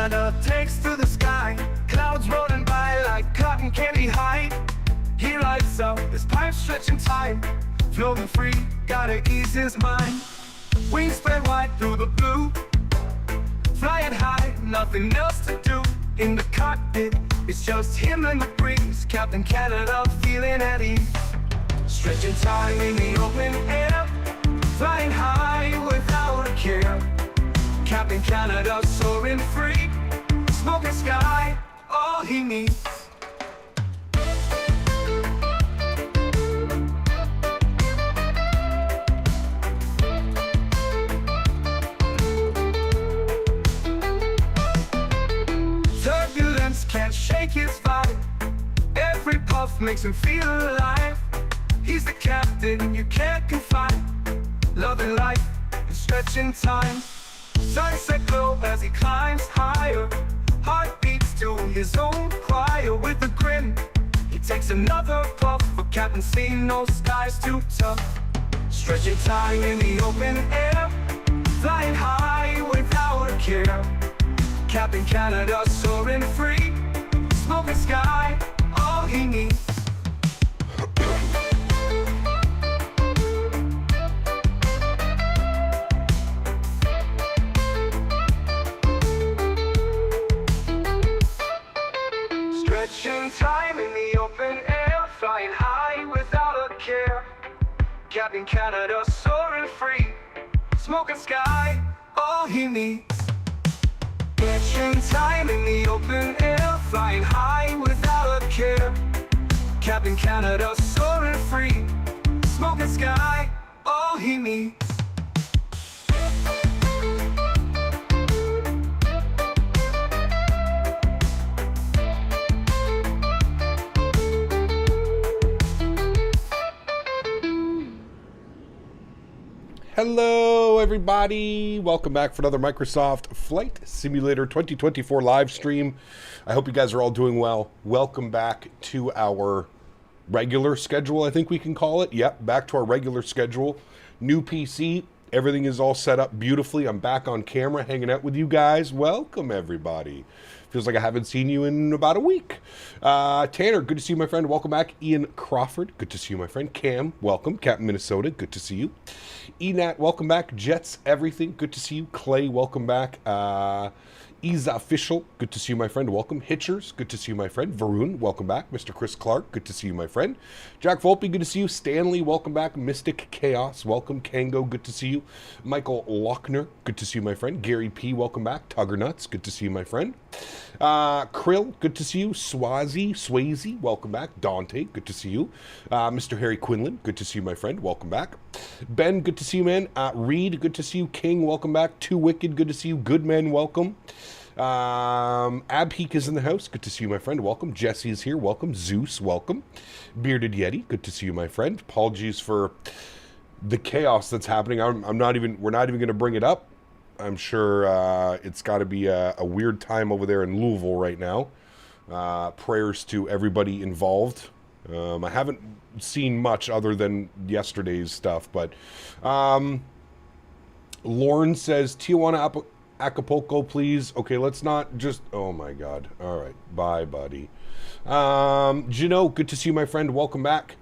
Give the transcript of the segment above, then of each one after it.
Canada takes to the sky, clouds rolling by like cotton candy high. He lights up, his pipe stretching tight, floating free, gotta ease his mind. Wings spread wide through the blue, flying high, nothing else to do. In the cockpit, it's just him and the breeze, Captain Canada feeling at ease. Stretching time in the open air, flying high without a care. Captain Canada soaring free, smoking sky, all he needs. Turbulence can't shake his vibe, every puff makes him feel alive. He's the captain you can't confide, loving life and stretching time. Sunset glow as he climbs higher, heart beats to his own choir. With a grin, he takes another puff, for Captain seen no skies too tough. Stretching time in the open air, flying high without a care. Captain Canada soaring free, smoking sky, all he needs. Stretching time in the open air, flying high without a care. Captain Canada soaring free, smoking sky, all he needs. Stretching time in the open air, flying high without a care. Captain Canada soaring free, smoking sky, all he needs. Hello everybody, welcome back for another Microsoft Flight Simulator 2024 live stream. I hope you guys are all doing well. Welcome back to our regular schedule, I think we can call it. Yep, back to our regular schedule. New PC, everything is all set up beautifully. I'm back on camera hanging out with you guys. Welcome everybody. Feels like I haven't seen you in about a week. Tanner, good to see you, my friend. Welcome back. Ian Crawford, good to see you, my friend. Cam, welcome. Captain Minnesota, good to see you. Enat, welcome back. Jets, everything, good to see you. Clay, welcome back. Isa Official, good to see you, my friend. Welcome. Hitchers, good to see you, my friend. Varun, welcome back. Mr. Chris Clark, good to see you, my friend. Jack Volpe, good to see you. Stanley, welcome back. Mystic Chaos, welcome. Kango, good to see you. Michael Lochner, good to see you, my friend. Gary P, welcome back. Tugger Nuts, good to see you, my friend. Krill, good to see you. Swayze, welcome back. Dante, good to see you. Mr. Harry Quinlan, good to see you, my friend. Welcome back. Ben, good to see you, man. Reed, good to see you. King, welcome back. Too Wicked, good to see you. Goodman, welcome. Abheek is in the house. Good to see you, my friend. Welcome. Jesse is here. Welcome. Zeus, welcome. Bearded Yeti, good to see you, my friend. Apologies for the chaos that's happening. we're not even going to bring it up. I'm sure it's got to be a weird time over there in Louisville right now. Prayers to everybody involved. I haven't seen much other than yesterday's stuff, but Lauren says Tijuana, Acapulco, please. Okay, let's not just... Oh, my God. All right. Bye, buddy. Gino, good to see you, my friend. Welcome back.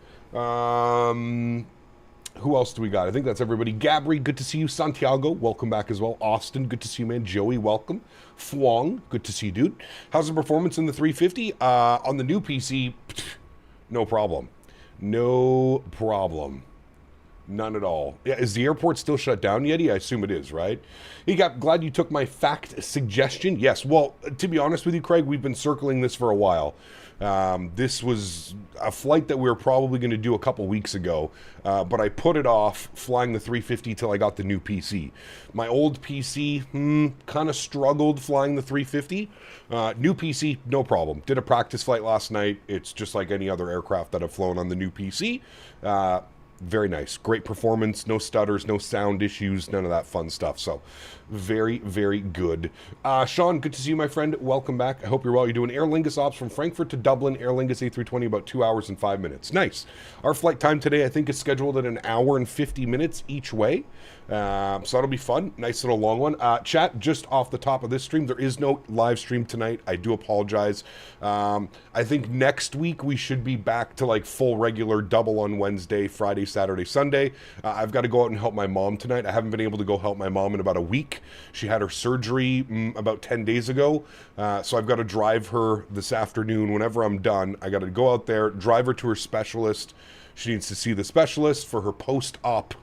Who else do we got? I think that's everybody. Gabri, good to see you. Santiago, welcome back as well. Austin, good to see you, man. Joey, welcome. Fuang, good to see you, dude. How's the performance in the 350? On the new PC, no problem. No problem. None at all. Yeah, is the airport still shut down, Yeti? I assume it is, right? Glad you took my fact suggestion. Yes, well, to be honest with you, Craig, we've been circling this for a while. This was a flight that we were probably going to do a couple weeks ago, but I put it off flying the 350 till I got the new PC. My old PC, kind of struggled flying the 350. New PC, no problem. Did a practice flight last night. It's just like any other aircraft that I've flown on the new PC. very nice. Great performance, no stutters, no sound issues, none of that fun stuff. So very, very good. Sean, good to see you, my friend. Welcome back. I hope you're well. You're doing Aer Lingus ops from Frankfurt to Dublin, Aer Lingus A320, about 2 hours and 5 minutes. Nice. Our flight time today, I think, is scheduled at 1 hour and 50 minutes each way. So that'll be fun. Nice little long one. Chat, just off the top of this stream, there is no live stream tonight. I do apologize. I think next week we should be back to like full regular double on Wednesday, Friday, Saturday, Sunday. I've got to go out and help my mom tonight. I haven't been able to go help my mom in about a week. She had her surgery about 10 days ago. So I've got to drive her this afternoon. Whenever I'm done, I got to go out there, drive her to her specialist. She needs to see the specialist for her post-op,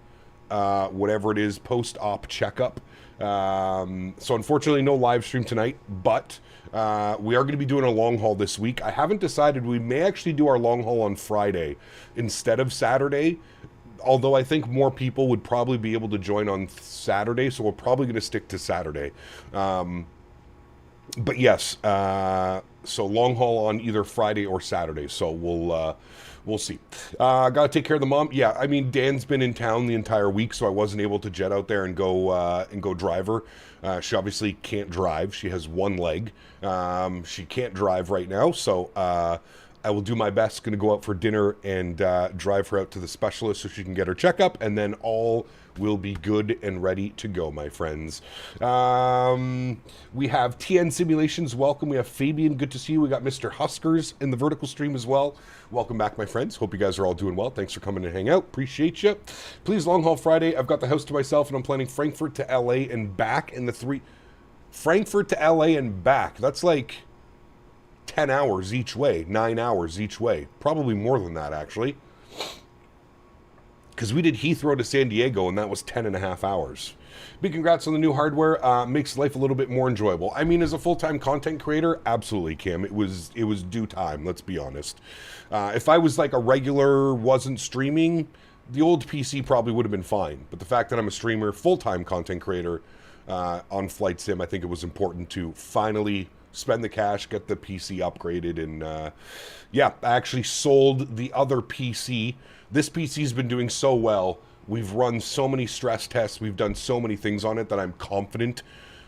whatever it is, post-op checkup. So unfortunately, no live stream tonight, but we are going to be doing a long haul this week. I haven't decided. We may actually do our long haul on Friday instead of Saturday, although I think more people would probably be able to join on Saturday, so we're probably going to stick to Saturday. But yes, so long haul on either Friday or Saturday, so we'll see. Gotta take care of the mom. Yeah, I mean, Dan's been in town the entire week, so I wasn't able to jet out there and go drive her. She obviously can't drive. She has one leg. She can't drive right now, so I will do my best. Going to go out for dinner and drive her out to the specialist so she can get her checkup, and then all will be good and ready to go, my friends. We have TN Simulations. Welcome. We have Fabian. Good to see you. We got Mr. Huskers in the vertical stream as well. Welcome back, my friends. Hope you guys are all doing well. Thanks for coming and hang out. Appreciate you. Please, long haul Friday. I've got the house to myself, and I'm planning Frankfurt to LA and back in the Frankfurt to LA and back. That's like 10 hours each way, 9 hours each way. Probably more than that, actually. Because we did Heathrow to San Diego, and that was 10 and a half hours. Big congrats on the new hardware. Makes life a little bit more enjoyable. I mean, as a full-time content creator, absolutely, Cam. It was due time, let's be honest. If I was like a regular, wasn't streaming, the old PC probably would have been fine. But the fact that I'm a streamer, full-time content creator on Flight Sim, I think it was important to finally spend the cash, get the PC upgraded, and yeah, I actually sold the other PC. This PC's been doing so well. We've run so many stress tests. We've done so many things on it that I'm confident,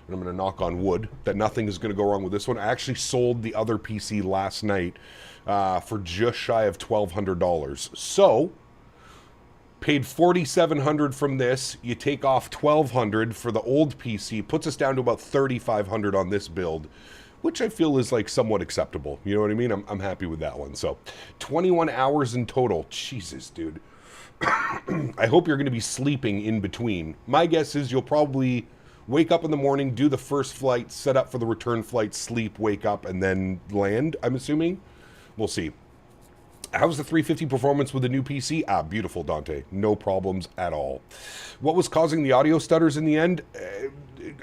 and I'm going to knock on wood, that nothing is going to go wrong with this one. I actually sold the other PC last night for just shy of $1,200. So, paid $4,700 from this. You take off $1,200 for the old PC. Puts us down to about $3,500 on this build, which I feel is like somewhat acceptable. You know what I mean? I'm happy with that one. So 21 hours in total. Jesus, dude. I hope you're going to be sleeping in between. My guess is you'll probably wake up in the morning, do the first flight, set up for the return flight, sleep, wake up, and then land, I'm assuming. We'll see. How's the 350 performance with the new PC? Ah, beautiful, Dante. No problems at all. What was causing the audio stutters in the end?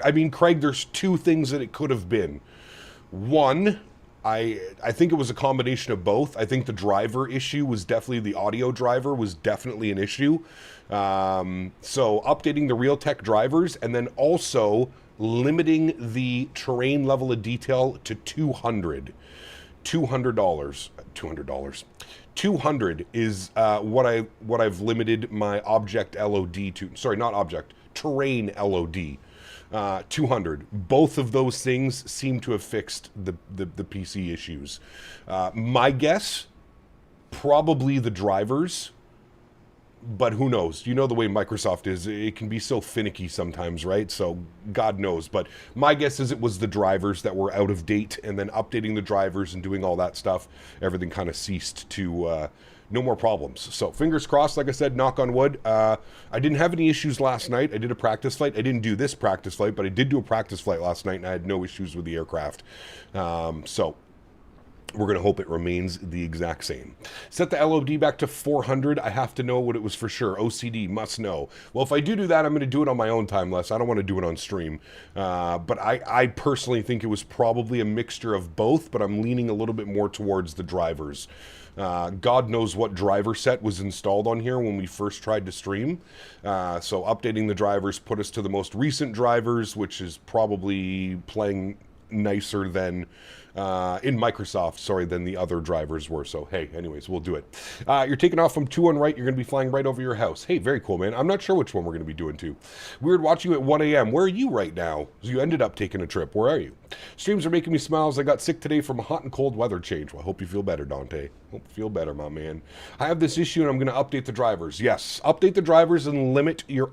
I mean, Craig, there's two things that it could have been. One, I think it was a combination of both. I think the driver issue was definitely, the audio driver was definitely an issue. So updating the Realtek drivers, and then also limiting the terrain level of detail to 200. $200. $200 is what I've limited my object LOD to. Sorry, not object, terrain LOD. 200. Both of those things seem to have fixed the PC issues. My guess, probably the drivers, but who knows? You know the way Microsoft is. It can be so finicky sometimes, right? So God knows. But my guess is it was the drivers that were out of date, and then updating the drivers and doing all that stuff, everything kind of ceased to... no more problems. So fingers crossed, like I said, knock on wood. I didn't have any issues last night. I did a practice flight. I didn't do this practice flight, but I did do a practice flight last night, and I had no issues with the aircraft. So we're going to hope it remains the exact same. Set the LOD back to 400. I have to know what it was for sure. OCD, must know. Well, if I do that, I'm going to do it on my own time, Les. I don't want to do it on stream. But I personally think it was probably a mixture of both, but I'm leaning a little bit more towards the drivers. God knows what driver set was installed on here when we first tried to stream. So updating the drivers put us to the most recent drivers, which is probably playing nicer than in Microsoft, sorry, than the other drivers were. So, hey, anyways, we'll do it. You're taking off from 2 on right. You're going to be flying right over your house. Hey, very cool, man. I'm not sure which one we're going to be doing too. Weird watching you at 1 a.m. Where are you right now? You ended up taking a trip. Where are you? Streams are making me smile as I got sick today from a hot and cold weather change. Well, I hope you feel better, Dante. Hope you feel better, my man. I have this issue and I'm going to update the drivers. Yes, update the drivers and limit your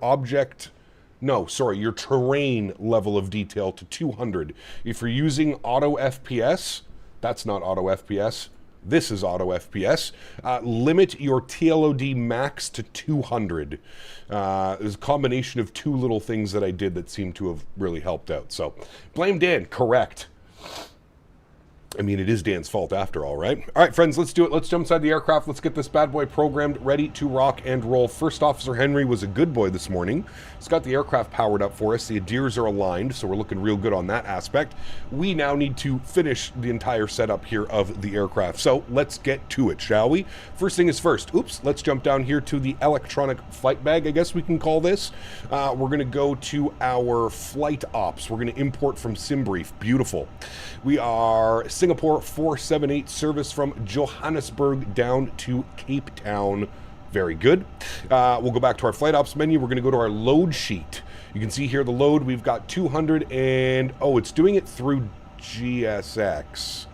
your terrain level of detail to 200. If you're using auto FPS, that's not auto FPS. This is auto FPS. Limit your TLOD max to 200. There's a combination of two little things that I did that seem to have really helped out. So, blame Dan. Correct. I mean, it is Dan's fault after all, right? All right, friends, let's do it. Let's jump inside the aircraft. Let's get this bad boy programmed, ready to rock and roll. First Officer Henry was a good boy this morning. He's got the aircraft powered up for us. The adires are aligned, so we're looking real good on that aspect. We now need to finish the entire setup here of the aircraft. So let's get to it, shall we? First thing is first. Oops, let's jump down here to the electronic flight bag, I guess we can call this. We're going to go to our flight ops. We're going to import from SimBrief. Beautiful. We are Singapore 478 service from Johannesburg down to Cape Town. Very good. We'll go back to our flight ops menu. We're going to go to our load sheet. You can see here the load. We've got 200 and... oh, it's doing it through GSX.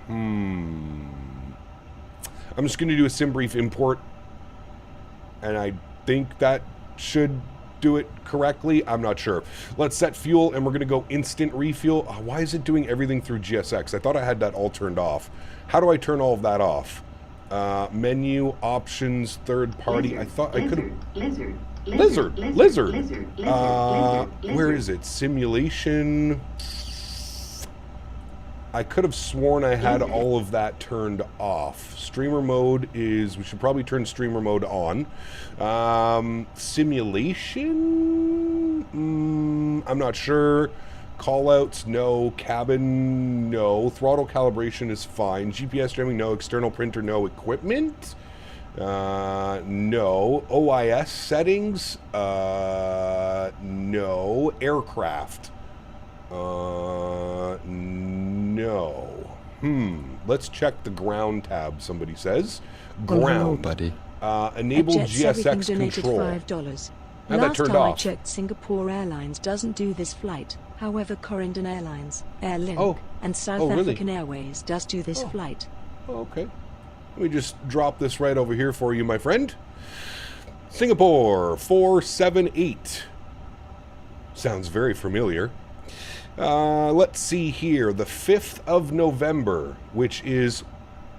I'm just going to do a SimBrief import. And I think that should do it correctly. I'm not sure. Let's set fuel and we're going to go instant refuel. Why is it doing everything through GSX? I thought I had that all turned off. How do I turn all of that off? Menu, options, third party. I thought I could have... Lizard. Where is it? Simulation. I could have sworn I had all of that turned off. Streamer mode is... we should probably turn streamer mode on. Simulation? I'm not sure. Callouts, no. Cabin, no. Throttle calibration is fine. GPS jamming, no. External printer, no. Equipment? No. OIS settings? No. Aircraft? No. Let's check the ground tab, somebody says. Ground. Hello, buddy. Enable GSX control. $5. Have that turned Last time I off. checked, Singapore Airlines doesn't do this flight. However, Corendon Airlines, Airlink, and South African Airways does do this flight. Oh, okay. Let me just drop this right over here for you, my friend. Singapore 478. Sounds very familiar. Let's see here. The 5th of November, which is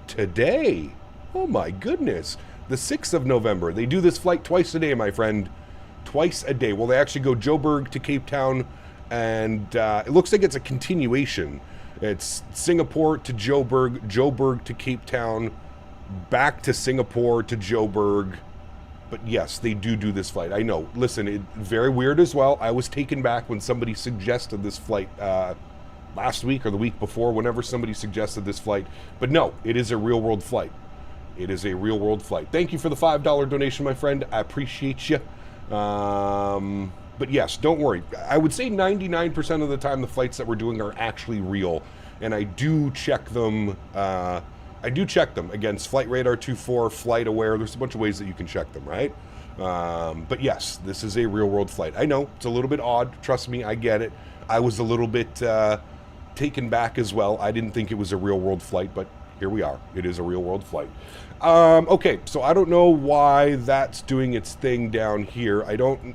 today. Oh my goodness. The 6th of November. They do this flight twice a day, my friend. Twice a day. Well, they actually go Joburg to Cape Town, and it looks like it's a continuation. It's Singapore to Joburg, Joburg to Cape Town, back to Singapore to Joburg. But yes, they do this flight. I know. Listen, it's very weird as well. I was taken back when somebody suggested this flight last week or the week before, whenever somebody suggested this flight. But no, it is a real-world flight. It is a real-world flight. Thank you for the $5 donation, my friend. I appreciate you. But yes, don't worry. I would say 99% of the time the flights that we're doing are actually real. And I do check them. Against Flight Radar 24, Flight Aware. There's a bunch of ways that you can check them, right? But yes, this is a real-world flight. I know, it's a little bit odd. Trust me, I get it. I was a little bit taken back as well. I didn't think it was a real-world flight, but here we are. It is a real-world flight. Okay, so I don't know why that's doing its thing down here.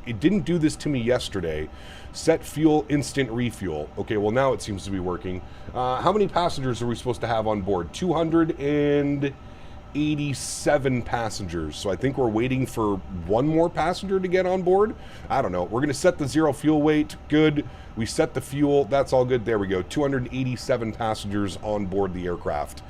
It didn't do this to me yesterday. Set fuel, instant refuel. Okay, well now it seems to be working. How many passengers are we supposed to have on board? 287 passengers. So I think we're waiting for one more passenger to get on board. I don't know. We're going to set the zero fuel weight. Good. We set the fuel. That's all good. There we go. 287 passengers on board the aircraft.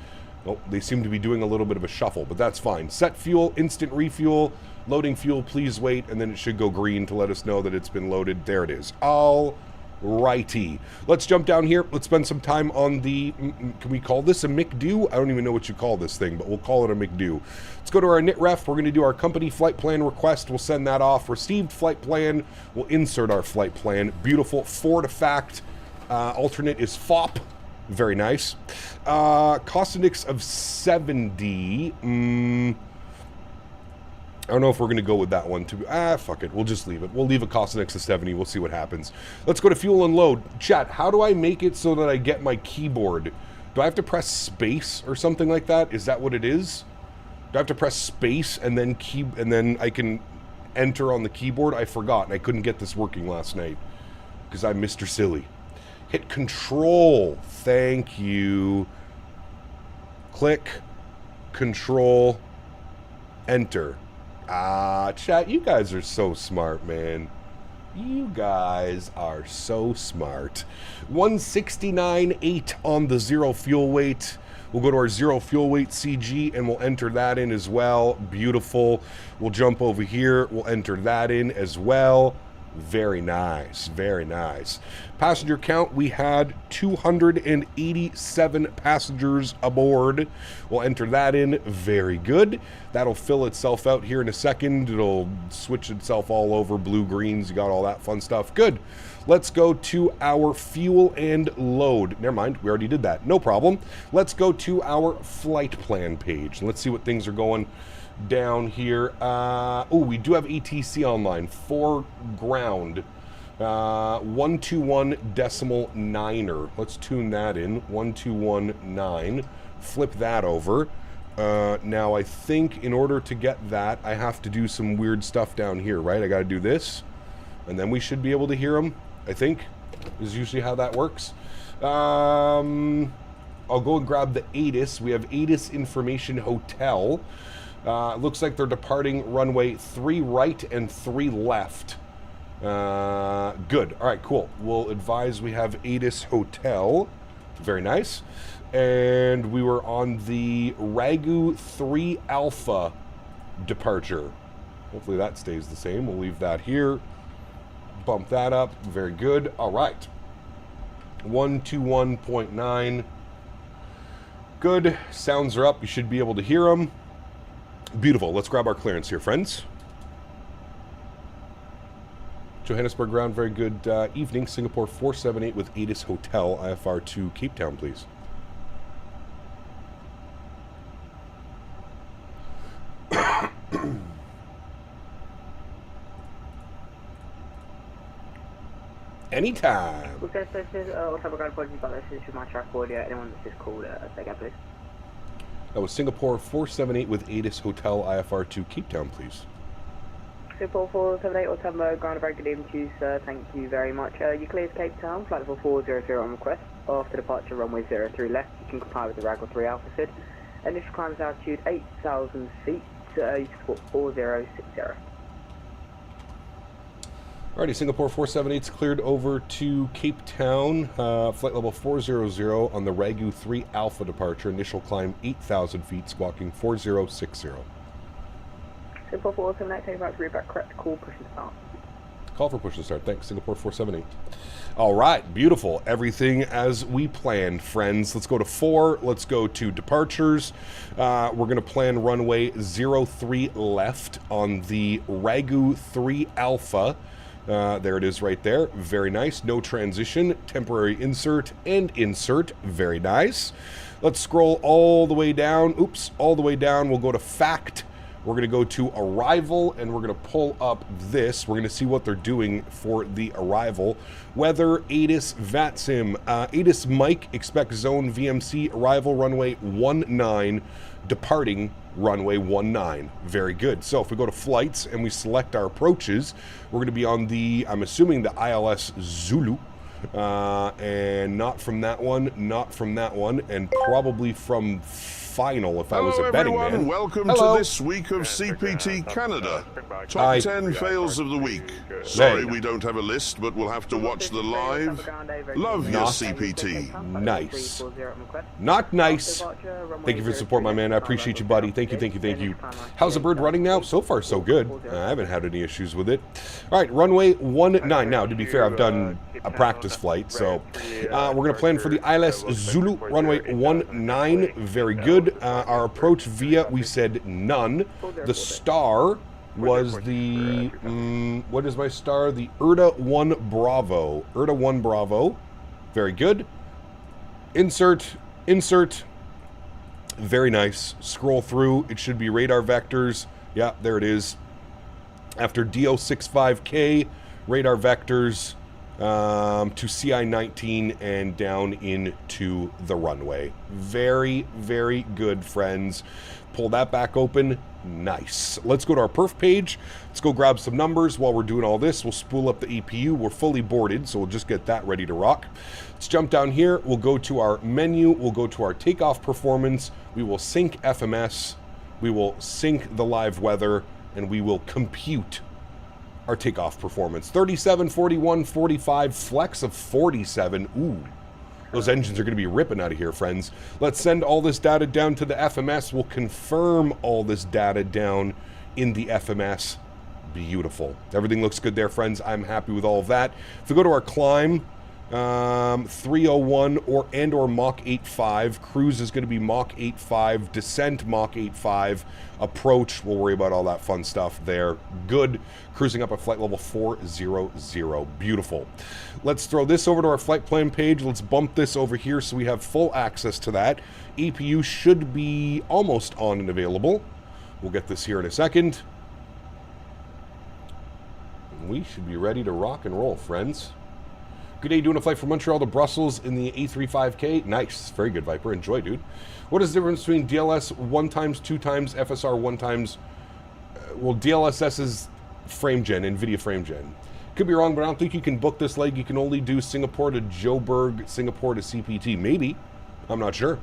Oh, they seem to be doing a little bit of a shuffle, but that's fine. Set fuel, instant refuel, loading fuel, please wait, and then it should go green to let us know that it's been loaded. There it is. All Righty. Let's jump down here. Let's spend some time on the, can we call this a McDo? I don't even know what you call this thing, but we'll call it a McDo. Let's go to our NitRef. We're going to do our company flight plan request. We'll send that off. Received flight plan. We'll insert our flight plan. Beautiful. Forward fact. Alternate is FOP. Very nice. Cost index of 70. I don't know if we're going to go with that one. Fuck it. We'll just leave it. We'll leave a cost index of 70. We'll see what happens. Let's go to fuel and load. Chat, how do I make it so that I get my keyboard? Do I have to press space or something like that? Is that what it is? Do I have to press space and then I can enter on the keyboard? I forgot, and I couldn't get this working last night because I'm Mr. Silly. Hit control. Thank you. Click. Control. Enter. Chat, you guys are so smart, man. You guys are so smart. 169.8 on the zero fuel weight. We'll go to our zero fuel weight CG and we'll enter that in as well. Beautiful. We'll jump over here. We'll enter that in as well. Very nice. Very nice. Passenger count, we had 287 passengers aboard. We'll enter that in. Very good. That'll fill itself out here in a second. It'll switch itself all over. Blue, greens, you got all that fun stuff. Good. Let's go to our fuel and load. Never mind, we already did that. No problem. Let's go to our flight plan page. Let's see what things are going down here. We do have ATC online for ground. 121.9er. Let's tune that in. 1219. Flip that over. Now I think in order to get that, I have to do some weird stuff down here, right? I got to do this, and then we should be able to hear them. I think is usually how that works. I'll go and grab the ATIS. We have ATIS Information Hotel. It looks like they're departing runway 3 right and 3 left. Good. All right, cool. We'll advise we have ATIS Hotel. Very nice. And we were on the Ragu 3 Alpha departure. Hopefully that stays the same. We'll leave that here. Bump that up. Very good. All right. 121.9. Good. Sounds are up. You should be able to hear them. Beautiful. Let's grab our clearance here, friends. Johannesburg ground, very good evening. Singapore 478 with ATIS Hotel, IFR to Cape Town, please. Anytime. Okay, so this is Autobroker, apologies about this. This is my track audio. Anyone that's just called, say again, please. That was Singapore 478 with ATIS Hotel, IFR to Cape Town, please. Singapore 478 Autobroker, ground, very good evening to you, sir. Thank you very much. You cleared Cape Town, flight level 400 on request. After departure, runway 03 left. You can comply with the Ragu 3 Alpha SID. Initial climbs altitude 8,000 feet. You can support 4060. Alrighty, Singapore 478's cleared over to Cape Town, flight level 400 on the Ragu 3 Alpha departure, initial climb 8,000 feet, squawking 4060. Singapore 478, take back to reback, correct, call, push and start. Call for push and start, thanks, Singapore 478. Alright, beautiful, everything as we planned, friends. Let's go to 4, let's go to departures. We're going to plan runway 03 left on the Ragu 3 Alpha. There it is right there. Very nice. No transition. Temporary insert and insert. Very nice. Let's scroll all the way down. Oops. All the way down. We'll go to fact. We're going to go to arrival and we're going to pull up this. We're going to see what they're doing for the arrival. Weather, ATIS, VATSIM. ATIS Mike, expect zone VMC, arrival runway 19, departing runway 19. Very good. So if we go to flights and we select our approaches, we're going to be on the, I'm assuming the ILS Zulu, and not from that one, and probably from final if I was a betting everyone. man. Welcome Hello. to this week of CPT Canada. Top 10 fails of the week. Sorry we don't have a list, but we'll have to watch the live. Love your CPT. Nice. Not nice. Thank you for the support, my man. I appreciate you, buddy. Thank you, thank you, thank you. How's the bird running now? So far, so good. I haven't had any issues with it. All right, runway 19. Now, to be fair, I've done a practice flight, so we're going to plan for the AlexSiu, runway 19. Very good. Our approach via, we said none. The star was the, what is my star? The Erda 1 Bravo. Erda 1 Bravo. Very good. Insert. Very nice. Scroll through. It should be radar vectors. Yeah, there it is. After DO65K, radar vectors to CI-19 and down into the runway. Very, very good, friends. Pull that back open. Nice. Let's go to our perf page. Let's go grab some numbers. While we're doing all this, we'll spool up the EPU. We're fully boarded, so we'll just get that ready to rock. Let's jump down here. We'll go to our menu. We'll go to our takeoff performance. We will sync FMS. We will sync the live weather, and we will compute our takeoff performance. 37, 41, 45, flex of 47. Ooh, those engines are going to be ripping out of here, friends. Let's send all this data down to the FMS. We'll confirm all this data down in the FMS. Beautiful. Everything looks good there, friends. I'm happy with all of that. If we go to our climb, 301 or Mach 8.5. Cruise is going to be Mach 8.5. Descent Mach 8.5. Approach, we'll worry about all that fun stuff there. Good. Cruising up at flight level 400. Beautiful. Let's throw this over to our flight plan page. Let's bump this over here so we have full access to that. EPU should be almost on and available. We'll get this here in a second. We should be ready to rock and roll, friends. Good day, doing a flight from Montreal to Brussels in the A350K. Nice. Very good, Viper. Enjoy, dude. What is the difference between DLS 1 times, 2 times, FSR 1 times? Well, DLSS is frame gen, NVIDIA frame gen. Could be wrong, but I don't think you can book this leg. You can only do Singapore to Joburg, Singapore to CPT. Maybe. I'm not sure.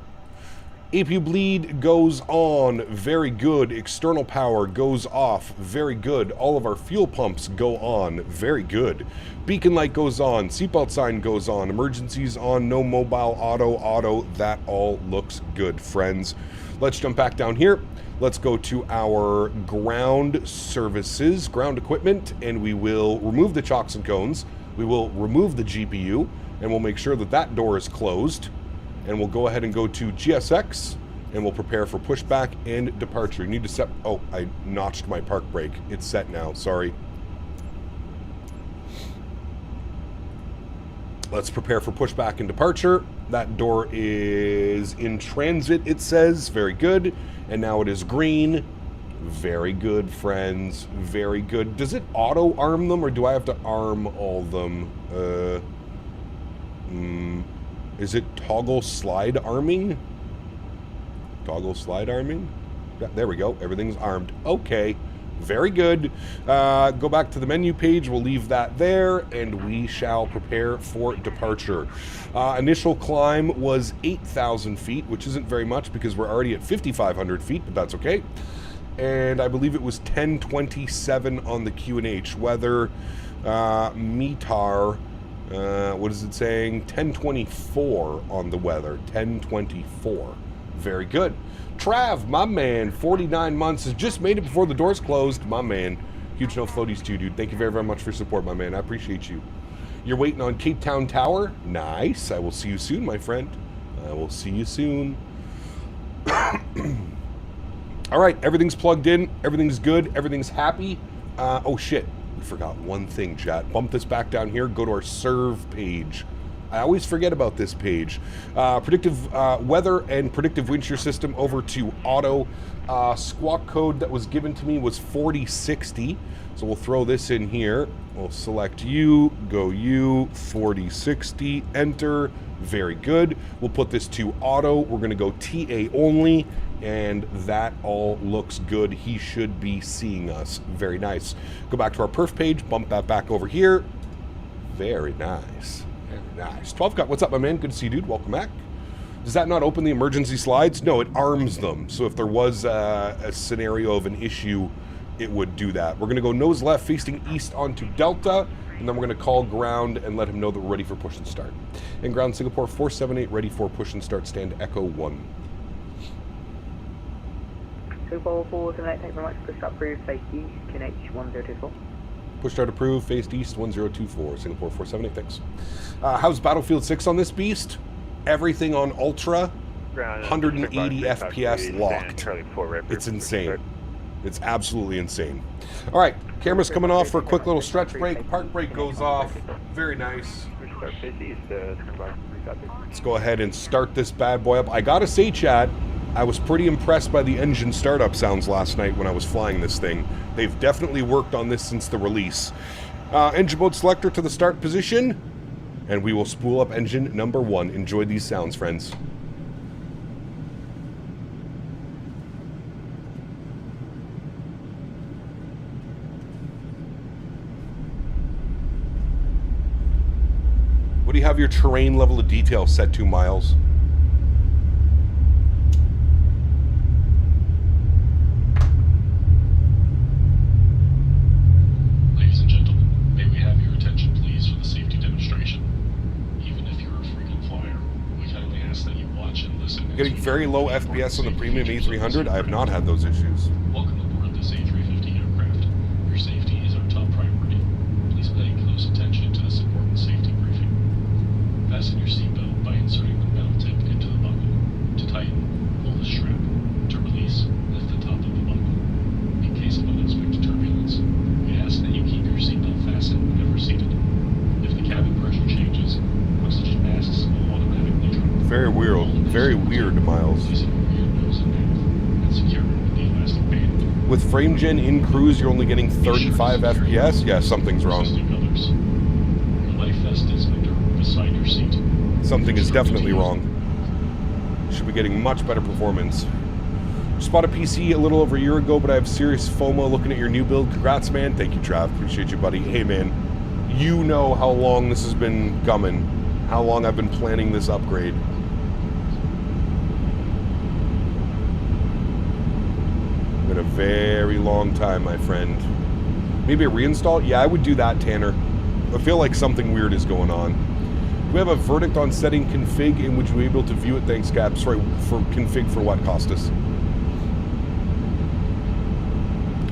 EPU bleed goes on. Very good. External power goes off. Very good. All of our fuel pumps go on. Very good. Beacon light goes on. Seatbelt sign goes on. Emergencies on. No mobile auto. That all looks good, friends. Let's jump back down here. Let's go to our ground services, ground equipment, and we will remove the chocks and cones. We will remove the GPU, and we'll make sure that that door is closed. And we'll go ahead and go to GSX, and we'll prepare for pushback and departure. You need to set... Oh, I notched my park brake. It's set now. Sorry. Let's prepare for pushback and departure. That door is in transit, it says. Very good. And now it is green. Very good, friends. Very good. Does it auto-arm them, or do I have to arm all of them? Is it toggle slide arming? Toggle slide arming? Yeah, there we go. Everything's armed. Okay. Very good. Go back to the menu page. We'll leave that there, and we shall prepare for departure. Initial climb was 8,000 feet, which isn't very much because we're already at 5,500 feet, but that's okay. And I believe it was 1027 on the QNH. Weather, METAR... what is it saying? 1024 on the weather. 1024. Very good. Trav, my man, 49 months, has just made it before the doors closed. My man. Huge no floaties too, dude. Thank you very, very much for your support, my man. I appreciate you. You're waiting on Cape Town Tower? Nice. I will see you soon, my friend. I will see you soon. All right, everything's plugged in. Everything's good. Everything's happy. Oh, shit. We forgot one thing, chat. Bump this back down here. Go to our serve page. I always forget about this page. Predictive weather and predictive wind shear system over to auto. Squawk code that was given to me was 4060. So we'll throw this in here. We'll select you, go you, 4060, enter. Very good. We'll put this to auto. We're going to go TA only. And that all looks good. He should be seeing us. Very nice. Go back to our perf page. Bump that back over here. Very nice. Very nice. 12 Cut, what's up, my man? Good to see you, dude. Welcome back. Does that not open the emergency slides? No, it arms them. So if there was a scenario of an issue, it would do that. We're going to go nose left facing east onto Delta, and then we're going to call ground and let him know that we're ready for push and start. And ground Singapore 478 ready for push and start, stand Echo 1. Singapore 478, thank you very much. Push start approved, face east, connect 1024. Push start approved, faced east 1024, Singapore 478, thanks. How's Battlefield 6 on this beast? Everything on Ultra, 180 FPS locked. It's insane. It's absolutely insane. All right, camera's coming off for a quick little stretch break. Park brake goes off. Very nice. Let's go ahead and start this bad boy up. I gotta say, chat, I was pretty impressed by the engine startup sounds last night when I was flying this thing. They've definitely worked on this since the release. Engine mode selector to the start position, and we will spool up engine number 1. Enjoy these sounds, friends. What do you have your terrain level of detail set to, Miles? Ladies and gentlemen, may we have your attention please for the safety demonstration. Even if you're a frequent flyer, we kindly ask that you watch and listen. Getting very low FPS on the premium A300. I have not had those issues. Welcome aboard this A350 aircraft. Your safety is our top priority. Please pay close attention to this important safety briefing. Fasten your seatbelt by inserting the metal tip into the buckle. To tighten, pull the strap. To release, lift the top of the buckle. In case of unexpected turbulence, we ask that you keep your seatbelt fastened whenever seated. If the cabin pressure changes, oxygen masks will automatically drop. Very weird, Miles. Place it over your nose and mouth, and secure it with the elastic band. With frame gen in cruise, you're only getting 35 FPS? Yeah, something's wrong. Your life vest is beside your seat. Something is definitely wrong. Should be getting much better performance. Spot a PC a little over a year ago, but I have serious FOMO looking at your new build. Congrats, man. Thank you, Trav. Appreciate you, buddy. Hey, man. You know how long this has been coming. How long I've been planning this upgrade. Been a very long time, my friend. Maybe a reinstall? Yeah, I would do that, Tanner. I feel like something weird is going on. We have a verdict on setting config, and would you be able to view it? Thanks, Gab. Sorry, for config for what, Costas?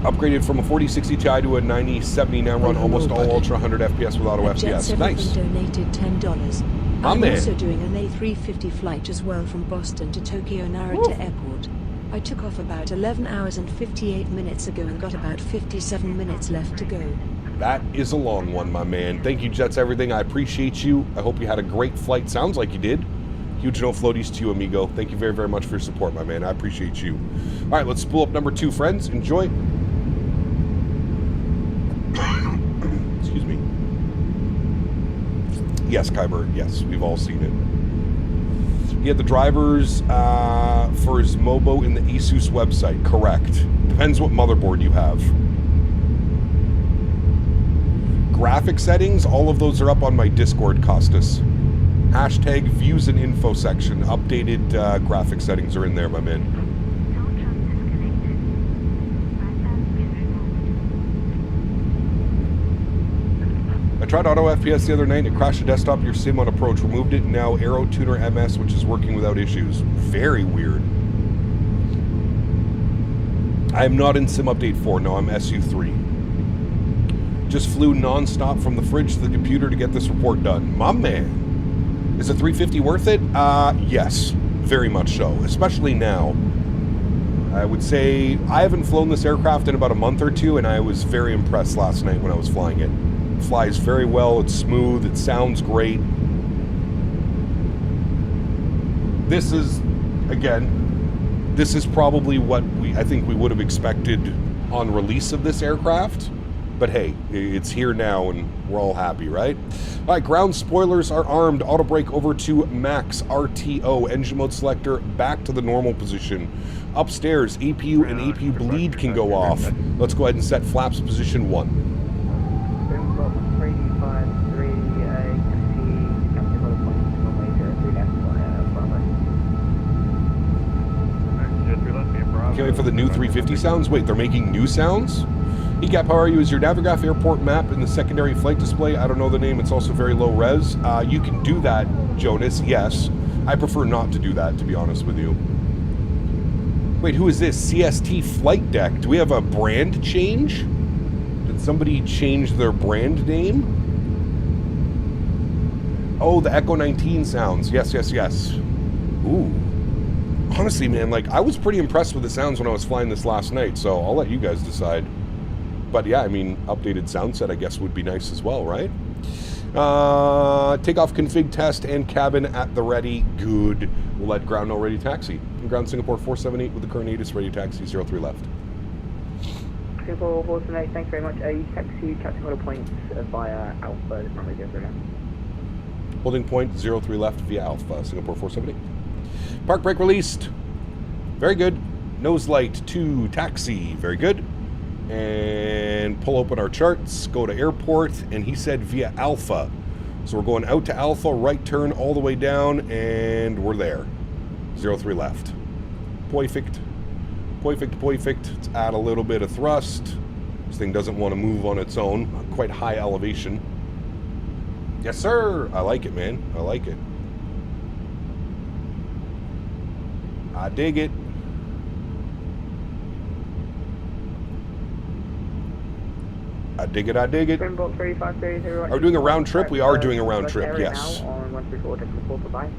Upgraded from a 4060 Ti to a 9070, now run almost all Ultra 100 FPS with auto FPS. Nice. Donated $10. I'm I'm also doing an A350 flight as well from Boston to Tokyo Narita Airport. I took off about 11 hours and 58 minutes ago and got about 57 minutes left to go. That is a long one, my man. Thank you, Jets Everything. I appreciate you. I hope you had a great flight. Sounds like you did. Huge no floaties to you, amigo. Thank you very, very much for your support, my man. I appreciate you. All right, let's spool up number 2, friends. Enjoy. Excuse me. Yes, Kyber. Yes, we've all seen it. He had the drivers for his Mobo in the Asus website. Correct. Depends what motherboard you have. Graphic settings, all of those are up on my Discord, Costas. Hashtag views and info section. Updated graphic settings are in there, my man. I tried auto FPS the other night and it crashed the desktop your sim on approach. Removed it, now Aero Tuner MS, which is working without issues. Very weird. I am not in Sim Update 4, no, I'm SU3. Just flew non-stop from the fridge to the computer to get this report done. My man. Is a 350 worth it? Yes, very much so, especially now. I would say I haven't flown this aircraft in about a month or two, and I was very impressed last night when I was flying it. It flies very well, it's smooth, it sounds great. This is, again, this is probably what I think we would have expected on release of this aircraft. But hey, it's here now and we're all happy, right? All right, ground spoilers are armed. Auto brake over to max RTO. Engine mode selector back to the normal position. Upstairs, APU and APU bleed can go off. Let's go ahead and set flaps position 1. Can't wait for the new 350 sounds. Wait, they're making new sounds? ECAP, how are you? Is your Navigraph airport map in the secondary flight display? I don't know the name. It's also very low res. You can do that, Jonas, yes. I prefer not to do that, to be honest with you. Wait, who is this? CST Flight Deck. Do we have a brand change? Did somebody change their brand name? Oh, the Echo 19 sounds. Yes, yes, yes. Ooh. Honestly, man, like, I was pretty impressed with the sounds when I was flying this last night, so I'll let you guys decide. But yeah, I mean, updated sound set, I guess, would be nice as well, right? Takeoff config test and cabin at the ready. Good. We'll let ground know ready taxi. And ground Singapore 478 with the current ATIS ready taxi 03 left. Singapore 478, thanks very much. You taxi captain order points via Alpha, runway 03 left. Holding point 03 left via Alpha, Singapore 478. Park brake released. Very good. Nose light to taxi. Very good. And pull open our charts, go to airport, and he said via Alpha. So we're going out to Alpha, right turn all the way down, and we're there. 03 left. Perfect. Perfect, perfect. Let's add a little bit of thrust. This thing doesn't want to move on its own. Quite high elevation. Yes, sir. I like it, man. I like it. I dig it. I dig it, I dig it. Are we doing a round trip? We are doing a round trip, yes. On 134.4, bye-bye.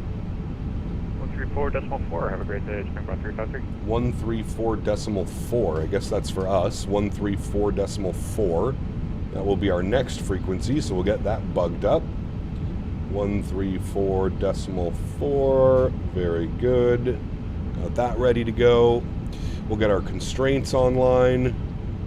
134.4, have a great day, Springbok 353. 134.4, I guess that's for us. 134.4. That will be our next frequency, so we'll get that bugged up. 134.4, very good. Got that ready to go. We'll get our constraints online.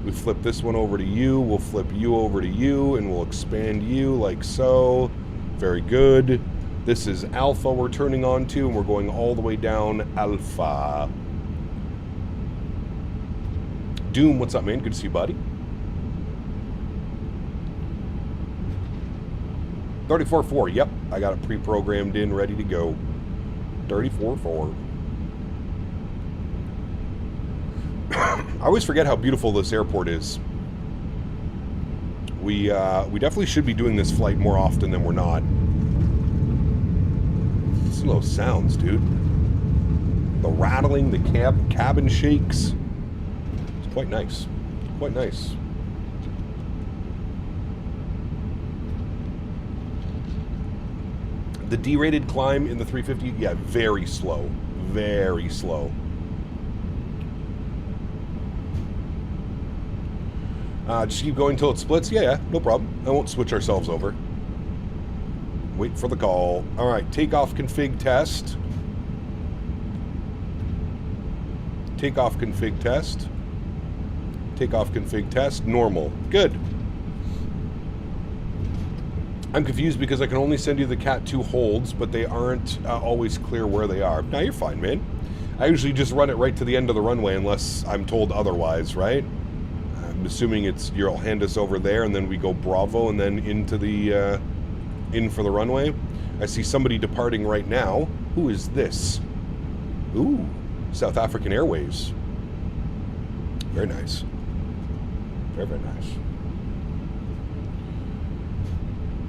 We flip this one over to you, we'll flip you over to you, and we'll expand you like so. Very good. This is Alpha we're turning on to, and we're going all the way down Alpha. Doom, what's up, man? Good to see you, buddy. 34.4, yep. I got it pre-programmed in, ready to go. 34.4. I always forget how beautiful this airport is. We definitely should be doing this flight more often than we're not. Listen to those sounds, dude. The rattling, the cabin shakes. It's quite nice. Quite nice. The D-rated climb in the 350, yeah, very slow. Very slow. Just keep going until it splits? Yeah, no problem. I won't switch ourselves over. Wait for the call. Alright, takeoff config test. Takeoff config test. Takeoff config test. Normal. Good. I'm confused because I can only send you the Cat 2 holds, but they aren't always clear where they are. No, you're fine, man. I usually just run it right to the end of the runway unless I'm told otherwise, right? I'm assuming it's you'll hand us over there and then we go Bravo and then into the in for the runway. I see somebody departing right now. Who is this? Ooh, South African Airways. Very nice. Very, very nice.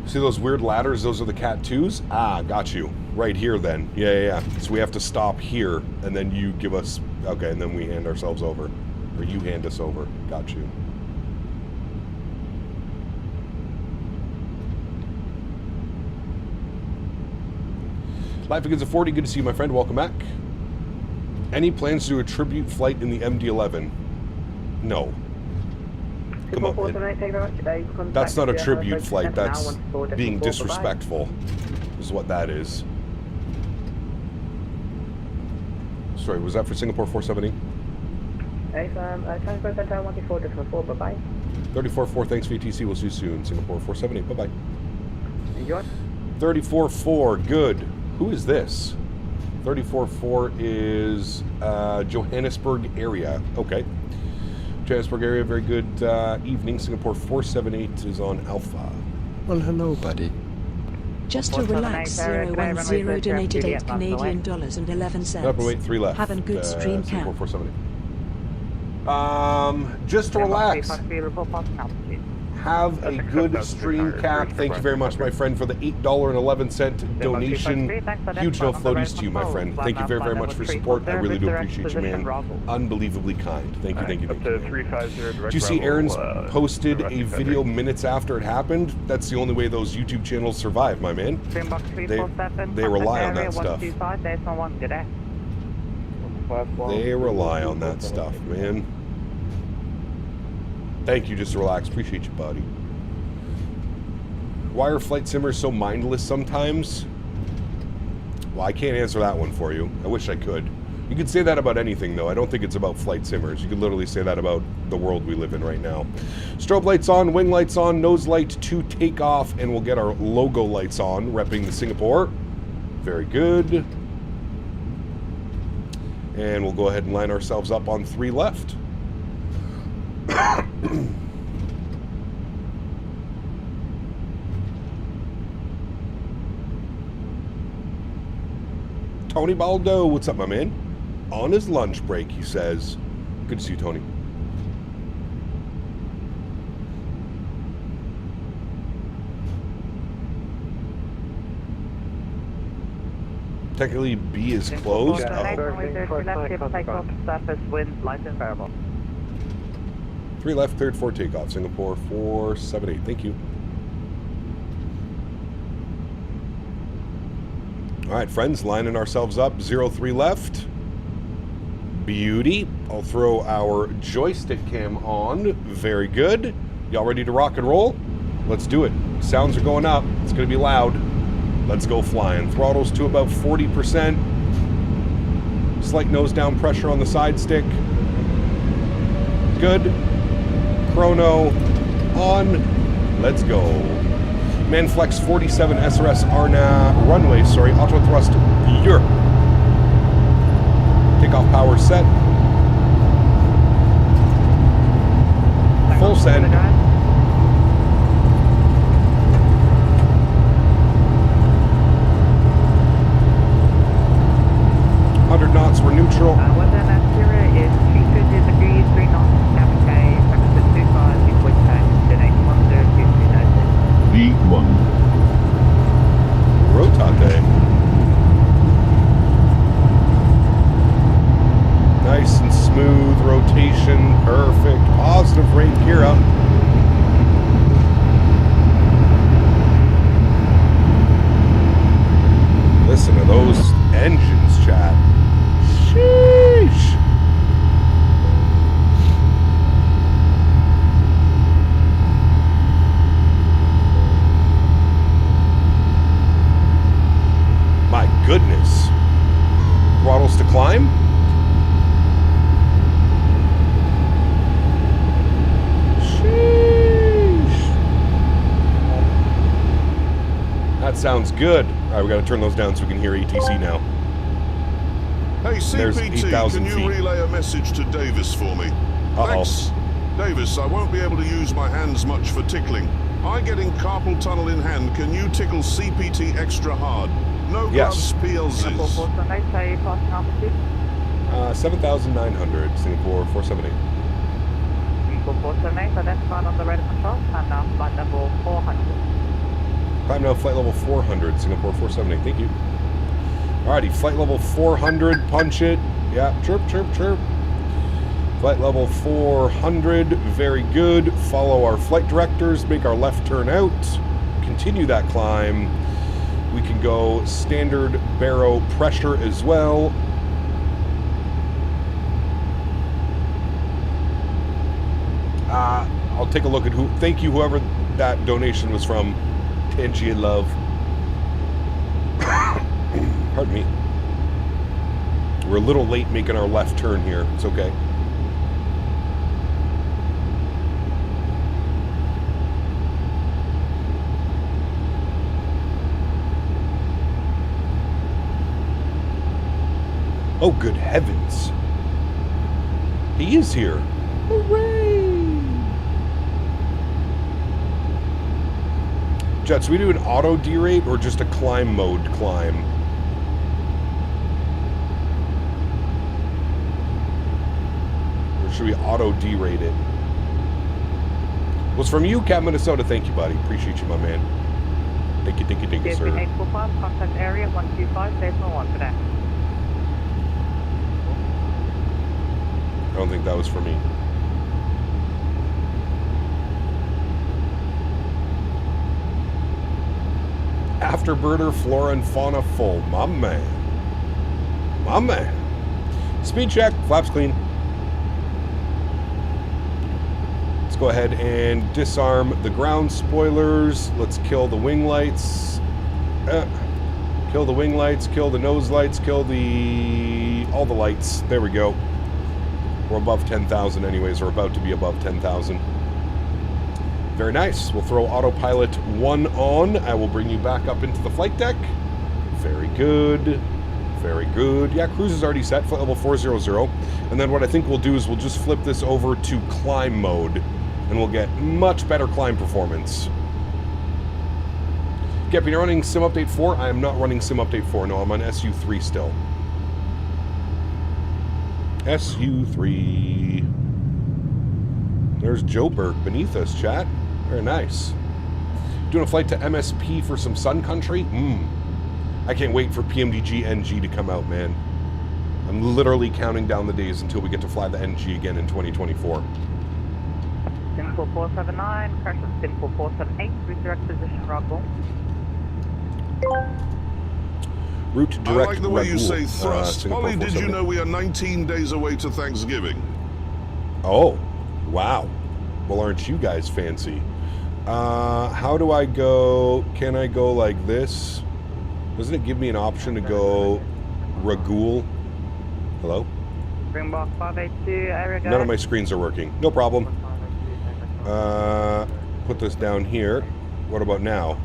See those weird ladders? Those are the Cat 2s? Ah, got you. Right here then. Yeah. So we have to stop here and then you give us... Okay, and then we hand ourselves over. Or you hand us over. Got you. Life Begins at 40. Good to see you, my friend. Welcome back. Any plans to do a tribute flight in the MD-11? No. Come on, man. That's not a tribute flight. That's being disrespectful, is what that is. Sorry, was that for Singapore 470? Transport Center 134.4, bye-bye. 34.4, thanks VTC. We'll see you soon. Singapore 470, bye-bye. Enjoy. 34.4, good. Who is this? 34.4 is Johannesburg area. Okay. Johannesburg area, very good evening. Singapore 478 is on Alpha. Well, hello, buddy. Just to relax, 010 donated $8 Canadian and 11 cents. Wait, 3 left. Have a good stream, Singapore Camp. 470. Just to relax. Have a good stream, Cap. Thank you very much, my friend, for the $8.11 donation. Huge no floaties to you, my friend. Thank you very, very much for your support. I really do appreciate you, man. Unbelievably kind. Thank you, thank you, thank you. Did you see Erin's posted a video minutes after it happened? That's the only way those YouTube channels survive, my man. They rely on that stuff. They rely on that stuff, man. Thank you, just to relax. Appreciate you, buddy. Why are flight simmers so mindless sometimes? Well, I can't answer that one for you. I wish I could. You could say that about anything, though. I don't think it's about flight simmers. You could literally say that about the world we live in right now. Strobe lights on, wing lights on, nose light to take off, and we'll get our logo lights on, repping the Singapore. Very good. And we'll go ahead and line ourselves up on 3 left. AntoniBaldo, what's up, my man? On his lunch break, he says. Good to see you, Tony. Technically, B is closed. Oh. 3 left, cleared for takeoff. Singapore 478. Thank you. All right, friends, lining ourselves up. 03 left. Beauty. I'll throw our joystick cam on. Very good. Y'all ready to rock and roll? Let's do it. Sounds are going up. It's going to be loud. Let's go flying. Throttles to about 40%. Slight nose down pressure on the side stick. Good. Chrono on. Let's go. Manflex 47 SRS Arna runway, auto thrust Europe. Takeoff power set. Full send. 100 knots, we're neutral. V1. Rotate. Nice and smooth rotation, perfect. Positive rate, gear up. Listen to those engines, chat. Sheesh. My goodness. Throttles to climb. Sheesh. That sounds good. All right, we got to turn those down so we can hear ATC now. Hey, CPT, can you feet. relay a message to Davis for me? Thanks. Davis, I won't be able to use my hands much for tickling. I getting carpal tunnel in hand, can you tickle CPT extra hard? No gloves, PLZs. 7,900, Singapore 478. Singapore 478, so that's fine on the radar control, and now flight level 400. Climb now flight level 400, Singapore 478, thank you. Alrighty, flight level 400, punch it. Yeah, chirp, chirp, chirp. Flight level 400, very good. Follow our flight directors, make our left turn out. Continue that climb. We can go standard baro pressure as well. I'll take a look at who, thank you whoever that donation was from. Tangia Love. Pardon me. We're a little late making our left turn here. It's okay. Oh, good heavens. He is here. Hooray! Jets, we do an auto derate or just a climb mode climb? should we auto derate it? Was from you, Cat Minnesota. Thank you, buddy. Appreciate you, my man. Thank you, sir. 845, contact area 125, decimal 1 for that. I don't think that was for me. Afterburner, flora and fauna full. My man. My man. Speed check. Flaps clean. Let's go ahead and disarm the ground spoilers. Let's kill the wing lights. Kill the wing lights. Kill the nose lights. Kill all the lights. There we go. We're above 10,000 anyways. We're about to be above 10,000. Very nice. We'll throw autopilot 1 on. I will bring you back up into the flight deck. Very good. Very good. Yeah, cruise is already set, flight level 400. And then what I think we'll do is we'll just flip this over to climb mode, and we'll get much better climb performance. Gep, you're running Sim Update 4? I am not running Sim Update 4. No, I'm on SU3 still. SU3. There's Joe Berg beneath us, chat. Very nice. Doing a flight to MSP for some Sun Country? I can't wait for PMDG NG to come out, man. I'm literally counting down the days until we get to fly the NG again in 2024. Simple 479, crash with Simple 478, redirect position, Rockville. Route direct. I like the way you say Ragul, thrust. Holly, did you know we are 19 days away to Thanksgiving? Oh, wow. Well, aren't you guys fancy? How do I go? Can I go like this? Doesn't it give me an option to go Ragul? Hello? Springbok 582, area guide. None of my screens are working. No problem. Put this down here. What about now?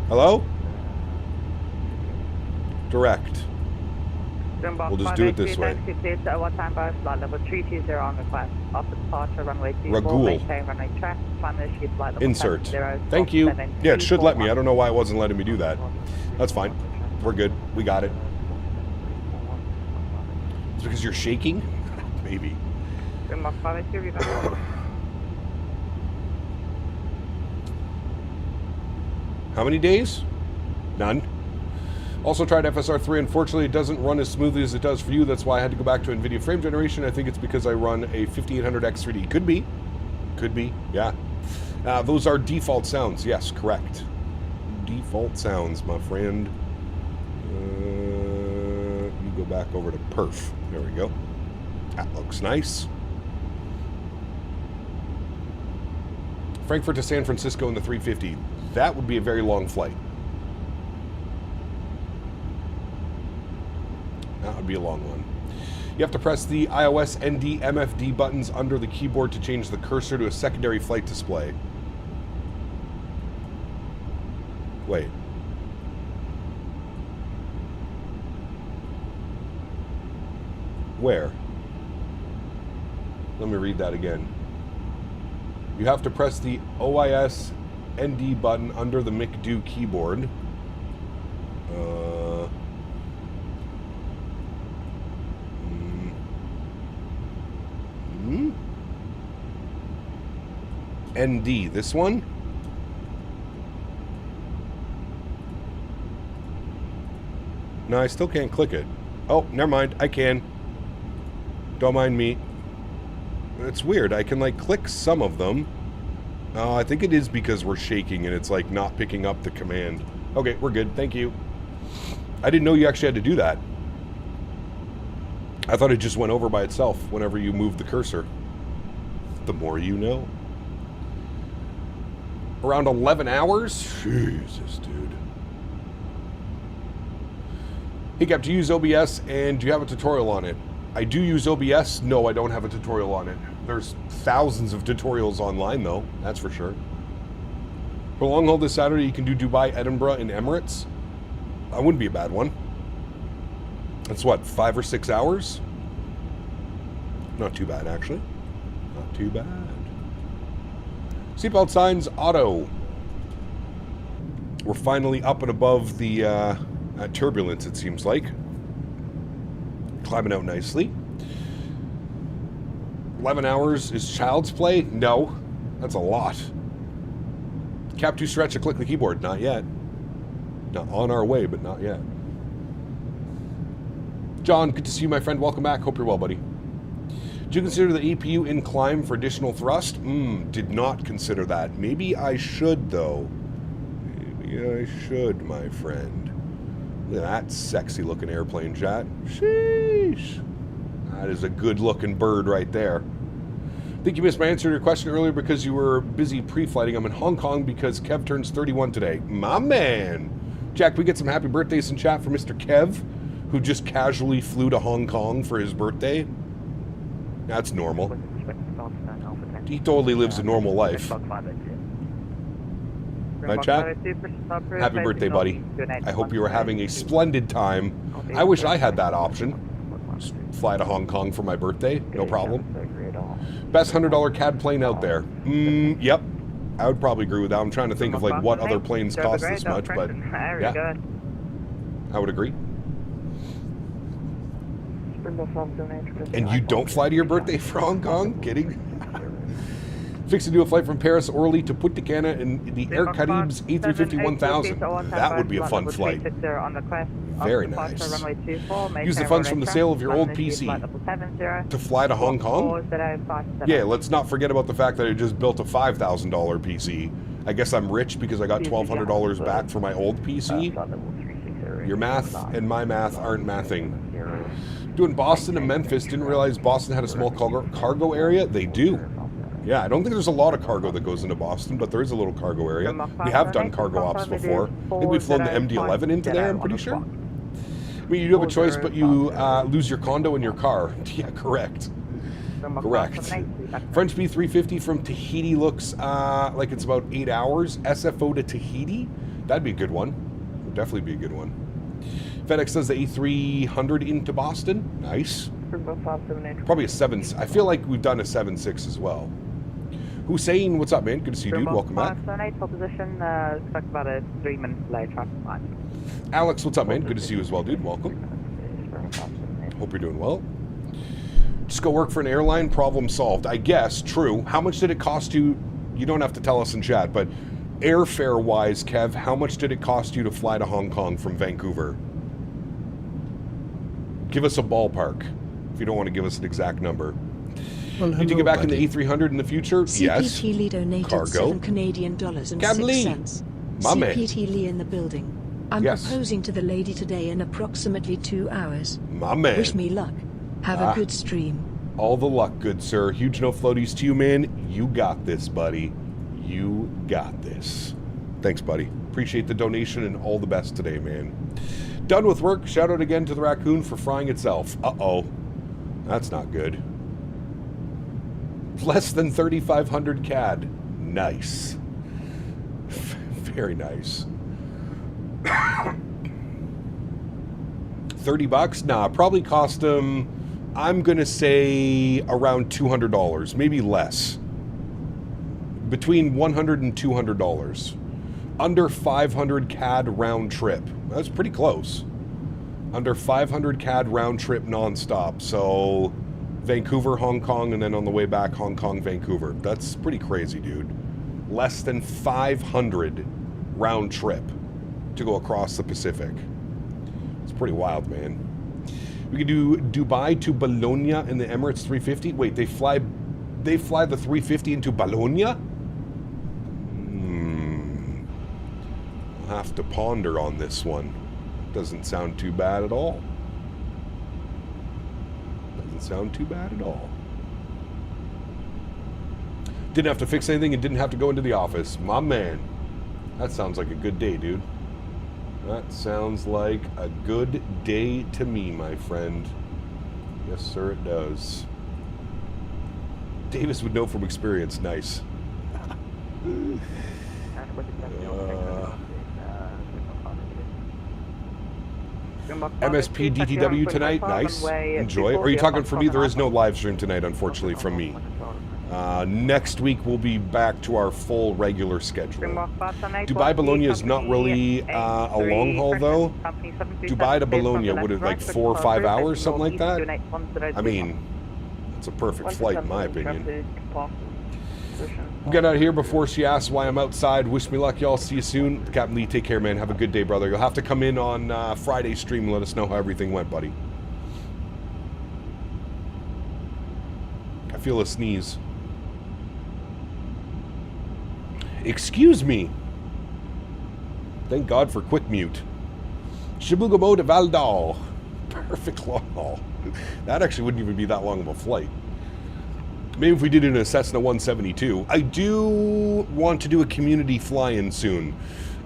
Hello? Direct. Springbok We'll just do it this way. What time by flight level 320 on request. After departure, runway 24, Ragul. maintain runway track, climb initiate flight level Insert. 70, Thank you. 7, Yeah, it should let me. 241. I don't know why it wasn't letting me do that. That's fine. We're good. We got it. It's because you're shaking? Maybe. Springbok 582, reverse. How many days? None. Also tried FSR3. Unfortunately, it doesn't run as smoothly as it does for you. That's why I had to go back to NVIDIA frame generation. I think it's because I run a 5800X3D. Could be. Could be. Yeah. Those are default sounds. Yes, correct. Default sounds, my friend. You go back over to perf. There we go. That looks nice. Frankfurt to San Francisco in the 350. That would be a very long flight. That would be a long one. You have to press the iOS ND MFD buttons under the keyboard to change the cursor to a secondary flight display. Wait. Where? Let me read that again. You have to press the OIS ND button under the McDo keyboard. ND, this one? No, I still can't click it. Oh, never mind, I can. Don't mind me. It's weird, I can like click some of them. I think it is because we're shaking and it's like not picking up the command. Okay, we're good, thank you. I didn't know you actually had to do that. I thought it just went over by itself whenever you move the cursor. The more you know. Around 11 hours? Jesus, dude. Hey, Cap, do you use OBS and do you have a tutorial on it? I do use OBS. No, I don't have a tutorial on it. There's thousands of tutorials online, though. That's for sure. For long haul this Saturday, you can do Dubai, Edinburgh, and Emirates. That wouldn't be a bad one. That's what, 5 or 6 hours? Not too bad, actually. Not too bad. Seatbelt signs, auto. We're finally up and above the turbulence, it seems like. Climbing out nicely. 11 hours is child's play? No. That's a lot. Cap 2 stretch to click the keyboard. Not yet. Not on our way, but not yet. John, good to see you, my friend. Welcome back. Hope you're well, buddy. Did you consider the APU in climb for additional thrust? Did not consider that. Maybe I should, though. Maybe I should, my friend. Look at that sexy-looking airplane, chat. Sheesh. That is a good-looking bird right there. I think you missed my answer to your question earlier because you were busy pre-flighting. I'm in Hong Kong because Kev turns 31 today. My man. Jack, we get some happy birthdays in chat for Mr. Kev, who just casually flew to Hong Kong for his birthday. That's normal. He totally lives a normal life. Right, chat? Happy birthday, buddy. I hope you are having a splendid time. I wish I had that option. Just fly to Hong Kong for my birthday, no problem. Best $100 CAD plane out there. Yep. I would probably agree with that. I'm trying to think of like what other planes cost this much, but yeah, I would agree. And you don't fly to your birthday for Hong Kong? Kidding? Fixing to do a flight from Paris Orly to Punta Cana in the Air Caribbe's A350 1000. That would be a fun flight. Very nice. Use the funds from the sale of your old PC to fly to Hong Kong? Yeah, let's not forget about the fact that I just built a $5,000 PC. I guess I'm rich because I got $1,200 back for my old PC. Your math and my math aren't mathing. Doing Boston and Memphis, didn't realize Boston had a small cargo area. They do. Yeah, I don't think there's a lot of cargo that goes into Boston, but there is a little cargo area. We have done cargo ops before. I think we've flown the MD-11 into there, I'm pretty sure. I mean, you do have a choice, but you lose your condo and your car. Yeah, correct. Correct. French B350 from Tahiti looks like it's about 8 hours. SFO to Tahiti? That'd be a good one. Would definitely be a good one. FedEx does the A300 into Boston. Nice. Probably a 7. I feel like we've done a 7.6 as well. Hussein, what's up, man? Good to see you, dude. Welcome back. Position, expect about a 3-minute delay traffic line. Alex, what's up, man? Good to see you as well, dude. Welcome. Hope you're doing well. Just go work for an airline, problem solved. I guess, true. How much did it cost you? You don't have to tell us in chat, but airfare-wise, Kev, how much did it cost you to fly to Hong Kong from Vancouver? Give us a ballpark, if you don't want to give us an exact number. Well, Need to get back in the A300 in the future? Yes. CPT Lee donated Cargo. $7 Canadian dollars and Cam 6 Lee. cents. My man. CPT Lee in the building. I'm Yes. proposing to the lady today in approximately 2 hours. My man. Wish me luck. Have a good stream. All the luck, good sir. Huge no floaties to you, man. You got this, buddy. You got this. Thanks, buddy. Appreciate the donation and all the best today, man. Done with work. Shout out again to the raccoon for frying itself. Uh-oh. That's not good. Less than 3,500 CAD. Nice. Very nice. $30? Nah, probably cost them, I'm going to say around $200, maybe less. Between $100 and $200. Under 500 CAD round trip. That's pretty close. Under 500 CAD round trip nonstop. So Vancouver, Hong Kong, and then on the way back, Hong Kong, Vancouver. That's pretty crazy, dude. Less than 500 round trip to go across the Pacific. It's pretty wild, man. We could do Dubai to Bologna in the Emirates 350. Wait, they fly the 350 into Bologna? I'll have to ponder on this one. Doesn't sound too bad at all. Doesn't sound too bad at all. Didn't have to fix anything and didn't have to go into the office. My man. That sounds like a good day, dude. That sounds like a good day to me, my friend. Yes, sir, it does. Davis would know from experience. Nice. MSP DTW tonight. Nice. Enjoy. Or are you talking for me? There is no live stream tonight, unfortunately, from me. Next week we'll be back to our full regular schedule. Dubai Bologna is not really a long haul though. Dubai to Bologna, would it like 4 or 5 hours, something like that? I mean, It's a perfect flight, in my opinion. We'll get out of here before she asks why I'm outside. Wish me luck, y'all. See you soon. Captain Lee, take care, man. Have a good day, brother. You'll have to come in on Friday's stream and let us know how everything went, buddy. I feel a sneeze. Excuse me. Thank God for quick mute. Chibugamo de Valdal. Perfect long haul. That actually wouldn't even be that long of a flight. Maybe if we did it in a Cessna 172. I do want to do a community fly-in soon.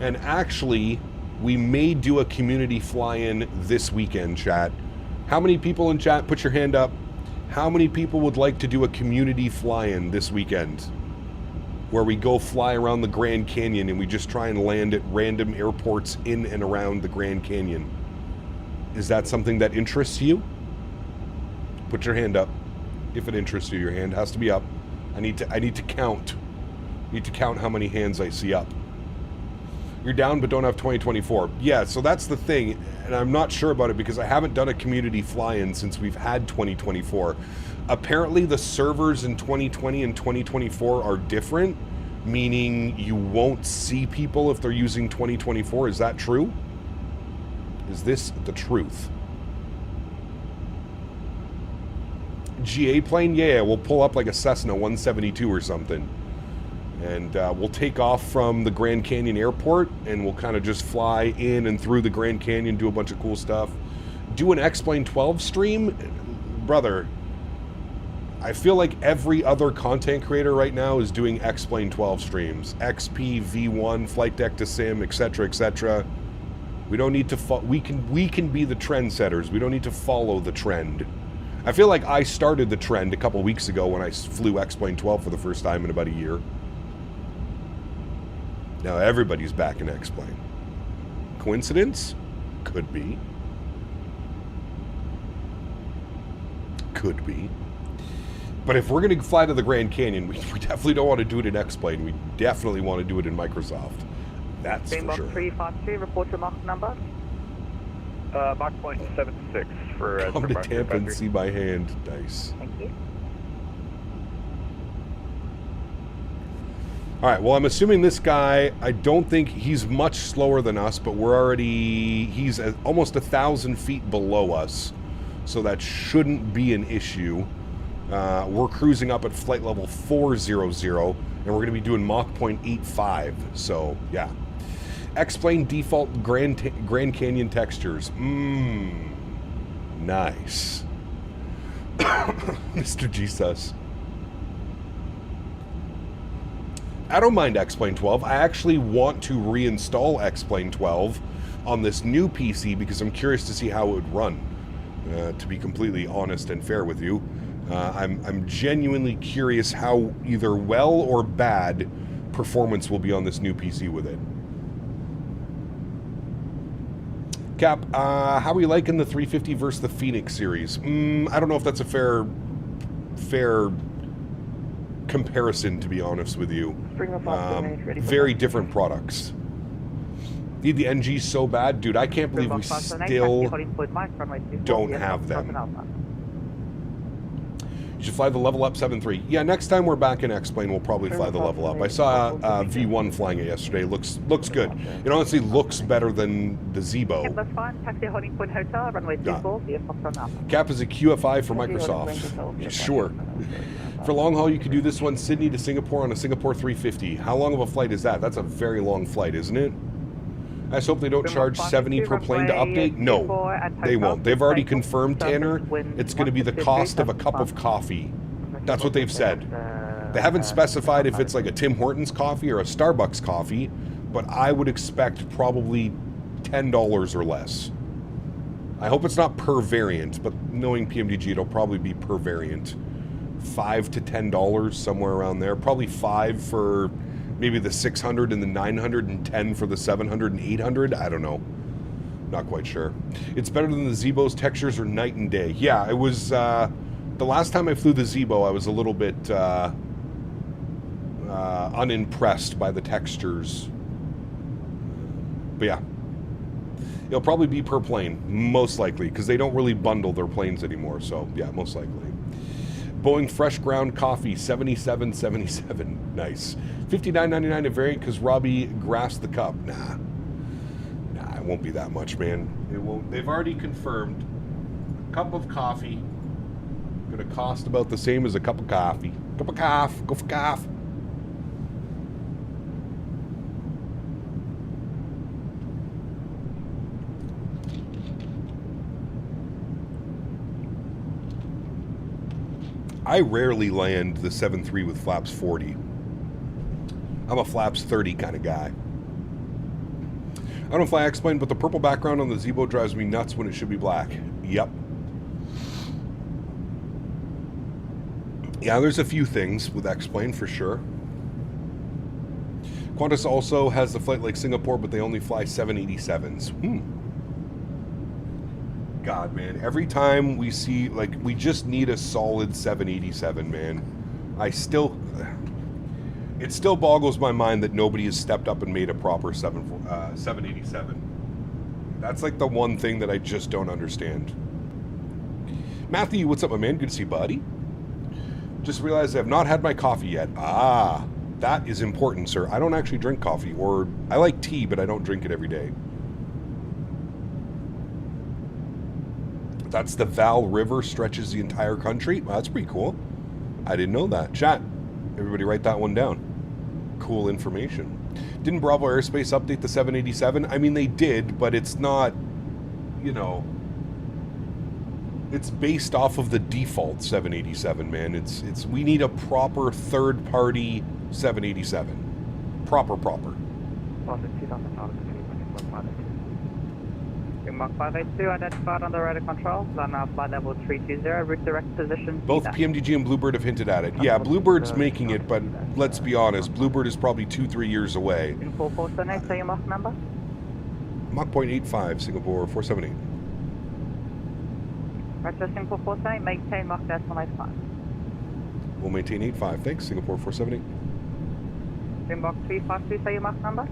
And actually, we may do a community fly-in this weekend, chat. How many people in chat, put your hand up. How many people would like to do a community fly-in this weekend? Where we go fly around the Grand Canyon and we just try and land at random airports in and around the Grand Canyon. Is that something that interests you? Put your hand up. If it interests you, your hand has to be up. I need to count. I need to count how many hands I see up. You're down but don't have 2024. Yeah, so that's the thing, and I'm not sure about it because I haven't done a community fly-in since we've had 2024. Apparently the servers in 2020 and 2024 are different, meaning you won't see people if they're using 2024. Is that true? Is this the truth? GA plane? Yeah, we'll pull up like a Cessna 172 or something. And we'll take off from the Grand Canyon Airport and we'll kind of just fly in and through the Grand Canyon, do a bunch of cool stuff. Do an X-Plane 12 stream? Brother, I feel like every other content creator right now is doing X-Plane 12 streams. XP, V1, Flight Deck to Sim, etc., etc. We don't need to we can be the trendsetters. We don't need to follow the trend. I feel like I started the trend a couple weeks ago when I flew X-Plane 12 for the first time in about a year. Now everybody's back in X-Plane. Coincidence? Could be. Could be. But if we're going to fly to the Grand Canyon, we definitely don't want to do it in X-Plane. We definitely want to do it in Microsoft. That's for sure. 352, report your Mach number. Mach point 76 for... Come to Tampa and see my hand. Nice. Thank you. Alright, well, I'm assuming this guy, I don't think he's much slower than us, but we're already... He's almost 1,000 feet below us, so that shouldn't be an issue. We're cruising up at flight level 400, and we're going to be doing Mach 0.85, so, yeah. X-Plane default Grand Canyon textures. Nice. Mr. Jesus. I don't mind X-Plane 12. I actually want to reinstall X-Plane 12 on this new PC because I'm curious to see how it would run. To be completely honest and fair with you. I'm genuinely curious how either well or bad performance will be on this new PC with it. Cap, how are you liking the 350 versus the Phoenix series? I don't know if that's a fair comparison, to be honest with you. Very different products. Need the NG so bad? Dude, I can't believe we still don't have them. You should fly the level up 7.3. Yeah, next time we're back in X-Plane, we'll probably fly the level up. I saw V1 flying it yesterday. Looks good. It honestly looks better than the Zebo. That's fine. Taxi holding point hotel, runway 24, Cap is a QFI for Microsoft. Yeah, sure. For long haul, you could do this one, Sydney to Singapore on a Singapore 350. How long of a flight is that? That's a very long flight, isn't it? I just hope they don't charge 70 per plane to update. No, they won't. They've already confirmed, Tanner, it's going to be the cost of a cup of coffee. That's what they've said. They haven't specified if it's like a Tim Hortons coffee or a Starbucks coffee, but I would expect probably $10 or less. I hope it's not per variant, but knowing PMDG, it'll probably be per variant. $5 to $10, somewhere around there. Probably 5 for maybe the 600 and the 900 and 10 for the 700 and 800. I don't know. Not quite sure. It's better than the Zebo's. Textures are night and day. Yeah, it was, the last time I flew the Zebo, I was a little bit unimpressed by the textures. But yeah. It'll probably be per plane, most likely, because they don't really bundle their planes anymore, so yeah, most likely. Boeing fresh ground coffee, 7777. Nice. $59.99 a variant because Robbie grasped the cup. Nah, it won't be that much, man. It won't. They've already confirmed a cup of coffee going to cost about the same as a cup of coffee. Cup of coffee. Go for coffee. I rarely land the 7.3 with flaps 40. I'm a flaps 30 kind of guy. I don't know if I explained, but the purple background on the Zebo drives me nuts when it should be black. Yep. Yeah, there's a few things with X-Plane for sure. Qantas also has the flight like Singapore, but they only fly 787s. God, man, every time we see, like, we just need a solid 787, man. It still boggles my mind that nobody has stepped up and made a proper 787. That's like the one thing that I just don't understand. Matthew, what's up, my man? Good to see you, buddy. Just realized I have not had my coffee yet. Ah, that is important, sir. I don't actually drink coffee, or I like tea, but I don't drink it every day. That's the Val River, stretches the entire country. Well, that's pretty cool. I didn't know that. Chat, everybody write that one down. Cool information. Didn't Bravo Aerospace update the 787? I mean, they did, but it's not, you know, it's based off of the default 787, man. It's we need a proper third-party 787. Proper. Mark 582 identified on the radar control. Now flight level 320, route direct position. Both PMDG and Bluebird have hinted at it. Yeah, Bluebird's making it, but let's be honest, Bluebird is probably 2-3 years away. In 4478, say your Mach number. Mach 0.85, Singapore 478. Roger, Singapore 478, maintain Mach 185. We'll maintain 85, thanks, Singapore 478. Mach 352, say your Mach number.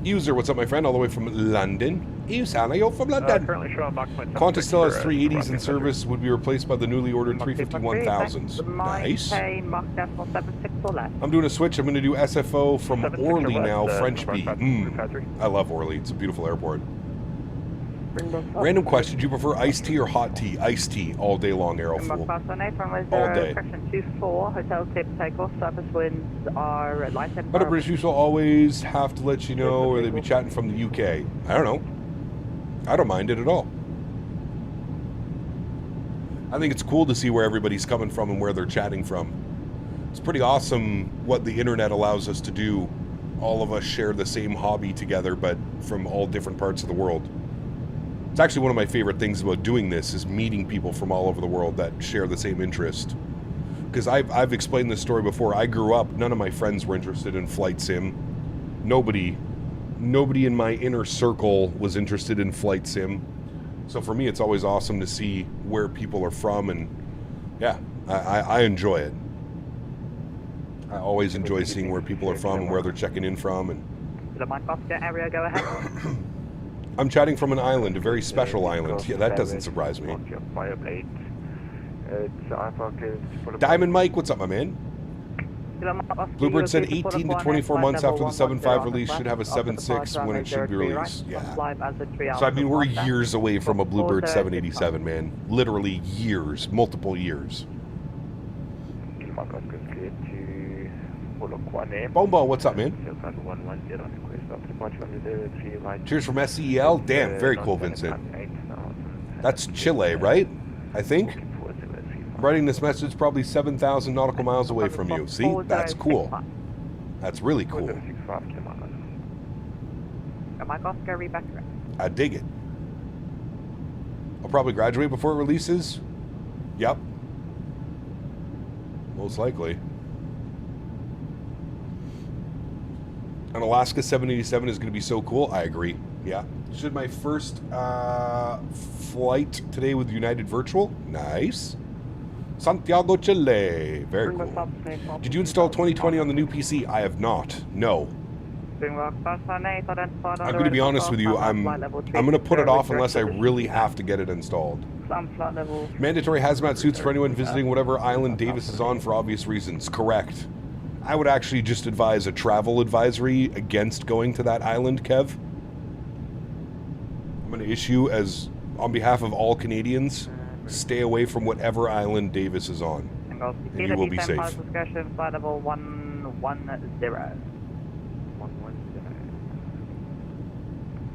User, what's up, my friend? All the way from London. Usan, are you from London? Currently showing Mach 0.76 Qantas still has for, 380s in service, would be replaced by the newly ordered 350-1000s. Nice. Maintain Mach 76 or less. I'm doing a switch. I'm going to do SFO from 76 Orly or less, now, French B. Factory. I love Orly. It's a beautiful airport. Random question. Do you prefer iced tea or hot tea? Iced tea all day long, Aerofool. All day. Section 24, hotel tip takeoff, surface winds are light and But a British usual always have to let you know, or they'd be chatting from the UK. I don't know. I don't mind it at all. I think it's cool to see where everybody's coming from and where they're chatting from. It's pretty awesome what the internet allows us to do. All of us share the same hobby together, but from all different parts of the world. It's actually one of my favorite things about doing this is meeting people from all over the world that share the same interest. Because I've explained this story before. I grew up, none of my friends were interested in flight sim. Nobody in my inner circle was interested in flight sim. So for me, it's always awesome to see where people are from, and yeah, I enjoy it. I always enjoy seeing where people are from and where they're checking in from. And the Mike Oscar area, go ahead. I'm chatting from an island, a very special island. Yeah, that doesn't surprise me. Diamond Mike, what's up, my man? Bluebird said 18 to 24 months after the 7.5 release should have a 7.6 when it should be released. Yeah. So I mean, we're years away from a Bluebird 787, man. Literally years, multiple years. Bombo, what's up, man? Cheers from SEL. Damn, very cool, Vincent. That's Chile, right? I think. I'm writing this message probably 7,000 nautical miles away from you. See? That's cool. That's really cool. I dig it. I'll probably graduate before it releases. Yep. Most likely. An Alaska 787 is going to be so cool. I agree. Yeah. Should my first flight today with United Virtual. Nice. Santiago, Chile. Very cool. Did you install 2020 on the new PC? I have not. No. I'm going to be honest with you, I'm going to put it off unless I really have to get it installed. Mandatory hazmat suits for anyone visiting whatever island Davis is on for obvious reasons. Correct. I would actually just advise a travel advisory against going to that island, Kev. I'm going to issue as, on behalf of all Canadians, stay away from whatever island Davis is on. And you will be safe. Flight level 110.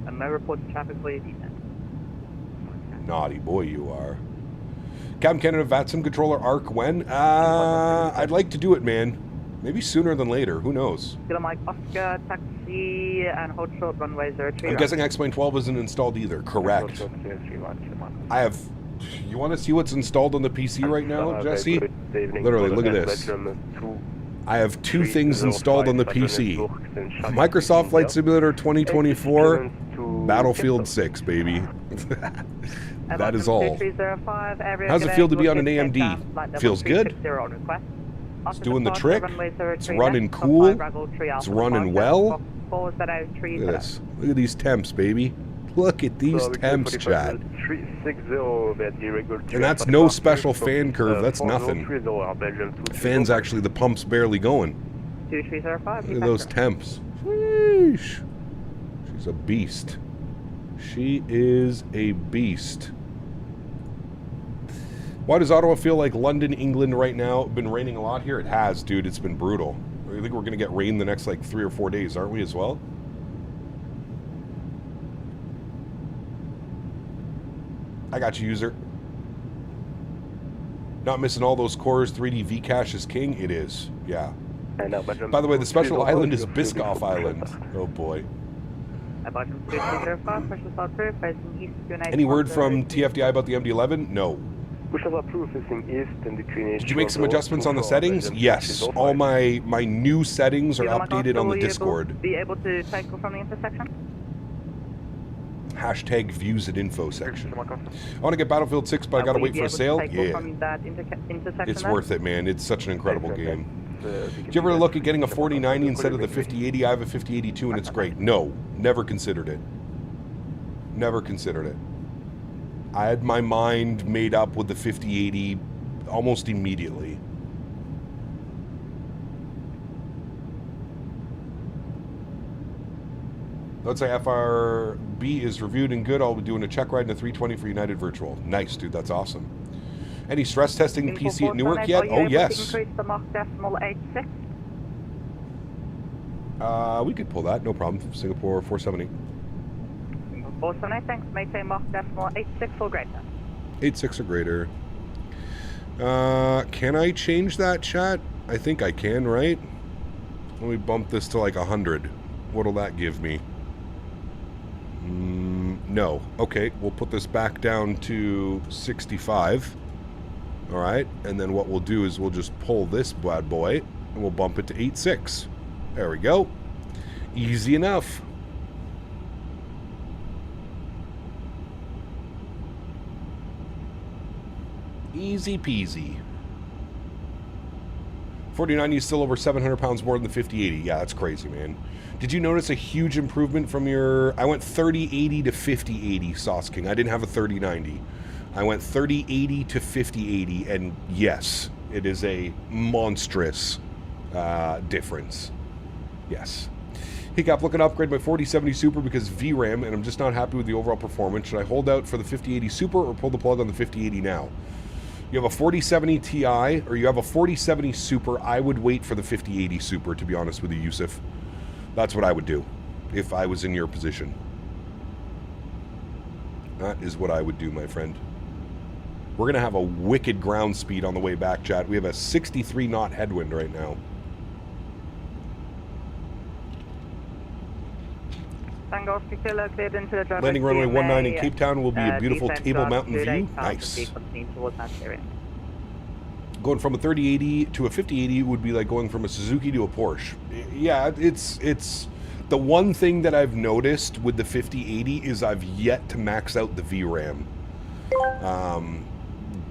And no report to traffic for your descent. Naughty boy you are. Captain Canada Vatsim Controller Arc when? I'd like to do it, man. Maybe sooner than later. Who knows? Kilo Mike Oscar, taxi, and hold short runway 03. I'm guessing X-Plane 12 isn't installed either. Correct. I have... You want to see what's installed on the PC right now, Jesse? Literally, look at this. I have two things installed on the PC. Microsoft Flight Simulator 2024, Battlefield 6, baby. That is all. How's it feel to be on an AMD? Feels good. It's doing the trick. It's running cool. It's running well. Look at this. Look at these temps, baby. Look at these temps, chat. And that's no special fan curve. That's nothing. Fan's actually, the pump's barely going. 2305. Look at those temps. Sheesh. She's a beast. She is a beast. Why does Ottawa feel like London, England right now? Been raining a lot here? It has, dude. It's been brutal. I think we're going to get rain the next, like, 3 or 4 days, aren't we, as well? I got you, user. Not missing all those cores. 3D Vcache is king? It is, yeah. By the way, the special island is Biscoff Island. Oh, boy. Any word from TFDI about the MD-11? No. Did you make some adjustments on the settings? Yes. All my new settings are updated on the Discord. Be able to take from the intersection? Hashtag views at info section. I want to get Battlefield 6, but I gotta wait for a sale. Yeah. It's worth it, man. It's such an incredible game. Did you ever look at getting a 4090 instead of the 5080? I have a 5082 and it's great. No, never considered it. Never considered it. I had my mind made up with the 5080 almost immediately. Let's say FRB is reviewed and good. I'll be doing a check ride in a 320 for United Virtual. Nice, dude. That's awesome. Any stress testing PC at Newark yet? Oh, yes. We could pull that. No problem. Singapore 470. 478, thanks. Maintain Mach decimal 86 or greater. 86 or greater. Can I change that, chat? I think I can, right? Let me bump this to like 100. What'll that give me? No. Okay, we'll put this back down to 65. Alright, and then what we'll do is we'll just pull this bad boy, and we'll bump it to 86. There we go. Easy enough. Easy peasy. 4090 is still over 700 pounds more than the 5080. Yeah, that's crazy, man. Did you notice a huge improvement from your... I went 3080 to 5080, Sauce King. I didn't have a 3090. I went 3080 to 5080, and yes, it is a monstrous difference. Yes. Hiccup, looking to upgrade my 4070 Super because VRAM, and I'm just not happy with the overall performance. Should I hold out for the 5080 Super or pull the plug on the 5080 now? You have a 4070 Ti, or you have a 4070 Super. I would wait for the 5080 Super, to be honest with you, Yusuf. That's what I would do if I was in your position. That is what I would do, my friend. We're going to have a wicked ground speed on the way back, chat. We have a 63 knot headwind right now. Landing runway 19 in Cape Town will be a beautiful Table Mountain view. Nice. Going from a 3080 to a 5080 would be like going from a Suzuki to a Porsche. Yeah, it's the one thing that I've noticed with the 5080 is I've yet to max out the VRAM.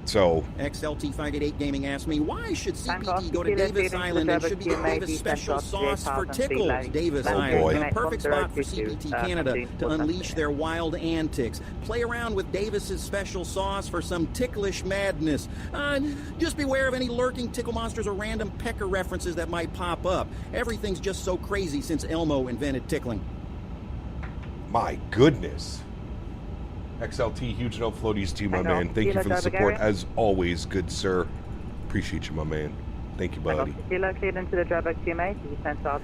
So XLT588 Gaming asked me, why should Thank God. CPT go to Kilo Davis Stevens, Island and should be Deborah Davis QMA, special Defense sauce for 8000 tickles? Lane. Davis Oh, Island, boy. the perfect spot for 1022, CPT Canada to 15, unleash their wild antics. Play around with Davis's special sauce for some ticklish madness. Just beware of any lurking tickle monsters or random pecker references that might pop up. Everything's just so crazy since Elmo invented tickling. my goodness. XLT, huge no floaties to you, my man. Thank you for the support as always, good sir. Appreciate you, my man. Thank you, buddy. Kilo cleared into the drawback QMA.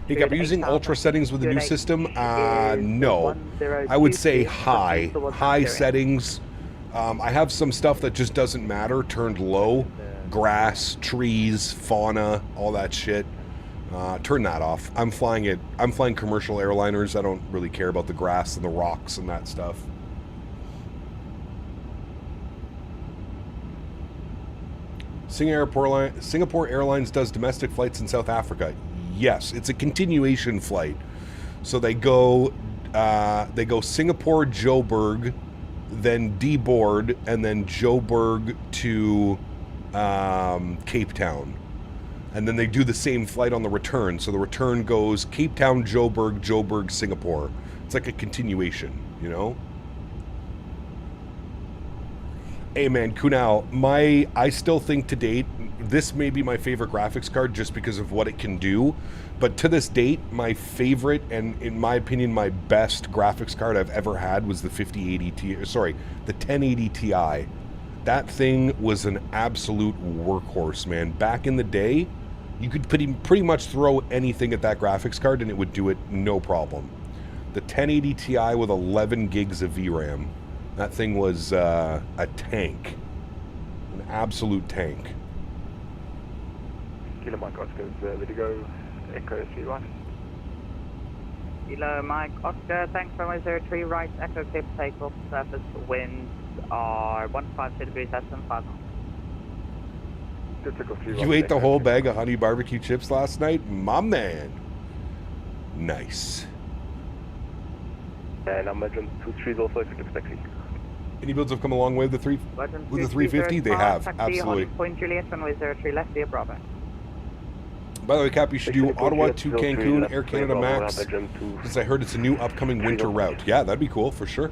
Hey, Cap, are you using ultra settings with the new system? No. I would say high. High settings. I have some stuff that just doesn't matter, turned low. Grass, trees, fauna, all that shit. Turn that off. I'm flying commercial airliners. I don't really care about the grass and the rocks and that stuff. Singapore Airlines does domestic flights in South Africa. Yes, it's a continuation flight. So they go Singapore, Joburg, then deboard, and then Joburg to Cape Town. And then they do the same flight on the return. So the return goes Cape Town, Joburg, Joburg, Singapore. It's like a continuation, you know? Hey man, Kunal, I still think to date, this may be my favorite graphics card just because of what it can do. But to this date, my favorite and in my opinion, my best graphics card I've ever had was the 1080 Ti. That thing was an absolute workhorse, man. Back in the day, you could pretty much throw anything at that graphics card and it would do it no problem. The 1080 Ti with 11 gigs of VRAM. That thing was a tank. An absolute tank. Kilo Mike Oscar, ready to go. Echo 3-1. Kilo Mike Oscar, thanks for 103, right, Echo clear for takeoff, surface winds are 152 degrees, that's 5 knots. You ate the whole bag of honey barbecue chips last night? My man. Nice. And I'm Legend 23 is also expected taxi. Any builds have come a long way with the 350? They have, absolutely. Point Juliet, runway 03 left via Bravo. By the way, Cap, you should do Ottawa to Cancun, Air Canada Max, since I heard it's a new upcoming winter route. Yeah, that'd be cool, for sure.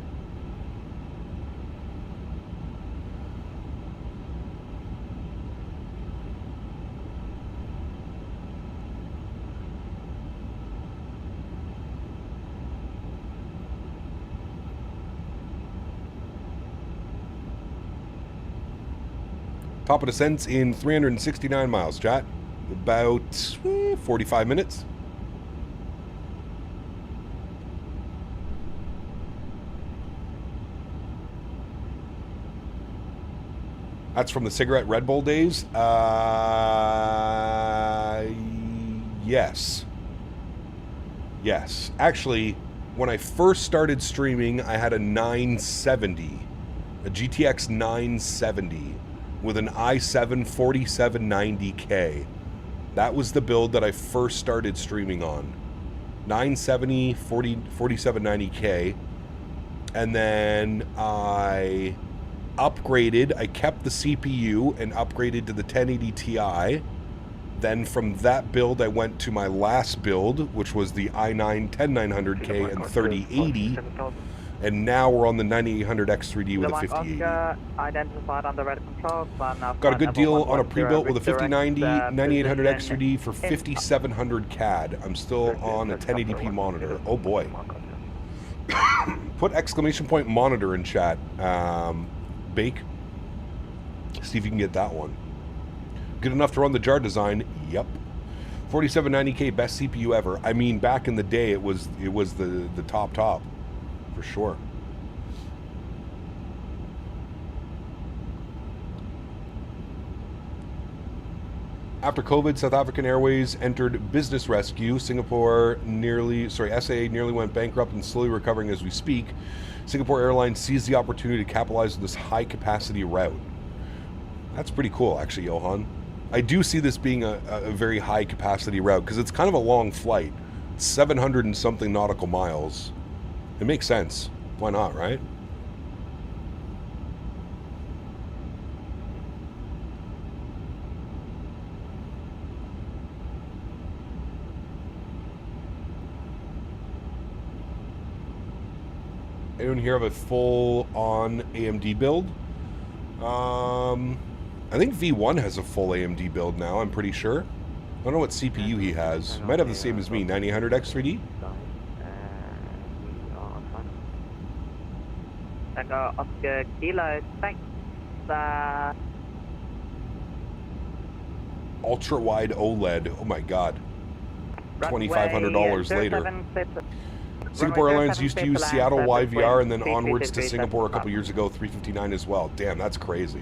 Top of descents in 369 miles, chat. About 45 minutes. That's from the cigarette Red Bull days. Yes. Yes. Actually, when I first started streaming, I had a 970. A GTX 970 with an i7 4790K. That was the build that I first started streaming on. 970 4790K. And then I upgraded. I kept the CPU and upgraded to the 1080 Ti. Then from that build, I went to my last build, which was the i9 10900K and 3080. And now we're on the 9800 X3D with a 5080. Identified on the red control. Got a good deal on a pre-built with a 5090 9800 X3D for 5700 CAD. I'm still on a 1080p monitor. Oh boy. Put exclamation point monitor in chat. Bake. See if you can get that one. Good enough to run the jar design. Yep. 4790K best CPU ever. I mean, back in the day, it was the top. For sure. After COVID, South African Airways entered business rescue. SAA nearly went bankrupt and slowly recovering as we speak. Singapore Airlines seized the opportunity to capitalize on this high capacity route. That's pretty cool, actually, Johan. I do see this being a very high capacity route because it's kind of a long flight. 700 and something nautical miles. It makes sense. Why not, right? Anyone here have a full-on AMD build? I think V1 has a full AMD build now, I'm pretty sure. I don't know what CPU he has. Might have the same as me, 9800X3D? Echo Oscar Kilo, thanks. Ultra-wide OLED, oh my god. $2,500 later. Singapore Airlines used to use Seattle YVR and then onwards to Singapore a couple years ago, 359 as well. Damn, that's crazy.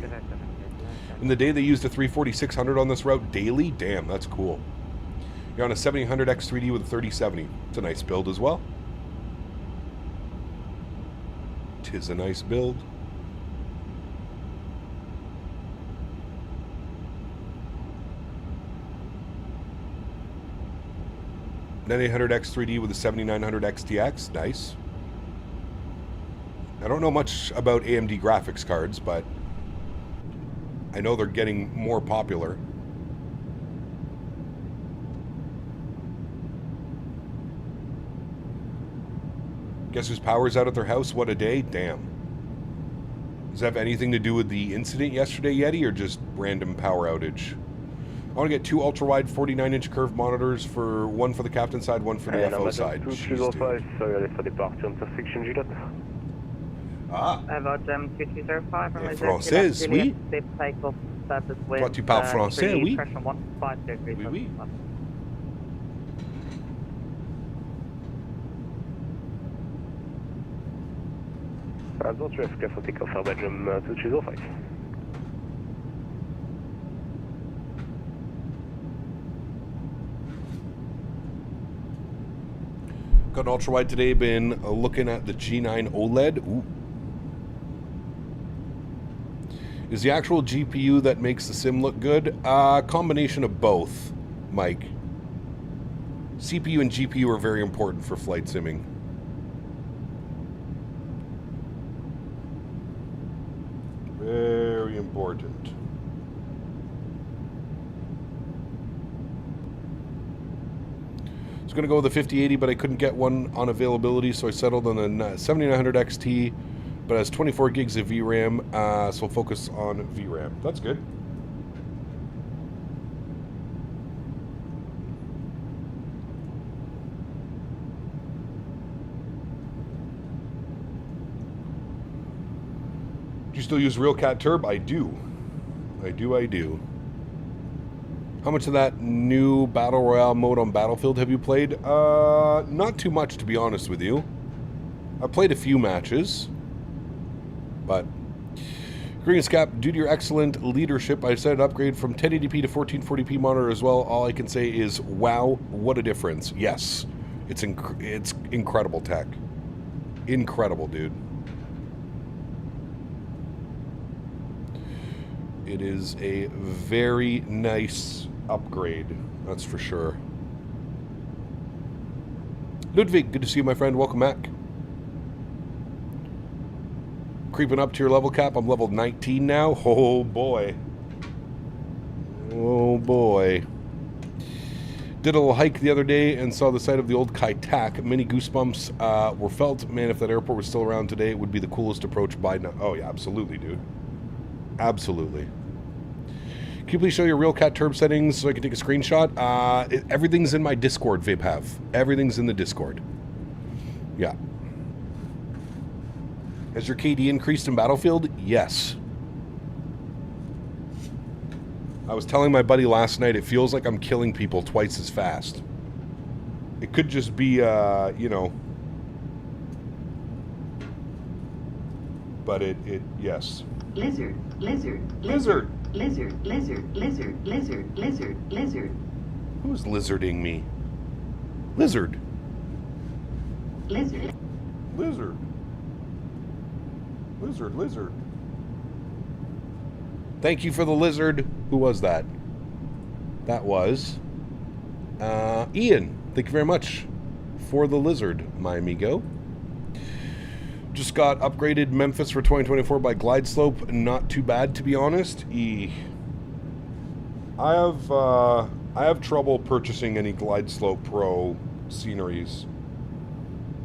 In the day they used a 340-600 on this route daily? Damn, that's cool. You're on a 7800X3D with a 3070. It's a nice build as well. Tis a nice build. An 800X3D with a 7900 XTX. Nice. I don't know much about AMD graphics cards, but I know they're getting more popular. Guess whose power's out at their house? What a day. Damn. Does that have anything to do with the incident yesterday, Yeti, or just random power outage? I want to get 2 ultra-wide 49-inch curved monitors, for one for the captain side, one for the FO side. Jeez, ah. Français, oui. Toi, tu parles français, oui? Oui, oui. Got an ultra-wide today, been looking at the G9 OLED. Ooh. Is the actual GPU that makes the sim look good? Combination of both, Mike. CPU and GPU are very important for flight simming. Very important. I was going to go with the 5080, but I couldn't get one on availability, so I settled on a 7900 XT, but it has 24 gigs of VRAM, so I'll focus on VRAM. That's good. Do you still use RealCat Turb? I do. I do. How much of that new Battle Royale mode on Battlefield have you played? Not too much, to be honest with you. I played a few matches, but Greenscap, due to your excellent leadership, I decided to upgrade from 1080p to 1440p monitor as well. All I can say is, wow, what a difference. Yes, it's incredible tech. Incredible, dude. It is a very nice upgrade, that's for sure. Ludwig, good to see you, my friend. Welcome back. Creeping up to your level cap. I'm level 19 now. Oh boy. Oh boy. Did a little hike the other day and saw the site of the old Kai Tak. Many goosebumps were felt. Man, if that airport was still around today, it would be the coolest approach by now. Oh yeah, absolutely, dude. Absolutely. Can you please show your RealCat Turb settings so I can take a screenshot? Everything's in my Discord, Vapehav. Everything's in the Discord. Yeah. Has your KD increased in Battlefield? Yes. I was telling my buddy last night, it feels like I'm killing people twice as fast. It could just be, you know. But yes. Lizard. Who's lizarding me? Lizard. Thank you for the lizard. Who was that? That was Ian. Thank you very much for the lizard, my amigo. Just got upgraded Memphis for 2024 by Glide Slope. Not too bad, to be honest. I have trouble purchasing any Glide Slope Pro sceneries.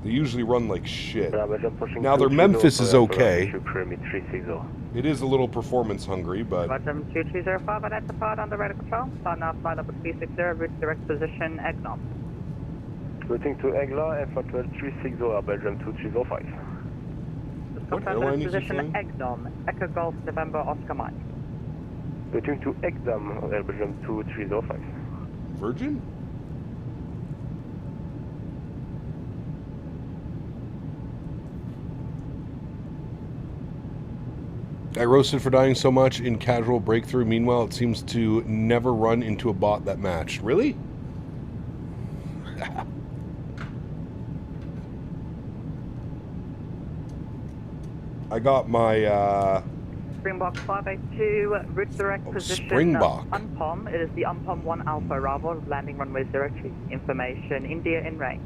They usually run like shit. Belgium pushing Now their 230 Memphis is for okay. Pyramid 360. It is a little performance hungry, but Belgium 2305, identified on the radar control. Start now, flight level 360, route direct position, Egnom. Routing to Egla, F 360, Belgium 2305. What Confirm airline direct is he position, flying? Egnom, Echo Golf, November, Oscar Mike. Routing to Egdam, Belgium 2305. Virgin? I roasted for dying so much in casual breakthrough. Meanwhile, it seems to never run into a bot that matched. Really? I got my, Springbok 582, route direct position. Springbok. Unpom, it is the Unpom 1 Alpha Bravo, landing runway 02. Information, India in range.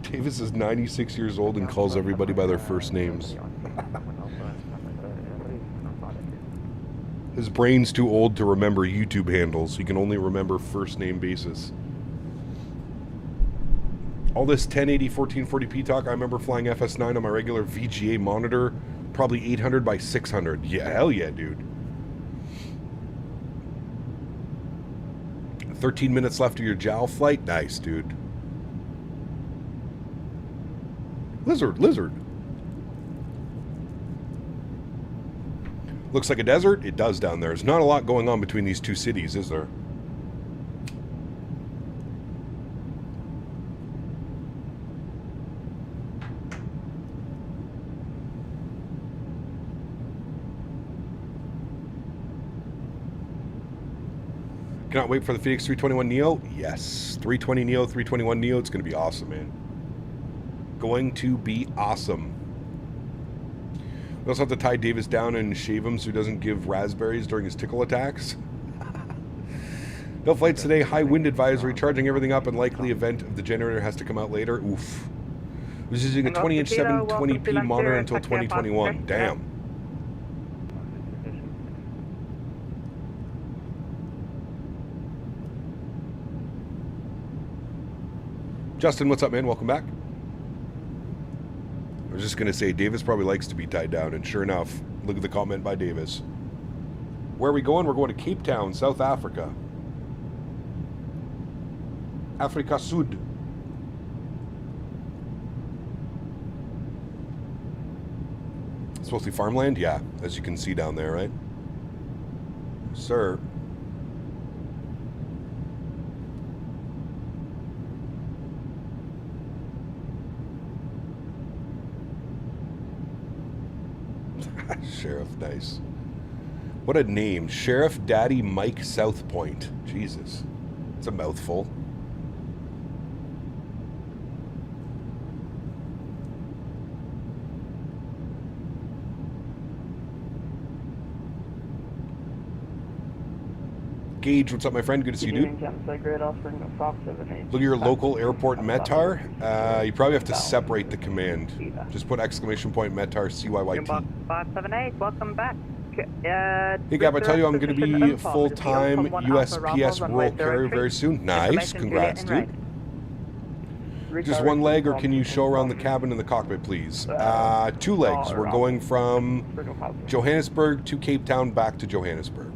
Davis is 96 years old and calls everybody by their first names. His brain's too old to remember YouTube handles. He can only remember first name basis. All this 1080 1440p talk, I remember flying FS9 on my regular VGA monitor, probably 800 by 600. Yeah, hell yeah, dude. 13 minutes left of your JAL flight? Nice, dude. Lizard. Looks like a desert? It does down there. There's not a lot going on between these two cities, is there? Cannot wait for the Phoenix 321 Neo. Yes. 320 Neo, 321 Neo. It's going to be awesome, man. Going to be awesome. We also have to tie Davis down and shave him so he doesn't give raspberries during his tickle attacks. No flights today. High wind advisory. Charging everything up and likely event of the generator has to come out later. Oof. I was using a 20-inch 720p monitor until 2021. Damn. Justin, what's up, man? Welcome back. I was just going to say, Davis probably likes to be tied down, and sure enough, look at the comment by Davis. Where are we going? We're going to Cape Town, South Africa. Afrika Sud. It's supposed to be farmland? Yeah, as you can see down there, right? Sir. Sheriff, nice. What a name. Sheriff Daddy Mike South Point. Jesus. It's a mouthful. Gage, what's up, my friend? Good to see you, dude. Look at your local airport Metar. You probably have to separate the command. Just put exclamation point Metar CYYT. 578, welcome back. Hey, Gab, I tell you I'm going to be full-time USPS rural carrier very soon. Nice. Congrats, dude. Just one leg, or can you show around the cabin and the cockpit, please? 2 legs. We're going from Johannesburg to Cape Town, back to Johannesburg.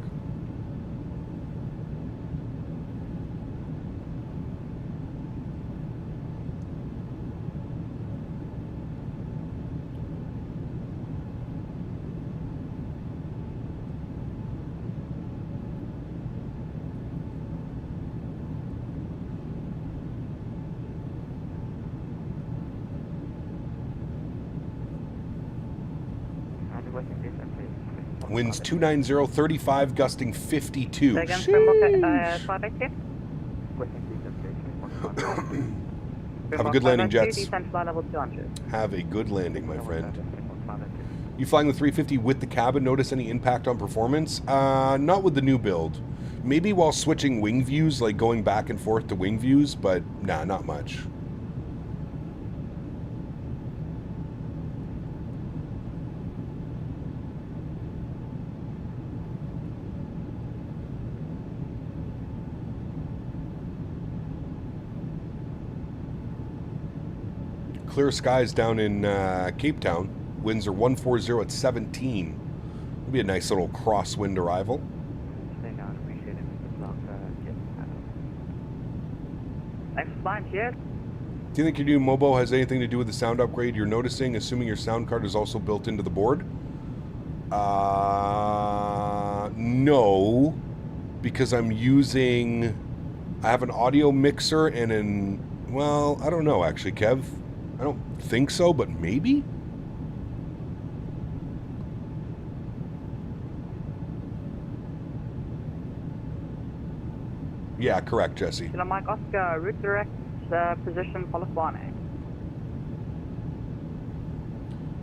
Winds 290, 35, gusting 52. Sheesh. Have a good landing, Jets. Have a good landing, my friend. You flying the 350 with the cabin? Notice any impact on performance? Not with the new build. Maybe while switching wing views, like going back and forth to wing views, but nah, not much. clear skies down in Cape Town. Winds are 140 at 17. It'll be a nice little crosswind arrival. Thanks for flying, cheers. Do you think your new Mobo has anything to do with the sound upgrade you're noticing, assuming your sound card is also built into the board? No, because I'm using... I have an audio mixer and an... Well, I don't know, actually, Kev. I don't think so, but maybe? Yeah, correct, Jesse. Kilo Mike Oscar, route direct, position Polokwane.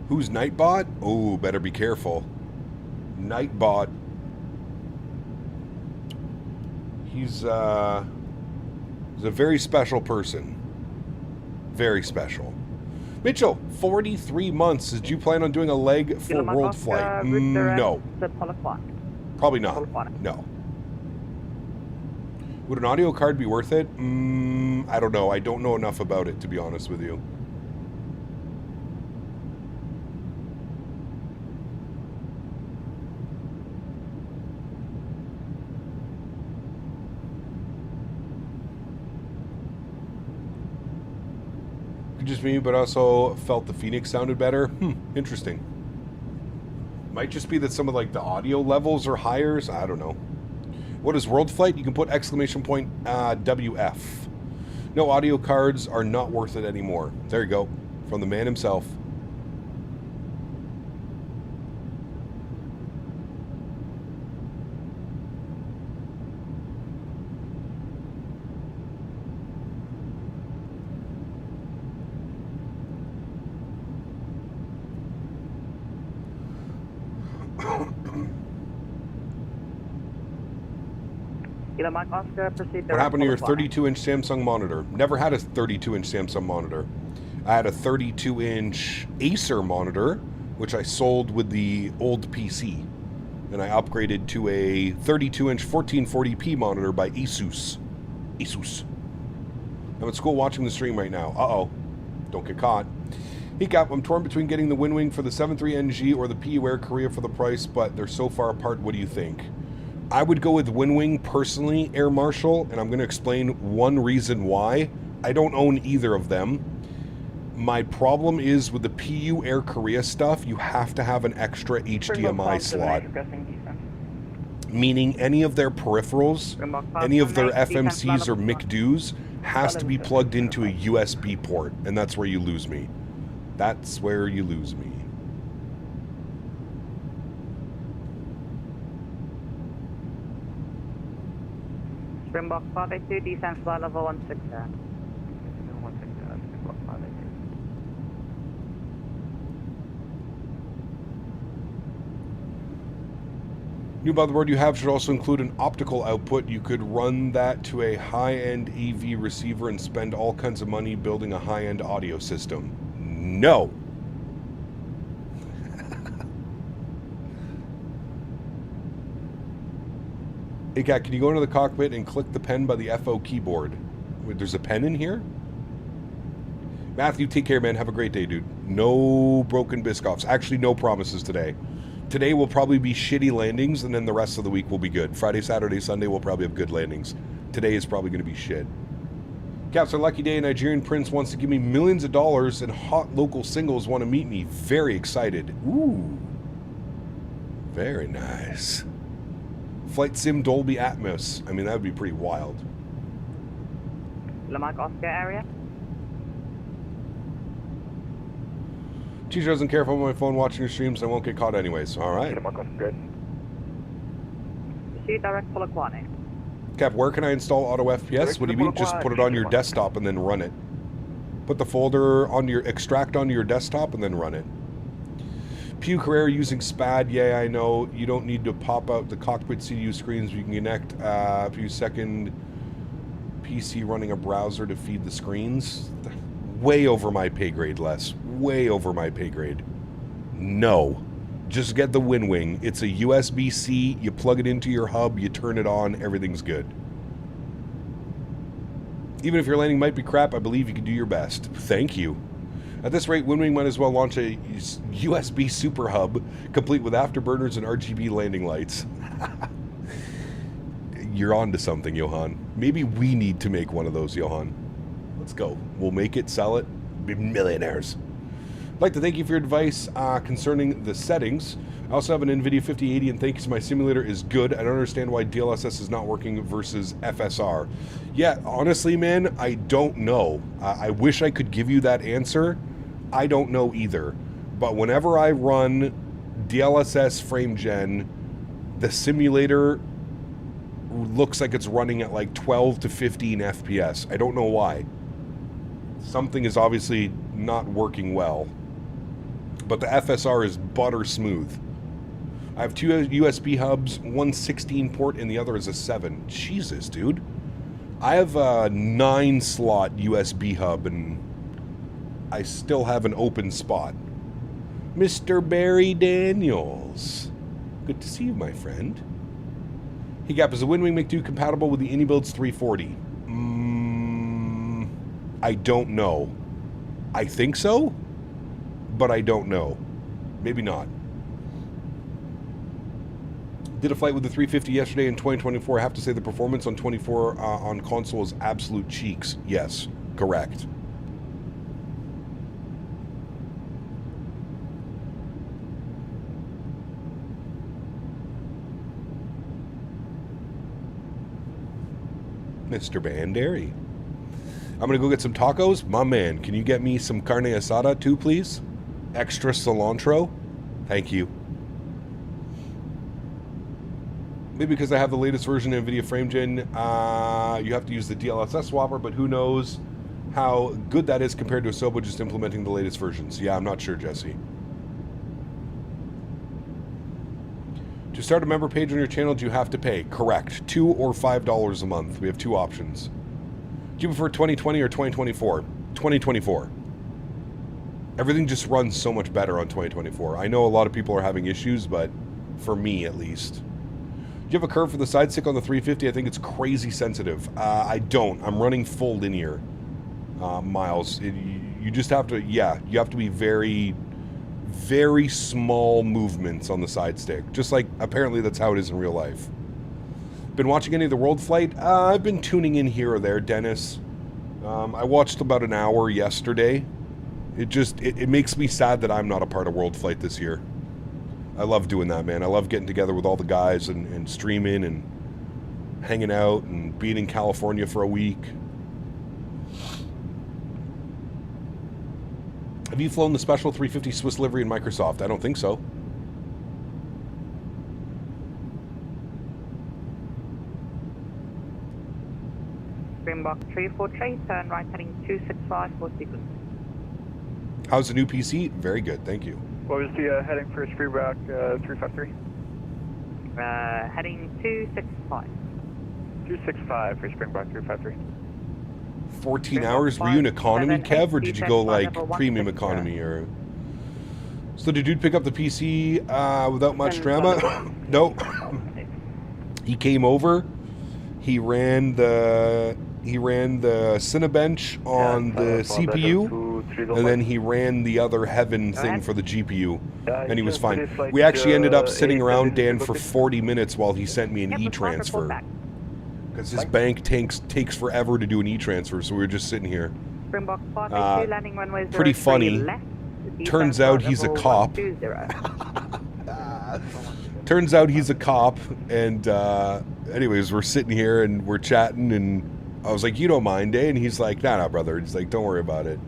Who's Nightbot? Oh, better be careful. Nightbot. He's a very special person. Very special. Mitchell, 43 months. Did you plan on doing a leg for World Flight? No. Probably not. No. Would an audio card be worth it? I don't know. I don't know enough about it, to be honest with you. Could just me, but also felt the Phoenix sounded better. Interesting. Might just be that some of like the audio levels are higher. So I don't know. What is World Flight? You can put exclamation point WF. No, audio cards are not worth it anymore. There you go. From the man himself. Mike Oscar, proceed. What happened to your 32-inch Samsung monitor? Never had a 32-inch Samsung monitor. I had a 32-inch Acer monitor, which I sold with the old PC. And I upgraded to a 32-inch 1440p monitor by Asus. I'm at school watching the stream right now. Uh-oh. Don't get caught. Hey Cap, I'm torn between getting the Wing for the 73NG or the PU Air Korea for the price, but they're so far apart. What do you think? I would go with Wing personally, Air Marshal, and I'm going to explain one reason why. I don't own either of them. My problem is with the PU Air Korea stuff, you have to have an extra HDMI slot. Meaning any of their peripherals, any of their FMCs or MIC-DOs has to be plugged into a USB port, and that's where you lose me. That's where you lose me. Springbok 582, descent flight level 16. New motherboard you have should also include an optical output. You could run that to a high-end AV receiver and spend all kinds of money building a high-end audio system. No. Hey, Kat, can you go into the cockpit and click the pen by the FO keyboard? Wait, there's a pen in here? Matthew, take care, man. Have a great day, dude. No broken Biscoffs. Actually, no promises today. Today will probably be shitty landings, and then the rest of the week will be good. Friday, Saturday, Sunday will probably have good landings. Today is probably going to be shit. Caps, a lucky day. A Nigerian prince wants to give me millions of dollars, and hot local singles want to meet me. Very excited. Ooh. Very nice. Flight Sim Dolby Atmos. I mean, that would be pretty wild. Lamar Oscar area. Teacher doesn't care if I'm on my phone watching your streams. I won't get caught anyways. All right. Proceed direct Polokwane. Cap, where can I install Auto FPS? What do you mean? Just put it on your desktop and then run it. Put the folder on your extract onto your desktop and then run it. Pew Carrera using SPAD. Yeah, I know. You don't need to pop out the cockpit CDU screens. You can connect a few second PC running a browser to feed the screens. Way over my pay grade, Les. Way over my pay grade. No. Just get the Wing. It's a USB-C. You plug it into your hub. You turn it on. Everything's good. Even if your landing might be crap, I believe you can do your best. Thank you. At this rate, Windwing might as well launch a USB super hub, complete with afterburners and RGB landing lights. You're on to something, Johan. Maybe we need to make one of those, Johan. Let's go. We'll make it, sell it, be millionaires. I'd like to thank you for your advice concerning the settings. I also have an NVIDIA 5080, and thanks, my simulator is good. I don't understand why DLSS is not working versus FSR. Yeah, honestly, man, I don't know. I wish I could give you that answer. I don't know either. But whenever I run DLSS frame gen, the simulator looks like it's running at like 12 to 15 FPS. I don't know why. Something is obviously not working well. But the FSR is butter smooth. I have two USB hubs, one 16 port and the other is a 7. Jesus, dude. I have a 9 slot USB hub and I still have an open spot. Mr. Barry Daniels. Good to see you, my friend. Hey Gap, is the Windwing Make-2 compatible with the iniBuilds 340? I don't know. I think so, but I don't know. Maybe not. Did a flight with the 350 yesterday in 2024. I have to say the performance on 24 on console is absolute cheeks. Yes, correct. Mr. Banderi. I'm gonna go get some tacos. My man, can you get me some carne asada too, please? Extra cilantro? Thank you. Maybe because I have the latest version of NVIDIA FrameGen, you have to use the DLSS swapper, but who knows how good that is compared to Asobo just implementing the latest versions. Yeah, I'm not sure, Jesse. To start a member page on your channel, do you have to pay? Correct. $2 or $5 a month. We have two options. Do you prefer 2020 or 2024? 2024. Everything just runs so much better on 2024. I know a lot of people are having issues, but for me at least. Do you have a curve for the side stick on the 350? I think it's crazy sensitive. I don't. I'm running full linear, Miles. You just have to, yeah, you have to be very, very small movements on the side stick. Just like, apparently that's how it is in real life. Been watching any of the World Flight? I've been tuning in here or there, Denis. I watched about an hour yesterday. It makes me sad that I'm not a part of World Flight this year. I love doing that, man. I love getting together with all the guys and streaming and hanging out and being in California for a week. Have you flown the special 350 Swiss livery in Microsoft? I don't think so. Springbok 343, turn right heading 265 for sequence. How's the new PC? Very good, thank you. What was the heading for Springbok 353? Heading 265. 265 for Springbok 353. 14 hours? Were you in economy, Kev, or did you go like premium economy? Or so did dude pick up the PC without much drama? Nope. He came over. He ran the Cinebench on the CPU, and then he ran the other Heaven thing for the GPU, and he was fine. We actually ended up sitting around Dan for 40 minutes while he sent me an e-transfer. Because his bank takes forever to do an e-transfer, so we were just sitting here. Pretty funny. Turns out he's a cop. Turns out he's a cop, and anyways, we're sitting here and we're chatting, and I was like, "You don't mind, eh?" And he's like, "Nah, brother." He's like, "Don't worry about it."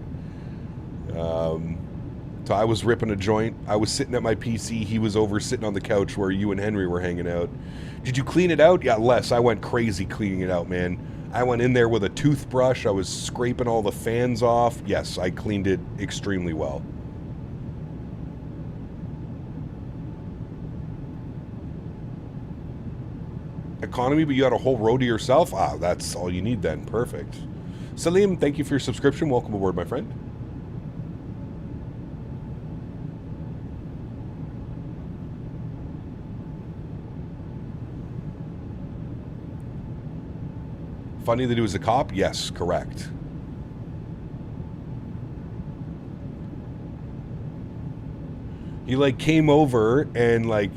So I was ripping a joint. I was sitting at my PC. He was over sitting on the couch where you and Henry were hanging out. Did you clean it out? Yeah, Les. I went crazy cleaning it out, man. I went in there with a toothbrush. I was scraping all the fans off. Yes, I cleaned it extremely well. Economy, but you had a whole row to yourself? Ah, that's all you need then. Perfect. Salim, thank you for your subscription. Welcome aboard, my friend. Funny that he was a cop? Yes, correct. He like came over and like,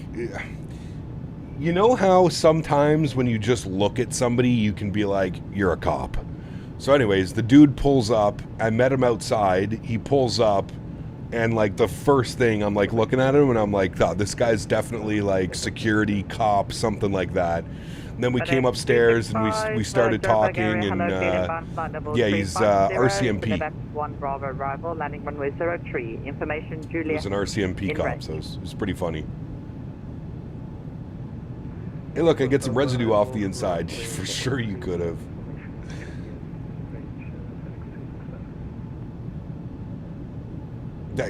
you know how sometimes when you just look at somebody, you can be like, you're a cop. So anyways, the dude pulls up. I met him outside. He pulls up, and like the first thing, I'm like looking at him and I'm like, oh, this guy's definitely like security cop, something like that. And then we came upstairs and we started talking, and yeah, he's RCMP. One Bravo arrival, landing runway 03. Information, Juliet. He was an RCMP cop, so it was pretty funny. Hey, look, I get some residue off the inside. For sure, you could have.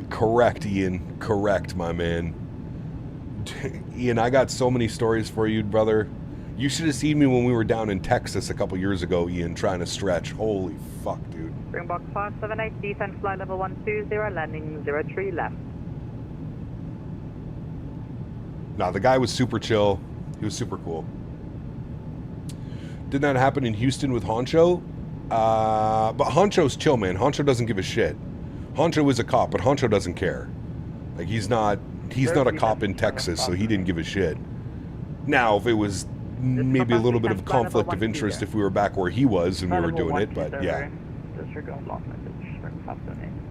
Correct, Ian. Correct, my man. Ian, I got so many stories for you, brother. You should have seen me when we were down in Texas a couple years ago, Ian, trying to stretch. Holy fuck, dude. Springbok 578, descent flight level 120, landing 03 left. Nah, the guy was super chill. He was super cool. Didn't that happen in Houston with Honcho? But Honcho's chill, man. Honcho doesn't give a shit. Honcho is a cop, but Honcho doesn't care. Like, he's not a cop in Texas, so he didn't give a shit. Now, if it was maybe a little bit of conflict of interest if we were back where he was and we were doing it, but yeah.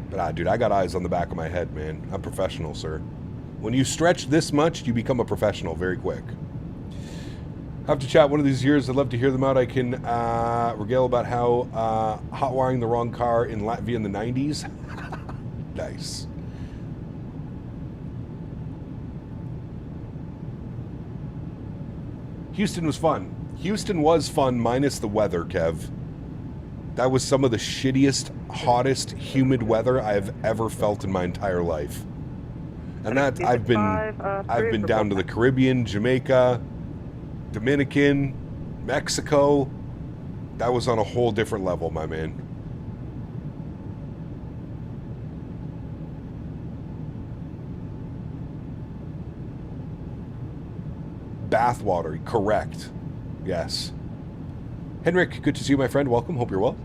But dude, I got eyes on the back of my head, man. I'm professional, sir. When you stretch this much, you become a professional very quick. I have to chat one of these years. I'd love to hear them out. I can regale about how hot wiring the wrong car in Latvia in the 90s. Nice. Houston was fun. Houston was fun minus the weather, Kev. That was some of the shittiest, hottest, humid weather I've ever felt in my entire life. And that I've been down to the Caribbean, Jamaica, Dominican, Mexico. That was on a whole different level, my man. Bathwater, correct. Yes. Henrik, good to see you, my friend. Welcome. Hope you're well.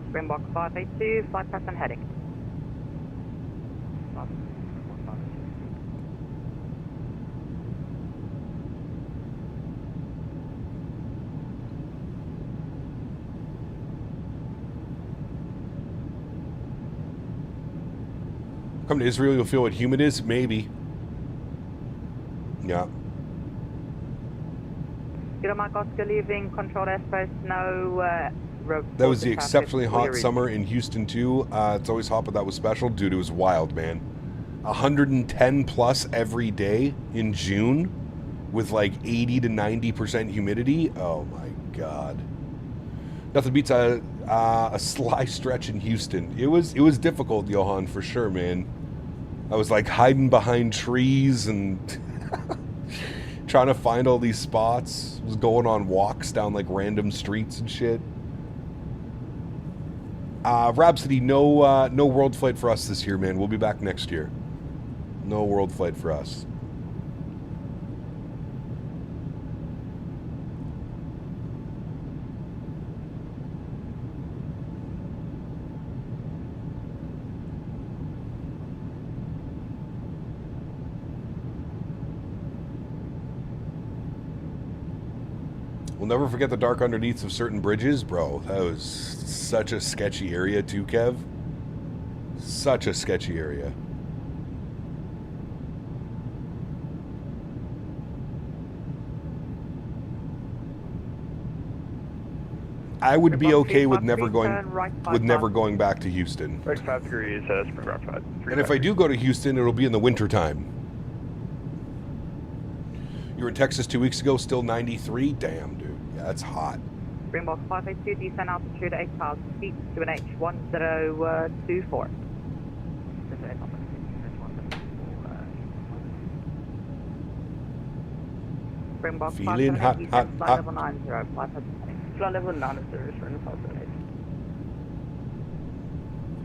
Springbok 582, flight path and heading. Come to Israel, you'll feel what humid is? Maybe. Yeah. Mike Oscar leaving, controlled airspace, no... that was the exceptionally hot summer in Houston, too. It's always hot, but that was special. Dude, it was wild, man. 110 plus every day in June with like 80 to 90% humidity. Oh, my God. Nothing beats a sly stretch in Houston. It was difficult, Johan, for sure, man. I was like hiding behind trees and trying to find all these spots. I was going on walks down like random streets and shit. Rhapsody, no world flight for us this year, man. We'll be back next year. No world flight for us. We'll never forget the dark underneaths of certain bridges. Bro, that was such a sketchy area too, Kev. Such a sketchy area. I would be okay with never going back to Houston. 5 degrees, Springbok 5. And if I do go to Houston, it'll be in the winter time. You were in Texas 2 weeks ago, still 93? Damn, dude. Yeah, that's hot. Springbok 582, descent altitude 8,000 feet, QNH 1024. Springbok feeling hot, hot, flight hot. level 90, flight level 90, Springbok 578.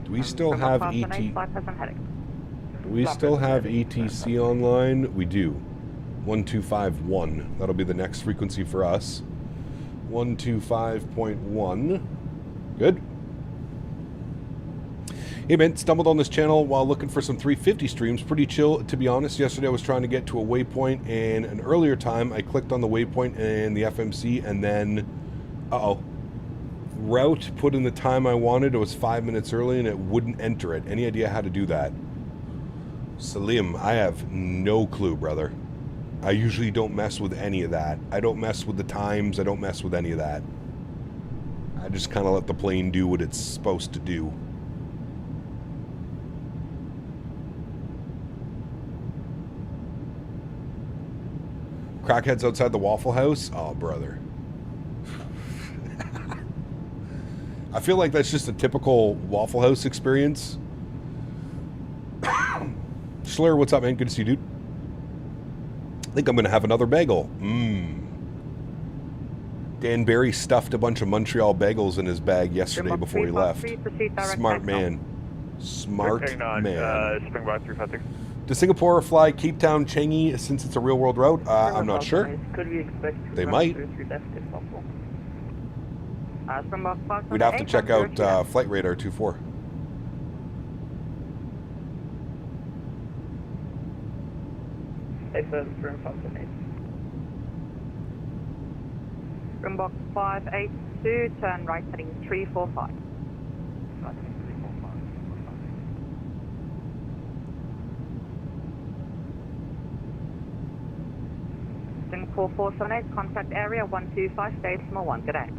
Do we still have ET? Do we still have ETC online? We do. 1251. That'll be the next frequency for us. 125.1. Good. Hey man, stumbled on this channel while looking for some 350 streams. Pretty chill, to be honest. Yesterday I was trying to get to a waypoint, and an earlier time I clicked on the waypoint and the FMC, and then, route put in the time I wanted. It was 5 minutes early, and it wouldn't enter it. Any idea how to do that? Salim, I have no clue, brother. I usually don't mess with any of that. I don't mess with the times. I don't mess with any of that. I just kind of let the plane do what it's supposed to do. Crackheads outside the Waffle House? Oh, brother. I feel like that's just a typical Waffle House experience. Schler, what's up, man? Good to see you, dude. I think I'm going to have another bagel. Dan Barry stuffed a bunch of Montreal bagels in his bag yesterday before he left. Smart man. Smart man. Springbok 356. Does Singapore fly Cape Town Changi since it's a real world route? I'm not sure. Could we expect They might. We'd have to check out Flight Radar 24. Springbok 582, turn right heading 345. Singapore 478, contact area 125.1. Good day.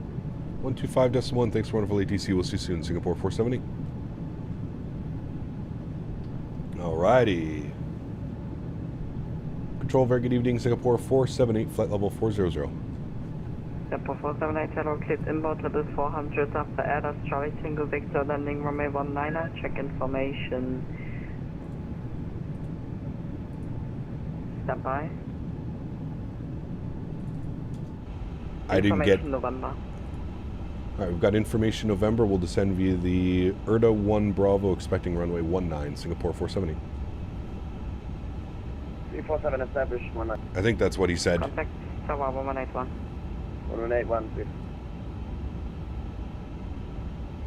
125.1, thanks for wonderful ATC. We'll see you soon. Singapore 470. Alrighty. Control, very good evening. Singapore 478, flight level 400. Singapore 478, hello, cleared inbound level 400 after Airbus Charlie Tango Victor landing runway 19er. Check information. Stand by. I didn't get... November. Alright, we've got information November. We'll descend via the Erda 1 Bravo, expecting runway 19, Singapore 470. 347 established, 19. I think that's what he said. Contact Tower 1181. 1181, please.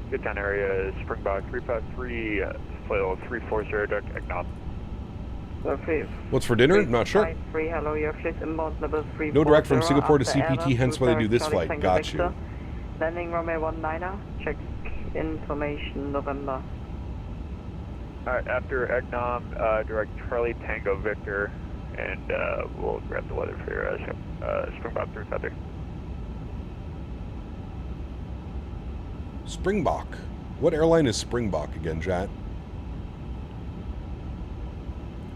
Good town area, Springbok 353, flight level 340, direct Egnom. What's for dinner? Not sure. Hello, your flight inbound level 340. No direct from Singapore to CPT, hence why they do this flight. Got you. Landing runway 19er. Check information November. Alright, after Egnom, direct Charlie Tango Victor, and we'll grab the weather for your Springbok 350. Springbok. What airline is Springbok again, chat?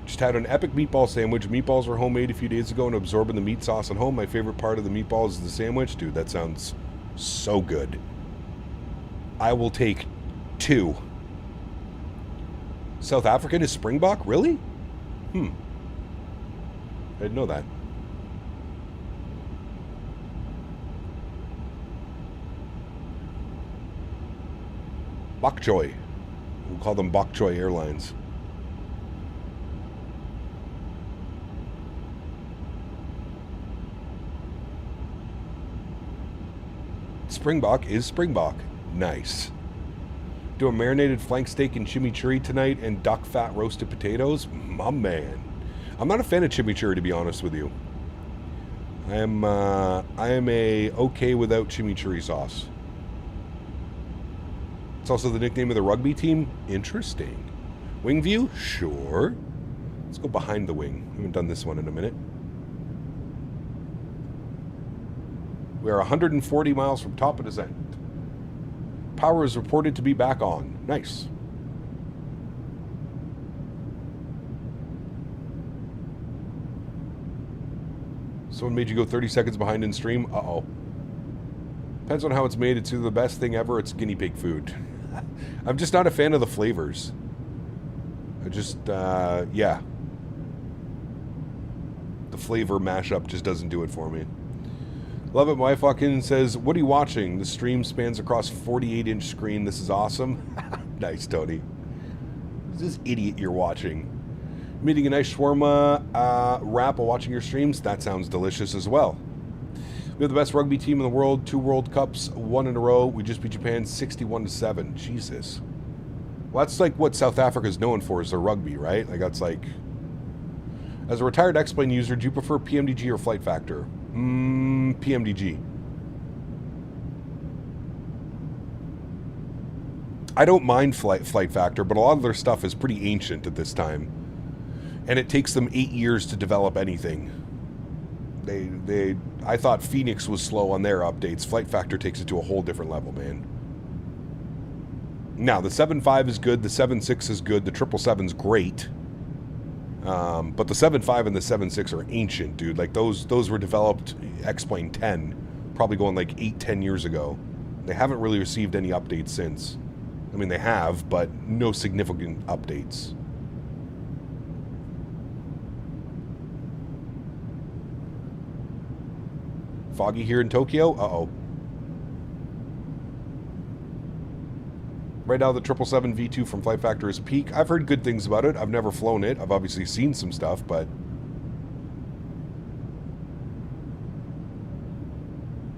Just had an epic meatball sandwich. Meatballs were homemade a few days ago and absorbing the meat sauce at home. My favorite part of the meatballs is the sandwich. Dude, that sounds so good. I will take 2. South African is Springbok? Really? I didn't know that. Bok Choy. We'll call them Bok Choy Airlines. Springbok is Springbok. Nice. Do a marinated flank steak and chimichurri tonight and duck fat roasted potatoes. My man. I'm not a fan of chimichurri, to be honest with you. I am a okay without chimichurri sauce. It's also the nickname of the rugby team. Interesting. Wing view? Sure. Let's go behind the wing. We haven't done this one in a minute. We are 140 miles from top of descent. Power is reported to be back on. Nice. Someone made you go 30 seconds behind in stream? Uh-oh. Depends on how it's made. It's either the best thing ever or it's guinea pig food. I'm just not a fan of the flavors. I just, yeah. The flavor mashup just doesn't do it for me. Love it. My fucking says, what are you watching? The stream spans across 48-inch screen. This is awesome. Nice, Tony. Who's this idiot you're watching? Meeting a nice shawarma wrap while watching your streams? That sounds delicious as well. We have the best rugby team in the world. 2 World Cups, 1 in a row. We just beat Japan 61-7. Jesus. Well, that's like what South Africa's known for is their rugby, right? Like that's like... As a retired X-Plane user, do you prefer PMDG or Flight Factor? PMDG. I don't mind Flight Factor, but a lot of their stuff is pretty ancient at this time. And it takes them 8 years to develop anything. I thought Phoenix was slow on their updates. Flight Factor takes it to a whole different level, man. Now, the 7.5 is good, the 7.6 is good, the 777's great. But the 7.5 and the 7.6 are ancient, dude. Like, those were developed X-Plane 10, probably going like 8-10 years ago. They haven't really received any updates since. I mean, they have, but no significant updates. Foggy here in Tokyo? Uh-oh. Right now, the 777 V2 from Flight Factor is peak. I've heard good things about it. I've never flown it. I've obviously seen some stuff, but...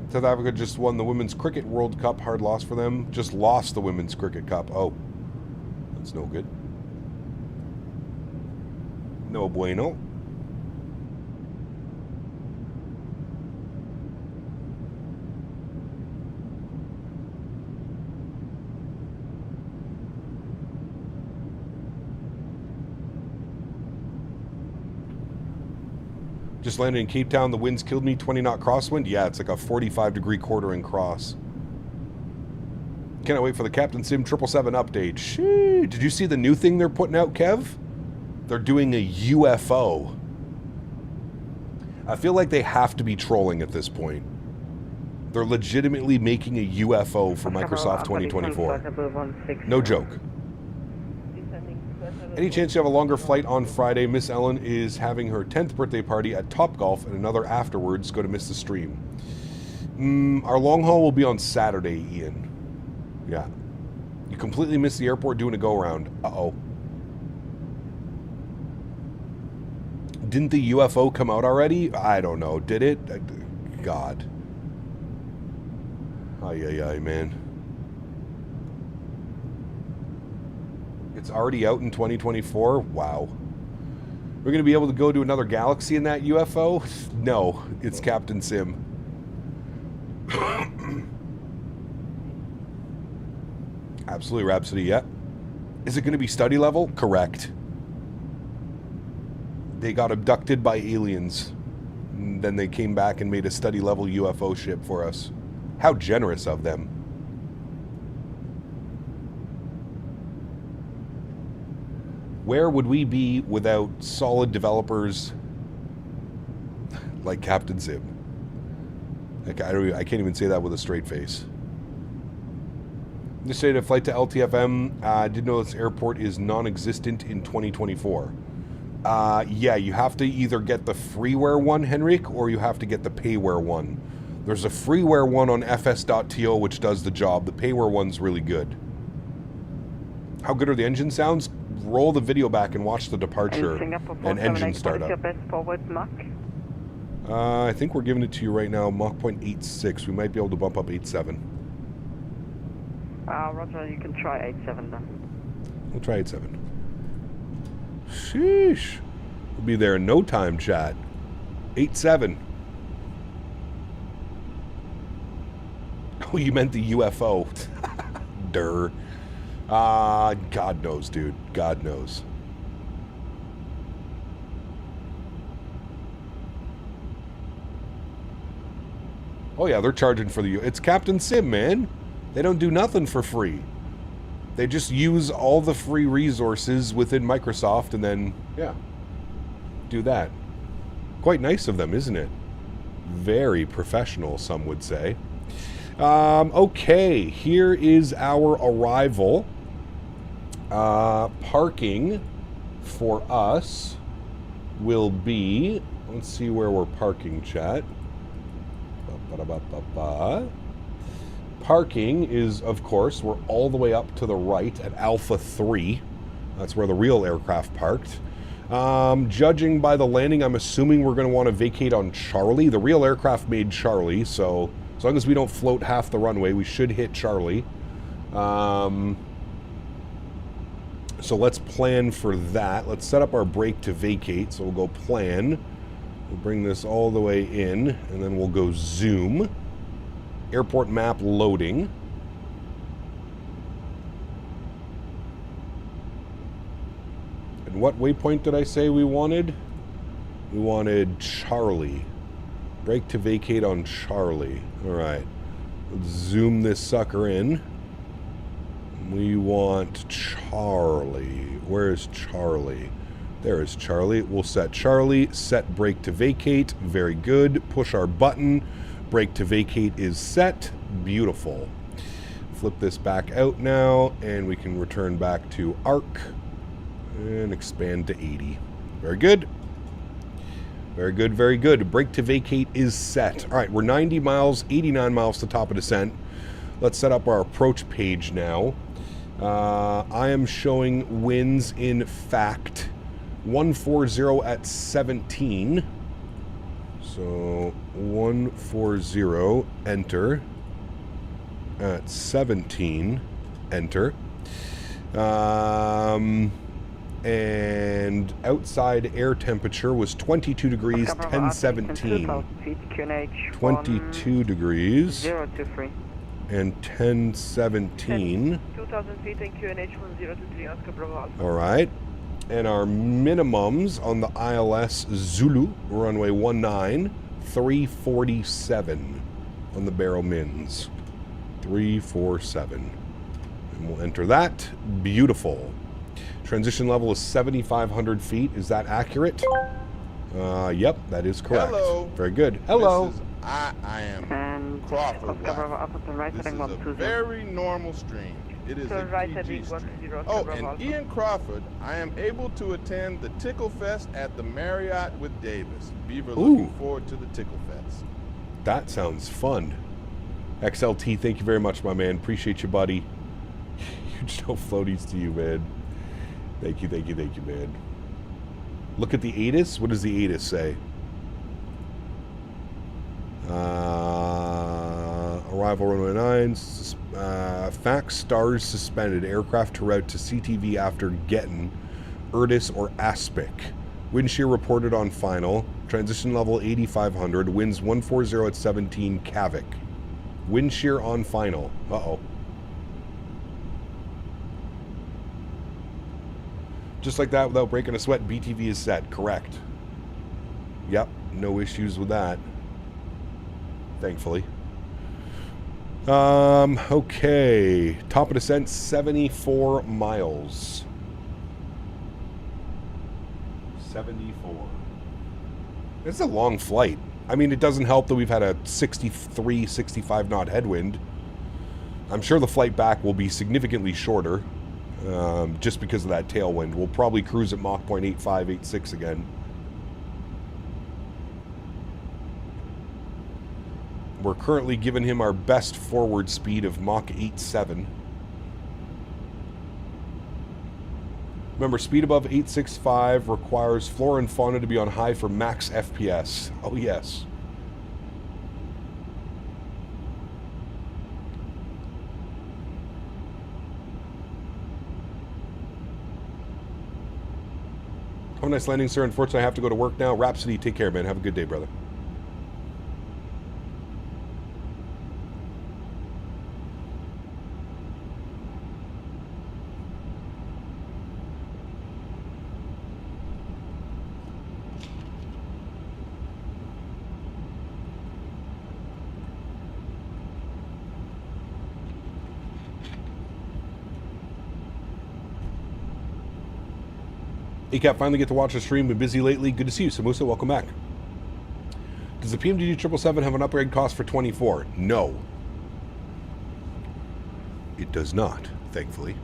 South Africa just won the Women's Cricket World Cup. Hard loss for them. Just lost the Women's Cricket Cup. Oh. That's no good. No bueno. Just landed in Cape Town. The winds killed me. 20 knot crosswind. Yeah, it's like a 45-degree quartering cross. Cannot wait for the Captain Sim 777 update. Shee. Did you see the new thing they're putting out, Kev? They're doing a UFO. I feel like they have to be trolling at this point. They're legitimately making a UFO for Microsoft 2024. No joke. Any chance you have a longer flight on Friday? Miss Ellen is having her 10th birthday party at Topgolf and another afterwards. Go to miss the stream. Our long haul will be on Saturday, Ian. Yeah. You completely missed the airport doing a go-around. Uh-oh. Didn't the UFO come out already? I don't know. Did it? God. Ay, man. It's already out in 2024? Wow. We're going to be able to go to another galaxy in that UFO? No, it's Captain Sim. Absolutely Rhapsody, yeah. Is it going to be study level? Correct. They got abducted by aliens. Then they came back and made a study level UFO ship for us. How generous of them. Where would we be without solid developers like Captain Sim? Like, I can't even say that with a straight face. Just say a flight to LTFM. Did know this airport is non-existent in 2024. Yeah, you have to either get the freeware one, Henrik, or you have to get the payware one. There's a freeware one on fs.to which does the job. The payware one's really good. How good are the engine sounds? Roll the video back and watch the departure and engine startup. Your best forward Mach? I think we're giving it to you right now, Mach 0.86. We might be able to bump up 8.7. Roger, you can try 8.7 then. We'll try 8.7. Sheesh. We'll be there in no time, chat. 8.7. Oh, you meant the UFO. Durr. God knows, dude. God knows. Oh yeah, they're charging for the... It's Captain Sim, man. They don't do nothing for free. They just use all the free resources within Microsoft and then, yeah, do that. Quite nice of them, isn't it? Very professional, some would say. Okay, here is our arrival. Parking for us will be... Let's see where we're parking, chat. Parking is, of course, we're all the way up to the right at Alpha 3. That's where the real aircraft parked. Judging by the landing, I'm assuming we're going to want to vacate on Charlie. The real aircraft made Charlie, so as long as we don't float half the runway, we should hit Charlie. So let's plan for that. Let's set up our brake to vacate. So we'll go plan. We'll bring this all the way in, and then we'll go zoom. Airport map loading. And what waypoint did I say we wanted? We wanted Charlie. Brake to vacate on Charlie. Alright. Let's zoom this sucker in. We want Charlie. Where is Charlie? There is Charlie. We'll set Charlie. Set brake to vacate. Very good. Push our button. Brake to vacate is set. Beautiful. Flip this back out now, and we can return back to arc and expand to 80. Very good. Very good, very good. Brake to vacate is set. All right, we're 90 miles, 89 miles to top of descent. Let's set up our approach page now. I am showing winds in fact 140 at 17. So 140, enter. At 17, enter. And outside air temperature was 22 degrees, 1017. 22 degrees. 023. And 1017. 2000 feet and QNH 1023 Oscar Bravo. All right. And our minimums on the ILS Zulu, runway 19, 347 on the Barrow Mins. 347. And we'll enter that. Beautiful. Transition level is 7,500 feet. Is that accurate? Yep, that is correct. Hello. Very good. Hello. I am Crawford. This is a very normal stream. It is a PG stream. Oh, and Ian Crawford, I am able to attend the Tickle Fest at the Marriott with Davis. Beaver looking forward to the Tickle Fest. That sounds fun. XLT, thank you very much, my man. Appreciate you, buddy. Huge no floaties to you, man. Thank you, thank you, thank you, man. Look at the ATIS. What does the ATIS say? Arrival runway 9. Fax stars suspended. Aircraft to route to CTV after Gettin, Erdis, or Aspic. Wind shear reported on final. Transition level 8,500. Winds 140 at 17. Kavik. Wind shear on final. Uh-oh. Just like that, without breaking a sweat, BTV is set. Correct. Yep, no issues with that. Thankfully. Okay. Top of descent, 74 miles. 74. It's a long flight. I mean, it doesn't help that we've had a 63, 65 knot headwind. I'm sure the flight back will be significantly shorter. Just because of that tailwind. We'll probably cruise at Mach 0.85, 86 again. We're currently giving him our best forward speed of Mach 8.7. Remember, speed above 865 requires flora and fauna to be on high for max FPS. Oh, yes. Have a nice landing, sir. Unfortunately, I have to go to work now. Rhapsody, take care, man. Have a good day, brother. ACAP, finally get to watch the stream. Been busy lately. Good to see you, Samusa. Welcome back. Does the PMDG 777 have an upgrade cost for 24? No. It does not, thankfully.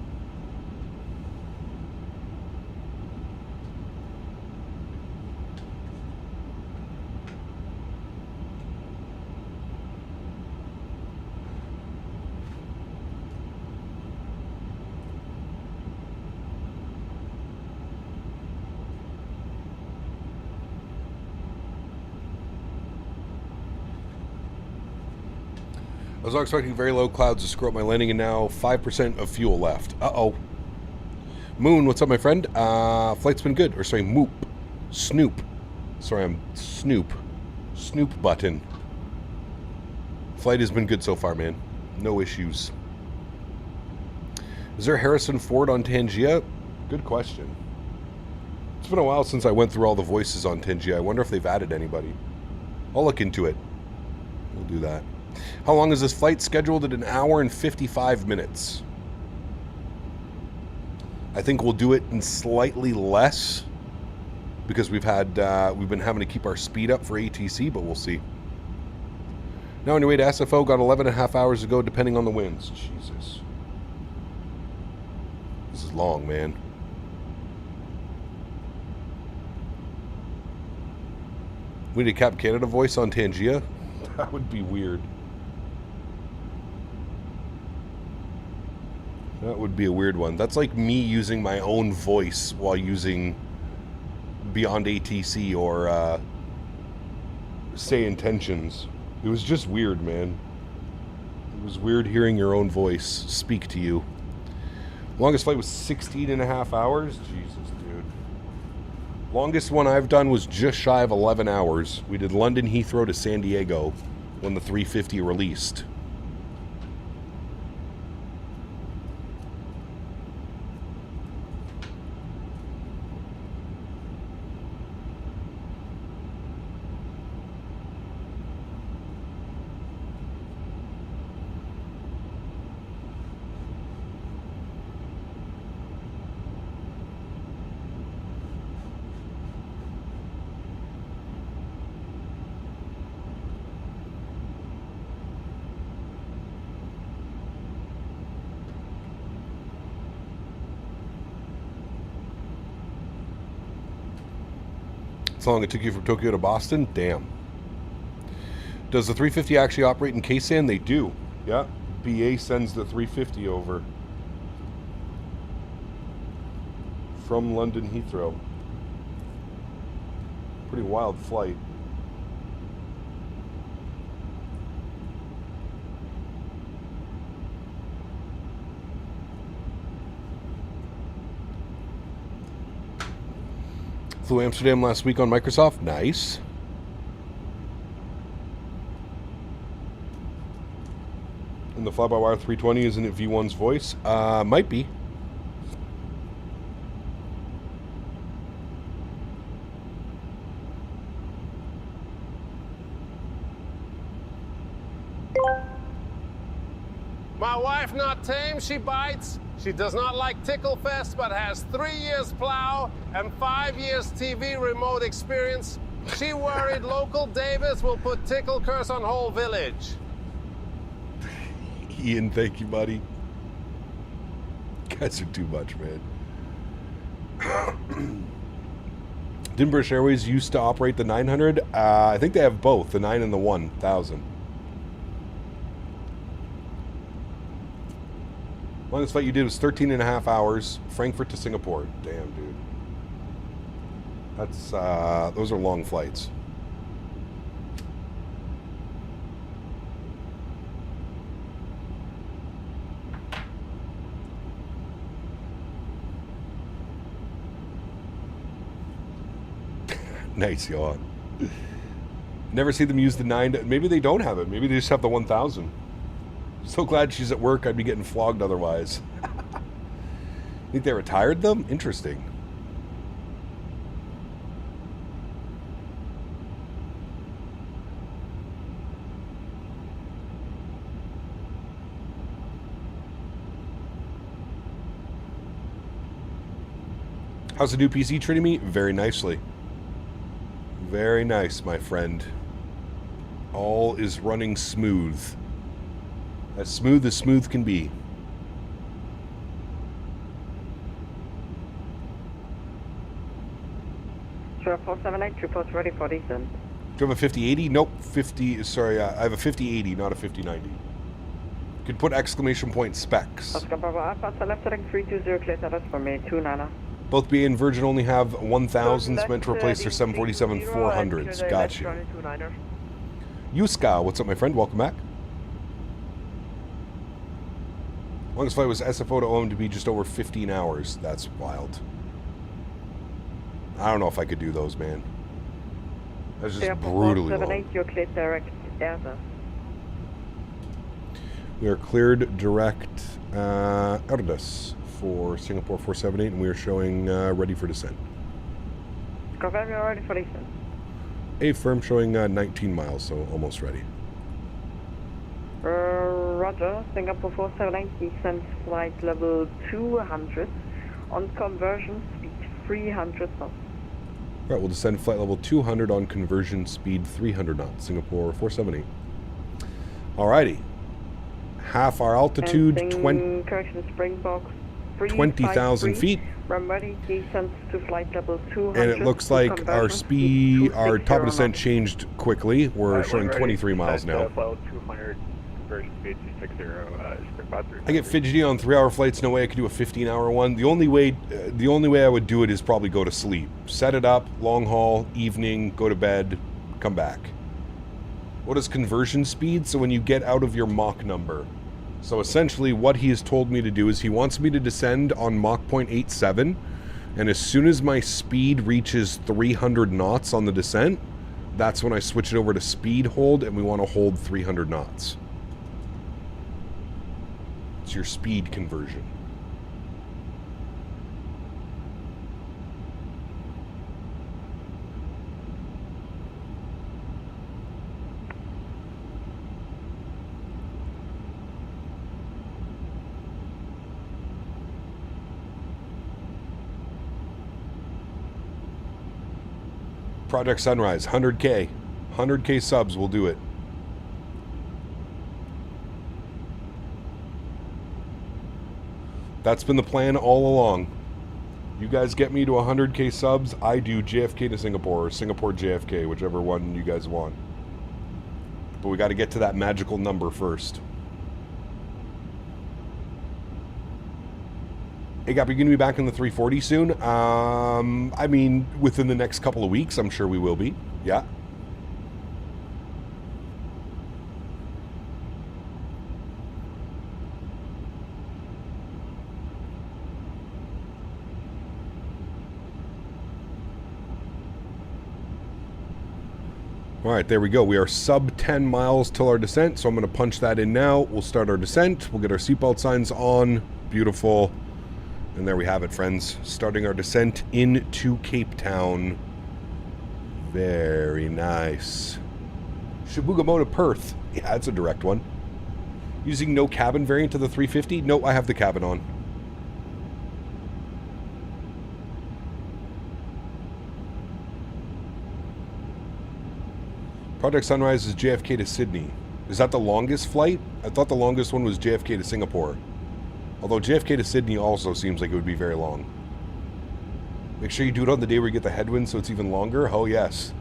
I was not expecting very low clouds to screw up my landing, and now 5% of fuel left. Uh-oh. Moon, what's up, my friend? Flight's been good. Or sorry, Moop. Snoop. Sorry, I'm Snoop. Snoop button. Flight has been good so far, man. No issues. Is there Harrison Ford on Tangia? Good question. It's been a while since I went through all the voices on Tangia. I wonder if they've added anybody. I'll look into it. We'll do that. How long is this flight? Scheduled at 1 hour and 55 minutes. I think we'll do it in slightly less because we've been having to keep our speed up for ATC, but we'll see. Now on your way to SFO, got 11.5 hours to go depending on the winds. Jesus. This is long, man. We need a Cap Canada voice on Tangia? That would be weird. That would be a weird one. That's like me using my own voice while using Beyond ATC or Say Intentions. It was just weird, man. It was weird hearing your own voice speak to you. Longest flight was 16.5 hours? Jesus, dude. Longest one I've done was just shy of 11 hours. We did London Heathrow to San Diego when the 350 released. That's how long it took you from Tokyo to Boston? Damn. Does the 350 actually operate in Keisan? They do. Yeah. BA sends the 350 over. From London Heathrow. Pretty wild flight. Flew Amsterdam last week on Microsoft. Nice. And the fly-by-wire 320, isn't it V1's voice? Might be. My wife not tame, she bites. She does not like Tickle Fest, but has 3 years plow and 5 years TV remote experience. She worried local Davis will put Tickle curse on whole village. Ian, thank you, buddy. You guys are too much, man. Didn't British Airways used to operate the 900? I think they have both, the 9 and the 1000. Longest flight you did was 13.5 hours, Frankfurt to Singapore. Damn, dude. That's, those are long flights. Nice yawn. Never see them use the 9. Maybe they don't have it. Maybe they just have the 1000. So glad she's at work. I'd be getting flogged otherwise. Think they retired them? Interesting. How's the new PC treating me? Very nicely. Very nice, my friend. All is running smooth. As smooth can be. Sure, 478, reports ready for descent. Do you have a 5080? Nope, 50, sorry, I have a 5080, not a 5090. Could put exclamation point specs. Oscar Bravo Alpha, select heading 320, clear status for me, 29. Both BA and Virgin only have 1000s meant to replace their 747-400s. Got you. Yuska, what's up, my friend? Welcome back. Longest flight was SFO to OM to be just over 15 hours. That's wild. I don't know if I could do those, man. That's just brutally long. You're cleared direct Airbus. We are cleared direct Airbus for Singapore 478, and we are showing ready for descent. Confirm you're ready for descent. A firm showing 19 miles, so almost ready. Roger, Singapore 478 descent flight level 200 on conversion speed 300 knots. Right, we'll descend flight level 200 on conversion speed 300 knots, Singapore 478. Alrighty. Half our altitude, 20,000 feet. Ready, descent to flight level 200. And it looks like our speed, our top of descent changed quickly. We're showing 23 miles now. 200, conversion speed 260, I get fidgety on 3-hour flights. No way I could do a 15-hour one. The only way I would do it is probably go to sleep. Set it up, long haul, evening, go to bed, come back. What is conversion speed? So when you get out of your Mach number. So essentially what he has told me to do is he wants me to descend on Mach 0.87, and as soon as my speed reaches 300 knots on the descent, that's when I switch it over to speed hold, and we want to hold 300 knots. It's your speed conversion. Project Sunrise, 100K. 100K subs will do it. That's been the plan all along. You guys get me to 100K subs, I do JFK to Singapore, or Singapore JFK, whichever one you guys want. But we got to get to that magical number first. Hey, Gap, you going to be back in the 340 soon? I mean, within the next couple of weeks, I'm sure we will be. Yeah. All right, there we go. We are sub 10 miles till our descent, so I'm going to punch that in now. We'll start our descent. We'll get our seatbelt signs on. Beautiful. And there we have it, friends. Starting our descent into Cape Town. Very nice. Shibugamona to Perth. Yeah, that's a direct one. Using no cabin variant of the 350? No, I have the cabin on. Project Sunrise is JFK to Sydney. Is that the longest flight? I thought the longest one was JFK to Singapore. Although JFK to Sydney also seems like it would be very long. Make sure you do it on the day where you get the headwind so it's even longer. Oh, yes.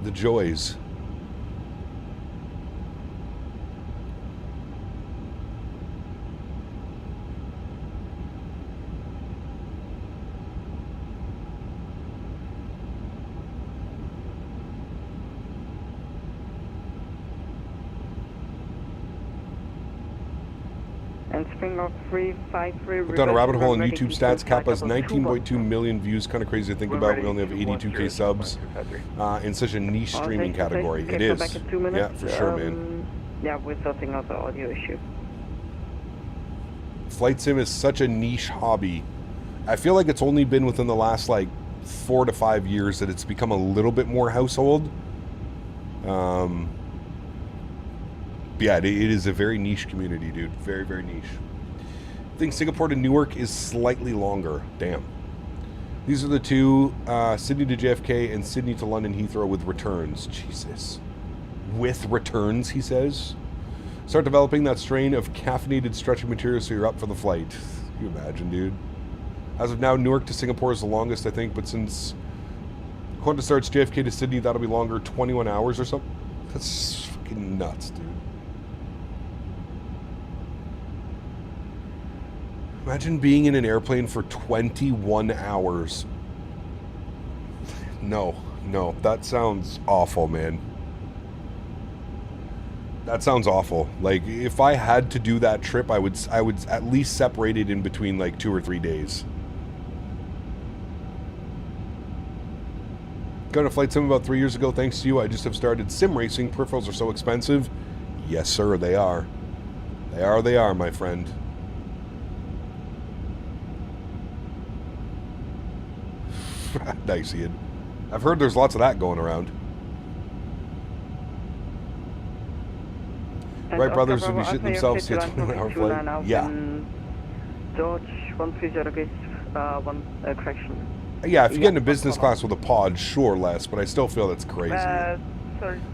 The joys. And Springer 353. Put down a rabbit hole on YouTube stats. Kappa has 19.2 million views. Kind of crazy to think about. We only have 82K subs in such a niche streaming category. It is. Yeah, for sure, man. Yeah, we're sorting out the audio issue. Flight sim is such a niche hobby. I feel like it's only been within the last, like, 4 to 5 years that it's become a little bit more household. Yeah, it is a very niche community, dude. Very, very niche. I think Singapore to Newark is slightly longer. Damn. These are the two, Sydney to JFK and Sydney to London Heathrow with returns. Jesus. With returns, he says. Start developing that strain of caffeinated stretching material so you're up for the flight. Can you imagine, dude? As of now, Newark to Singapore is the longest, I think, but since Qantas starts JFK to Sydney, that'll be longer, 21 hours or something. That's fucking nuts, dude. Imagine being in an airplane for 21 hours. No, that sounds awful, man. That sounds awful. Like, if I had to do that trip, I would at least separate it in between like 2 or 3 days. Got a flight sim about 3 years ago. Thanks to you, I just have started sim racing. Peripherals are so expensive. Yes, sir, they are. They are, my friend. Nice, Ian. I've heard there's lots of that going around. And Right, brothers, would be shitting themselves to 20-hour flight? Yeah. George 130 correction. Yeah, if you get into business class with a pod, sure, less, but I still feel that's crazy.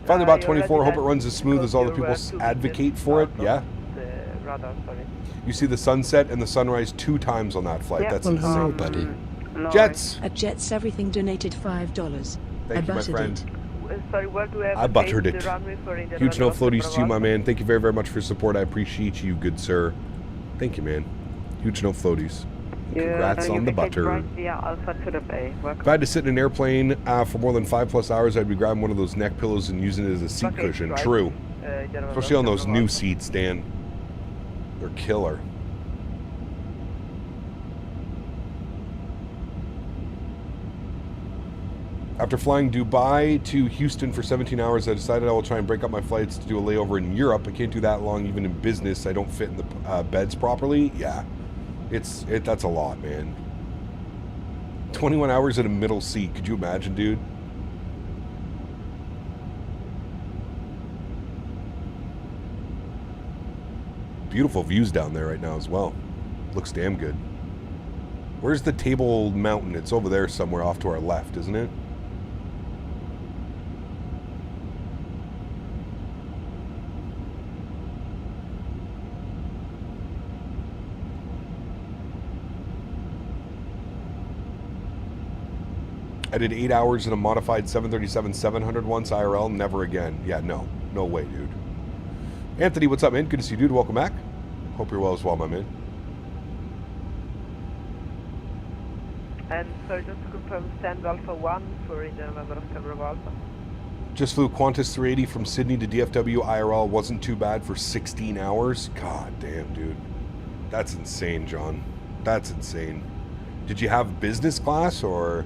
Finally about 24, hope it runs as smooth as all the people advocate for it. Yeah. You see the sunset and the sunrise 2 times on that flight. That's insane. buddy. Jets! At Jets Everything donated $5. Thank you, my friend. Sorry, where do we have I buttered it. Huge Huge no floaties to you, my man. Thank you very, very much for your support. I appreciate you, good sir. Thank you, man. Huge no floaties. Congrats on the butter. If I had to sit in an airplane for more than 5+ hours, I'd be grabbing one of those neck pillows and using it as a seat cushion. True. Especially on those new seats, Dan. They're killer. After flying Dubai to Houston for 17 hours, I decided I will try and break up my flights to do a layover in Europe. I can't do that long, even in business. I don't fit in the beds properly. Yeah, that's a lot, man. 21 hours in a middle seat. Could you imagine, dude? Beautiful views down there right now as well. Looks damn good. Where's the Table Mountain? It's over there somewhere off to our left, isn't it? I did 8 hours in a modified 737-700 once IRL. Never again. Yeah, no way, dude. Anthony, what's up, man? Good to see you, dude. Welcome back. Hope you're well as well, my man. And so just to confirm, stand Alpha 1 for Indian November October Alpha. Just flew Qantas 380 from Sydney to DFW IRL. Wasn't too bad for 16 hours. God damn, dude. That's insane, John. That's insane. Did you have business class or...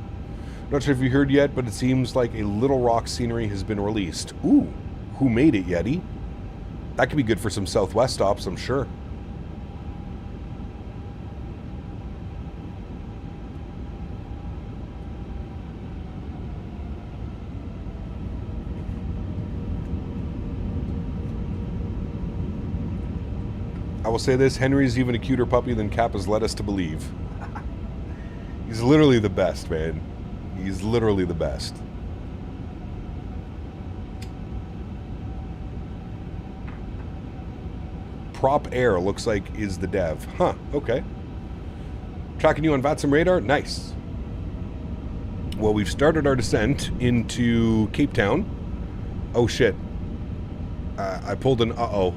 Not sure if you heard yet, but it seems like a Little Rock scenery has been released. Ooh, who made it, Yeti? That could be good for some Southwest stops, I'm sure. I will say this, Henry's even a cuter puppy than Cap has led us to believe. He's literally the best, man. He's literally the best. Prop Air looks like is the dev. Huh, okay. Tracking you on VATSIM radar? Nice. Well, we've started our descent into Cape Town. Oh, shit. I pulled an uh-oh.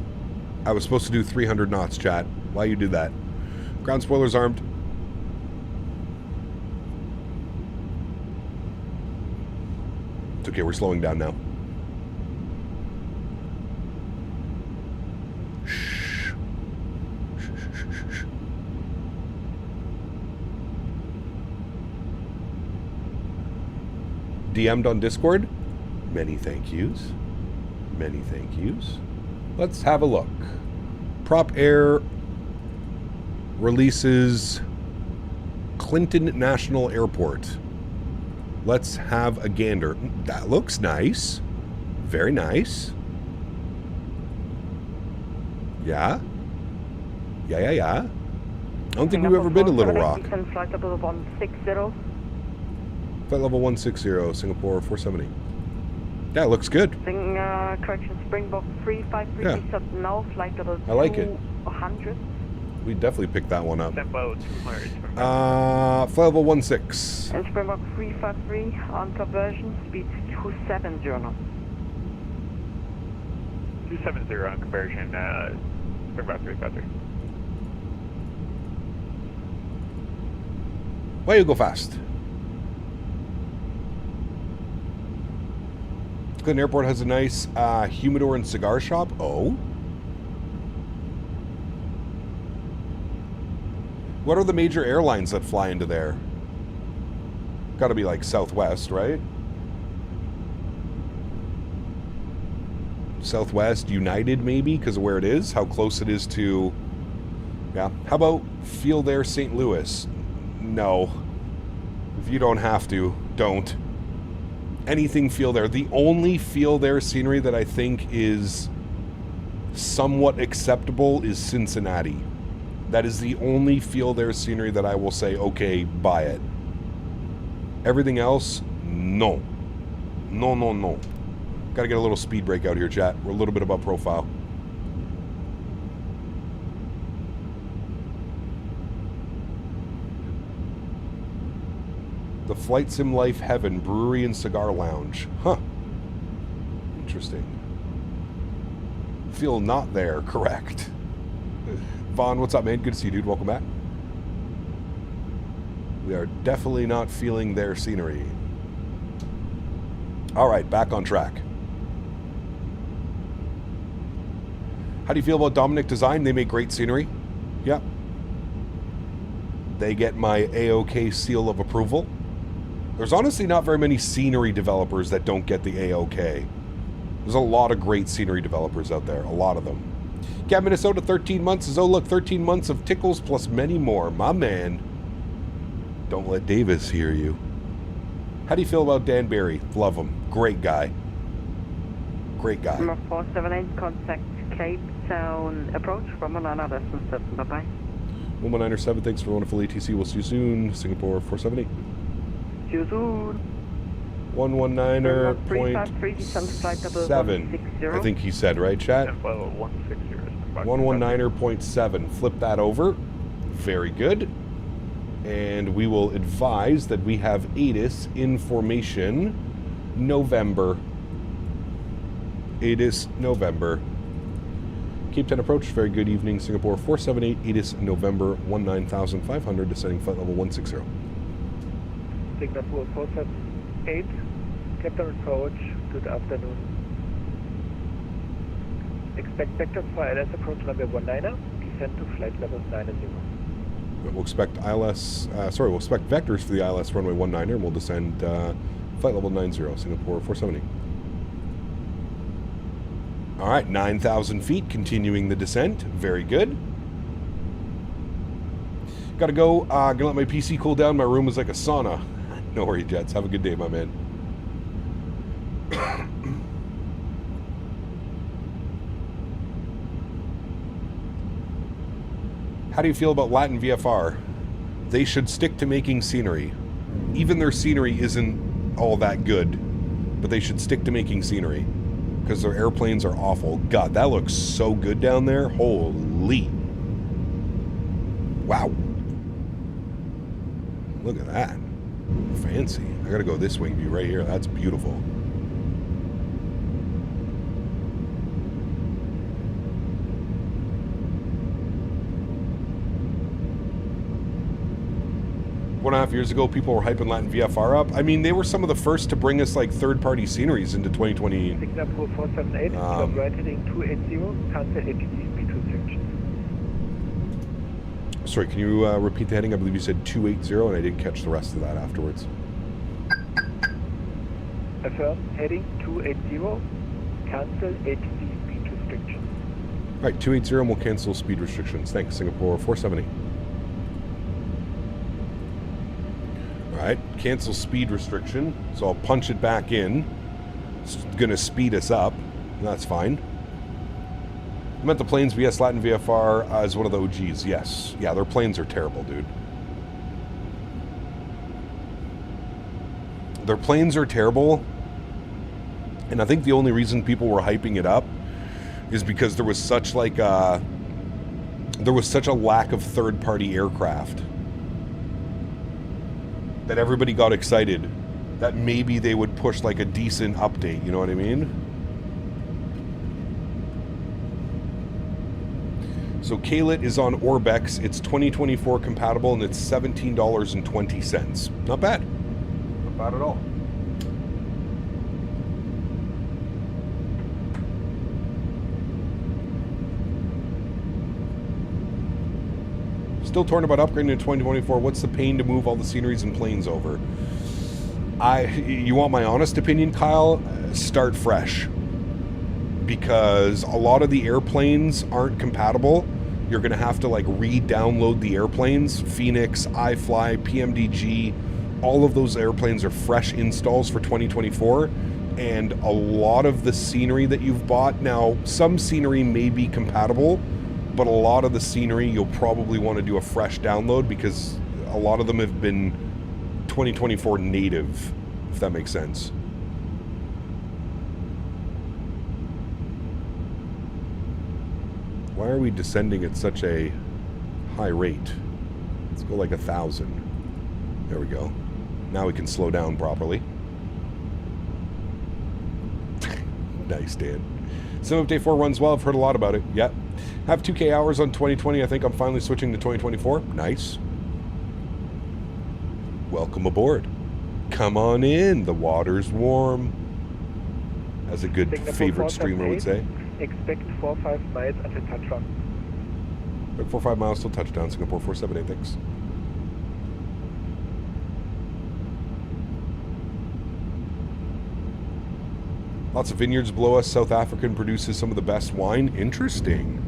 I was supposed to do 300 knots, chat. Why you do that? Ground spoilers armed. It's okay, we're slowing down now. Shh. Shh. DM'd on Discord? Many thank yous. Many thank yous. Let's have a look. Prop Air releases Clinton National Airport. Let's have a gander. That looks nice. Very nice. Yeah. Yeah. I don't think we've ever been to Little Rock. Flight level 160. Flight level 160, Singapore 470. Yeah, it looks good. Correction, Springbok 353 Yeah. now, flight level 200. I like it. We definitely picked that one up. Tempo 200. Flight level 16. And Springbok 353 on conversion, speed 270 now. 270 on conversion, Springbok 353. Why you go fast? Clinton Airport has a nice humidor and cigar shop. Oh? What are the major airlines that fly into there? Got to be like Southwest, right? Southwest, United maybe, because of where it is, how close it is to... Yeah. How about Field Air St. Louis? No. If you don't have to, don't. Anything Field Air. The only Field Air scenery that I think is somewhat acceptable is Cincinnati. That is the only Field Air scenery that I will say, okay, buy it. Everything else, no. No, no, no. Gotta get a little speed break out here, chat. We're a little bit above profile. The Flight Sim Life Heaven Brewery and Cigar Lounge. Huh. Interesting. Feel not there, correct. Vaughn, what's up, man? Good to see you, dude. Welcome back. We are definitely not feeling their scenery. All right, back on track. How do you feel about Dominic Design? They make great scenery. Yep. They get my AOK seal of approval. There's honestly not very many scenery developers that don't get the AOK. There's a lot of great scenery developers out there. A lot of them. Cat Minnesota, 13 months. Is, oh look, 13 months of tickles plus many more. My man. Don't let Davis hear you. How do you feel about Dan Barry? Love him. Great guy. Great guy. Number 478, contact Cape Town approach from 1907. Bye-bye. 11907, thanks for the wonderful ATC. We'll see you soon. Singapore 478. See you soon. 119.7. I think he said, right, chat? 119.7. Flip that over. Very good. And we will advise that we have ATIS in formation November. ATIS November. Cape Town approach. Very good evening. Singapore 478. ATIS November 19500. Descending flight level 160. Singapore 478. Cape Town approach. Good afternoon. Expect vectors for ILS approach number 19. Descend to flight level 90. We'll expect ILS. We'll expect vectors for the ILS runway 19, and we'll descend flight level 90. Singapore 470. All right, 9,000 feet, continuing the descent. Very good. Gotta go. Gonna let my PC cool down. My room is like a sauna. No worries, Jets. Have a good day, my man. How do you feel about Latin VFR? They should stick to making scenery. Even their scenery isn't all that good, but they should stick to making scenery. Because their airplanes are awful. God, that looks so good down there. Holy. Wow. Look at that. Fancy. I gotta go this wing view right here. That's beautiful. One and a half years ago, people were hyping Latin VFR up. I mean, they were some of the first to bring us like third-party sceneries into 2020. Singapore 478, stop right heading 280, cancel ATC speed restrictions. Sorry, can you repeat the heading? I believe you said 280, and I didn't catch the rest of that afterwards. Affirm, heading 280, cancel ATC speed restrictions. All right, 280, and we'll cancel speed restrictions. Thanks, Singapore 470. Alright, cancel speed restriction. So I'll punch it back in. It's going to speed us up. That's fine. I meant the planes VS Latin VFR as one of the OGs. Yes. Yeah, their planes are terrible, dude. Their planes are terrible. And I think the only reason people were hyping it up is because there was such like there was such a lack of third-party aircraft that everybody got excited that maybe they would push like a decent update, you know what I mean? So Kaylit is on Orbex, it's 2024 compatible, and it's $17.20. Not bad. Not bad at all. Still torn about upgrading in 2024. What's the pain to move all the sceneries and planes over? You want my honest opinion, Kyle? Start fresh. Because a lot of the airplanes aren't compatible. You're going to have to like re-download the airplanes. Phoenix, iFly, PMDG, all of those airplanes are fresh installs for 2024. And a lot of the scenery that you've bought, now some scenery may be compatible, but a lot of the scenery you'll probably want to do a fresh download because a lot of them have been 2024 native, if that makes sense. Why are we descending at such a high rate? Let's go like 1,000. There we go. Now we can slow down properly. Nice, Dan. Sim Update 4 runs well. I've heard a lot about it. Yep. Have 2K hours on 2020. I think I'm finally switching to 2024. Nice. Welcome aboard. Come on in. The water's warm. As a good favorite streamer would say. Expect 4-5 miles until touchdown. Expect 4-5 miles till touchdown. Singapore 478. Thanks. Lots of vineyards below us. South African produces some of the best wine. Interesting.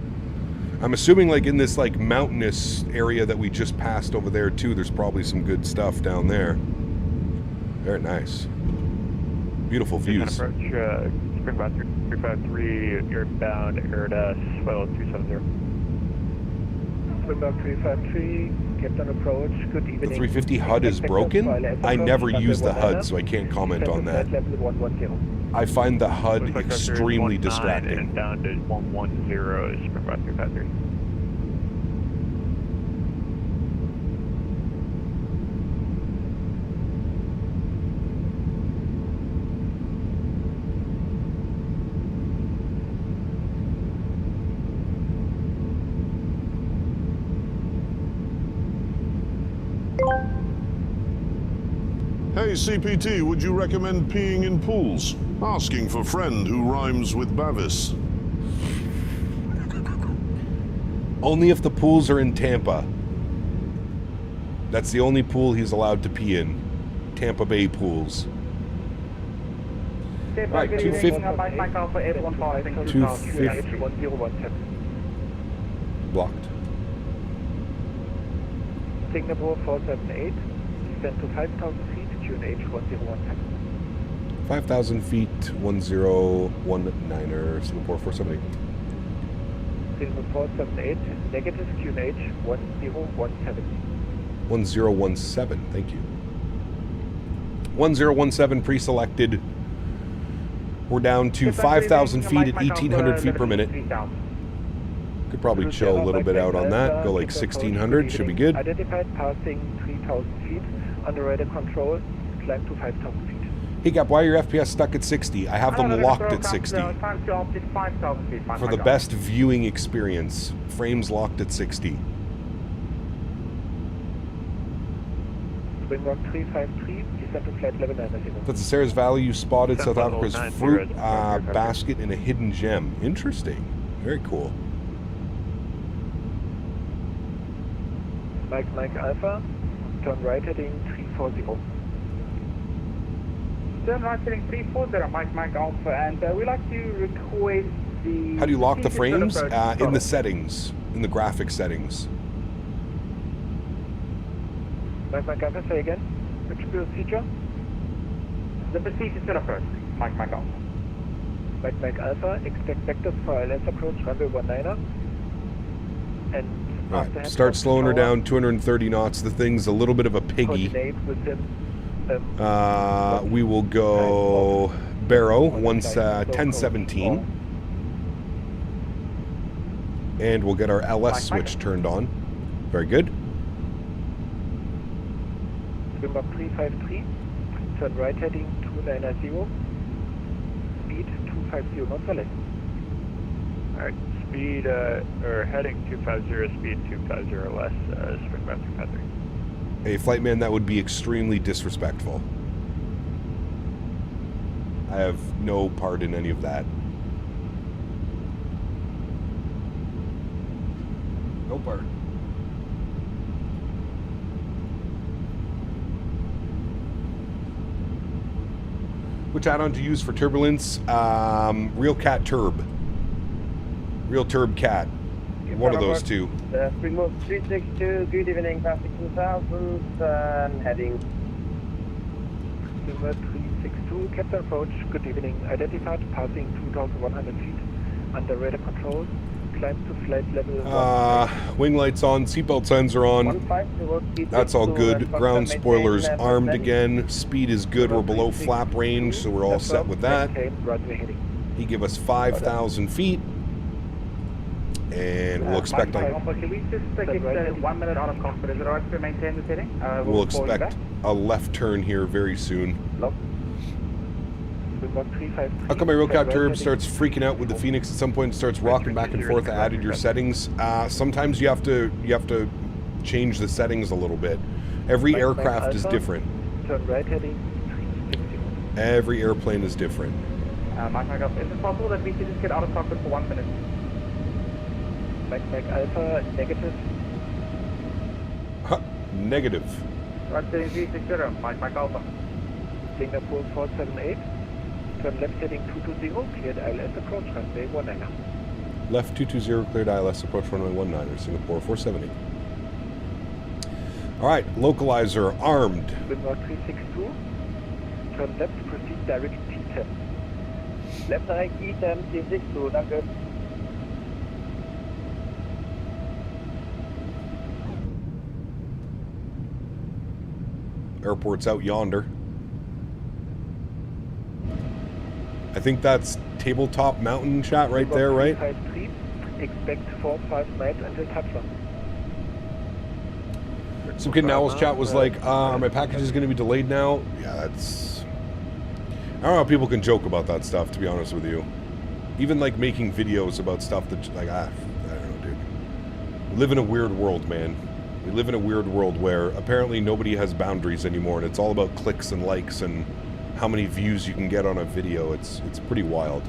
I'm assuming like in this like mountainous area that we just passed over there too, there's probably some good stuff down there. Very nice. Beautiful views. Approach Springbok 353, earthbound, Airbus, Swell 270. Springbok 353, Captain approach, good evening. The 350 HUD is broken? I never use the HUD, so I can't comment on that. I find the HUD extremely distracting. And down to 110, Springbok 353. Hey CPT, would you recommend peeing in pools? Asking for friend who rhymes with Bavis. Only if the pools are in Tampa. That's the only pool he's allowed to pee in. Tampa Bay pools. Right, 250. 250. Blocked. Singapore 478, descend to 5,000 feet, QNH 1017. 5,000 feet, 1019er, Singapore 478. Singapore 478, negative QNH 1017. 1017, thank you. 1017 pre-selected. We're down to 5,000 feet at 1,800 feet per minute. Could probably chill a little bit out on that. Go like 1,600, should be good. Identified passing 3,000 feet, under radar control, climb to 5,000 feet. Hey Gap, why are your FPS stuck at 60? I have them locked at 60. For the best viewing experience, frames locked at 60. Springbok 353, descend to flight level 9. That's the Sarah's Valley. You spotted South Africa's fruit basket in a hidden gem. Interesting. Very cool. Mike Alpha, turn right heading 340. Turn right heading 340, Mike Alpha, and we'd like to request the... How do you lock the frames? In the settings, in the graphic settings. Mike Alpha, say again. Which procedure? The procedure to approach, Mike Alpha. Mike Alpha, expect vectors for LS approach, runway 19er. And right, start slowing her down, 230 knots. The thing's a little bit of a piggy. We will go Barrow, 1017. And we'll get our LS switch turned on. Very good. Springbok 353, turn right heading 290, speed 250 knots or less. Alright, speed, or heading 250, speed 250 or less, Springbok 353. Hey, flight man, that would be extremely disrespectful. I have no part in any of that. No part. Which add-on to use for turbulence? Real Cat Turb. Real Turb Cat. One of those two. Springboard 362, good evening, passing 2000, heading. Springboard 362, Captain approach, good evening, identified, passing 2,100 feet, under radar control, climb to flight level wing lights on, seatbelt signs are on. That's all good. Ground spoilers armed again. Speed is good. We're below flap range, so we're all set with that. He give us 5,000 feet. And we'll expect Can we just get 1 minute out of cockpit? Is it alright to maintain the setting? we'll expect a left turn here very soon. How come my real Cat Turb starts freaking out with the Phoenix at some point and starts rocking back and forth? I added your settings. Sometimes you have to change the settings a little bit. Every aircraft is different. Turn right heading 360. Every airplane is different. Mike, is it possible that we could just get out of cockpit for 1 minute? Mike Alpha, negative. Negative. Right, setting 360, Mike Alpha. Singapore 478. Turn left heading 220, cleared ILS approach runway 19. Left 220, cleared ILS approach runway 19, Singapore 470. Alright, localizer armed. Springboard 362. Turn left, proceed direct T10. Left direct T10, 362, danke. Airport's out yonder. I think that's Tabletop Mountain chat right there, right? Expect 4-5 nights until touchdown. Some kid in Owl's chat was like, are my packages going to be delayed now? Yeah, that's... I don't know how people can joke about that stuff, to be honest with you. Even like making videos about stuff that, like, I don't know, dude. We live in a weird world, man. We live in a weird world where apparently nobody has boundaries anymore, and it's all about clicks and likes and how many views you can get on a video. It's pretty wild.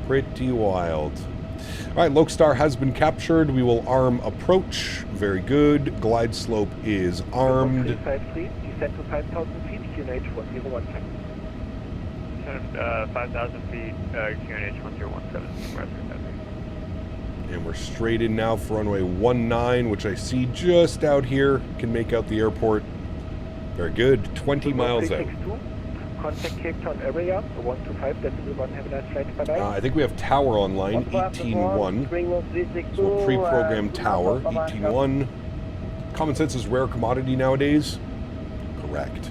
Pretty wild. All right, Lokestar has been captured. We will arm approach. Very good. Glide slope is armed. 353, descend to 5,000 feet, QNH 1017. 5,000 feet, QNH 1017. And we're straight in now for runway 19, which I see just out here. Can make out the airport. Very good. 20 miles out. Contact Cape Town area, 125, that's the one, have a nice flight, bye-bye. I think we have tower online, 18-1. So we'll pre-program tower, 18-1. Common sense is rare commodity nowadays. Correct.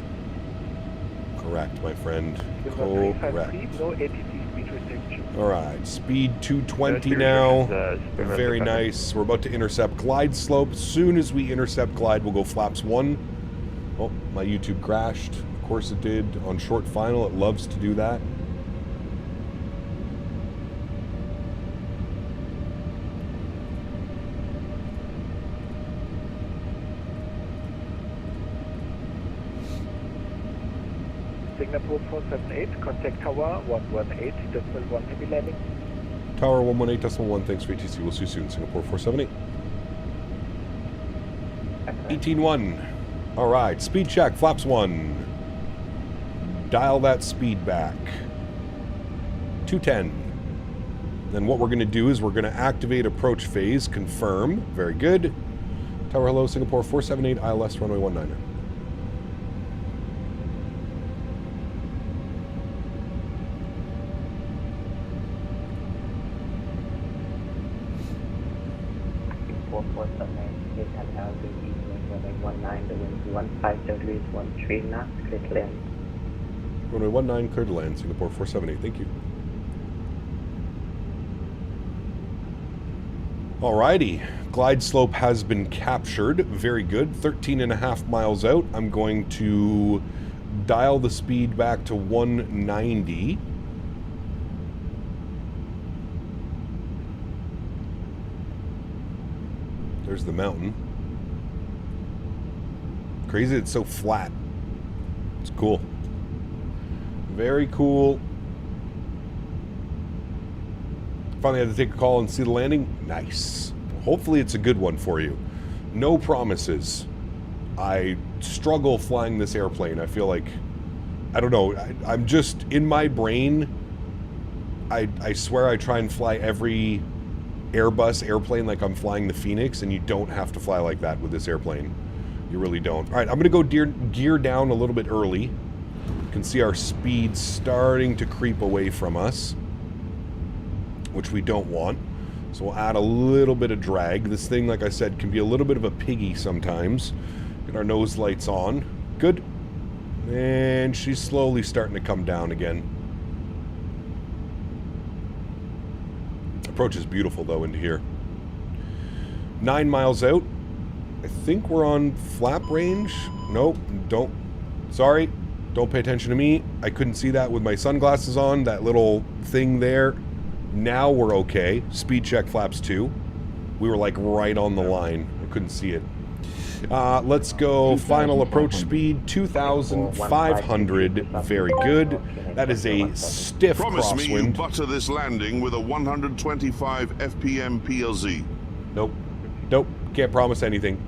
Correct, my friend. Correct. No ATC speed restriction. Alright, speed 220 now. Very nice. We're about to intercept glide slope. As soon as we intercept glide, we'll go flaps 1. Oh, my YouTube crashed. Of course it did. On short final, it loves to do that. Singapore 478, contact tower 118.1 heavy landing. Tower 118.1, thanks for ATC. We'll see you soon. Singapore 478. 18-1. Alright, speed check, flaps 1. Dial that speed back. 210. Then what we're going to do is we're going to activate approach phase, confirm. Very good. Tower hello, Singapore 478, ILS runway 19er. Runway 19, clear to land, Singapore 478, thank you. Alrighty, glide slope has been captured, very good, 13.5 miles out. I'm going to dial the speed back to 190. There's the mountain. Crazy, it's so flat. It's cool. Very cool. Finally had to take a call and see the landing. Nice. Hopefully it's a good one for you. No promises. I struggle flying this airplane. I feel like I don't know. I'm just, in my brain, I swear I try and fly every Airbus airplane like I'm flying the Phoenix, and you don't have to fly like that with this airplane. You really don't. All right, I'm going to go gear down a little bit early. You can see our speed starting to creep away from us, which we don't want. So we'll add a little bit of drag. This thing, like I said, can be a little bit of a piggy sometimes. Get our nose lights on. Good. And she's slowly starting to come down again. Approach is beautiful, though, into here. 9 miles out. I think we're on flap range. Nope, don't. Sorry, don't pay attention to me. I couldn't see that with my sunglasses on, that little thing there. Now we're okay. Speed check flaps 2. We were like right on the line. I couldn't see it. Let's go final approach speed, 2,500. Very good. That is a stiff Promise crosswind. me you butter this landing with a 125 FPM PLZ. Nope. Nope. Can't promise anything.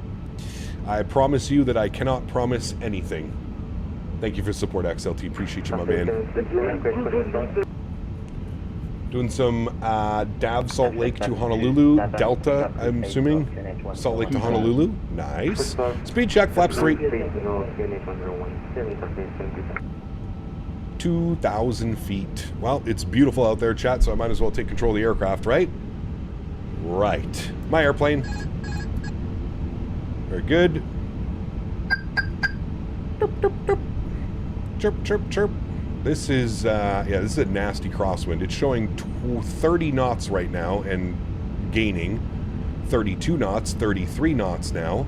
I promise you that I cannot promise anything. Thank you for support, XLT. Appreciate you, my man. Doing some Dav Salt Lake to Honolulu. Delta, I'm assuming. Salt Lake to Honolulu. Nice. Speed check, flaps 3. 2,000 feet. Well, it's beautiful out there, chat, so I might as well take control of the aircraft, right? Right. My airplane. Very good. Chirp, chirp, chirp. This is, yeah, this is a nasty crosswind. It's showing 30 knots right now and gaining. 32 knots, 33 knots now.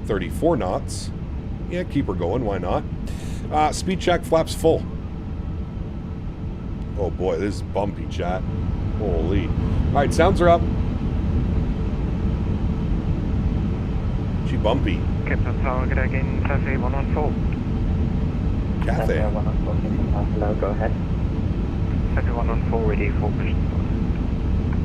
34 knots. Yeah, keep her going, why not? Speed check, flaps full. Oh boy, this is bumpy, chat. Holy. Alright, sounds are up. She bumpy. Captain target again, Cathay 114. Cathay. 114, go ahead. Cathay 114 ready for push.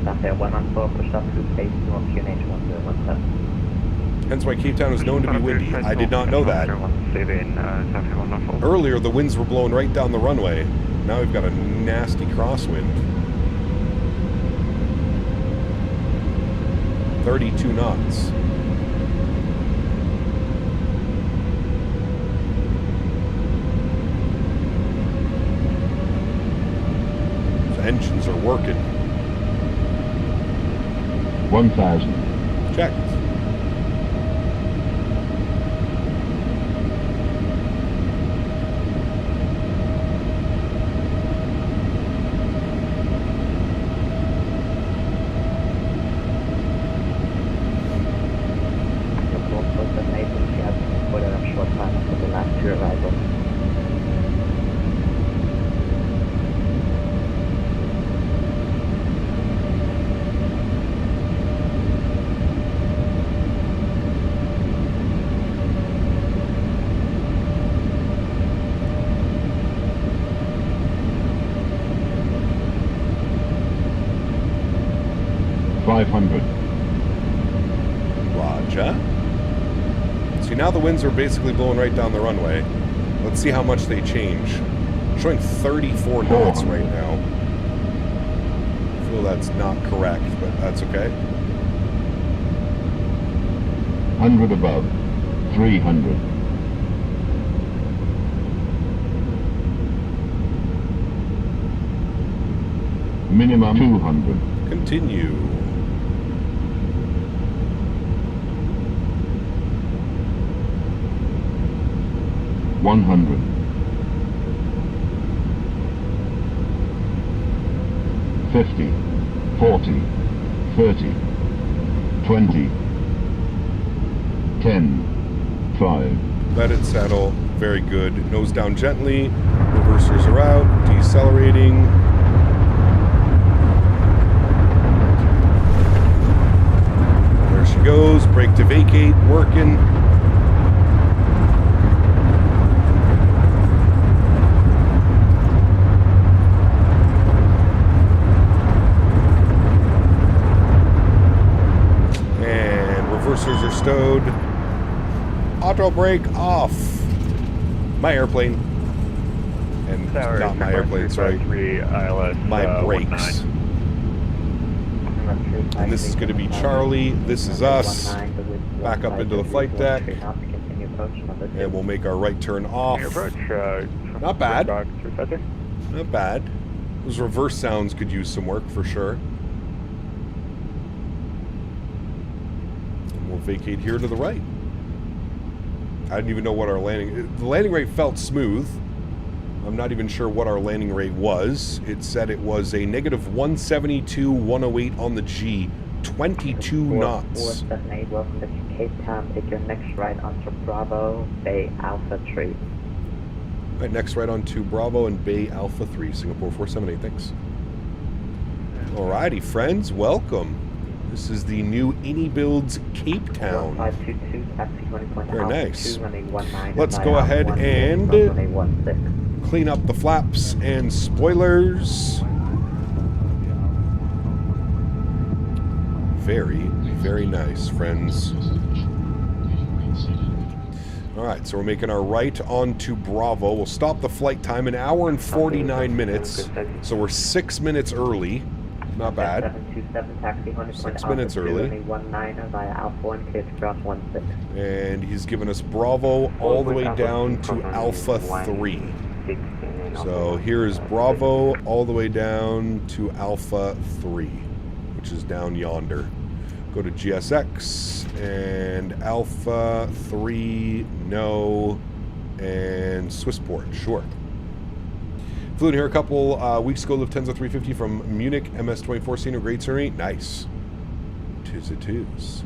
Cathay 114, push up to space, North QNH 1017. Hence why Cape Town is known to be windy. I did not know that. Earlier, the winds were blowing right down the runway. Now we've got a nasty crosswind. 32 knots. The engines are working. 1,000. Checked. Roger. See, now the winds are basically blowing right down the runway. Let's see how much they change. Showing 34 knots right now. I feel that's not correct, but that's okay. 100 above. 300. Minimum 200. Continue. 100. 50, 40, 30, 20, 10, 5. Let it settle. Very good. Nose down gently. Reversers are out. Decelerating. There she goes. Brake to vacate. Working. Reversers are stowed. Auto brake off. My airplane. And Tower not my airplane, sorry. My brakes. And this is going to be Charlie. This is us. Back up into the flight deck. And we'll make our right turn off. Not bad. Not bad. Those reverse sounds could use some work for sure. And we'll vacate here to the right. I didn't even know what our landing... The landing rate felt smooth. I'm not even sure what our landing rate was. It said it was a negative 172, 108 on the G, 22 knots. 478, welcome to Cape Town. Take your next right onto Bravo, Bay Alpha 3. Right, next right onto Bravo and Bay Alpha 3, Singapore 478, thanks. Alrighty, friends, welcome. This is the new iniBuilds Cape Town. 522, taxi 20.0. Very nice. Let's go ahead and clean up the flaps and spoilers. Very, very nice, friends. Alright, so we're making our right onto Bravo. We'll stop the flight time, 1 hour and 49 minutes. So we're 6 minutes early. Not bad. 6 minutes early. And he's given us Bravo all the way down to Alpha 3. So here is Bravo all the way down to Alpha 3, which is down yonder. Go to GSX and Alpha 3, no, and Swissport, sure. Flew in here a couple weeks ago, lived Tenza 350 from Munich, MS-24 senior grade ceremony. Nice. Tis it is.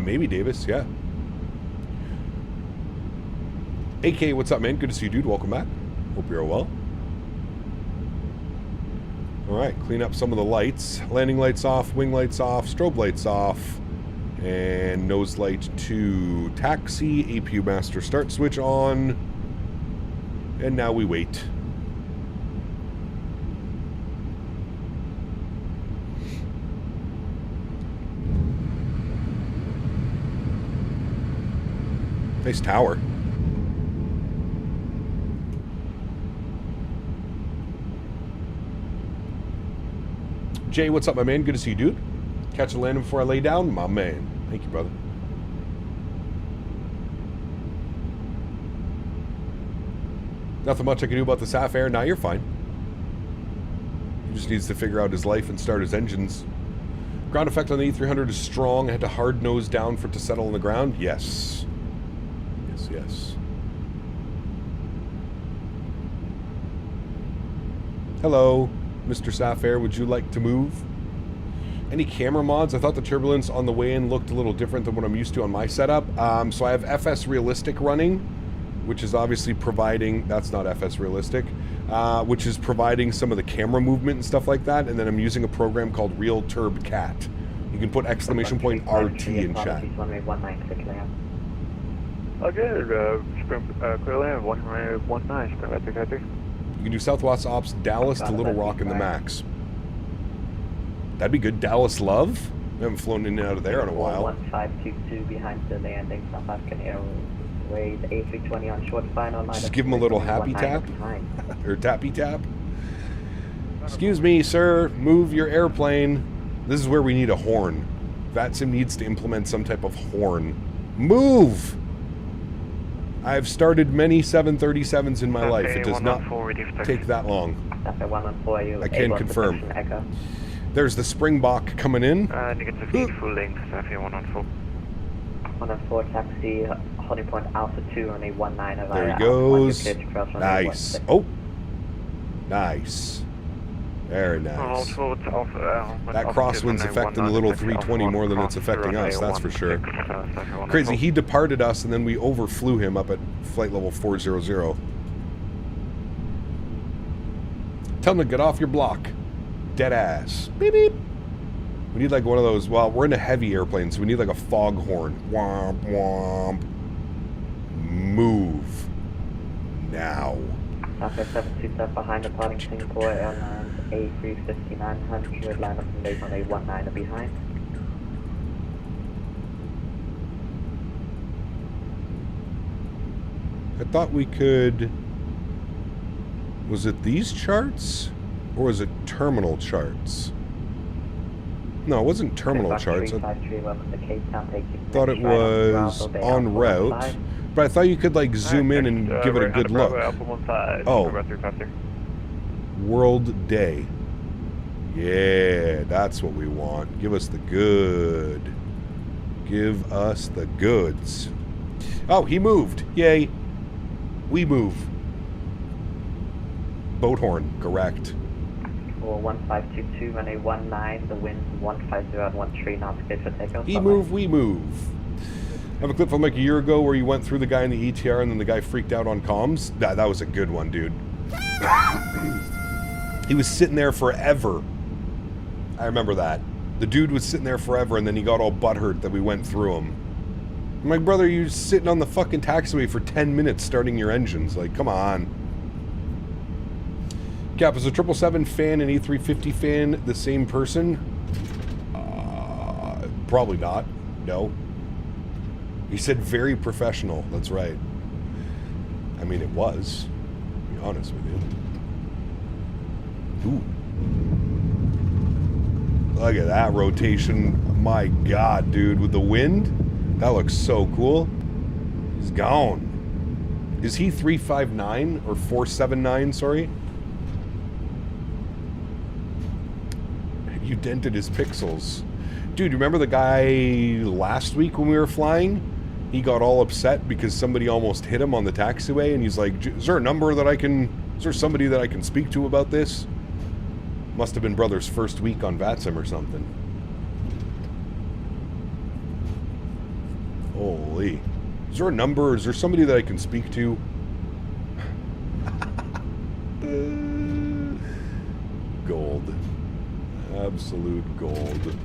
Maybe Davis, yeah. AK, what's up, man? Good to see you, dude. Welcome back. Hope you're well. Alright, clean up some of the lights. Landing lights off, wing lights off, strobe lights off, and nose light to taxi, APU master start switch on, and now we wait. Nice tower. Jay, what's up, my man? Good to see you, dude. Catch a landing before I lay down? My man. Thank you, brother. Nothing much I can do about the SAF Air. Nah, you're fine. He just needs to figure out his life and start his engines. Ground effect on the E300 is strong. I had to hard nose down for it to settle on the ground. Yes. Yes. Hello, Mr. Safair. Would you like to move? Any camera mods? I thought the turbulence on the way in looked a little different than what I'm used to on my setup. So I have FS Realistic running, which is obviously providing... That's not FS Realistic. Which is providing some of the camera movement and stuff like that. And then I'm using a program called Real Turb Cat. You can put exclamation point RT in chat. Okay, clearly 119, You can do Southwest Ops Dallas to Little Rock in the max. That'd be good. Dallas Love? I haven't flown in and out of there in a while. 1522 behind the landing, South African Airways, A320 on short final line. Just give him a little happy tap. Or tappy tap. Excuse me, sir. Move your airplane. This is where we need a horn. VATSIM needs to implement some type of horn. Move! I've started many 737s in my life. It does not take that long. I can confirm. There's the Springbok coming in. Negative feed full length, Safi 114. 114 taxi, holding point Alpha 2 on a 19. There he goes. Nice. Oh. Nice. Very nice. That crosswind's affecting the little 320 more than it's affecting us, that's for sure. Crazy, he departed us and then we overflew him up at flight level 400. Tell him to get off your block. Dead ass. Beep beep. We need like one of those, well, we're in a heavy airplane, so we need like a foghorn. Womp womp. Move. Now. Southwest 727 behind departing Singapore Airlines A350 900, line up from base on A19 behind. I thought we could... Was it these charts? Or was it terminal charts? No, it wasn't terminal charts. I thought it was en route. But I thought you could, like, zoom in and give it a good look. Oh. World Day. Yeah, that's what we want. Give us the good. Give us the goods. Oh, he moved. Yay. We move. Boat horn, correct. For 1522, runway 19, the wind 150 and 13 knots, clear for takeoff. He move, we move. I have a clip from like a year ago where you went through the guy in the ETR and then the guy freaked out on comms. That was a good one, dude. He was sitting there forever. I remember that. The dude was sitting there forever and then he got all butthurt that we went through him. I'm like, brother, you're sitting on the fucking taxiway for 10 minutes starting your engines. Like, come on. Cap, is a 777 fan and A350 fan the same person? Probably not. No. He said very professional. That's right. I mean, it was. To be honest with you. Ooh. Look at that rotation. My God, dude. With the wind? That looks so cool. He's gone. Is he 359 or 479? Sorry. You dented his pixels. Dude, remember the guy last week when we were flying? He got all upset because somebody almost hit him on the taxiway and he's like, is there a number that I can... Is there somebody that I can speak to about this? Must have been brother's first week on VATSIM or something. Holy. Is there a number? Is there somebody that I can speak to? Gold. Absolute gold.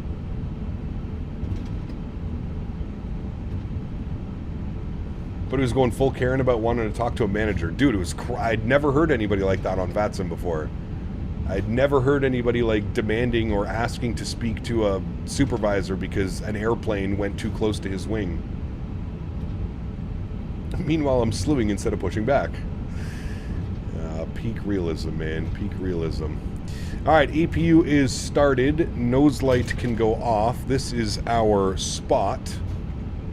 But he was going full Karen about wanting to talk to a manager. Dude, it was... I'd never heard anybody like that on VATSIM before. I'd never heard anybody like demanding or asking to speak to a supervisor because an airplane went too close to his wing. Meanwhile, I'm slewing instead of pushing back. Peak realism, man. Peak realism. Alright, APU is started. Nose light can go off. This is our spot.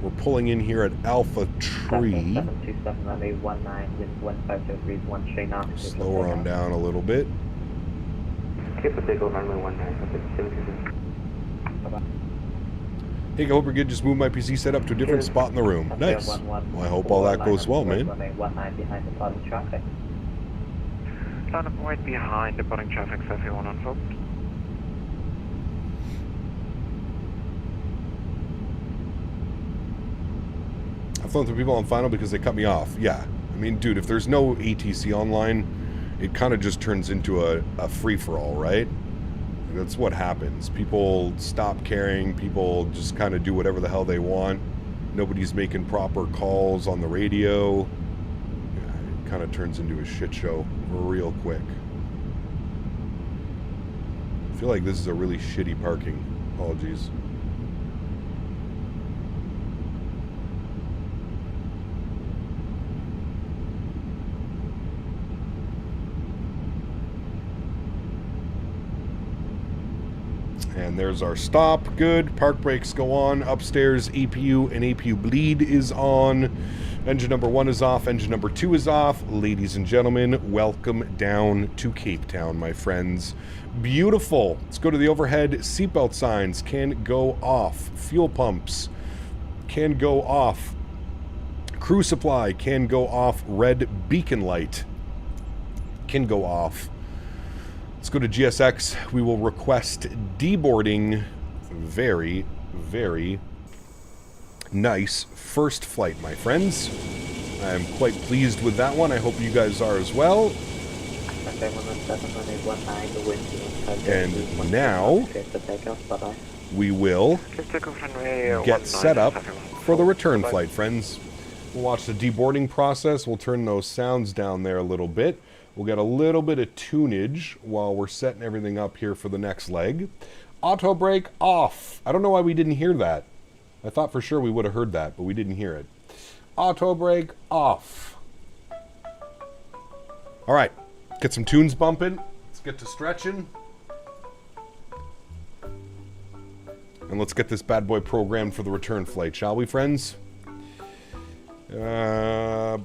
We're pulling in here at Alpha Tree. Slow her on down a little bit. Hey, I hope you're good. Just move my PC set up to a different spot in the room. Nice. Well, I hope all that goes well, man. Line up right behind the Boeing traffic, so if you want unfold. I've flown through people on final because they cut me off. Yeah. I mean, dude, if there's no ATC online, it kind of just turns into a free-for-all, right? That's what happens. People stop caring. People just kind of do whatever the hell they want. Nobody's making proper calls on the radio. Yeah, it kind of turns into a shit show real quick. I feel like this is a really shitty parking. Apologies. And there's our stop. Good. Park brakes go on. Upstairs, APU and APU bleed is on. Engine number 1 is off. Engine number 2 is off. Ladies and gentlemen, welcome down to Cape Town, my friends. Beautiful. Let's go to the overhead. Seatbelt signs can go off. Fuel pumps can go off. Crew supply can go off. Red beacon light can go off. Let's go to GSX. We will request deboarding. Very, very nice first flight, my friends. I'm quite pleased with that one. I hope you guys are as well. And now we will get set up for the return flight, friends. We'll watch the deboarding process. We'll turn those sounds down there a little bit. We'll get a little bit of tunage while we're setting everything up here for the next leg. Auto brake off. I don't know why we didn't hear that. I thought for sure we would have heard that, but we didn't hear it. Auto brake off. All right, get some tunes bumping. Let's get to stretching. And let's get this bad boy programmed for the return flight, shall we, friends? Let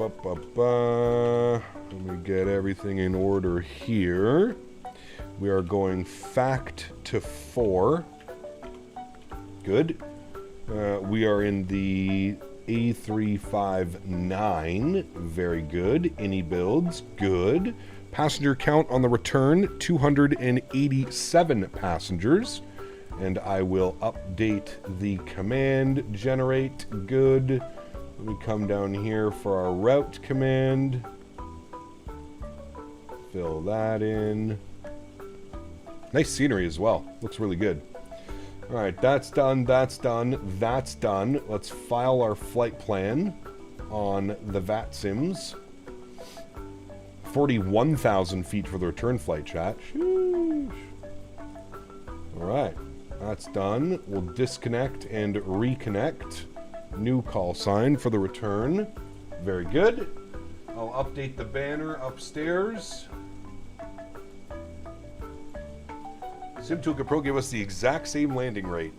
me get everything in order here. We are going fact to 4. Good. We are in the A359. Very good. iniBuilds. Good. Passenger count on the return, 287 passengers. And I will update the command generate. Good. Let me come down here for our route command. Fill that in. Nice scenery as well. Looks really good. All right, that's done, that's done, that's done. Let's file our flight plan on the VATSIMs. 41,000 feet for the return flight, chat. Sheesh. All right. That's done. We'll disconnect and reconnect. New call sign for the return. Very good. I'll update the banner upstairs. SimToolkit Pro gave us the exact same landing rate.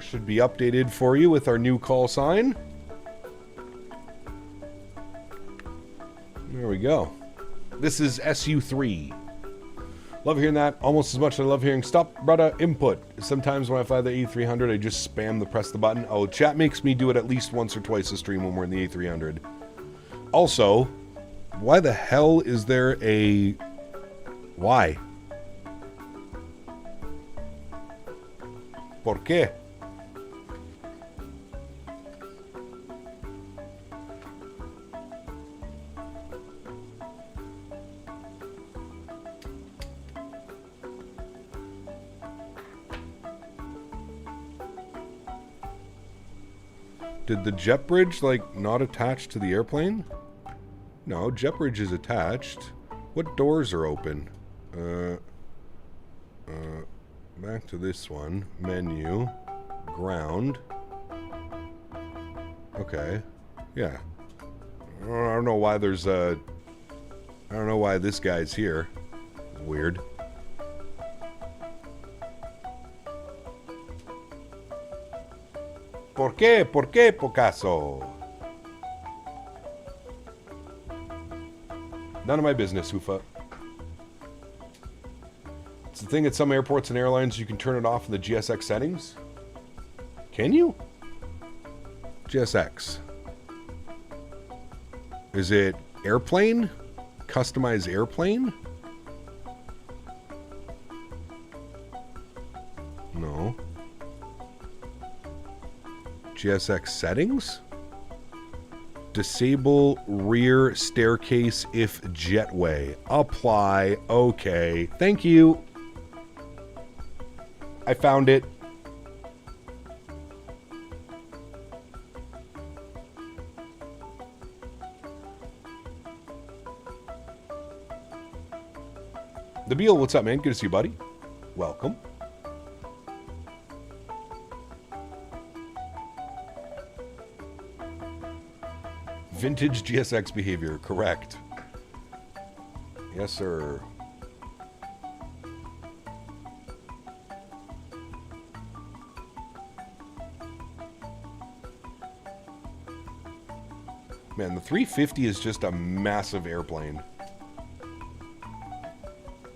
Should be updated for you with our new call sign. There we go. This is SU3. Love hearing that almost as much as I love hearing stop, brother, input. Sometimes when I fly the A300, I just spam the press the button. Oh, chat makes me do it at least once or twice a stream when we're in the A300. Also, why the hell is there a... Why? ¿Por qué? Did the jet bridge, like, not attach to the airplane? No, jet bridge is attached. What doors are open? Back to this one. Menu. Ground. Okay. Yeah. I don't know why there's a... I don't know why this guy's here. Weird. ¿Por qué? ¿Por qué, Picasso? None of my business, Ufa. It's the thing at some airports and airlines, you can turn it off in the GSX settings. Can you? GSX. Is it airplane? Customize airplane? No. GSX settings? Disable rear staircase if jetway. Apply. Okay. Thank you. I found it. The Beal, what's up, man? Good to see you, buddy. Welcome. Vintage GSX behavior, correct. Yes, sir. Man, the 350 is just a massive airplane.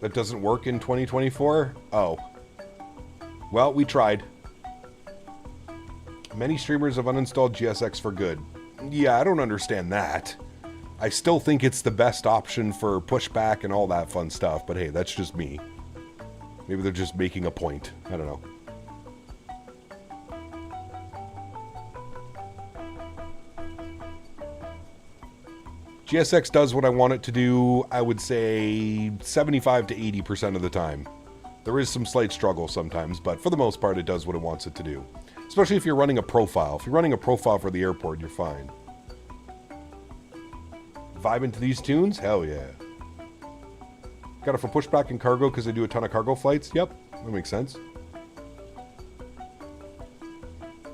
That doesn't work in 2024? Oh. Well, we tried. Many streamers have uninstalled GSX for good. Yeah, I don't understand that. I still think it's the best option for pushback and all that fun stuff, but hey, that's just me. Maybe they're just making a point. I don't know. GSX does what I want it to do, I would say 75 to 80% of the time. There is some slight struggle sometimes, but for the most part, it does what it wants it to do. Especially if you're running a profile. If you're running a profile for the airport, you're fine. Vibing to these tunes? Hell yeah. Got it for pushback and cargo because I do a ton of cargo flights? Yep, that makes sense.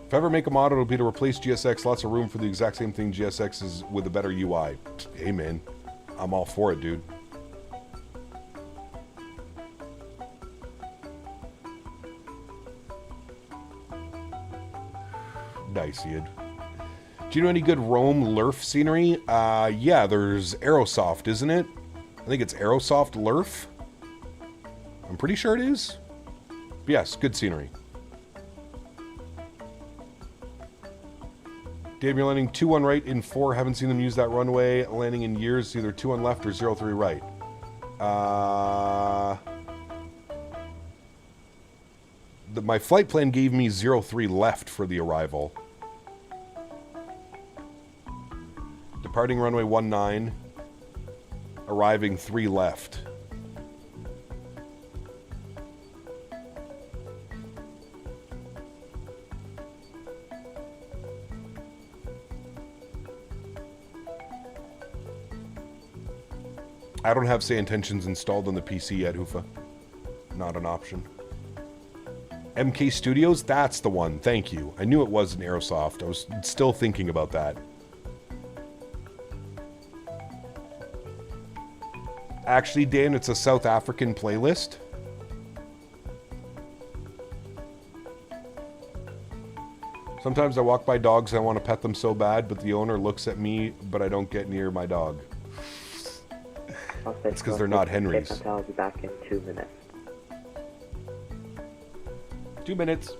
If I ever make a mod, it'll be to replace GSX. Lots of room for the exact same thing GSX is with a better UI. Hey, man. I'm all for it, dude. Nice, Ian. Do you know any good Rome Lurf scenery? Yeah, there's Aerosoft, isn't it? I think it's Aerosoft Lurf. I'm pretty sure it is. But yes, good scenery. Dave, you're landing 2-1 right in 4. Haven't seen them use that runway. Landing in years, either 2-1 left or 0-3 right. My flight plan gave me 0-3 left for the arrival. Departing runway 19. Arriving 3 left. I don't have say intentions installed on the PC yet, Hoofa. Not an option. MK Studios? That's the one. Thank you. I knew it was an Aerosoft. I was still thinking about that. Actually, Dan, it's a South African playlist. Sometimes I walk by dogs and I want to pet them so bad, but the owner looks at me, but I don't get near my dog. It's because they're not Henry's. I'll be back in 2 minutes. 2 minutes.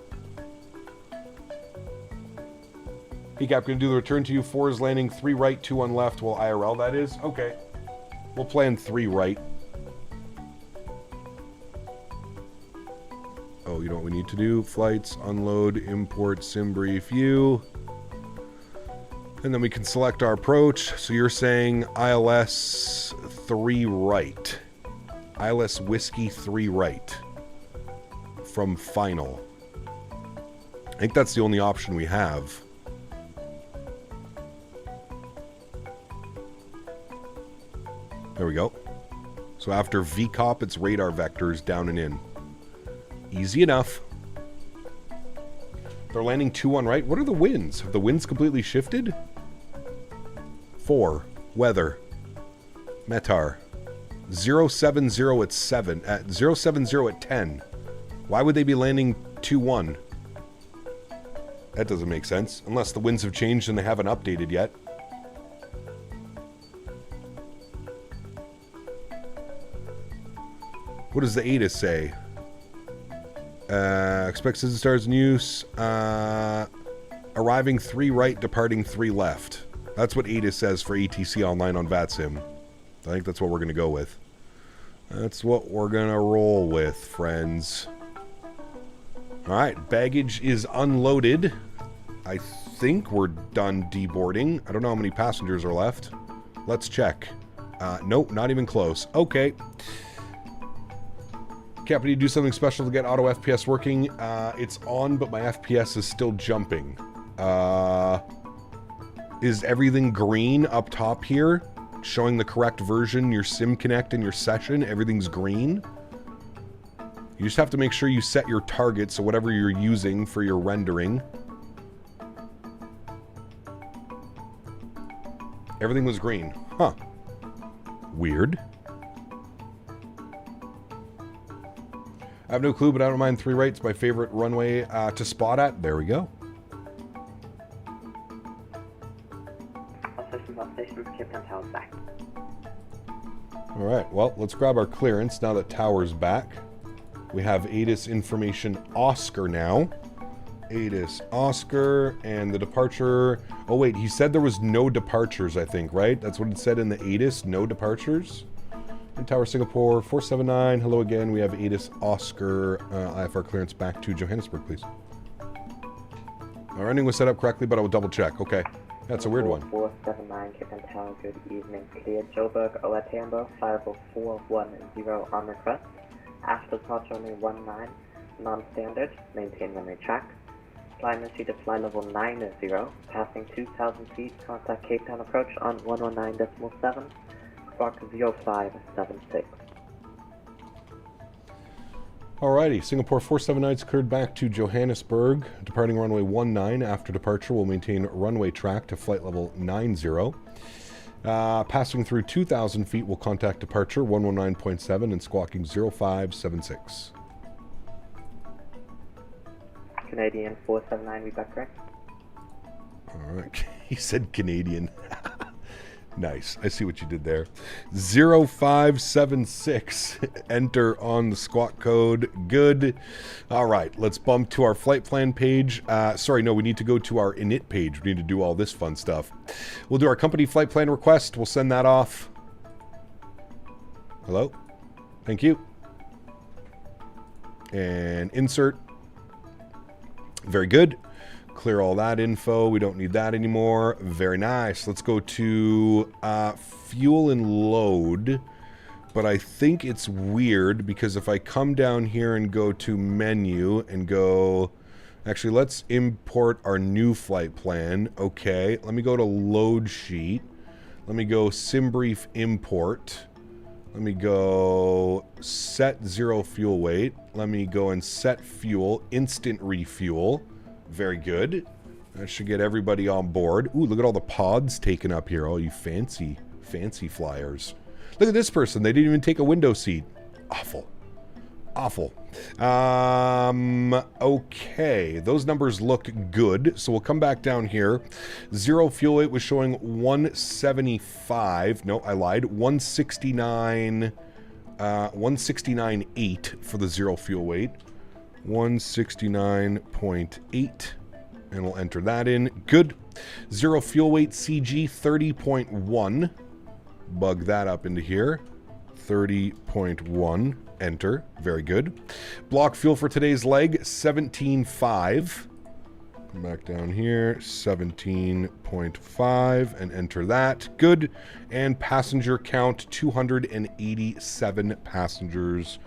Hey Cap, gonna do the return to you. 4 is landing 3 right, 2-1 left. Well, IRL that is. Okay. We'll plan 3 right. Oh, you know what we need to do? Flights, unload, import, sim brief you. And then we can select our approach. So you're saying ILS 3 right. ILS Whiskey 3 right. From final. I think that's the only option we have. There we go. So after VCOP, it's radar vectors down and in. Easy enough. They're landing 2-1 right. What are the winds? Have the winds completely shifted? 4. Weather. Metar. 070 at 7. At 070 at 10. Why would they be landing 2-1? That doesn't make sense. Unless the winds have changed and they haven't updated yet. What does the ATIS say? Expect citizen stars in use. Arriving 3 right, departing 3 left. That's what ATIS says for ATC Online on VATSIM. I think that's what we're going to go with. That's what we're going to roll with, friends. Alright, baggage is unloaded. I think we're done deboarding. I don't know how many passengers are left. Let's check. Nope, not even close. Okay. Cap, do you do something special to get auto FPS working? It's on, but my FPS is still jumping. Is everything green up top here? Showing the correct version, your Sim Connect and your session, everything's green. You just have to make sure you set your target, so whatever you're using for your rendering. Everything was green. Huh. Weird. I have no clue, but I don't mind 3 right. It's my favorite runway to spot at. There we go. Alright, well, let's grab our clearance now that tower's back. We have ATIS information Oscar now. ATIS Oscar, and the departure... Oh wait, he said there was no departures, I think, right? That's what it said in the ATIS, no departures? In Tower Singapore, 479, hello again. We have ATIS Oscar, IFR clearance back to Johannesburg, please. Our ending was set up correctly, but I will double check. Okay. That's a weird one. 479 Cape and Tower, good evening. Clear Joburg, OR Tambo, flight level 410 on request. After departure only 19, non-standard, maintain runway track. Flying speed to flight level 90, passing 2,000 feet, contact Cape Town approach on 119.7, squawk 0576. Alrighty, Singapore 479's cleared back to Johannesburg, departing runway 19. After departure, we'll maintain runway track to flight level 90. Passing through 2,000 feet, we'll contact departure 119.7 and squawking 0576. Canadian 479, we got correct? Alright, he said Canadian. Nice. I see what you did there. 0576. Enter on the squawk code. Good. All right. Let's bump to our flight plan page. Sorry, no, we need to go to our init page. We need to do all this fun stuff. We'll do our company flight plan request. We'll send that off. Hello? Thank you. And insert. Very good. Clear all that info. We don't need that anymore. Very nice. Let's go to fuel and load. But I think it's weird because if I come down here and go to menu and go... Actually, let's import our new flight plan. Okay. Let me go to load sheet. Let me go SimBrief import. Let me go set 0 fuel weight. Let me go and set fuel. Instant refuel. Very good. That should get everybody on board. Ooh, look at all the pods taken up here. All you fancy flyers. Look at this person. They didn't even take a window seat. Awful. Awful. Okay. Those numbers look good. So we'll come back down here. 0 fuel weight was showing 175. No, I lied. 169. 169.8 for the 0 fuel weight. 169.8, and we'll enter that in. Good. 0 fuel weight CG 30.1. Bug that up into here. 30.1. Enter. Very good. Block fuel for today's leg 17.5. Come back down here. 17.5 and enter that. Good. And passenger count 287 passengers.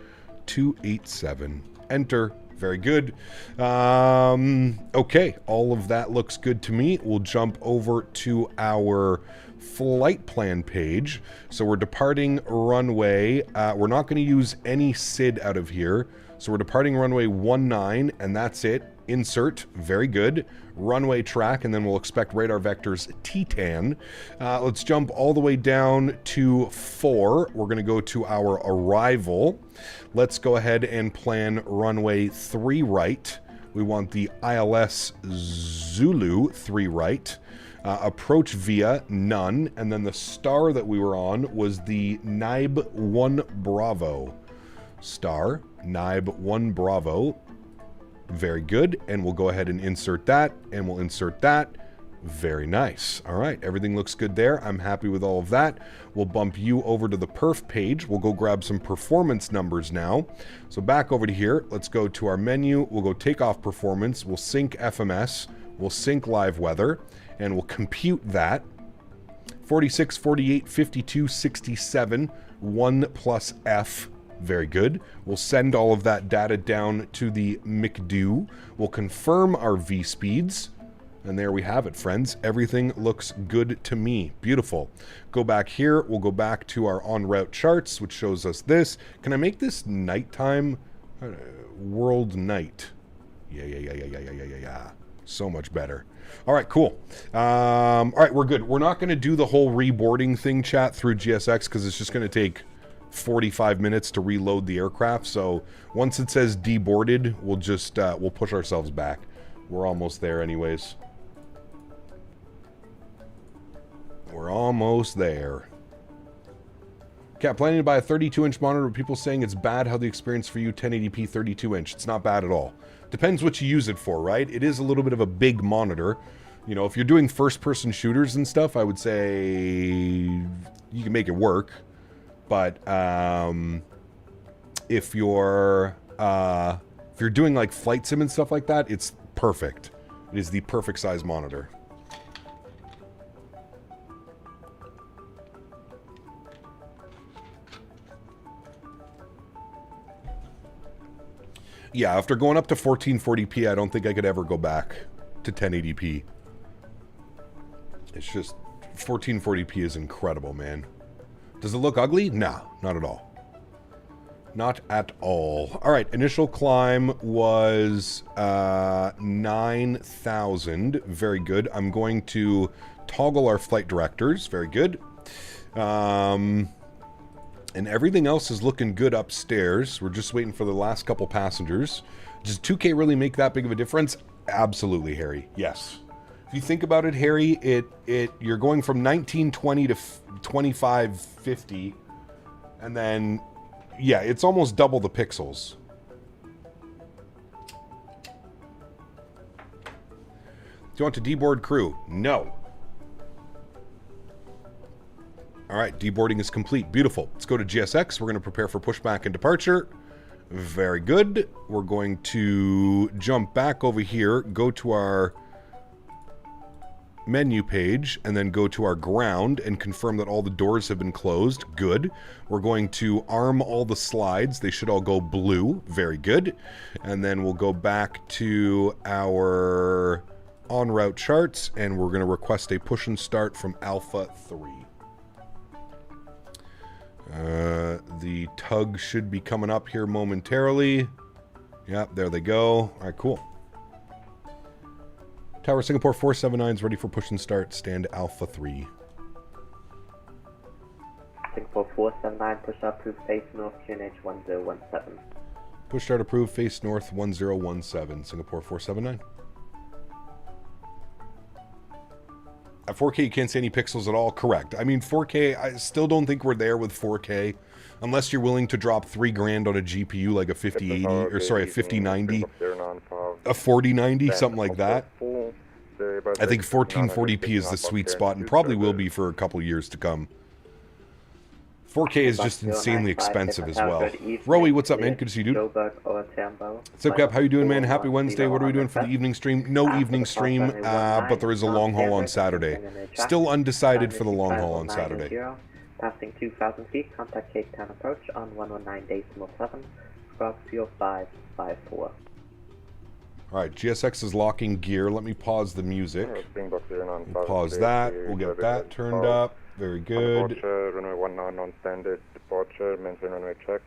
287. Enter. Very good. Okay, all of that looks good to me. We'll jump over to our flight plan page. So we're departing runway. We're not going to use any SID out of here. So we're departing runway 19, and that's it. Insert. Very good. Runway track, and then we'll expect radar vectors Titan. Let's jump all the way down to 4. We're going to go to our arrival. Let's go ahead and plan runway 3 right. We want the ILS Zulu 3 right. Approach via none, and then the star that we were on was the NIB 1 Bravo. Star, NIB 1 Bravo. Very good, and we'll go ahead and insert that, and we'll insert that. Very nice. All right, everything looks good there. I'm happy with all of that. We'll bump you over to the perf page. We'll go grab some performance numbers now. So back over to here, let's go to our menu. We'll go takeoff performance. We'll sync FMS. We'll sync live weather, and we'll compute that. 46, 48, 52, 67, 1 plus F. Very good. We'll send all of that data down to the McDo. We'll confirm our V speeds. And there we have it, friends. Everything looks good to me. Beautiful. Go back here. We'll go back to our en route charts, which shows us this. Can I make this nighttime? World night. Yeah. So much better. All right, cool. All right, we're good. We're not going to do the whole reboarding thing, chat, through GSX, because it's just going to take 45 minutes to reload the aircraft. So once it says deboarded, we'll just we'll push ourselves back. We're almost there anyways. We're almost there. Cat, planning to buy a 32-inch monitor, but people saying it's bad. How the experience for you, 1080p 32-inch? It's not bad at all. Depends what you use it for, right? It is a little bit of a big monitor. You know, if you're doing first-person shooters and stuff, I would say you can make it work. But if you're doing like flight sim and stuff like that, it's perfect. It is the perfect size monitor. Yeah, after going up to 1440p, I don't think I could ever go back to 1080p. It's just 1440p is incredible, man. Does it look ugly? No, not at all. Not at all. All right, initial climb was 9,000. Very good. I'm going to toggle our flight directors. Very good. And everything else is looking good upstairs. We're just waiting for the last couple passengers. Does 2K really make that big of a difference? Absolutely, Harry. Yes. If you think about it, Harry, you're going from 1920 to 2550, and then yeah, it's almost double the pixels. Do you want to deboard crew? No. All right, deboarding is complete. Beautiful. Let's go to GSX. We're going to prepare for pushback and departure. Very good. We're going to jump back over here, go to our menu page, and then go to our ground and confirm that all the doors have been closed. Good. We're going to arm all the slides. They should all go blue. Very good. And then we'll go back to our en route charts, and we're going to request a push and start from Alpha 3. The tug should be coming up here momentarily. Yep, there they go. All right, cool. Tower Singapore 479 is ready for push and start. Stand Alpha 3. Singapore 479, push start approved, face north, QNH 1017. Push start approved, face north 1017. Singapore 479. At 4K, you can't see any pixels at all. Correct. I mean, 4K, I still don't think we're there with 4K. Unless you're willing to drop $3,000 on a GPU like a 5080, or sorry, a 5090, a 4090, something like that. I think 1440p is the sweet spot and probably will be for a couple years to come. 4K is just insanely expensive as well. Rowie, what's up, man? Good to see you, dude. What's up, Cap? How you doing, man? Happy Wednesday. What are we doing for the evening stream? No evening stream, but there is a long haul on Saturday. Still undecided for the long haul on Saturday. Passing 2,000 feet, contact Cape Town approach on 119.7, squawk 0554. Alright, GSX is locking gear. Let me pause the music. We'll pause that. We'll get that turned up. Very good. Departure, runway 19 on standard departure, maintain runway check.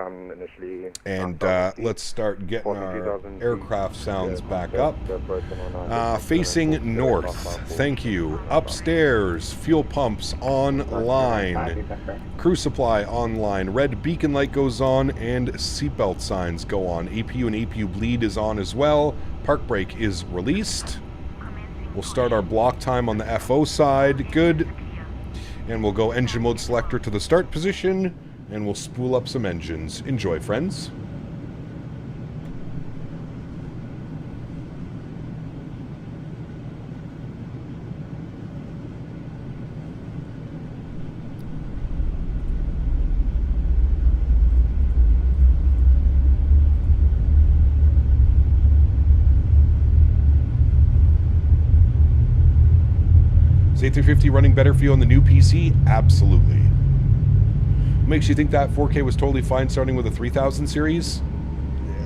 Initially, and let's start getting our aircraft sounds back up. Facing north, thank you. Upstairs, fuel pumps online. Crew supply online. Red beacon light goes on and seatbelt signs go on. APU and APU bleed is on as well. Park brake is released. We'll start our block time on the FO side. Good. And we'll go engine mode selector to the start position. And we'll spool up some engines. Enjoy, friends. Is A350 running better for you on the new PC? Absolutely. Makes you think that 4K was totally fine starting with a 3000 series?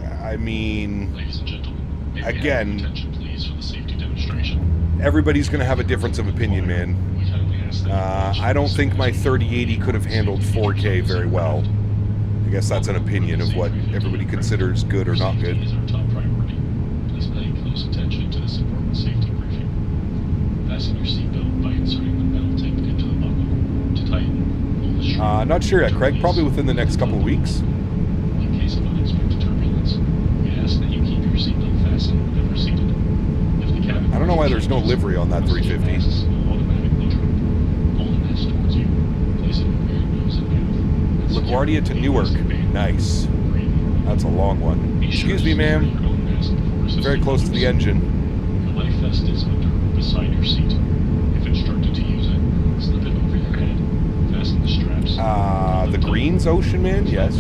Yeah, I mean, Ladies and gentlemen, again, attention please for the safety demonstration. Everybody's going to have a difference of opinion, man. I don't think my 3080 could have handled 4K very well. I guess that's an opinion of what everybody considers good or not good. Safety is our top priority. Please pay close attention to this important safety briefing. Fasten your seatbelt by inserting the metal tip into the buckle. To tighten, not sure yet, Craig. Probably within the next couple of weeks. In case of unexpected turbulence, we ask that you keep your seatbelt fastened whenever seated. If the cabin I don't know why there's no livery on that 350. LaGuardia to Newark. Nice. That's a long one. Excuse me, ma'am. Very close to the engine. The life vest is under or beside your seat. If instructed to use it, slip it over your head. Fasten the straps. The Greens Ocean, man? Yes.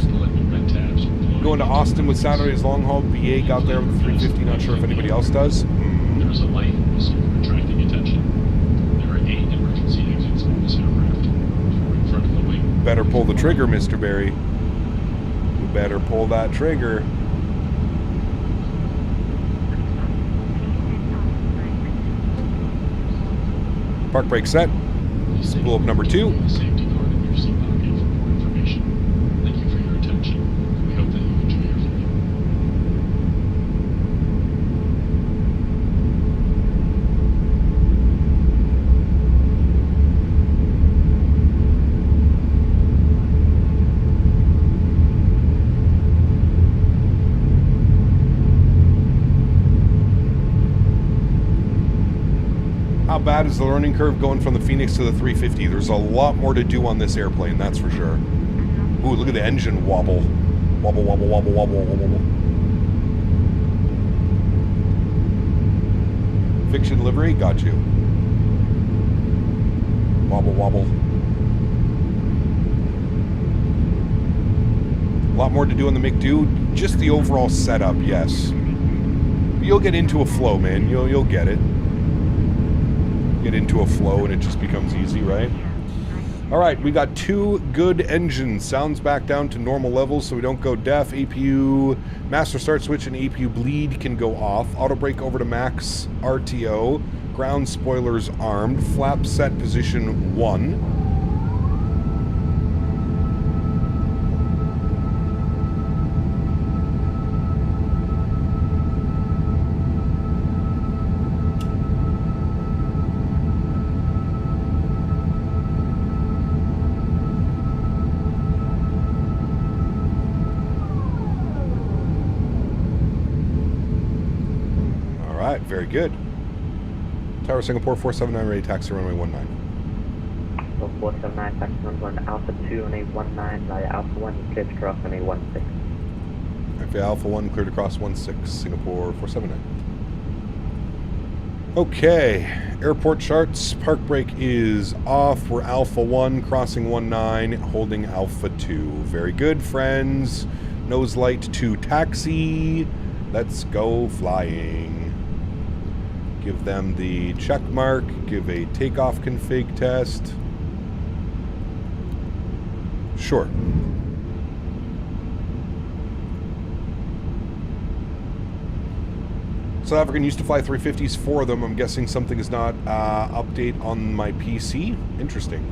Going to Austin with Saturday's long haul. BA got there with the 350. Not sure if anybody else does. There is a light whistle attracting attention. There are 8 emergency exits on this aircraft. 4 in front of the wing. Better pull the trigger, Mr. Barry. You better pull that trigger. Park brake set. Spool up number 2. Safety card in your seat pocket for more information. Thank you for your attention. We hope that you enjoy your flight. How bad is the learning curve going from the Phoenix to the 350? There's a lot more to do on this airplane, that's for sure. Ooh, look at the engine wobble. Wobble, wobble, wobble, wobble, wobble, wobble. Fiction livery, got you. Wobble, wobble. A lot more to do on the McDo. Just the overall setup, yes. You'll get into a flow, man. You'll get it. Get into a flow and it just becomes easy, right? All right, we got 2 good engines. Sounds back down to normal levels so we don't go deaf. APU master start switch and APU bleed can go off. Auto brake over to max RTO. Ground spoilers armed. Flap set position 1. Very good. Tower Singapore 479 ready, taxi runway 19. So 479, taxi runway Alpha 2 on a 19, via Alpha 1, cleared to cross on a 16. FA Alpha 1 cleared across 16, Singapore 479. Okay, airport charts. Park brake is off. We're Alpha 1 crossing 19, holding Alpha 2. Very good, friends. Nose light to taxi. Let's go flying. Give them the check mark, give a takeoff config test. Sure. South African used to fly 350s, 4 of them. I'm guessing something is not update on my PC. Interesting.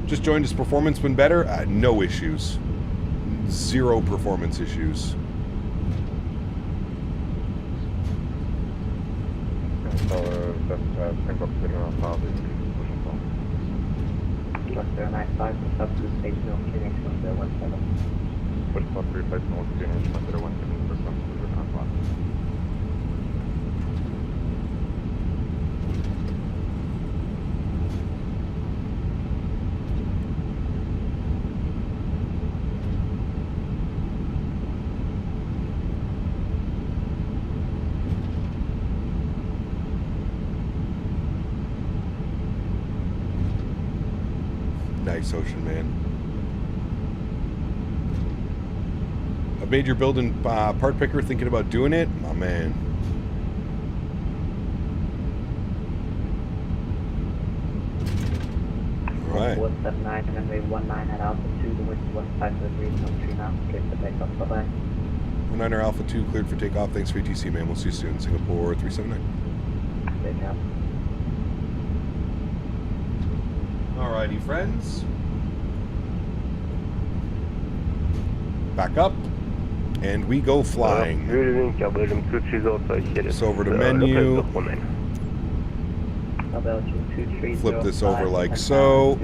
Just joined. Has performance been better? No issues. 0 performance issues. Nice, Ocean Man. I've made your build and part picker, thinking about doing it. My man. All right. 479 and runway 19 at Alpha 2, the wind is 15 degrees, no 3 knots, cleared for takeoff. Bye-bye. 19er Alpha 2 cleared for takeoff. Thanks for ATC, man. We'll see you soon. Singapore 379. Good job. Alrighty, friends. Back up, and we go flying. It's over to menu. Flip this over like so.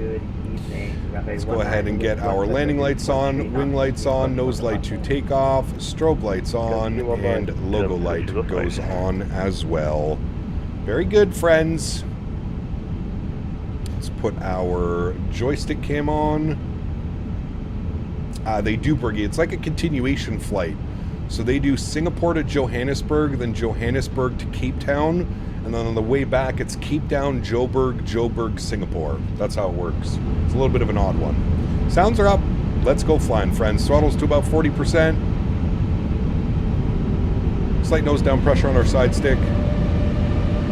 Let's go ahead and get our landing lights on, wing lights on, nose light to take off, strobe lights on, and logo light goes on as well. Very good, friends. Let's put our joystick cam on. They do Bergie. It's like a continuation flight. So they do Singapore to Johannesburg, then Johannesburg to Cape Town, and then on the way back, it's Cape Town, Joburg, Singapore. That's how it works. It's a little bit of an odd one. Sounds are up. Let's go flying, friends. Throttle's to about 40%. Slight nose down pressure on our side stick.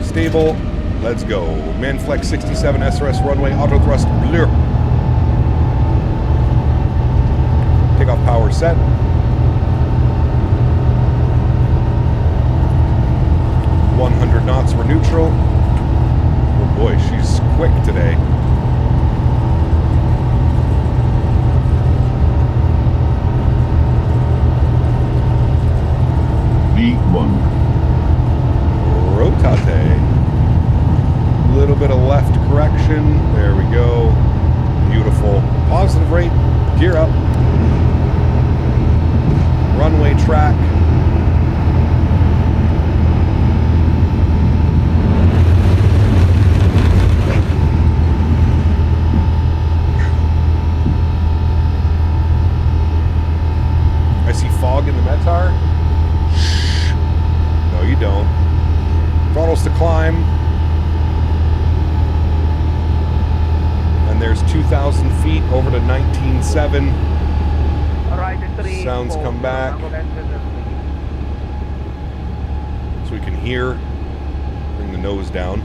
Stable. Let's go. Manflex 67 SRS runway, auto thrust blur. Takeoff power set. 5 knots, we're neutral. Oh boy, she's quick today. V1. Rotate. A little bit of left correction. There we go. Beautiful. Positive rate. Gear up. Runway track. I see fog in the Menthar. Shh. No, you don't. Throttles to climb. And there's 2,000 feet over to 19.7. Sounds come back. So we can hear. Bring the nose down.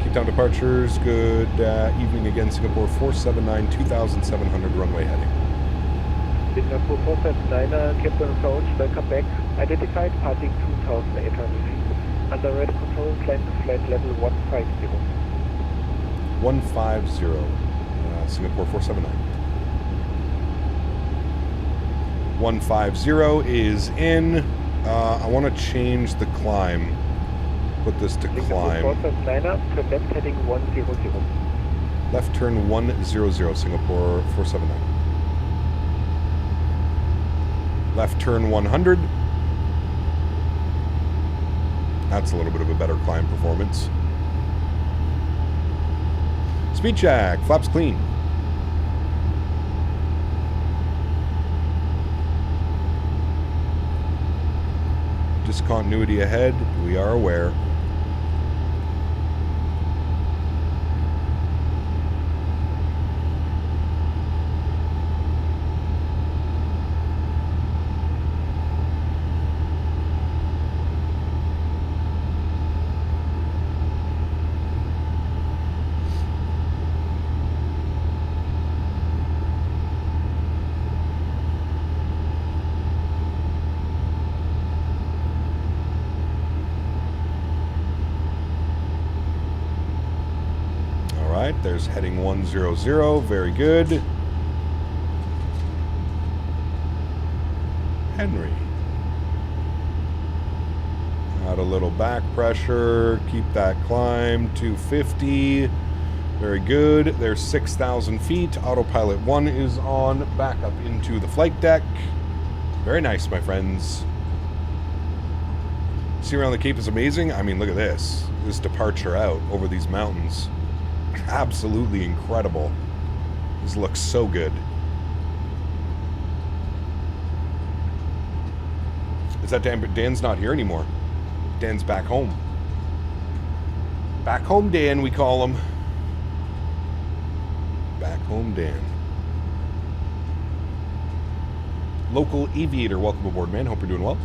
Keep down departures. Good evening again, Singapore 479, 2,700 runway heading. Singapore 479, Captain Approach, welcome back. Identified parting 2,800 feet. Under red control, climb to flight level 150. 150, Singapore 479. 150 is in. I want to change the climb. Put this to climb. Singapore 479, turn left heading 100. Left turn 100, Singapore 479. Left turn 100. That's a little bit of a better climb performance. Speed check. Flaps clean. Discontinuity ahead. We are aware. There's heading 100. Very good. Henry. Add a little back pressure. Keep that climb. 250. Very good. There's 6,000 feet. Autopilot 1 is on. Back up into the flight deck. Very nice, my friends. See around the Cape is amazing. I mean, look at this. This departure out over these mountains. Absolutely incredible. This looks so good. Is that Dan? Dan's not here anymore. Dan's back home. Back home Dan, we call him. Back home Dan. Local aviator, welcome aboard, man. Hope you're doing well.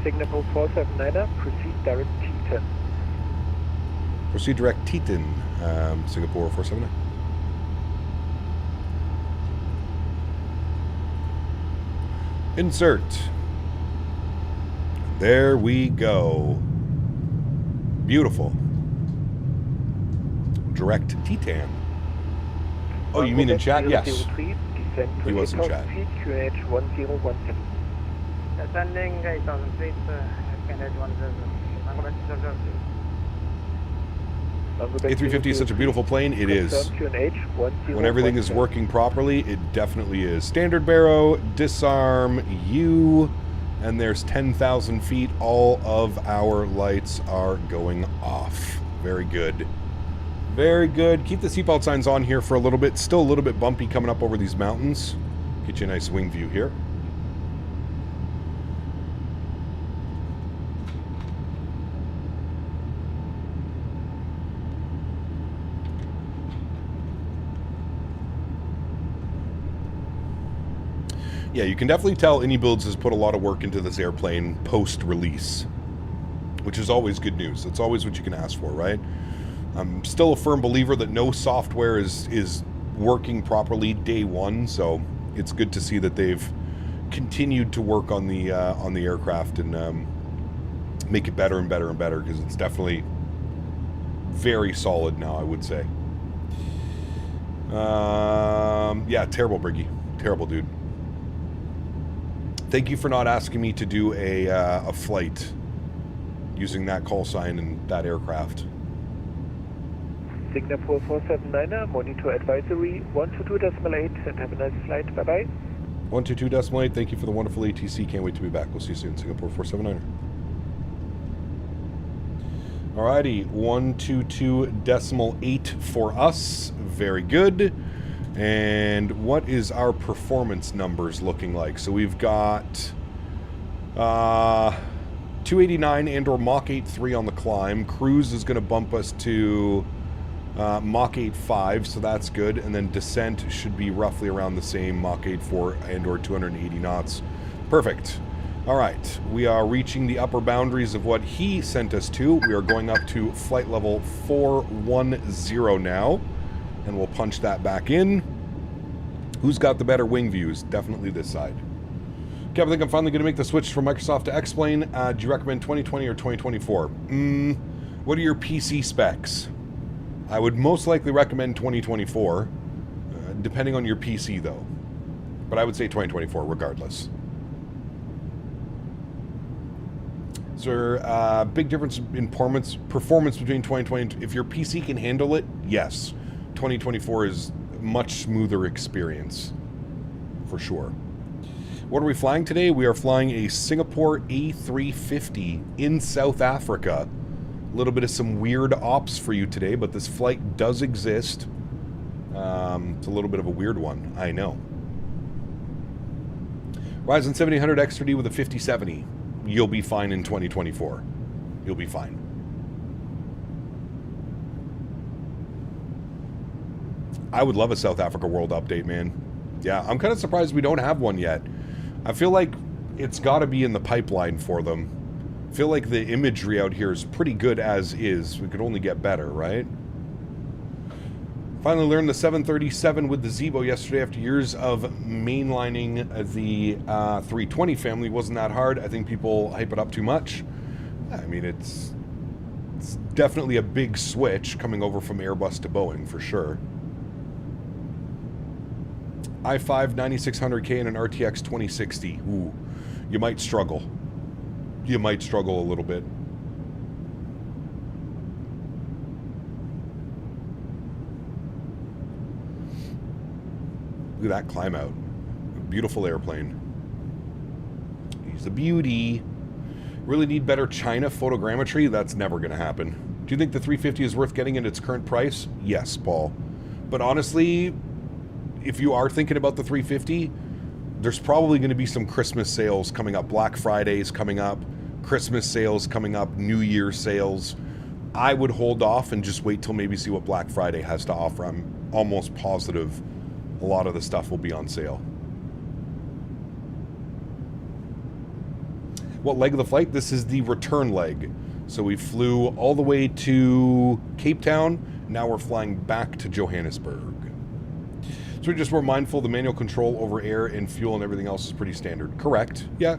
Singapore 479, proceed direct T10. Proceed direct T10, Singapore 479. Insert. There we go. Beautiful. Direct T10. Oh, you mean in chat? Yes. He was in chat. QH 1017. Ascending 8,000 feet, QH 1017. A350 is such a beautiful plane. It is. When everything is working properly, it definitely is. Standard baro, disarm, U, and there's 10,000 feet. All of our lights are going off. Very good. Very good. Keep the seatbelt signs on here for a little bit. Still a little bit bumpy coming up over these mountains. Get you a nice wing view here. Yeah, you can definitely tell iniBuilds has put a lot of work into this airplane post-release. which is always good news. That's always what you can ask for, right? I'm still a firm believer that no software is working properly day one, so it's good to see that they've continued to work on the aircraft and make it better and better and better, because it's definitely very solid now, I would say. Yeah, terrible, Briggy. Terrible, dude. Thank you for not asking me to do a flight using that call sign and that aircraft. Singapore 479er, monitor advisory 122.8, and have a nice flight. Bye-bye. 122.8, thank you for the wonderful ATC. Can't wait to be back. We'll see you soon. Singapore 479er. Alrighty, 122.8 for us. Very good. And what is our performance numbers looking like? So we've got 289 and or Mach 8.3 on the climb. Cruise is going to bump us to Mach 8.5, so that's good. And then descent should be roughly around the same, Mach 8.4 and or 280 knots. Perfect. All right, we are reaching the upper boundaries of what he sent us to. We are going up to flight level 410 now, and we'll punch that back in. Who's got the better wing views? Definitely this side. Okay, I think I'm finally going to make the switch from Microsoft to X-Plane. Do you recommend 2020 or 2024? What are your PC specs? I would most likely recommend 2024, depending on your PC though. But I would say 2024 regardless. Is there a big difference in performance between 2020 and if your PC can handle it? Yes. 2024 is a much smoother experience, for sure. What are we flying today? We are flying a Singapore A350 in South Africa. A little bit of some weird ops for you today, but this flight does exist. It's a little bit of a weird one, I know. Ryzen 7800 X3D with a 5070. You'll be fine in 2024. You'll be fine. I would love a South Africa World update, man. Yeah, I'm kind of surprised we don't have one yet. I feel like it's got to be in the pipeline for them. I feel like the imagery out here is pretty good as is. We could only get better, right? Finally learned the 737 with the Zibo yesterday after years of mainlining the 320 family. Wasn't that hard. I think people hype it up too much. I mean, it's definitely a big switch coming over from Airbus to Boeing, for sure. i5 9600K and an RTX 2060. Ooh, you might struggle. You might struggle a little bit. Look at that climb out. Beautiful airplane. He's a beauty. Really need better China photogrammetry? That's never going to happen. Do you think the 350 is worth getting at its current price? Yes, Paul. But honestly, if you are thinking about the 350, there's probably going to be some Christmas sales coming up. Black Fridays coming up. Christmas sales coming up. New Year sales. I would hold off and just wait till maybe see what Black Friday has to offer. I'm almost positive a lot of the stuff will be on sale. What leg of the flight? This is the return leg. So we flew all the way to Cape Town. Now we're flying back to Johannesburg. So we just were mindful the manual control over air and fuel and everything else is pretty standard. Correct. Yeah.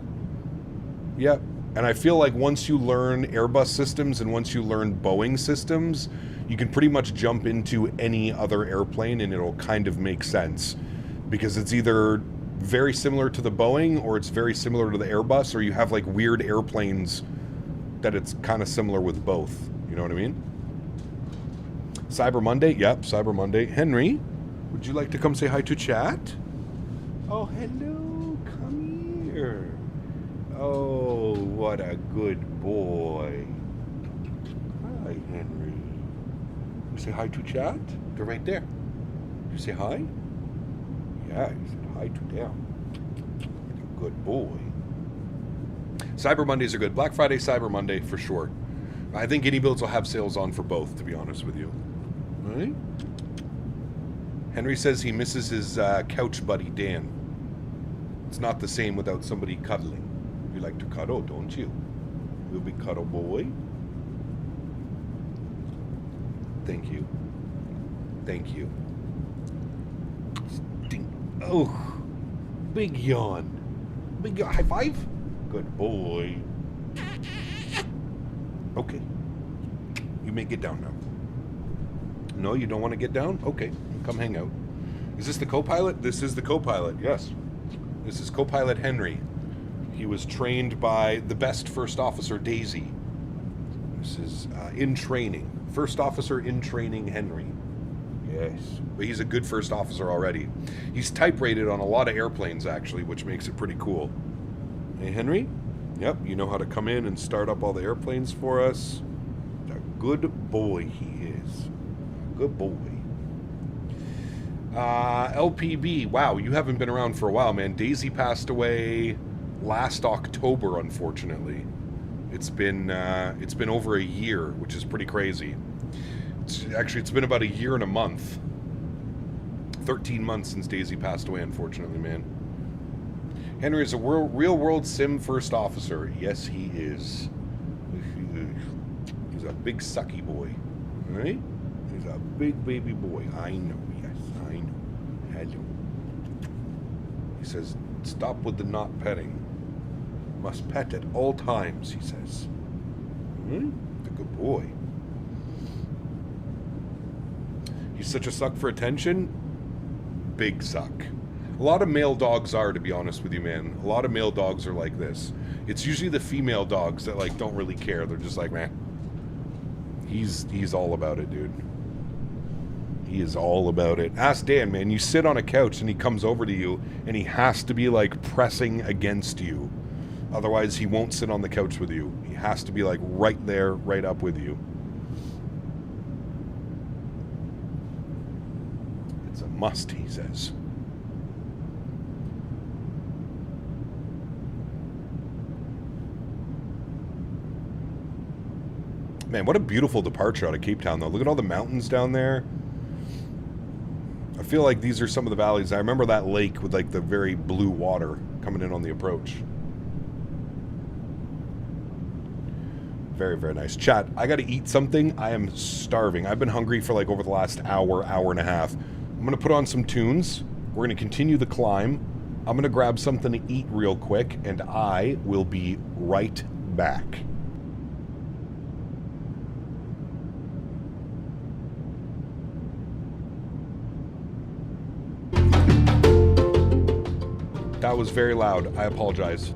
Yeah. And I feel like once you learn Airbus systems and once you learn Boeing systems, you can pretty much jump into any other airplane and it'll kind of make sense. Because it's either very similar to the Boeing or it's very similar to the Airbus, or you have like weird airplanes that it's kind of similar with both. You know what I mean? Cyber Monday? Yep, Cyber Monday. Henry, would you like to come say hi to chat? Oh, hello. Come here. Oh, what a good boy. Hi, Henry. You say hi to chat? They're right there. You say hi? Yeah, you said hi to them. Good boy. Cyber Mondays are good. Black Friday, Cyber Monday, for sure. I think iniBuilds will have sales on for both, to be honest with you. All right? Henry says he misses his couch buddy, Dan. It's not the same without somebody cuddling. You like to cuddle, don't you? We'll be cuddle boy. Thank you. Thank you. Oh, big yawn. Big yawn. High five? Good boy. Okay. You may get down now. No, you don't want to get down? Okay, come hang out. Is this the co-pilot? This is the co-pilot, yes. This is co-pilot Henry. He was trained by the best first officer, Daisy. This is in training. First officer in training, Henry. Yes. But he's a good first officer already. He's type rated on a lot of airplanes, actually, which makes it pretty cool. Hey, Henry? Yep, you know how to come in and start up all the airplanes for us. A good boy he is. Good boy. LPB. Wow, you haven't been around for a while, man. Daisy passed away last October, unfortunately. It's been over a year, which is pretty crazy. It's been about a year and a month. 13 months since Daisy passed away, unfortunately, man. Henry is a real-world sim first officer. Yes, he is. He's a big sucky boy. Right? He's a big baby boy. I know, yes, I know. Hello. He says, stop with the not petting. Must pet at all times, he says. The good boy. He's such a suck for attention. Big suck. A lot of male dogs are, to be honest with you, man. A lot of male dogs are like this. It's usually the female dogs that, like, don't really care. They're just like, man. He's all about it, dude. He is all about it. Ask Dan, man. You sit on a couch and he comes over to you and he has to be, like, pressing against you. Otherwise, he won't sit on the couch with you. He has to be, like, right there, right up with you. It's a must, he says. Man, what a beautiful departure out of Cape Town, though. Look at all the mountains down there. I feel like these are some of the valleys. I remember that lake with, like, the very blue water coming in on the approach. Very, very nice. Chat, I gotta eat something. I am starving. I've been hungry for, like, over the last hour and a half. I'm gonna put on some tunes. We're gonna continue the climb. I'm gonna grab something to eat real quick, and I will be right back. That was very loud. I apologize.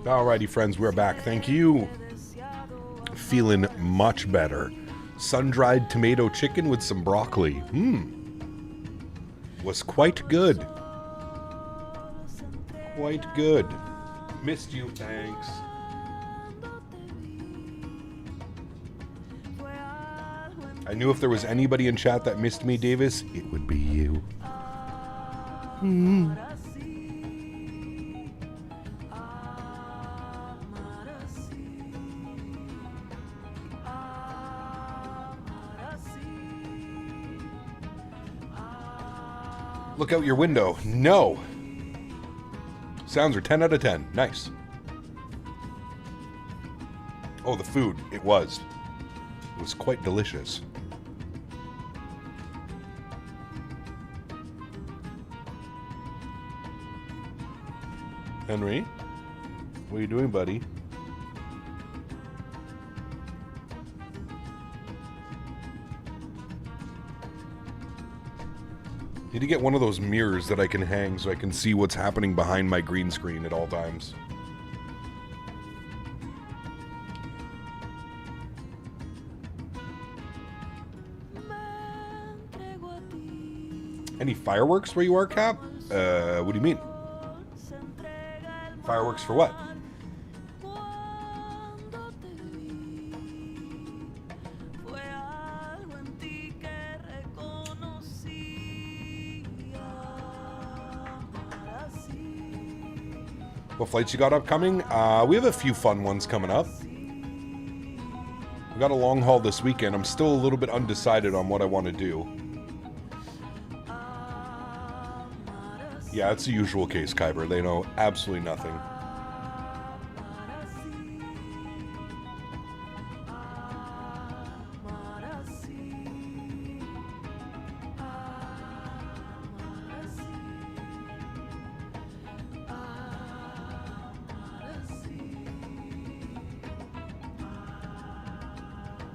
Alrighty, friends, we're back. Thank you. Feeling much better. Sun-dried tomato chicken with some broccoli. Was quite good. Quite good. Missed you, thanks. I knew if there was anybody in chat that missed me, Davis, it would be you. Look out your window. No. Sounds are 10 out of 10. Nice. Oh, the food. It was. It was quite delicious. Henry? What are you doing, buddy? Need to get one of those mirrors that I can hang so I can see what's happening behind my green screen at all times. Any fireworks where you are, Cap? What do you mean? Fireworks for what? What flights you got upcoming? We have a few fun ones coming up. We got a long haul this weekend. I'm still a little bit undecided on what I want to do. Yeah, it's the usual case, Kyber. They know absolutely nothing.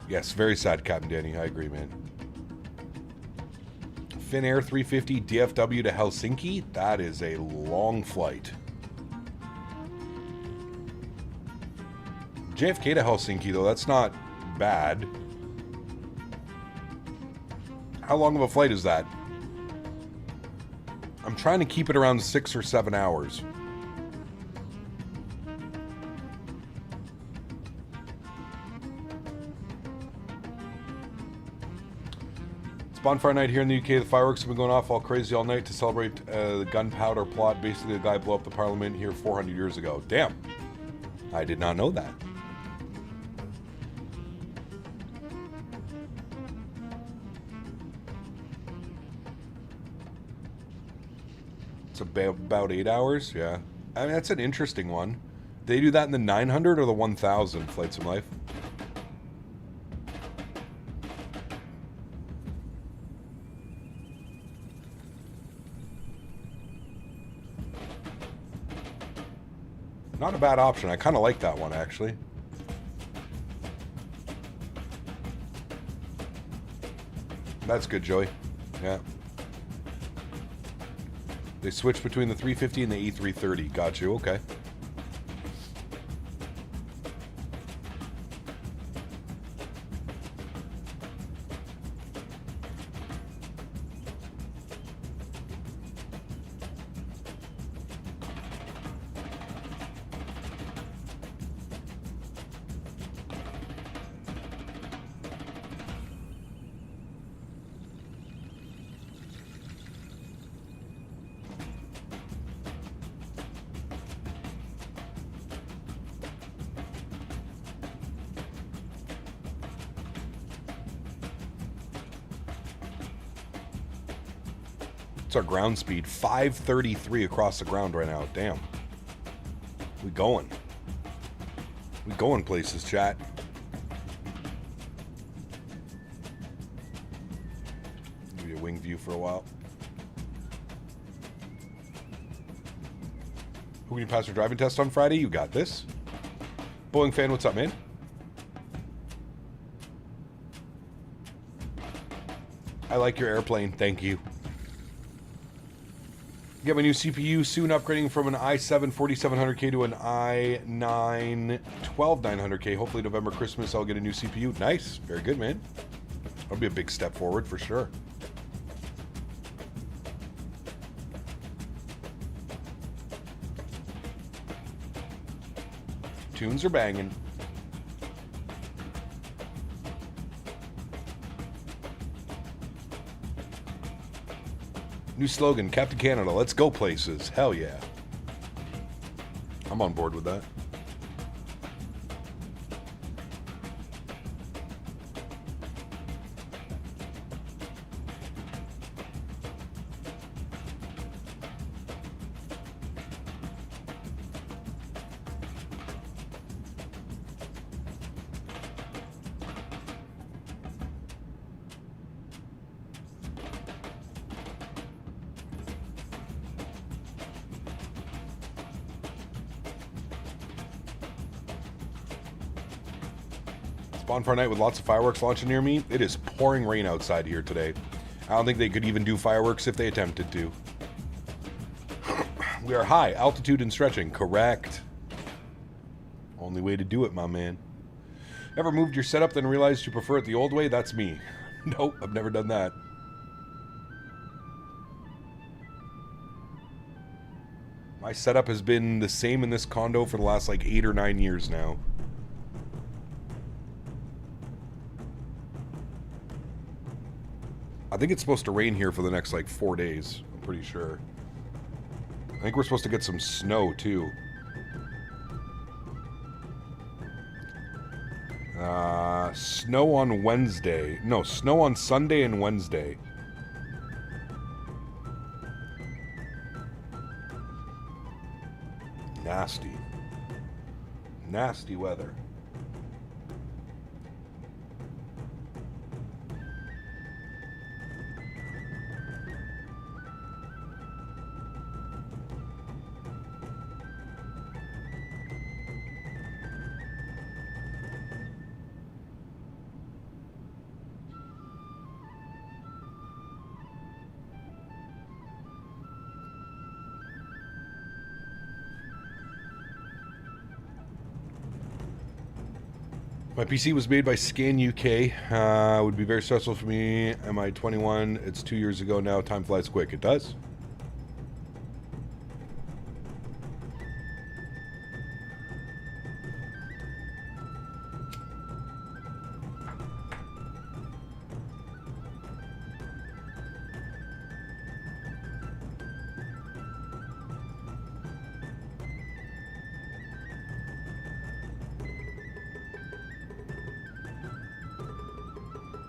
Yes, very sad, Captain Danny. I agree, man. Finnair 350 DFW to Helsinki. That is a long flight. JFK to Helsinki, though, that's not bad. How long of a flight is that? I'm trying to keep it around 6 or 7 hours. Bonfire night here in the UK. The fireworks have been going off all crazy all night to celebrate the gunpowder plot. Basically, the guy blew up the parliament here 400 years ago. Damn. I did not know that. It's about 8 hours. Yeah. I mean, that's an interesting one. They do that in the 900 or the 1000 Flights of Life? Not a bad option. I kind of like that one, actually. That's good, Joey. Yeah. They switched between the 350 and the A330. Got you. Okay. Our ground speed 533 across the ground right now. Damn, we going places, chat. Give you a wing view for a while. Who can you pass your driving test on Friday? You got this. Boeing fan, what's up, man? I like your airplane, thank you. Get my new CPU soon, upgrading from an i7 4700K to an i9 12900K. Hopefully November Christmas I'll get a new CPU. Nice. Very good, man. That'll be a big step forward for sure. Tunes are banging. New slogan, Captain Canada, let's go places. Hell yeah. I'm on board with that. Bonfire night with lots of fireworks launching near me. It is pouring rain outside here today. I don't think they could even do fireworks if they attempted to. We are high altitude and stretching. Correct. Only way to do it, my man. Ever moved your setup then realized you prefer it the old way? That's me. Nope, I've never done that. My setup has been the same in this condo for the last like 8 or 9 years now. I think it's supposed to rain here for the next like 4 days. I'm pretty sure. I think we're supposed to get some snow too. Snow on Wednesday. No, snow on Sunday and Wednesday. Nasty. Nasty weather. My PC was made by Scan UK. Would be very stressful for me. Am I 21? It's 2 years ago now. Time flies quick. It does.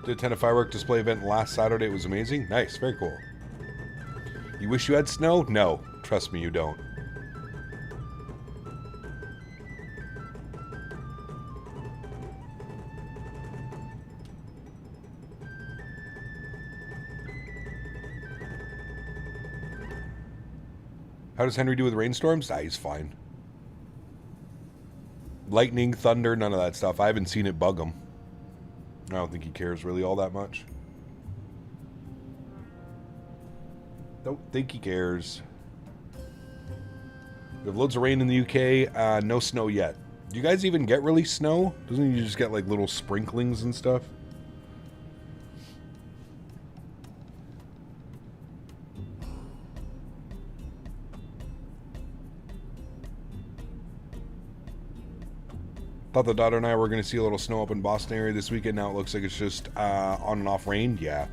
Did attend a firework display event last Saturday. It was amazing. Nice. Very cool. You wish you had snow? No. Trust me, you don't. How does Henry do with rainstorms? Ah, he's fine. Lightning, thunder, none of that stuff. I haven't seen it bug him. I don't think he cares really all that much. Don't think he cares. We have loads of rain in the UK. No snow yet. Do you guys even get really snow? Doesn't you just get like little sprinklings and stuff? Thought the daughter and I were going to see a little snow up in Boston area this weekend. Now it looks like it's just on and off rain. Yeah.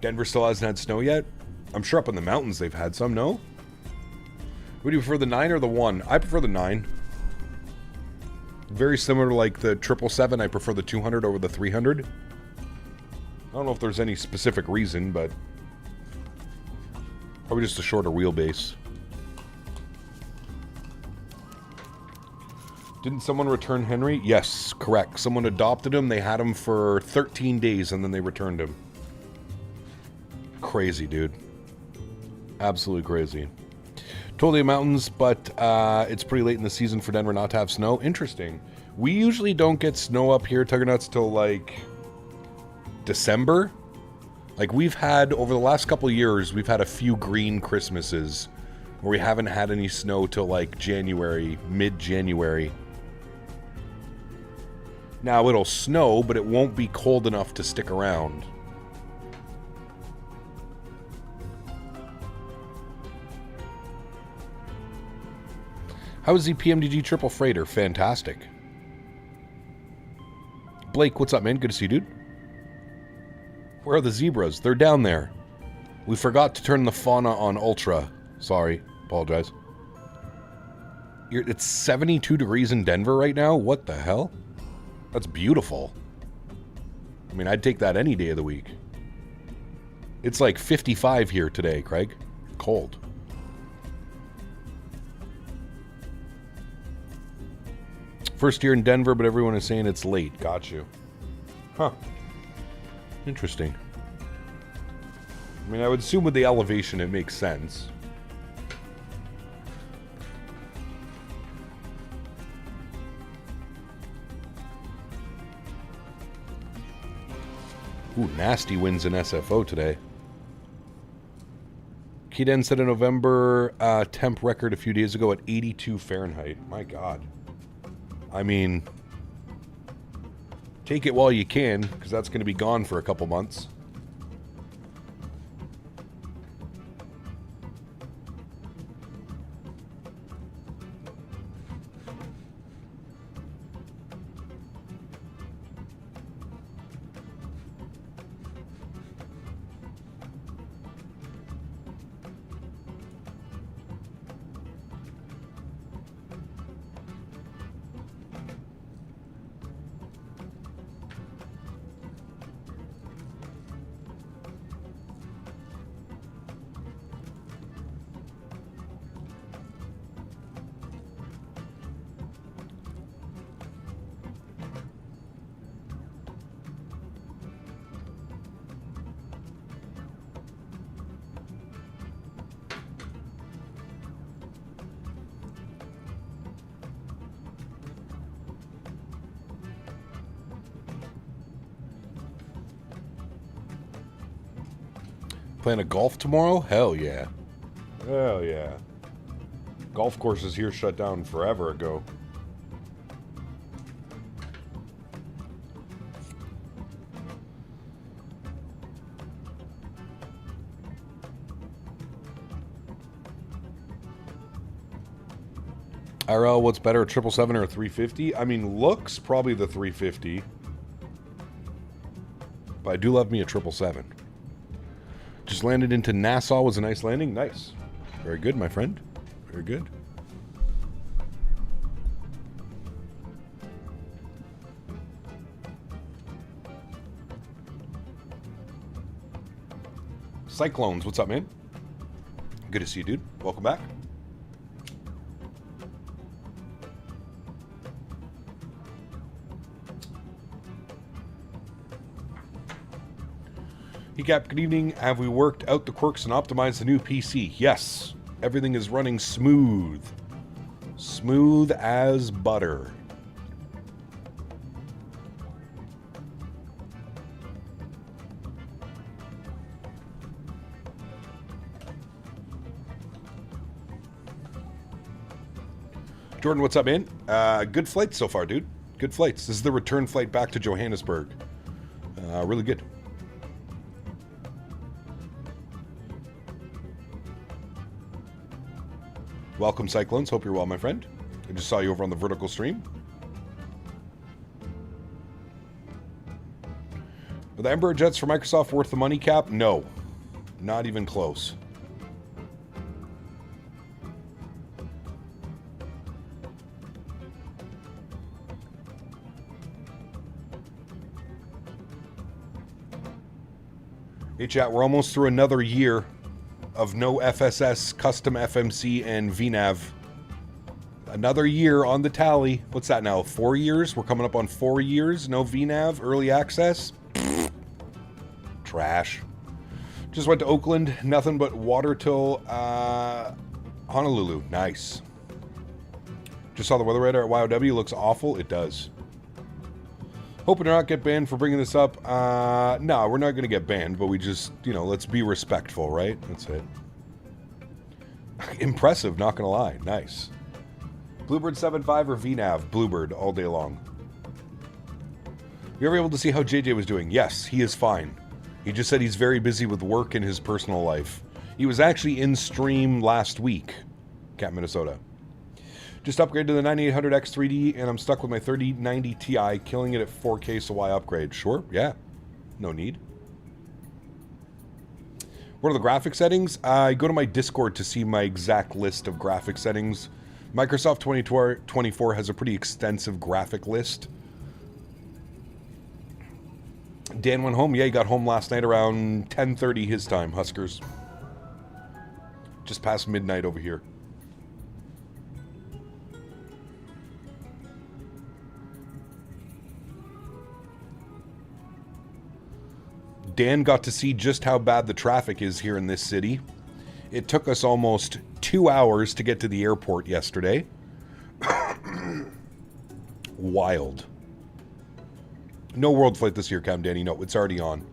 Denver still hasn't had snow yet. I'm sure up in the mountains they've had some, no? Would you prefer the 9 or the 1? I prefer the 9. Very similar to like the 777. I prefer the 200 over the 300. I don't know if there's any specific reason, but probably just a shorter wheelbase. Didn't someone return Henry? Yes, correct. Someone adopted him. They had him for 13 days and then they returned him. Crazy, dude. Absolutely crazy. Totally mountains, but it's pretty late in the season for Denver not to have snow. Interesting. We usually don't get snow up here, Tuggernuts, till like December. Like we've had, over the last couple of years, we've had a few green Christmases where we haven't had any snow till like January, mid-January. Now it'll snow, but it won't be cold enough to stick around. How is the PMDG triple freighter? Fantastic. Blake, what's up, man? Good to see you, dude. Where are the zebras? They're down there. We forgot to turn the fauna on ultra. Sorry. Apologize. It's 72 degrees in Denver right now? What the hell? That's beautiful. I mean, I'd take that any day of the week. It's like 55 here today, Craig. Cold. First year in Denver, but everyone is saying it's late. Got you. Huh. Interesting. I mean, I would assume with the elevation it makes sense. Ooh, nasty winds in SFO today. Keaton set a November temp record a few days ago at 82 Fahrenheit. My God. I mean, take it while you can, because that's going to be gone for a couple months. Playing a golf tomorrow? Hell yeah. Hell yeah. Golf courses here shut down forever ago. IRL, what's better, a 777 or a 350? I mean, looks probably the 350. But I do love me a 777. Just landed into Nassau. Was a nice landing. Nice. Very good, my friend. Very good. Cyclones, what's up, man? Good to see you, dude. Welcome back. Cap, good evening. Have we worked out the quirks and optimized the new PC? Yes. Everything is running smooth. Smooth as butter. Jordan, what's up, man? Good flights so far, dude. Good flights. This is the return flight back to Johannesburg. Really good. Welcome, Cyclones. Hope you're well, my friend. I just saw you over on the vertical stream. Are the Embraer jets for Microsoft worth the money cap? No. Not even close. Hey chat, we're almost through another year of no FSS, custom FMC, and VNAV. Another year on the tally. What's that now? 4 years? We're coming up on 4 years. No VNAV, early access. Trash. Just went to Oakland. Nothing but water till Honolulu. Nice. Just saw the weather radar at YOW. Looks awful. It does. Hoping to not get banned for bringing this up. No, we're not going to get banned, but we just, you know, let's be respectful, right? That's it. Impressive, not going to lie. Nice. Bluebird 7.5 or VNAV? Bluebird all day long. You ever able to see how JJ was doing? Yes, he is fine. He just said he's very busy with work and his personal life. He was actually in stream last week. Cat, Minnesota. Just upgraded to the 9800X 3D, and I'm stuck with my 3090 Ti, killing it at 4K, so why upgrade? Sure, yeah. No need. What are the graphic settings? I go to my Discord to see my exact list of graphic settings. Microsoft 2024 has a pretty extensive graphic list. Dan went home. Yeah, he got home last night around 10:30 his time, Huskers. Just past midnight over here. Dan got to see just how bad the traffic is here in this city. It took us almost 2 hours to get to the airport yesterday. Wild. No world flight this year, Cam Danny. No, it's already on.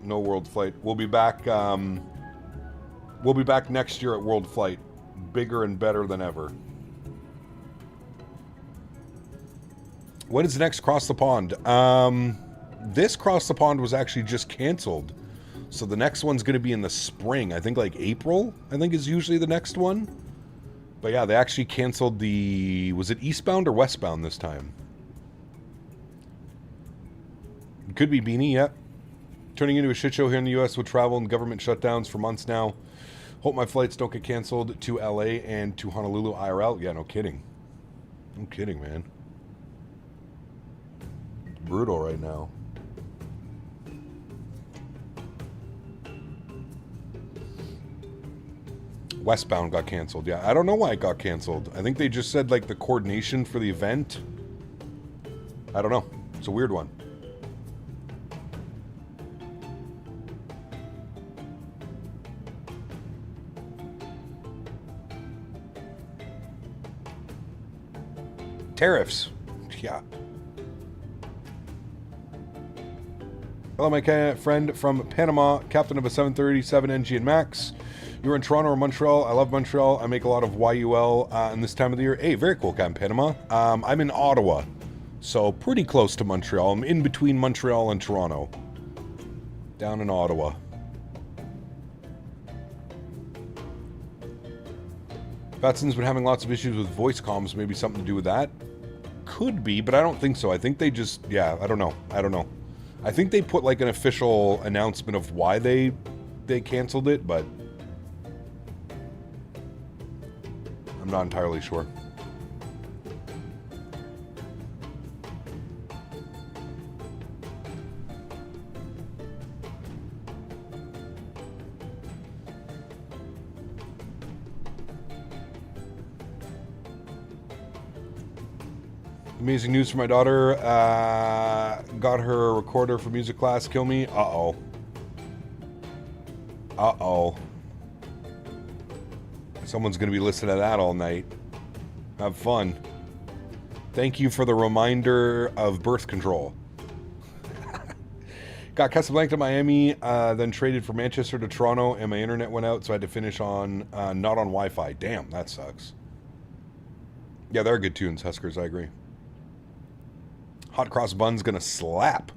No World Flight. We'll be back. We'll be back next year at World Flight, bigger and better than ever. When is the next Cross the Pond? This Cross the Pond was actually just canceled, so the next one's going to be in the spring. I think like April. I think is usually the next one. But yeah, they actually canceled the. Was it eastbound or westbound this time? Could be Beanie. Yep. Yeah. Turning into a shit show here in the U.S. with travel and government shutdowns for months now. Hope my flights don't get canceled to L.A. and to Honolulu IRL. Yeah, no kidding. No kidding, man. It's brutal right now. Westbound got canceled. Yeah, I don't know why it got canceled. I think they just said, like, the coordination for the event. I don't know. It's a weird one. Tariffs. Yeah. Hello, my friend from Panama, captain of a 737 NG and Max. You're in Toronto or Montreal. I love Montreal. I make a lot of YUL in this time of the year. Hey, very cool, Captain Panama. I'm in Ottawa, so pretty close to Montreal. I'm in between Montreal and Toronto. Down in Ottawa. Fatson's been having lots of issues with voice comms. Maybe something to do with that. Could be, but I don't think so. I think they just, yeah, I don't know. I think they put like an official announcement of why they canceled it, but I'm not entirely sure. Amazing news for my daughter. Got her a recorder for music class. Kill me. Uh-oh. Uh-oh. Someone's going to be listening to that all night. Have fun. Thank you for the reminder of birth control. Got Casablanca, Miami, then traded from Manchester to Toronto, and my internet went out, so I had to finish on not on Wi-Fi. Damn, that sucks. Yeah, they're good tunes, Huskers, I agree. Hot Cross Bun's gonna slap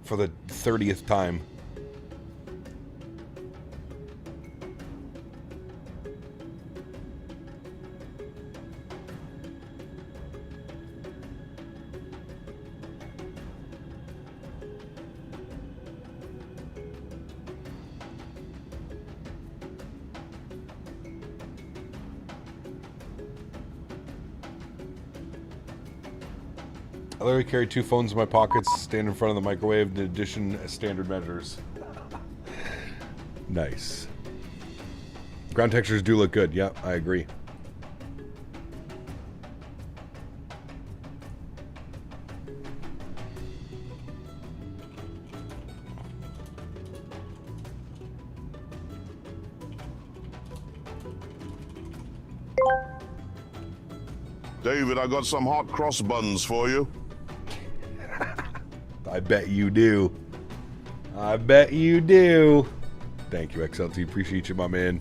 for the 30th time. I literally carry 2 phones in my pockets, stand in front of the microwave, in addition as standard measures. Nice. Ground textures do look good. Yeah, I agree. David, I got some hot cross buns for you. I bet you do. I bet you do. Thank you, XLT. Appreciate you, my man.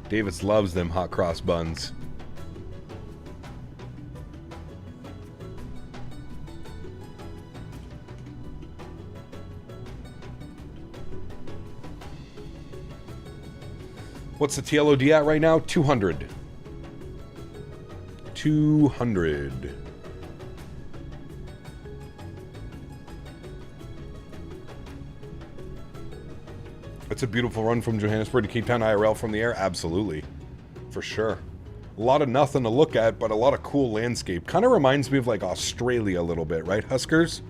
Davis loves them hot cross buns. What's the TLOD at right now? 200. 200. It's a beautiful run from Johannesburg to Cape Town IRL from the air. Absolutely. For sure. A lot of nothing to look at, but a lot of cool landscape. Kind of reminds me of like Australia a little bit, right, Huskers?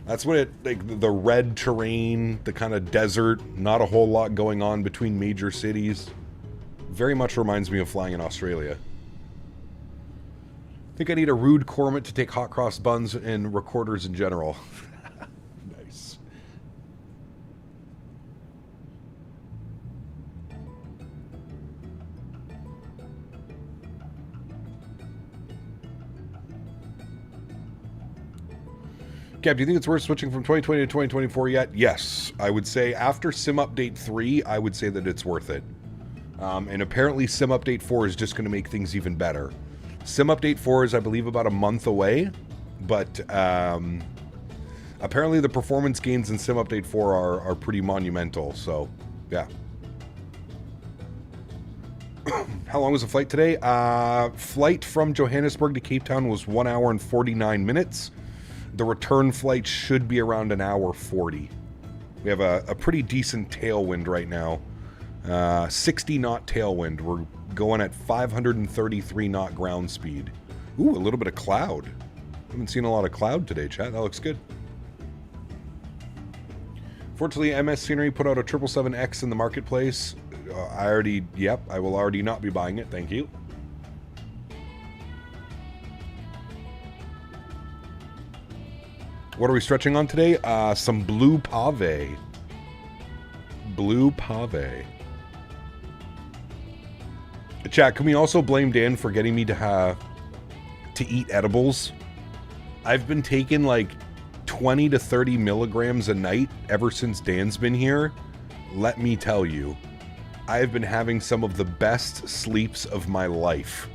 That's what it, like the red terrain, the kind of desert, not a whole lot going on between major cities. Very much reminds me of flying in Australia. I think I need a rude cormorant to take hot cross buns and recorders in general. Nice. Gab, do you think it's worth switching from 2020 to 2024 yet? Yes. I would say after Sim Update 3, I would say that it's worth it. And apparently Sim Update 4 is just going to make things even better. Sim Update 4 is, I believe, about a month away, but apparently the performance gains in Sim Update 4 are pretty monumental, so yeah. How long was the flight today? Flight from Johannesburg to Cape Town was 1 hour and 49 minutes. The return flight should be around an hour 40. We have a pretty decent tailwind right now. 60 knot tailwind. We're going at 533 knot ground speed. Ooh, a little bit of cloud. Haven't seen a lot of cloud today, chat. That looks good. Fortunately, MS Scenery put out a 777X in the marketplace. I will already not be buying it. Thank you. What are we stretching on today? Some blue pave. Blue pave. Chat, can we also blame Dan for getting me to eat edibles? I've been taking like 20 to 30 milligrams a night ever since Dan's been here. Let me tell you, I have been having some of the best sleeps of my life.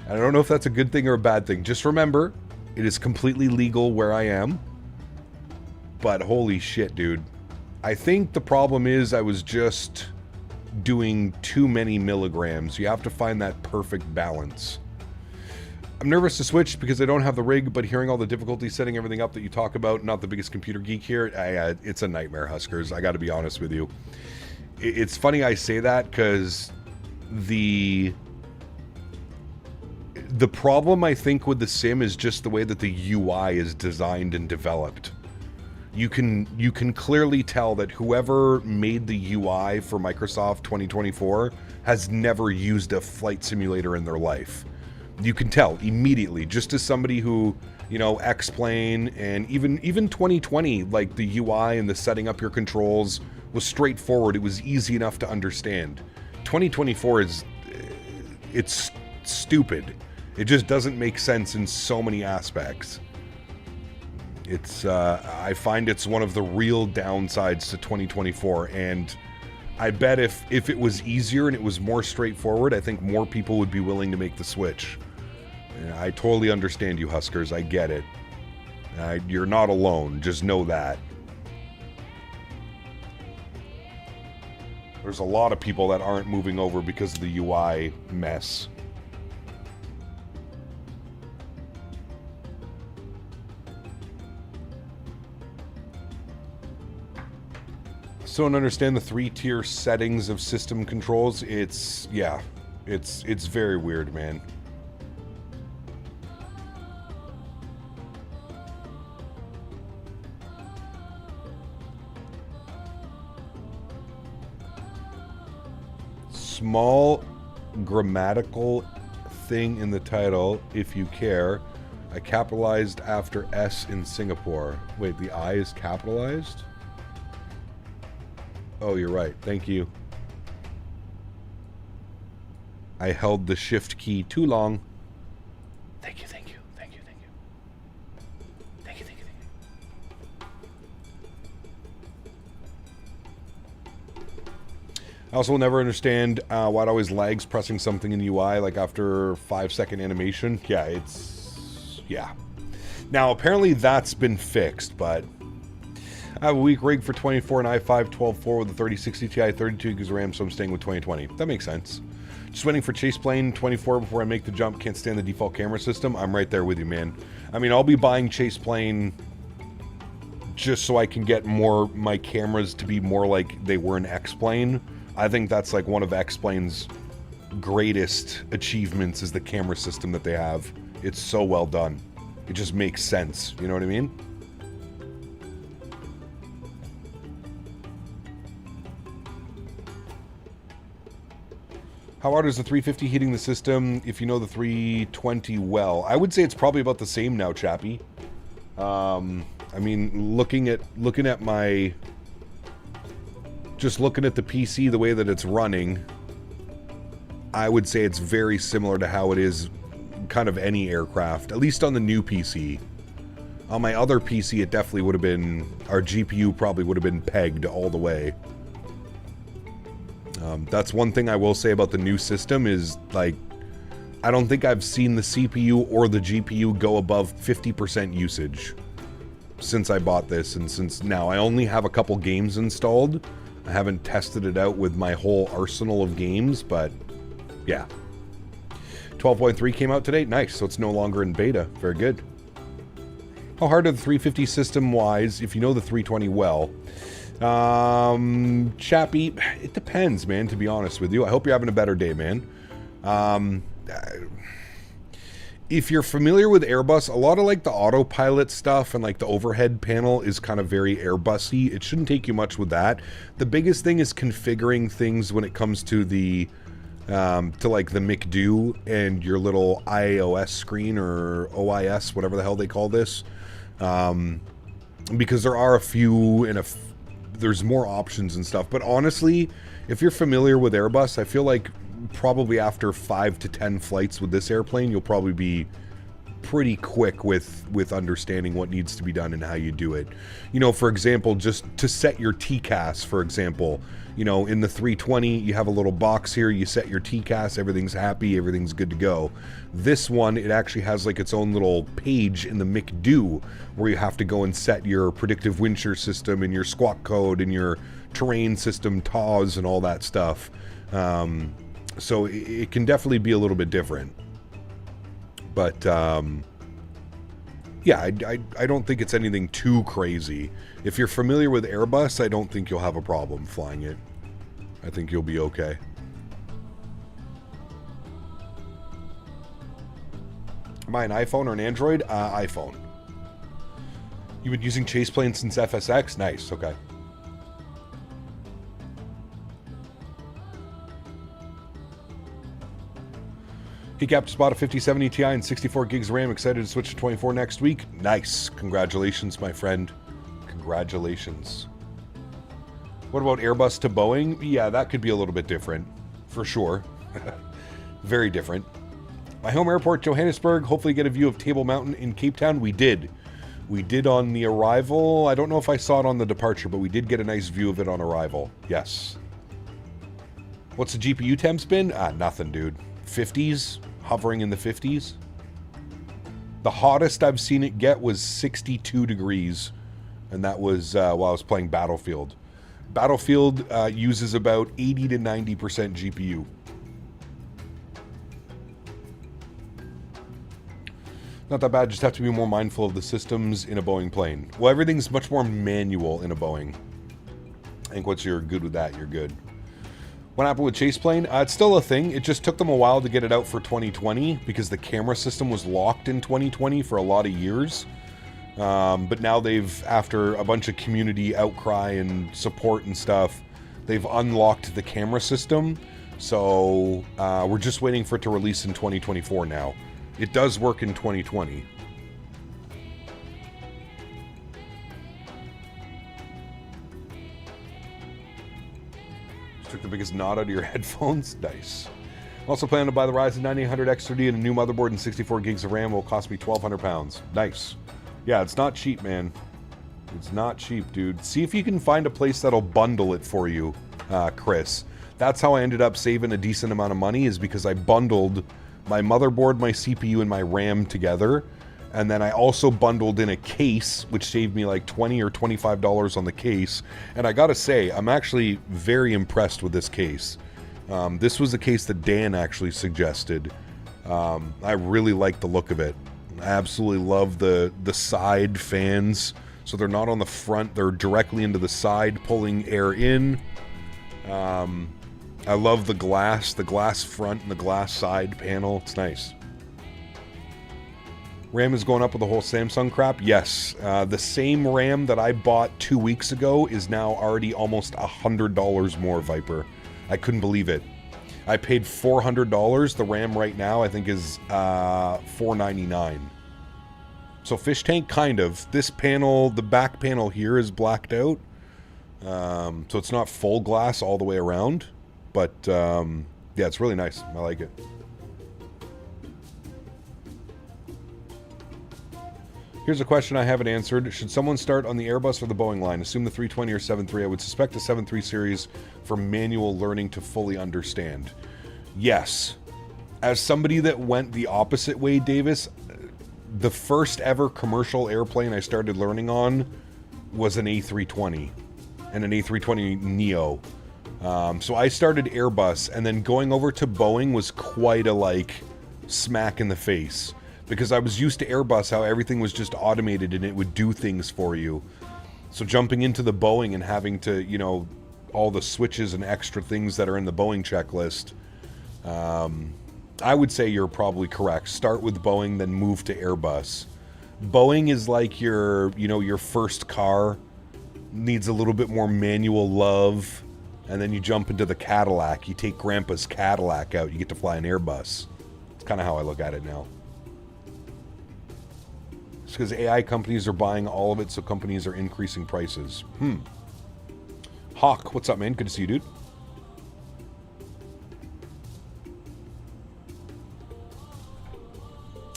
I don't know if that's a good thing or a bad thing. Just remember, it is completely legal where I am. But holy shit, dude. I think the problem is I was just doing too many milligrams. You have to find that perfect balance. I'm nervous to switch because I don't have the rig, but hearing all the difficulty setting everything up that you talk about, not the biggest computer geek here, it's a nightmare, Huskers. I got to be honest with you. It's funny I say that because the problem I think with the sim is just the way that the UI is designed and developed. You can clearly tell that whoever made the UI for Microsoft 2024 has never used a flight simulator in their life. You can tell immediately, just as somebody who, you know, X-Plane and even 2020, like the UI and the setting up your controls was straightforward. It was easy enough to understand. 2024 is, it's stupid. It just doesn't make sense in so many aspects. It's, I find it's one of the real downsides to 2024, and I bet if it was easier and it was more straightforward, I think more people would be willing to make the switch. And I totally understand you, Huskers. I get it. You're not alone. Just know that. There's a lot of people that aren't moving over because of the UI mess. So don't understand the 3-tier settings of system controls. It's very weird, man. Small grammatical thing in the title, if you care. I capitalized after S in Singapore. Wait, the I is capitalized? Oh, you're right. Thank you. I held the shift key too long. Thank you, thank you, thank you, thank you. Thank you, thank you, thank you. I also will never understand why it always lags pressing something in the UI, like after 5-second animation. Yeah, yeah. Now, apparently that's been fixed, but I have a weak rig for 24 and i5 12.4 with a 3060 Ti 32 gigs of RAM, so I'm staying with 2020. That makes sense. Just waiting for Chase Plane 24 before I make the jump. Can't stand the default camera system. I'm right there with you, man. I mean, I'll be buying Chase Plane just so I can get my cameras to be more like they were in X-Plane. I think that's like one of X-Plane's greatest achievements is the camera system that they have. It's so well done. It just makes sense. You know what I mean? How hard is the 350 heating the system if you know the 320 well? I would say it's probably about the same now, Chappie. I mean, looking at my... Just looking at the PC, the way that it's running, I would say it's very similar to how it is kind of any aircraft, at least on the new PC. On my other PC, it definitely would have been... Our GPU probably would have been pegged all the way. That's one thing I will say about the new system is, like, I don't think I've seen the CPU or the GPU go above 50% usage since I bought this, and since now I only have a couple games installed. I haven't tested it out with my whole arsenal of games, but yeah. 12.3 came out today. Nice, so it's no longer in beta. Very good. How hard are the 350 system-wise if you know the 320 well? Chappie, it depends, man, to be honest with you. I hope you're having a better day, man. If you're familiar with Airbus, a lot of like the autopilot stuff and like the overhead panel is kind of very Airbus-y. It shouldn't take you much with that. The biggest thing is configuring things when it comes to the to like the McDo and your little iOS screen or OIS, whatever the hell they call this. Because there are a few and there's more options and stuff. But honestly, if you're familiar with Airbus, I feel like probably after 5 to 10 flights with this airplane, you'll probably be pretty quick with understanding what needs to be done and how you do it. You know, for example, just to set your TCAS, for example, you know, in the 320, you have a little box here, you set your TCAS, everything's happy, everything's good to go. This one, it actually has like its own little page in the McDo where you have to go and set your predictive wind shear system and your squawk code and your terrain system TAWs and all that stuff. So it can definitely be a little bit different. But, yeah, I don't think it's anything too crazy. If you're familiar with Airbus, I don't think you'll have a problem flying it. I think you'll be okay. Am I an iPhone or an Android? iPhone. You've been using Chase Plane since FSX? Nice, okay. He capped just bought a 5070 Ti and 64 gigs of RAM. Excited to switch to 24 next week. Nice. Congratulations, my friend. Congratulations. What about Airbus to Boeing? Yeah, that could be a little bit different. For sure. Very different. My home airport, Johannesburg. Hopefully get a view of Table Mountain in Cape Town. We did. We did on the arrival. I don't know if I saw it on the departure, but we did get a nice view of it on arrival. Yes. What's the GPU temps been? Nothing, dude. 50s, hovering in the 50s. The hottest I've seen it get was 62 degrees, and that was while I was playing Battlefield. Battlefield uses about 80 to 90% GPU. Not that bad, just have to be more mindful of the systems in a Boeing plane. Well, everything's much more manual in a Boeing. I think once you're good with that, you're good. What happened with Chase Plane? It's still a thing. It just took them a while to get it out for 2020 because the camera system was locked in 2020 for a lot of years. But now they've, after a bunch of community outcry and support and stuff, they've unlocked the camera system. So we're just waiting for it to release in 2024 now. It does work in 2020. Took the biggest knot out of your headphones. Nice. Also plan to buy the Ryzen 9800 X30 and a new motherboard and 64 gigs of RAM. Will cost me £1,200. Nice. Yeah, it's not cheap, man. It's not cheap, dude. See if you can find a place that'll bundle it for you, Chris. That's how I ended up saving a decent amount of money, is because I bundled my motherboard, my CPU, and my RAM together. And then I also bundled in a case, which saved me like $20 or $25 on the case. And I gotta say, I'm actually very impressed with this case. This was a case that Dan actually suggested. I really like the look of it. I absolutely love the side fans. So they're not on the front, they're directly into the side, pulling air in. I love the glass front and the glass side panel. It's nice. RAM is going up with the whole Samsung crap? Yes. The same RAM that I bought 2 weeks ago is now already almost $100 more, Viper. I couldn't believe it. I paid $400. The RAM right now I think is $499. So fish tank, kind of. This panel, the back panel here is blacked out. So it's not full glass all the way around. But yeah, it's really nice. I like it. Here's a question I haven't answered. Should someone start on the Airbus or the Boeing line? Assume the 320 or 73. I would suspect the 73 series for manual learning to fully understand. Yes. As somebody that went the opposite way, Davis, the first ever commercial airplane I started learning on was an A320 and an A320 Neo. So I started Airbus, and then going over to Boeing was quite a smack in the face. Because I was used to Airbus, how everything was just automated and it would do things for you. So jumping into the Boeing and having to, you know, all the switches and extra things that are in the Boeing checklist, I would say you're probably correct. Start with Boeing, then move to Airbus. Boeing is like your, you know, your first car. Needs a little bit more manual love. And then you jump into the Cadillac. You take Grandpa's Cadillac out, you get to fly an Airbus. It's kind of how I look at it now. Because AI companies are buying all of it, so companies are increasing prices. Hawk, what's up, man? Good to see you, dude.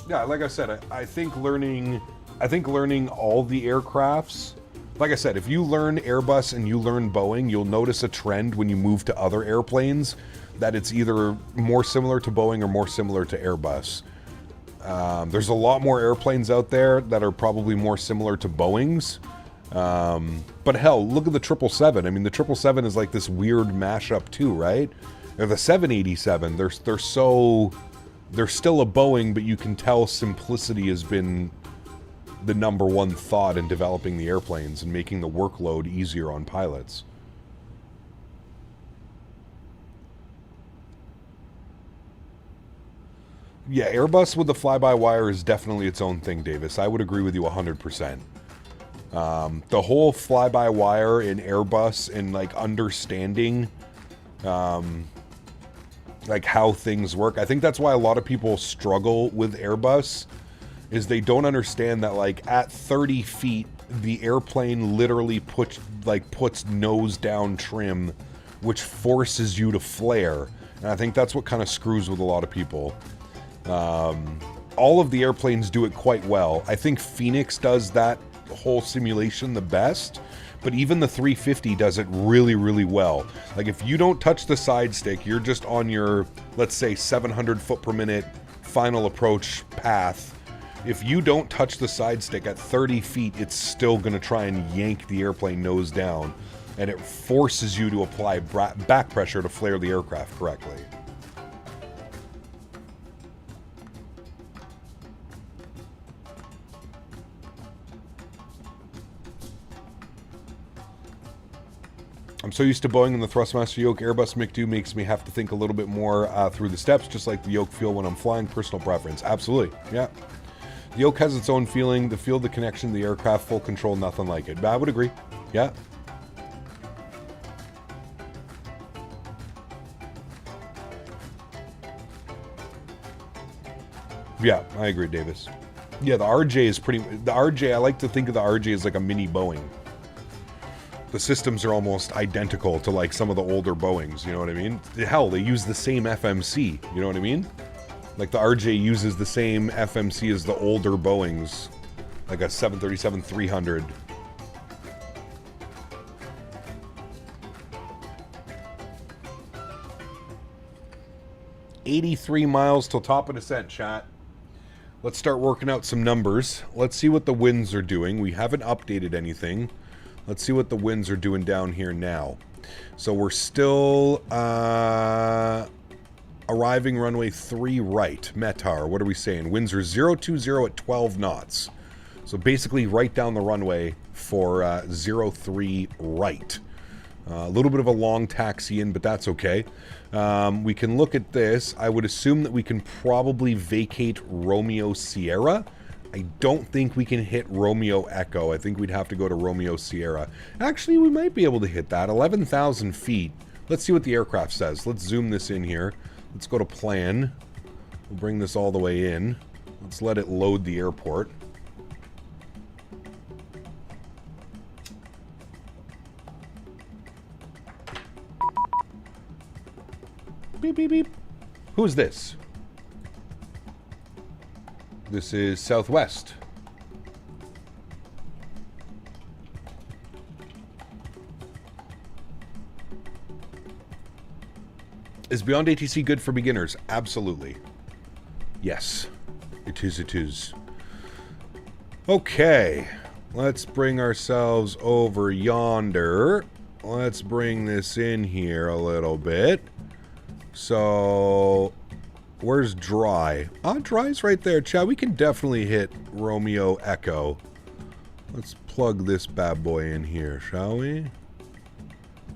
Yeah, like I said, I think learning all the aircrafts. Like I said, if you learn Airbus and you learn Boeing, you'll notice a trend when you move to other airplanes that it's either more similar to Boeing or more similar to Airbus. There's a lot more airplanes out there that are probably more similar to Boeing's. But hell, look at the 777. I mean, the 777 is like this weird mashup too, right? Or the 787, they're still a Boeing, but you can tell simplicity has been the number one thought in developing the airplanes and making the workload easier on pilots. Yeah, Airbus with the fly-by-wire is definitely its own thing, Davis. I would agree with you 100%. The whole fly-by-wire in Airbus and, like, understanding... like how things work. I think that's why a lot of people struggle with Airbus, is they don't understand that like at 30 feet, the airplane literally puts nose down trim, which forces you to flare. And I think that's what kind of screws with a lot of people. All of the airplanes do it quite well. I think Phoenix does that whole simulation the best, but even the 350 does it really, really well. Like if you don't touch the side stick, you're just on your, let's say 700 foot per minute final approach path. If you don't touch the side stick at 30 feet, it's still gonna try and yank the airplane nose down, and it forces you to apply back pressure to flare the aircraft correctly. I'm so used to Boeing and the Thrustmaster yoke. Airbus McDo makes me have to think a little bit more through the steps, just like the yoke feel when I'm flying. Personal preference. Absolutely. Yeah. The yoke has its own feeling. The feel, the connection, the aircraft, full control, nothing like it. I would agree. Yeah. Yeah, I agree, Davis. Yeah, the RJ is pretty... The RJ, I like to think of the RJ as like a mini Boeing. The systems are almost identical to like some of the older Boeings, you know what I mean? Hell, they use the same FMC, you know what I mean? Like the RJ uses the same FMC as the older Boeings, like a 737-300. $83 miles till top of descent, chat. Let's start working out some numbers. Let's see what the winds are doing. We haven't updated anything. Let's see what the winds are doing down here now. So we're still arriving runway 3 right, Metar. What are we saying? Winds are 020 at 12 knots. So basically right down the runway for 03 right. A little bit of a long taxi in, but that's okay. We can look at this. I would assume that we can probably vacate Romeo Sierra. I don't think we can hit Romeo Echo. I think we'd have to go to Romeo Sierra. Actually, we might be able to hit that. 11,000 feet. Let's see what the aircraft says. Let's zoom this in here. Let's go to plan. We'll bring this all the way in. Let's let it load the airport. Beep, beep, beep. Who's this? This is Southwest. Is Beyond ATC good for beginners? Absolutely. Yes. It is, it is. Okay. Let's bring ourselves over yonder. Let's bring this in here a little bit. So... where's dry? Dry's right there, Chad. We can definitely hit Romeo Echo. Let's plug this bad boy in here, shall we?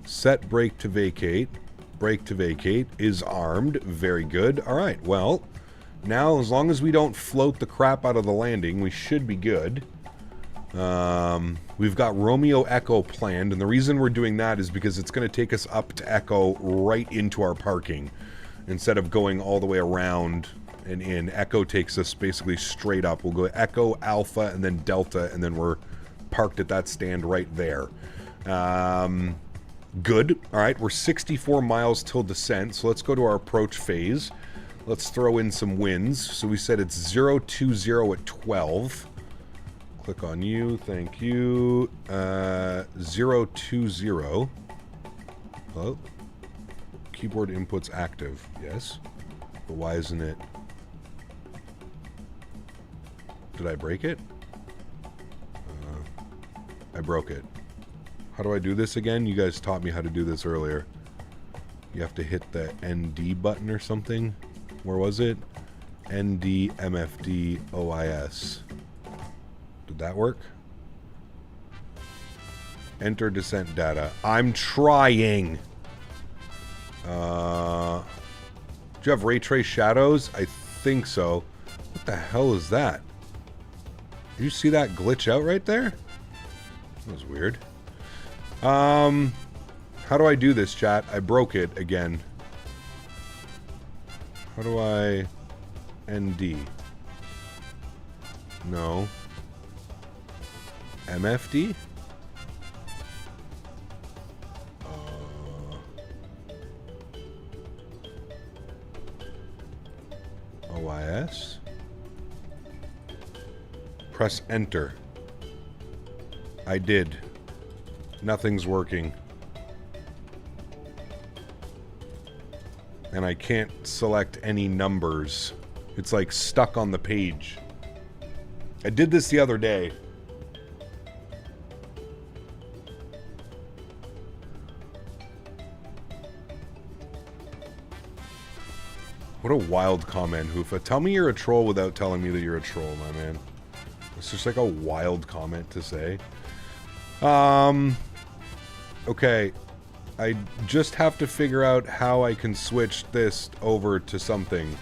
Set brake to vacate. Brake to vacate is armed. Very good. Alright, well, now as long as we don't float the crap out of the landing, we should be good. We've got Romeo Echo planned, and the reason we're doing that is because it's going to take us up to Echo right into our parking. Instead of going all the way around and in, Echo takes us basically straight up. We'll go Echo, Alpha, and then Delta, and then we're parked at that stand right there. Good. All right, we're 64 miles till descent, so let's go to our approach phase. Let's throw in some winds. So we said it's 020 at 12. Click on you. Thank you. 020. Oh. Keyboard inputs active. Yes. But why isn't it? Did I break it? I broke it. How do I do this again? You guys taught me how to do this earlier. You have to hit the ND button or something. Where was it? ND MFD OIS. Did that work? Enter descent data. I'm trying. Do you have ray trace shadows? I think so. What the hell is that? Did you see that glitch out right there? That was weird. How do I do this, chat? I broke it again. How do I... ND? No. MFD? OIS? Press enter. I did. Nothing's working. And I can't select any numbers. It's like stuck on the page. I did this the other day. What a wild comment, Hoofa. Tell me you're a troll without telling me that you're a troll, my man. It's just like a wild comment to say. Okay. I just have to figure out how I can switch this over to something.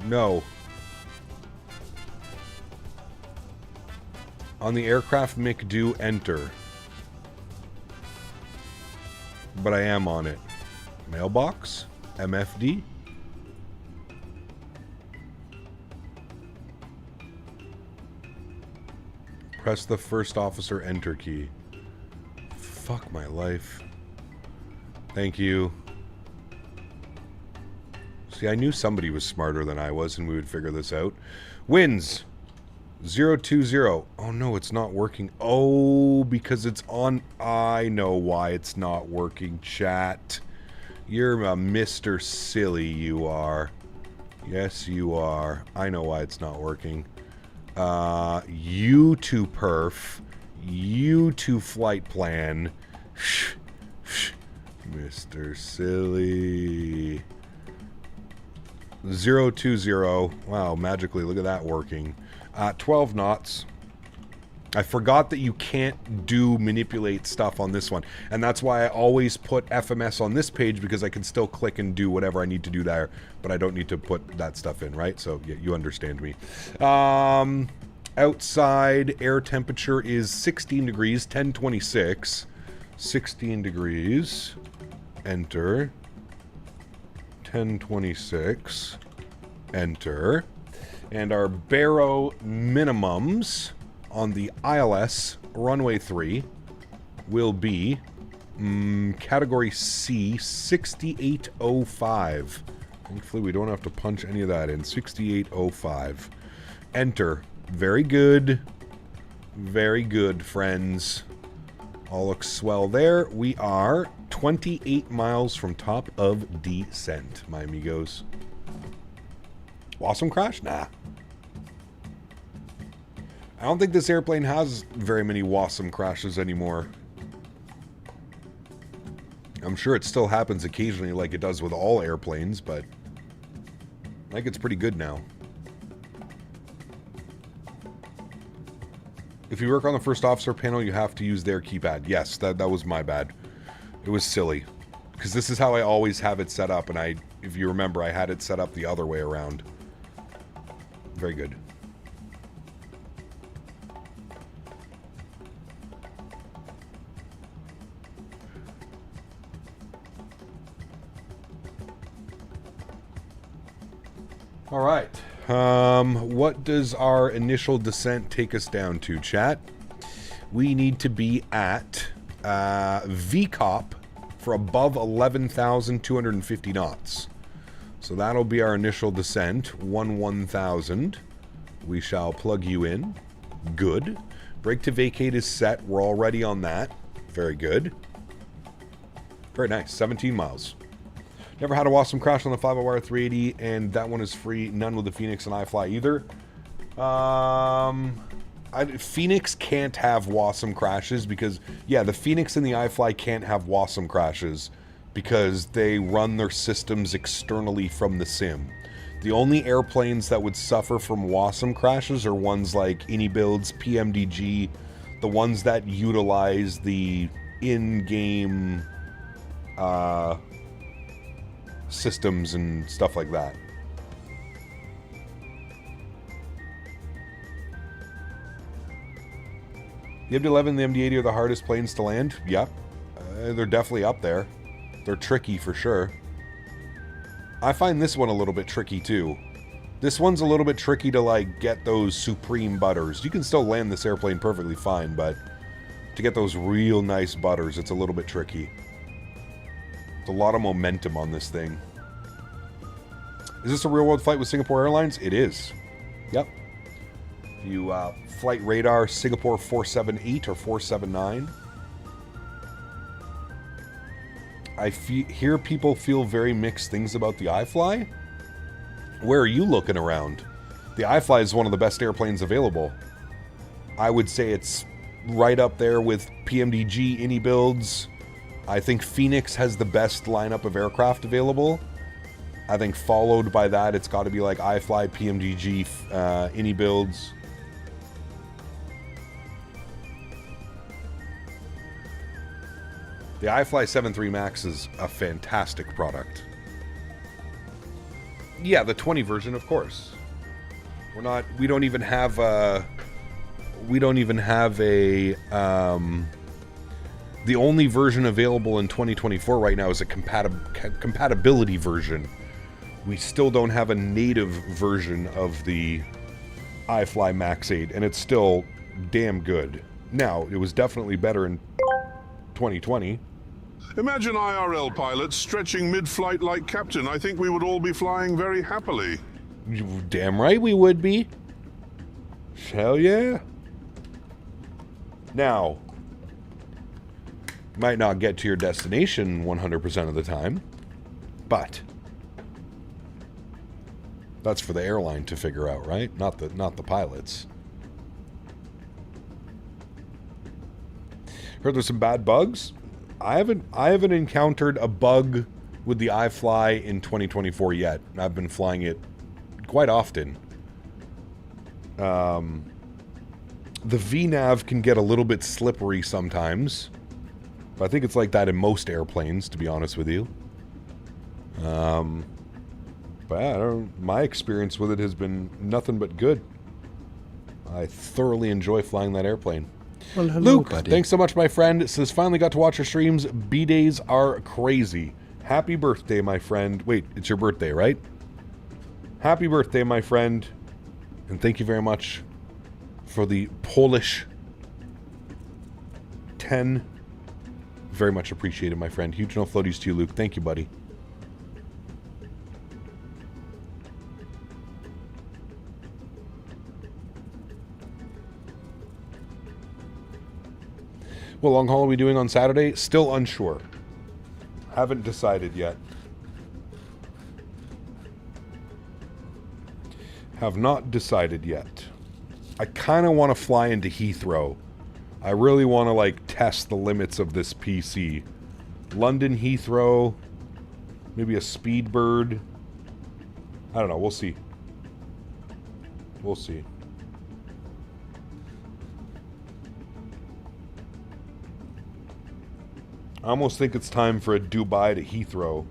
No. On the aircraft mic, do enter. But I am on it. Mailbox? MFD? Press the first officer enter key. Fuck my life. Thank you. See, I knew somebody was smarter than I was and we would figure this out. Wins. 020. Oh no, it's not working. Oh, because it's on... I know why it's not working, chat. You're a Mr. Silly, you are. Yes, you are. I know why it's not working. U2 perf. U2 flight plan. Mr. Silly. 020. Wow, magically, look at that working. 12 knots. I forgot that you can't do manipulate stuff on this one. And that's why I always put FMS on this page, because I can still click and do whatever I need to do there, but I don't need to put that stuff in, right? So, yeah, you understand me. Outside air temperature is 16 degrees, 1026. 16 degrees. Enter. 1026. Enter. And our baro minimums on the ILS runway 3 will be category C, 6805. Thankfully, we don't have to punch any of that in. 6805. Enter. Very good. Very good, friends. All looks swell there. We are 28 miles from top of descent, my amigos. Awesome crash? Nah. I don't think this airplane has very many Wasm crashes anymore. I'm sure it still happens occasionally like it does with all airplanes, but I think it's pretty good now. If you work on the first officer panel, you have to use their keypad. Yes, that was my bad. It was silly. Because this is how I always have it set up, and if you remember, I had it set up the other way around. Very good. All right. What does our initial descent take us down to, chat? We need to be at VCOP for above 11,250 knots. So that'll be our initial descent, 1,000. We shall plug you in. Good. Brake to vacate is set. We're already on that. Very good. Very nice. 17 miles. Never had a Wasm crash on the 5-hour 380, and that one is free. None with the Phoenix and iFly either. Phoenix can't have Wasm crashes because, yeah, the Phoenix and the iFly can't have Wasm crashes because they run their systems externally from the sim. The only airplanes that would suffer from Wasm crashes are ones like iniBuilds, PMDG, the ones that utilize the in-game systems and stuff like that. The MD-11 and the MD-80 are the hardest planes to land. Yep. They're definitely up there. They're tricky for sure. I find this one a little bit tricky too. This one's a little bit tricky to like get those supreme butters. You can still land this airplane perfectly fine, but to get those real nice butters, it's a little bit tricky. It's a lot of momentum on this thing. Is this a real-world flight with Singapore Airlines? It is. Yep. You flight radar Singapore 478 or 479. I hear people feel very mixed things about the iFly. Where are you looking around? The iFly is one of the best airplanes available. I would say it's right up there with PMDG, iniBuilds. I think Phoenix has the best lineup of aircraft available. I think followed by that, it's got to be like iFly, PMDG, iniBuilds. The iFly 7.3 Max is a fantastic product. Yeah, the 20 version, of course. We don't even have a, the only version available in 2024 right now is a compatibility version. We still don't have a native version of the iFly Max 8, and it's still damn good. Now, it was definitely better in 2020. Imagine IRL pilots stretching mid-flight like Captain. I think we would all be flying very happily. Damn right we would be. Hell yeah. Now, might not get to your destination 100% of the time, but that's for the airline to figure out, right? Not the pilots. Heard there's some bad bugs. I haven't encountered a bug with the iFly in 2024 yet. I've been flying it quite often. The VNAV can get a little bit slippery sometimes. But I think it's like that in most airplanes, to be honest with you. But my experience with it has been nothing but good. I thoroughly enjoy flying that airplane. Well, hello, Luke, buddy. Thanks so much, my friend. It says, finally got to watch your streams. B-days are crazy. Happy birthday, my friend. Wait, it's your birthday, right? Happy birthday, my friend. And thank you very much for the Polish 10. Very much appreciated, my friend. Huge no floaties to you, Luke. Thank you, buddy. What long haul are we doing on Saturday? Still unsure. Haven't decided yet. Have not decided yet. I kind of want to fly into Heathrow. I really want to, like, test the limits of this PC. London Heathrow. Maybe a Speedbird. I don't know. We'll see. We'll see. I almost think it's time for a Dubai to Heathrow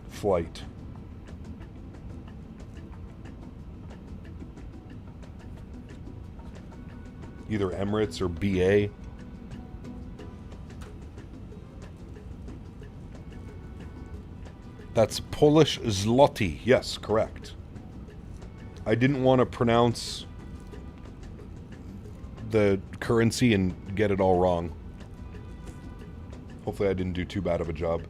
flight. Either Emirates or BA. That's Polish zloty. Yes, correct. I didn't want to pronounce the currency and get it all wrong. Hopefully I didn't do too bad of a job.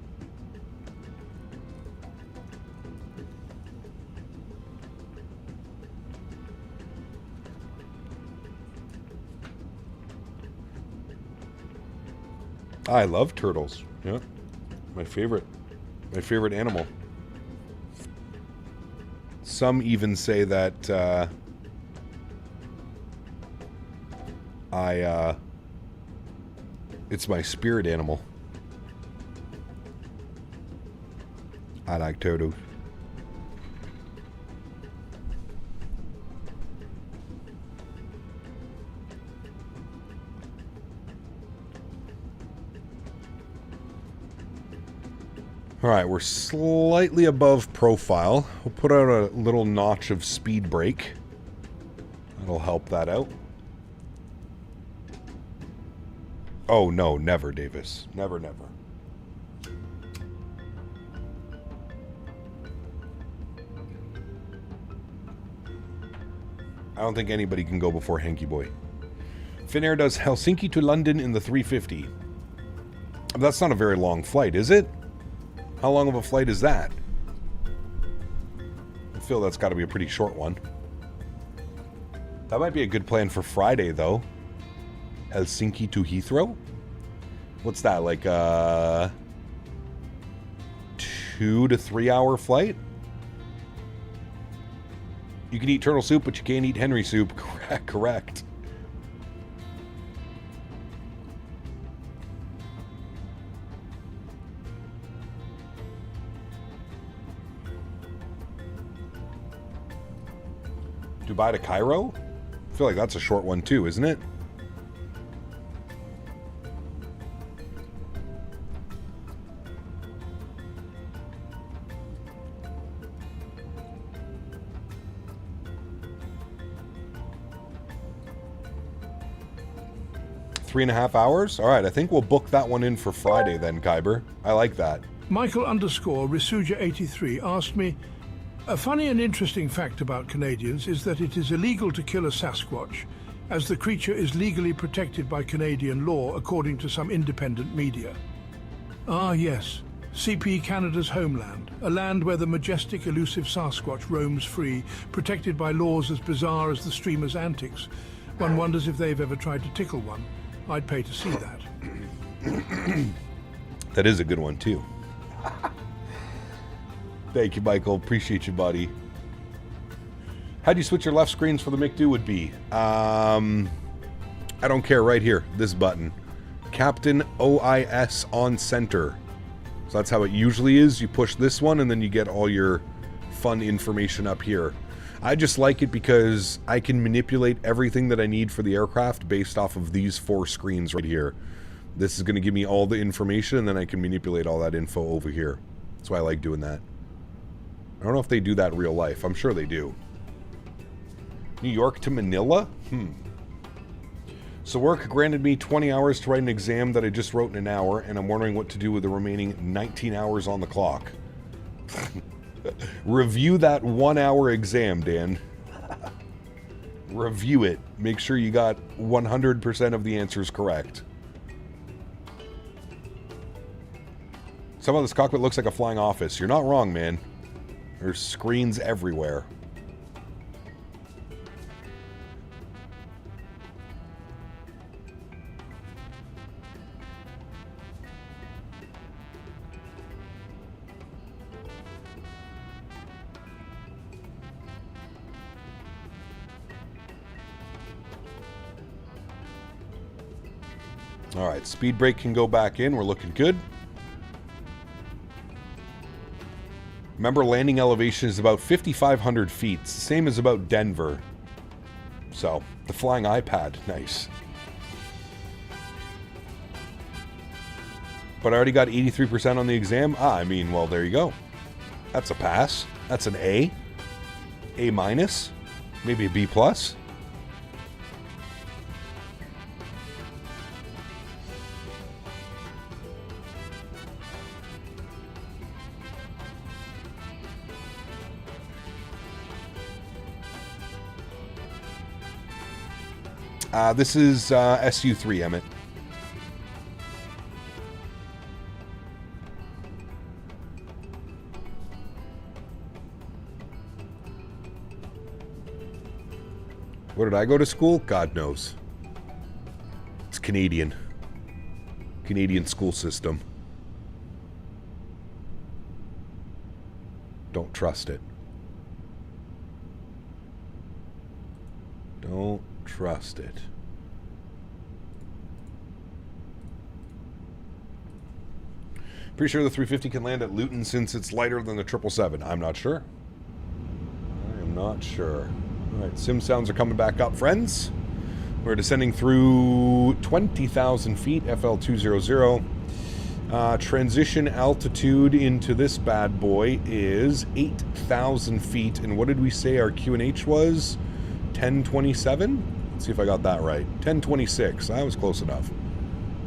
I love turtles. Yeah. My favorite animal. Some even say that it's my spirit animal. I like turtles. Alright, we're slightly above profile. We'll put out a little notch of speed brake. That'll help that out. Oh no, never, Davis. Never, never. I don't think anybody can go before Hanky Boy. Finnair does Helsinki to London in the 350. That's not a very long flight, is it? How long of a flight is that? I feel that's got to be a pretty short one. That might be a good plan for Friday, though. Helsinki to Heathrow? What's that, like a 2 to 3 hour flight? You can eat turtle soup, but you can't eat Henry soup. Correct. Dubai to Cairo? I feel like that's a short one too, isn't it? Three and a half hours? All right, I think we'll book that one in for Friday then, Kyber. I like that. Michael _Risuja83 asked me, a funny and interesting fact about Canadians is that it is illegal to kill a Sasquatch, as the creature is legally protected by Canadian law, according to some independent media. Ah yes, CP Canada's homeland, a land where the majestic, elusive Sasquatch roams free, protected by laws as bizarre as the streamer's antics. One wonders if they've ever tried to tickle one. I'd pay to see that. That is a good one, too. Thank you, Michael. Appreciate you, buddy. How do you switch your left screens for the McDo would be? I don't care. Right here. This button. Captain OIS on center. So that's how it usually is. You push this one, and then you get all your fun information up here. I just like it because I can manipulate everything that I need for the aircraft based off of these 4 screens right here. This is going to give me all the information, and then I can manipulate all that info over here. That's why I like doing that. I don't know if they do that in real life. I'm sure they do. New York to Manila? So work granted me 20 hours to write an exam that I just wrote in an hour, and I'm wondering what to do with the remaining 19 hours on the clock. Review that 1 hour exam, Dan. Review it. Make sure you got 100% of the answers correct. Somehow this cockpit looks like a flying office. You're not wrong, man. There's screens everywhere. All right, speed brake can go back in. We're looking good. Remember, landing elevation is about 5,500 feet. It's the same as about Denver. So, the flying iPad. Nice. But I already got 83% on the exam. I mean, well, there you go. That's a pass. That's an A. A minus. Maybe a B plus. This is SU3, Emmett. Where did I go to school? God knows. It's Canadian. Canadian school system. Don't trust it. Don't trust it. Pretty sure the 350 can land at Luton since it's lighter than the 777. I'm not sure. I am not sure. All right, sim sounds are coming back up, friends. We're descending through 20,000 feet, FL200. Transition altitude into this bad boy is 8,000 feet. And what did we say our QNH was? 1027? Let's see if I got that right. 1026. I was close enough.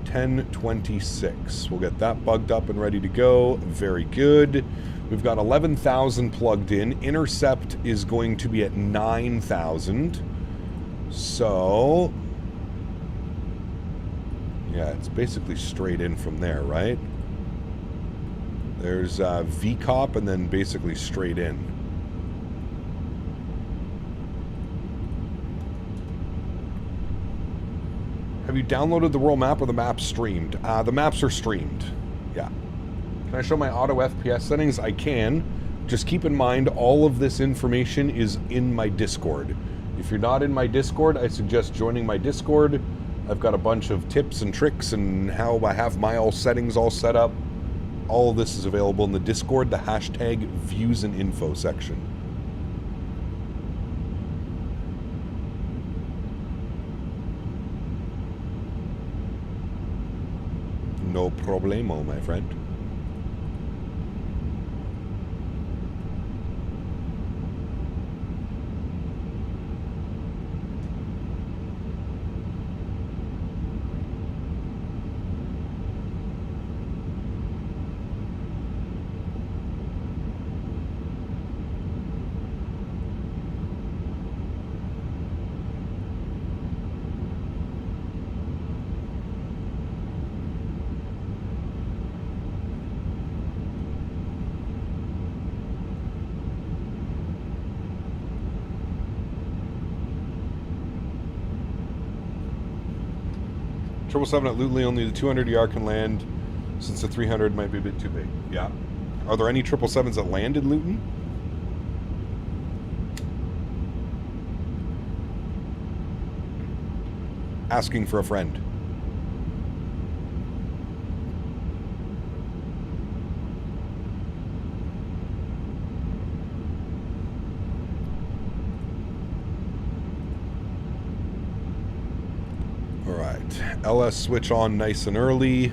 1026. We'll get that bugged up and ready to go. Very good. We've got 11,000 plugged in. Intercept is going to be at 9,000. So, yeah, it's basically straight in from there, right? There's VCOP and then basically straight in. Have you downloaded the world map or the maps streamed? The maps are streamed. Yeah. Can I show my auto FPS settings? I can. Just keep in mind all of this information is in my Discord. If you're not in my Discord, I suggest joining my Discord. I've got a bunch of tips and tricks and how I have my all settings all set up. All of this is available in the Discord, the hashtag views and info section. No problemo, my friend. Triple 7 at Lutley, only the 200ER can land, since the 300 might be a bit too big. Yeah. Are there any 777s that land in Luton? Asking for a friend. LS switch on nice and early,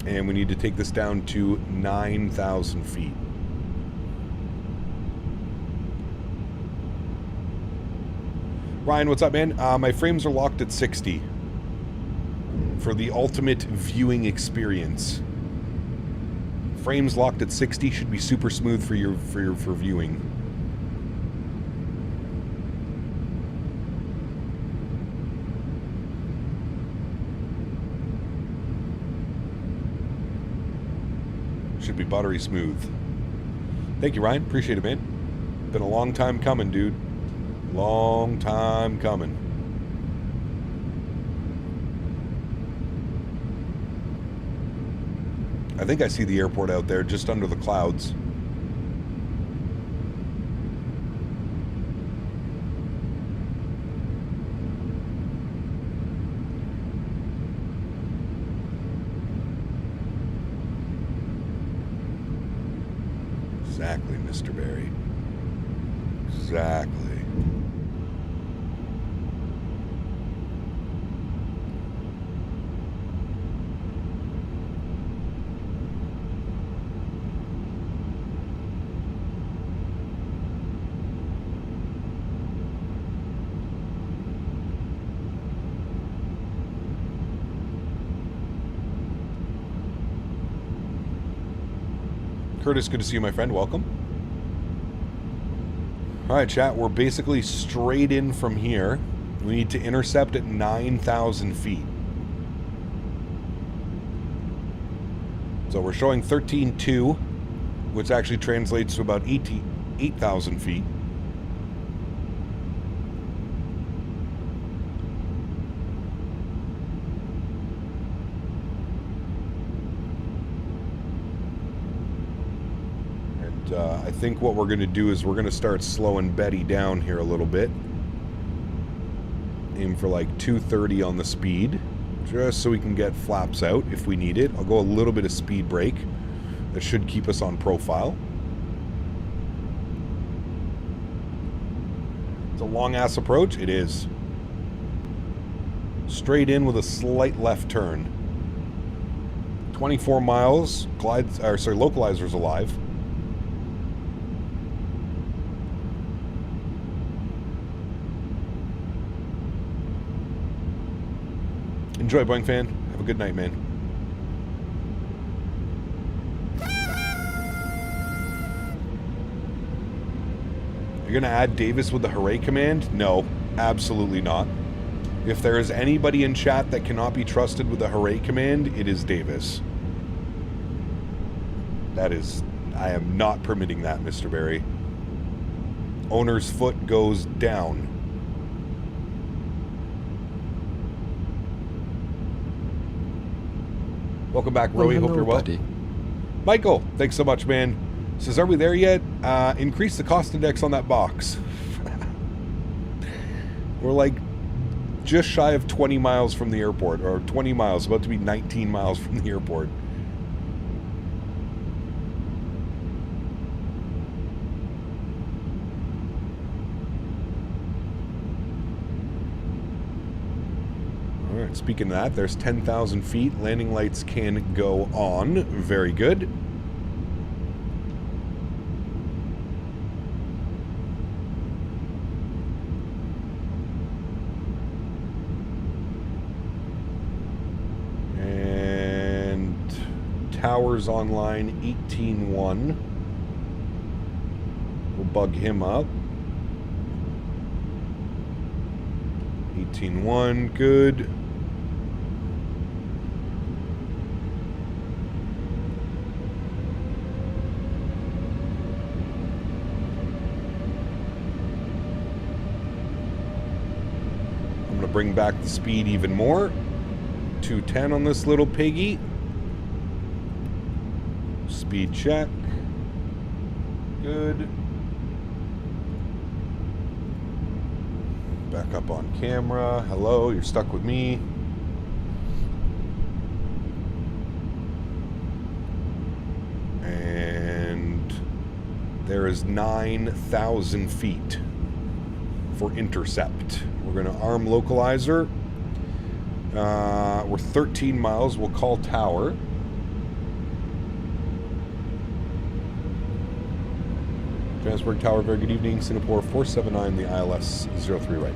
and we need to take this down to 9,000 feet. Ryan, what's up, man? My frames are locked at 60 for the ultimate viewing experience. Frames locked at 60 should be super smooth for viewing. Should be buttery smooth. Thank you, Ryan. Appreciate it, man. Been a long time coming, dude. Long time coming. I think I see the airport out there just under the clouds. Exactly, Mr. Barry. Exactly. Curtis, good to see you, my friend. Welcome. All right, chat, we're basically straight in from here. We need to intercept at 9,000 feet. So we're showing 13.2, which actually translates to about 8,000 feet. I think what we're going to do is we're going to start slowing Betty down here a little bit. Aim for like 230 on the speed, just so we can get flaps out if we need it. I'll go a little bit of speed brake. That should keep us on profile. It's a long-ass approach. It is. Straight in with a slight left turn. 24 miles. Localizer's alive. Enjoy, Boeing fan. Have a good night, man. You're going to add Davis with the hooray command? No. Absolutely not. If there is anybody in chat that cannot be trusted with the hooray command, it is Davis. That is... I am not permitting that, Mr. Barry. Owner's foot goes down. Welcome back, Rowie. Hope you're well. Buddy. Michael, thanks so much, man. Says, are we there yet? Increase the cost index on that box. We're like just shy of 20 miles from the airport, or 20 miles, about to be 19 miles from the airport. All right, speaking of that, there's 10,000 feet. Landing lights can go on. Very good. Towers online, 18-1. We'll bug him up. 18-1, good. I'm going to bring back the speed even more. 210 on this little piggy. Speed check. Good. Back up on camera. Hello, you're stuck with me. And there is 9,000 feet for intercept. We're going to arm localizer. We're 13 miles. We'll call tower. Johannesburg Tower, very good evening. Singapore 479, the ILS 03 right.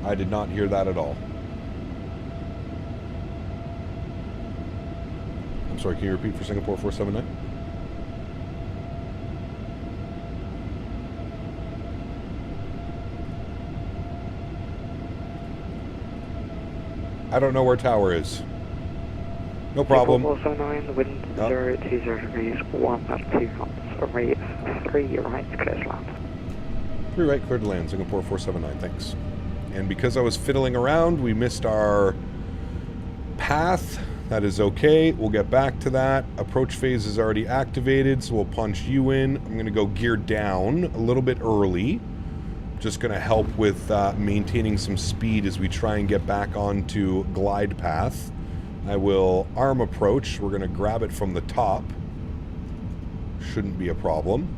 I did not hear that at all. I'm sorry, can you repeat for Singapore 479? I don't know where tower is. No problem. 479, wind 020 degrees, 1 at 2 knots, array 3 right, clear to land. 3 right, clear to land, Singapore 479, thanks. And because I was fiddling around, we missed our path. That is okay, we'll get back to that. Approach phase is already activated, so we'll punch you in. I'm going to go gear down a little bit early. Just going to help with maintaining some speed as we try and get back onto glide path. I will arm approach. We're going to grab it from the top. Shouldn't be a problem.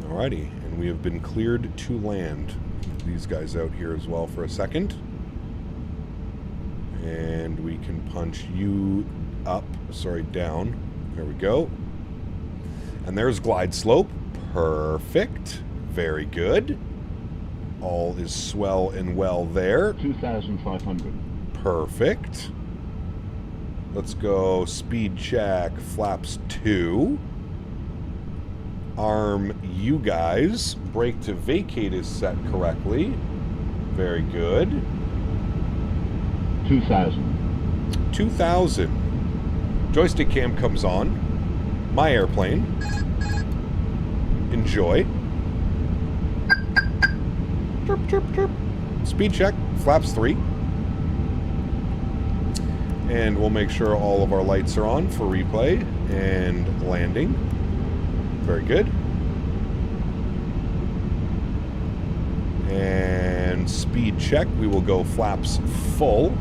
Alrighty, and we have been cleared to land. These guys out here as well for a second. And we can punch you up, sorry, down. There we go. And there's glide slope. Perfect. Very good. All is swell and well there. 2,500. Perfect. Let's go speed check, flaps 2. Arm you guys. Brake to vacate is set correctly. Very good. 2,000. 2,000. Joystick cam comes on. My airplane. Enjoy. Chirp, chirp, chirp. Speed check, flaps 3. And we'll make sure all of our lights are on for replay and landing. Very good. And speed check, we will go flaps full.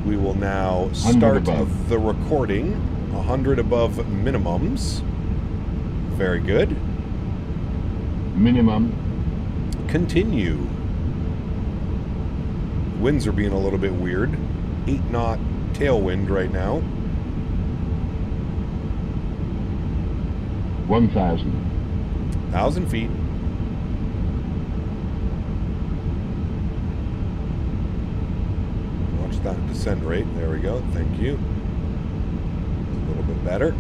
We will now start the recording. 100 above minimums. Very good. Minimum. Continue. Winds are being a little bit weird. 8 knot tailwind right now. 1,000. 1,000 feet. Watch that descent rate. There we go. Thank you. A little bit better.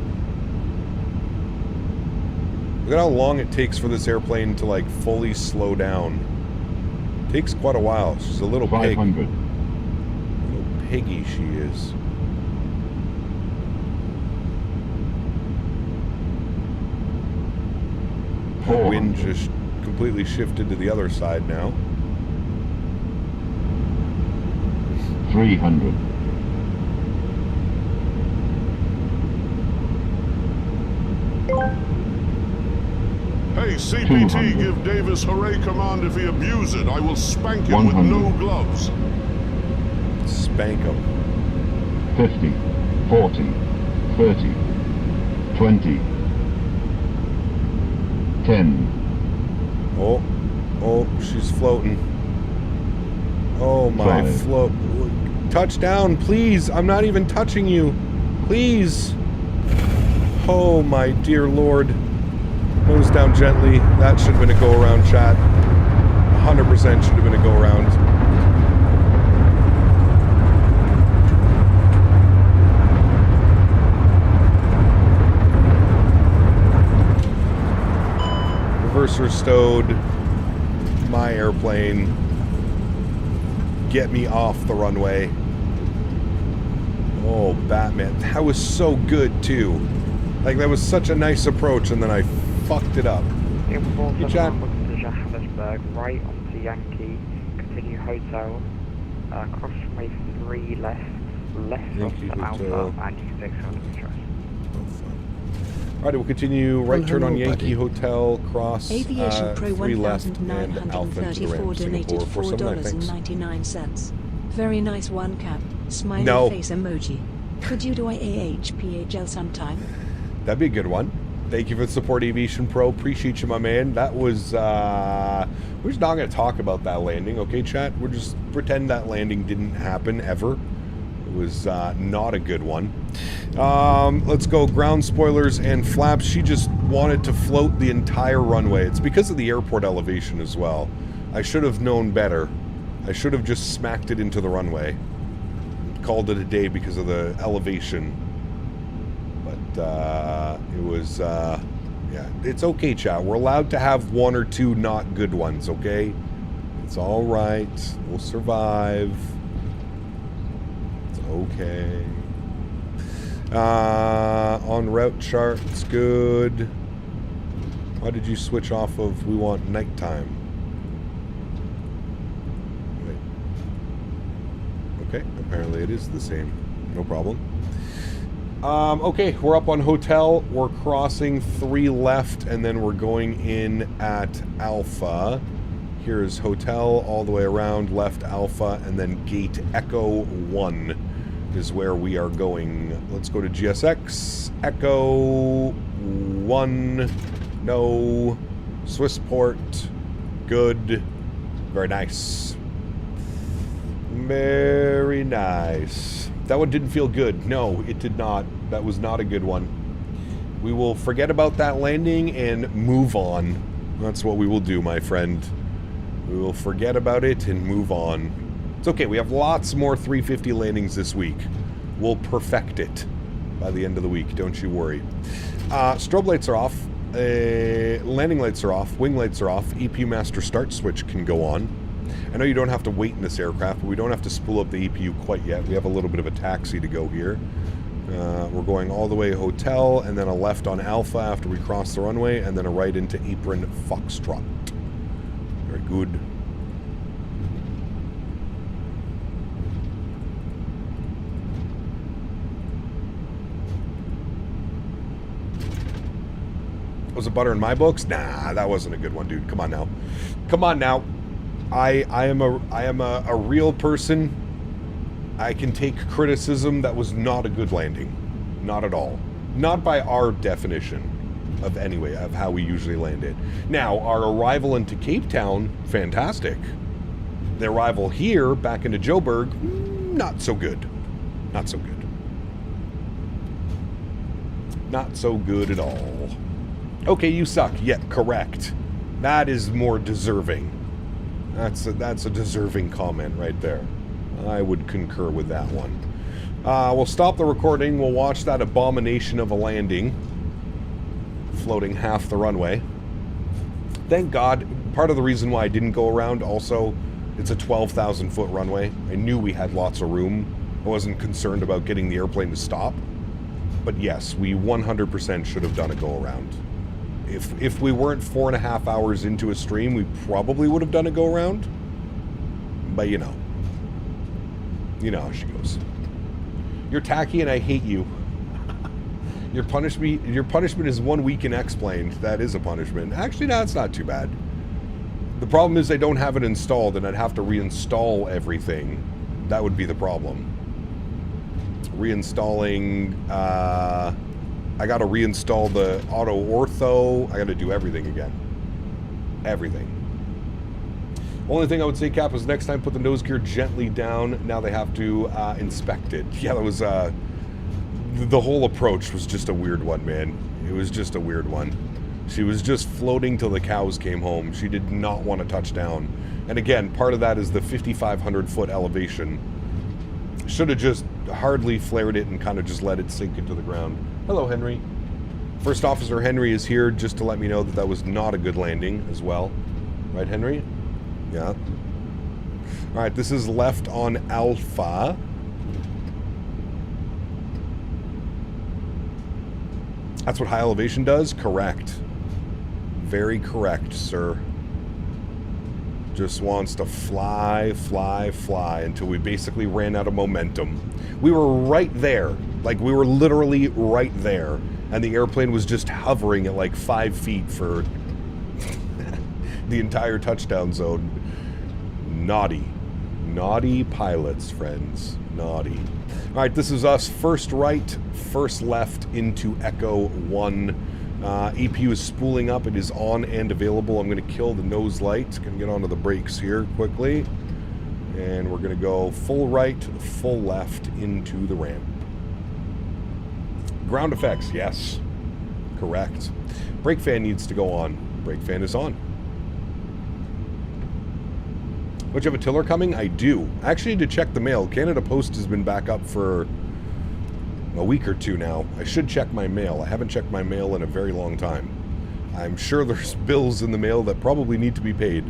Look at how long it takes for this airplane to like fully slow down. It takes quite a while. She's a little pig. 500. Little piggy she is. The wind just completely shifted to the other side now. 300. Hey, CPT, give Davis hooray command if he abuse it. I will spank him with no gloves. Spank him. 50, 40, 30, 20, 10. Oh, she's floating. Oh my float. Touchdown, please. I'm not even touching you. Please. Oh my dear Lord. Nose down gently. That should have been a go-around, chat. 100% should have been a go-around. Reverser stowed. My airplane. Get me off the runway. Oh, Batman. That was so good, too. Like, that was such a nice approach, and then I fucked it up. Hey, Jack. To Johannesburg, right onto Yankee, continue hotel, cross runway 3 left Yankee onto Hotel. Alpha, and you can take 7 meters. Alright, we'll continue right turn on hello, Yankee buddy. Hotel, cross Aviation Pro 3 left and Alpha into the 1934 ramp. donated Singapore 479, thanks. $4.99. Very nice one cap. Smiley No. face emoji. Could you do IAHPHL sometime? That'd be a good one. Thank you for the support, Aviation Pro. Appreciate you, my man. That was, we're just not going to talk about that landing, okay, chat? We're just pretend that landing didn't happen ever. It was not a good one. Let's go ground spoilers and flaps. She just wanted to float the entire runway. It's because of the airport elevation as well. I should have known better. I should have just smacked it into the runway. Called it a day because of the elevation. But it was, yeah, it's okay, chat. We're allowed to have 1 or 2 not good ones, okay? It's all right. We'll survive. It's okay. On route chart, it's good. Why did you switch off of we want nighttime? Okay, apparently it is the same. No problem. Okay, we're up on hotel. We're crossing 3 left, and then we're going in at Alpha. Here's hotel all the way around, left Alpha, and then gate Echo 1 is where we are going. Let's go to GSX. Echo 1. No. Swissport. Good. Very nice. Very nice. That one didn't feel good. No, it did not. That was not a good one. We will forget about that landing and move on. That's what we will do, my friend. We will forget about it and move on. It's okay. We have lots more 350 landings this week. We'll perfect it by the end of the week. Don't you worry. Strobe lights are off. Landing lights are off. Wing lights are off. EPU master start switch can go on. I know you don't have to wait in this aircraft, but we don't have to spool up the EPU quite yet. We have a little bit of a taxi to go here. We're going all the way hotel, and then a left on Alpha after we cross the runway, and then a right into apron Foxtrot. Very good. Was it butter in my books? Nah, that wasn't a good one, dude. Come on now. Come on now. I am a real person. I can take criticism. That was not a good landing. Not at all. Not by our definition of anyway, of how we usually land it. Now, our arrival into Cape Town, fantastic. The arrival here, back into Joburg, not so good. Not so good. Not so good at all. Okay, you suck. Yep, correct. That is more deserving. That's a deserving comment right there. I would concur with that one. We'll stop the recording. We'll watch that abomination of a landing. Floating half the runway. Thank God. Part of the reason why I didn't go around also, it's a 12,000 foot runway. I knew we had lots of room. I wasn't concerned about getting the airplane to stop. But yes, we 100% should have done a go around. If we weren't 4.5 hours into a stream, we probably would have done a go around. But you know how she goes. You're tacky and I hate you. Your punishment is 1 week in X-Plane. That is a punishment. Actually, no, it's not too bad. The problem is I don't have it installed and I'd have to reinstall everything. That would be the problem. Reinstalling, I gotta reinstall the auto ortho. I gotta do everything again. Everything. Only thing I would say, Cap, is next time put the nose gear gently down. Now they have to inspect it. Yeah, that was, the whole approach was just a weird one, man. It was just a weird one. She was just floating till the cows came home. She did not want to touch down. And again, part of that is the 5,500 foot elevation. Should have just hardly flared it and kind of just let it sink into the ground. Hello, Henry. First Officer Henry is here just to let me know that that was not a good landing as well. Right, Henry? Yeah. Alright, this is left on Alpha. That's what high elevation does? Correct. Very correct, sir. Just wants to fly, fly, fly until we basically ran out of momentum. We were right there. Like, we were literally right there. And the airplane was just hovering at like 5 feet for the entire touchdown zone. Naughty. Naughty pilots, friends. Naughty. Alright, this is us. First right, first left into Echo 1. APU is spooling up. It is on and available. I'm going to kill the nose light. Going to get onto the brakes here quickly. And we're going to go full right, full left into the ramp. Ground effects, yes. Correct. Brake fan needs to go on. Brake fan is on. Don't you have a tiller coming? I do. I actually need to check the mail. Canada Post has been back up for a week or two now. I should check my mail. I haven't checked my mail in a very long time. I'm sure there's bills in the mail that probably need to be paid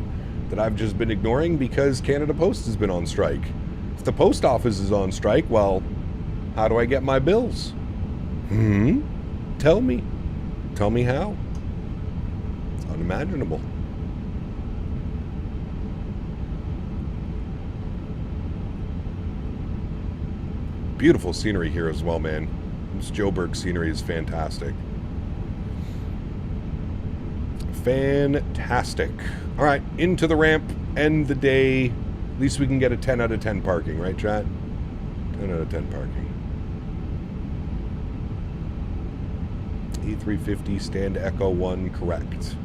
that I've just been ignoring because Canada Post has been on strike. If the post office is on strike, well, how do I get my bills? Tell me. Tell me how. It's unimaginable. Beautiful scenery here as well, man. This Joburg scenery is fantastic. Fantastic. All right, into the ramp, end the day. At least we can get a 10 out of 10 parking, right, chat? 10 out of 10 parking. A350, stand Echo 1, correct.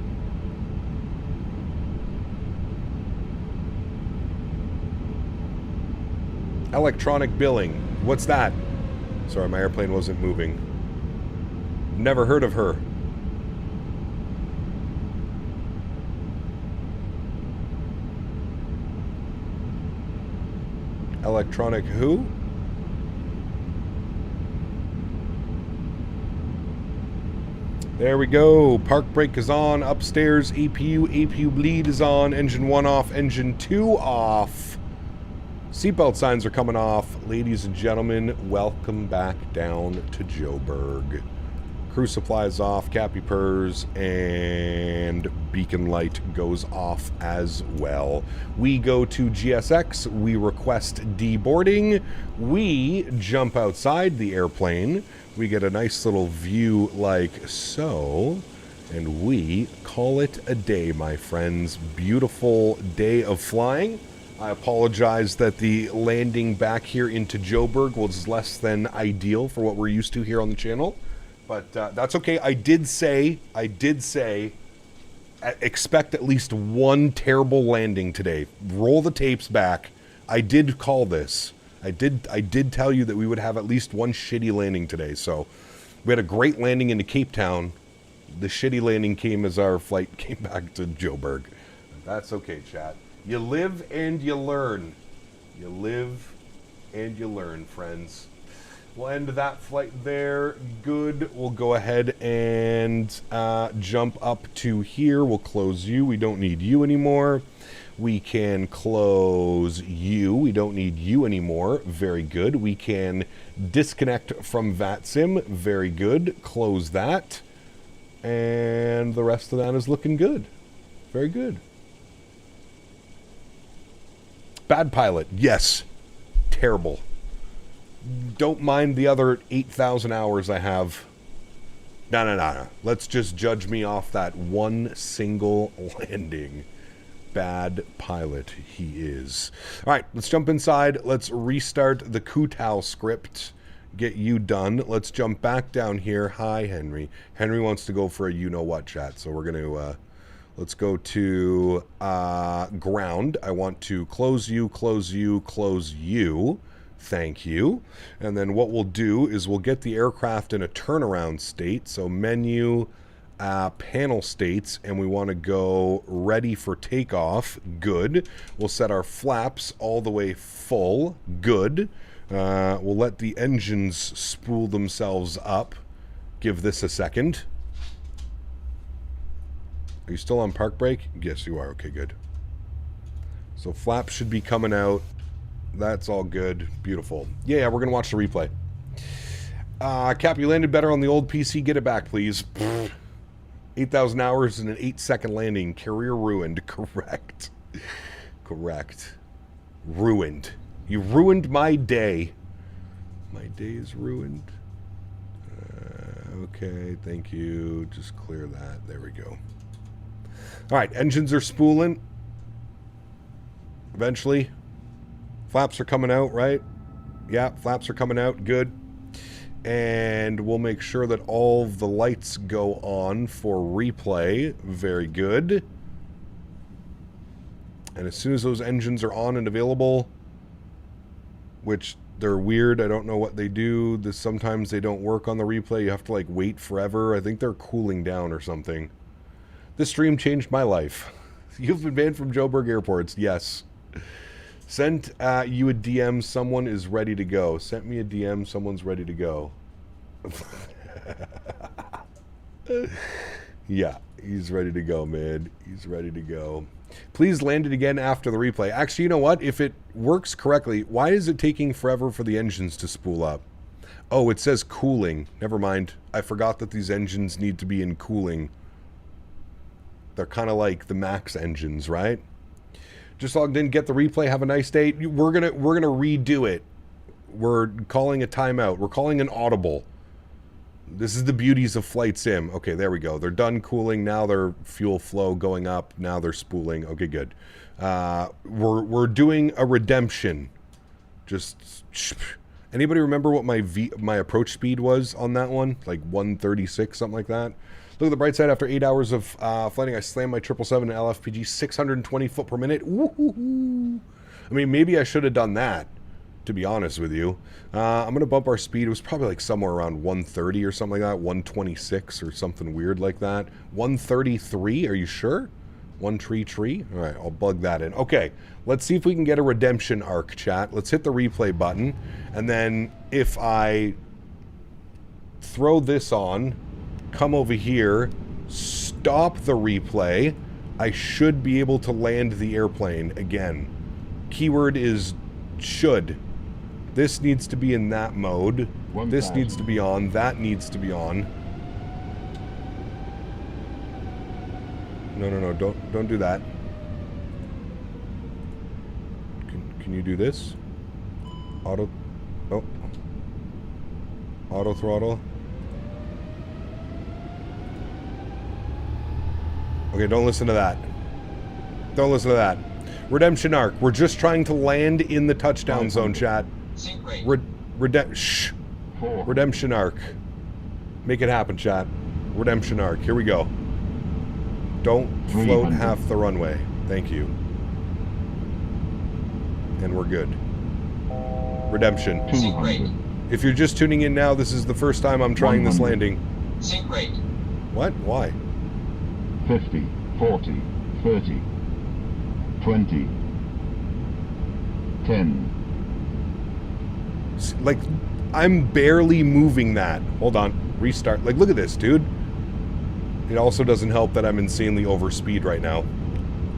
Electronic billing. What's that? Sorry, my airplane wasn't moving. Never heard of her. Electronic who? There we go. Park brake is on. Upstairs, APU bleed is on. Engine 1 off. Engine 2 off. Seatbelt signs are coming off. Ladies and gentlemen, welcome back down to Joburg. Crew supplies off, Cappy purrs, and beacon light goes off as well. We go to GSX, we request deboarding, we jump outside the airplane, we get a nice little view like so, and we call it a day, my friends. Beautiful day of flying. I apologize that the landing back here into Joburg was less than ideal for what we're used to here on the channel. But that's okay. I did say, expect at least one terrible landing today. Roll the tapes back. I did call this. I did tell you that we would have at least one shitty landing today. So we had a great landing into Cape Town. The shitty landing came as our flight came back to Joburg. That's okay, chat. You live and you learn. You live and you learn, friends. We'll end that flight there. Good. We'll go ahead and jump up to here. We'll close you. We don't need you anymore. We can close you. We don't need you anymore. Very good. We can disconnect from VATSIM. Very good. Close that. And the rest of that is looking good. Very good. Bad pilot. Yes. Terrible. Don't mind the other 8,000 hours I have. No. Let's just judge me off that one single landing. Bad pilot he is. All right, let's jump inside. Let's restart the Kutal script. Get you done. Let's jump back down here. Hi, Henry. Henry wants to go for a you-know-what chat, so we're going to... let's go to ground. I want to close you, close you, close you. Thank you. And then what we'll do is we'll get the aircraft in a turnaround state. So menu, panel states, and we want to go ready for takeoff. Good. We'll set our flaps all the way full. Good. We'll let the engines spool themselves up. Give this a second. Are you still on park brake? Yes, you are. Okay, good. So flaps should be coming out. That's all good. Beautiful. Yeah, we're going to watch the replay. Cap, you landed better on the old PC. Get it back, please. 8,000 hours and an 8-second landing. Career ruined. Correct. Correct. Ruined. You ruined my day. My day is ruined. Okay, thank you. Just clear that. There we go. All right, engines are spooling. Eventually. Flaps are coming out, right? Yeah, flaps are coming out. Good. And we'll make sure that all the lights go on for replay. Very good. And as soon as those engines are on and available, which they're weird, I don't know what they do. Sometimes they don't work on the replay. You have to like wait forever. I think they're cooling down or something. This stream changed my life. You've been banned from Joburg airports. Yes. Sent you a DM. Someone is ready to go. Sent me a DM. Someone's ready to go. Yeah, he's ready to go, man. He's ready to go. Please land it again after the replay. Actually, you know what? If it works correctly, why is it taking forever for the engines to spool up? Oh, it says cooling. Never mind. I forgot that these engines need to be in cooling. They're kind of like the Max engines, right? Just logged in, get the replay, have a nice day. We're gonna redo it. We're calling a timeout. We're calling an audible. This is the beauties of flight sim. Okay, there we go. They're done cooling. Now their fuel flow going up. Now they're spooling. Okay, good. We're doing a redemption. Just anybody remember what my approach speed was on that one? Like 136, something like that. Look at the bright side. After 8 hours of flying, I slammed my 777 and LFPG 620 foot per minute. Woo-hoo-hoo. I mean, maybe I should have done that, to be honest with you. I'm going to bump our speed. It was probably like somewhere around 130 or something like that. 126 or something weird like that. 133, are you sure? 133? All right, I'll bug that in. Okay, let's see if we can get a redemption arc, chat. Let's hit the replay button. And then if I throw this on, come over here, stop the replay, I should be able to land the airplane again. Keyword is should. This needs to be in that mode. This needs to be on. That needs to be on. No, don't do that. Can you do this? Auto throttle. Okay, don't listen to that. Don't listen to that. Redemption arc. We're just trying to land in the touchdown zone, chat. Redemption arc. Make it happen, chat. Redemption arc. Here we go. Don't float half the runway. Thank you. And we're good. Redemption. If you're just tuning in now, this is the first time I'm trying this landing. Sync rate. What? Why? 50, 40, 30, 20, 10, Like, I'm barely moving that. Hold on. Restart. Like, look at this, dude. It also doesn't help that I'm insanely over speed right now.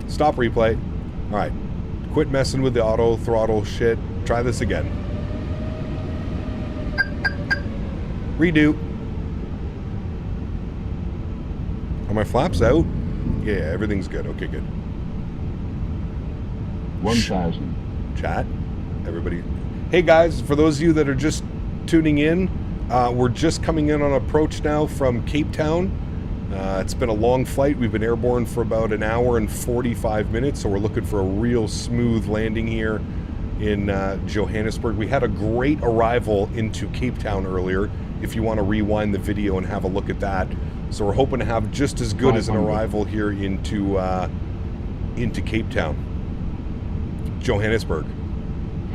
Stop replay. All right. Quit messing with the auto throttle shit. Try this again. Redo. Are my flaps out? Yeah, everything's good. Okay, good. 1,000. Chat. Everybody. Hey, guys, for those of you that are just tuning in, we're just coming in on approach now from Cape Town. It's been a long flight. We've been airborne for about an hour and 45 minutes, so we're looking for a real smooth landing here in Johannesburg. We had a great arrival into Cape Town earlier, if you want to rewind the video and have a look at that. So we're hoping to have just as good as an arrival here into Cape Town. Johannesburg.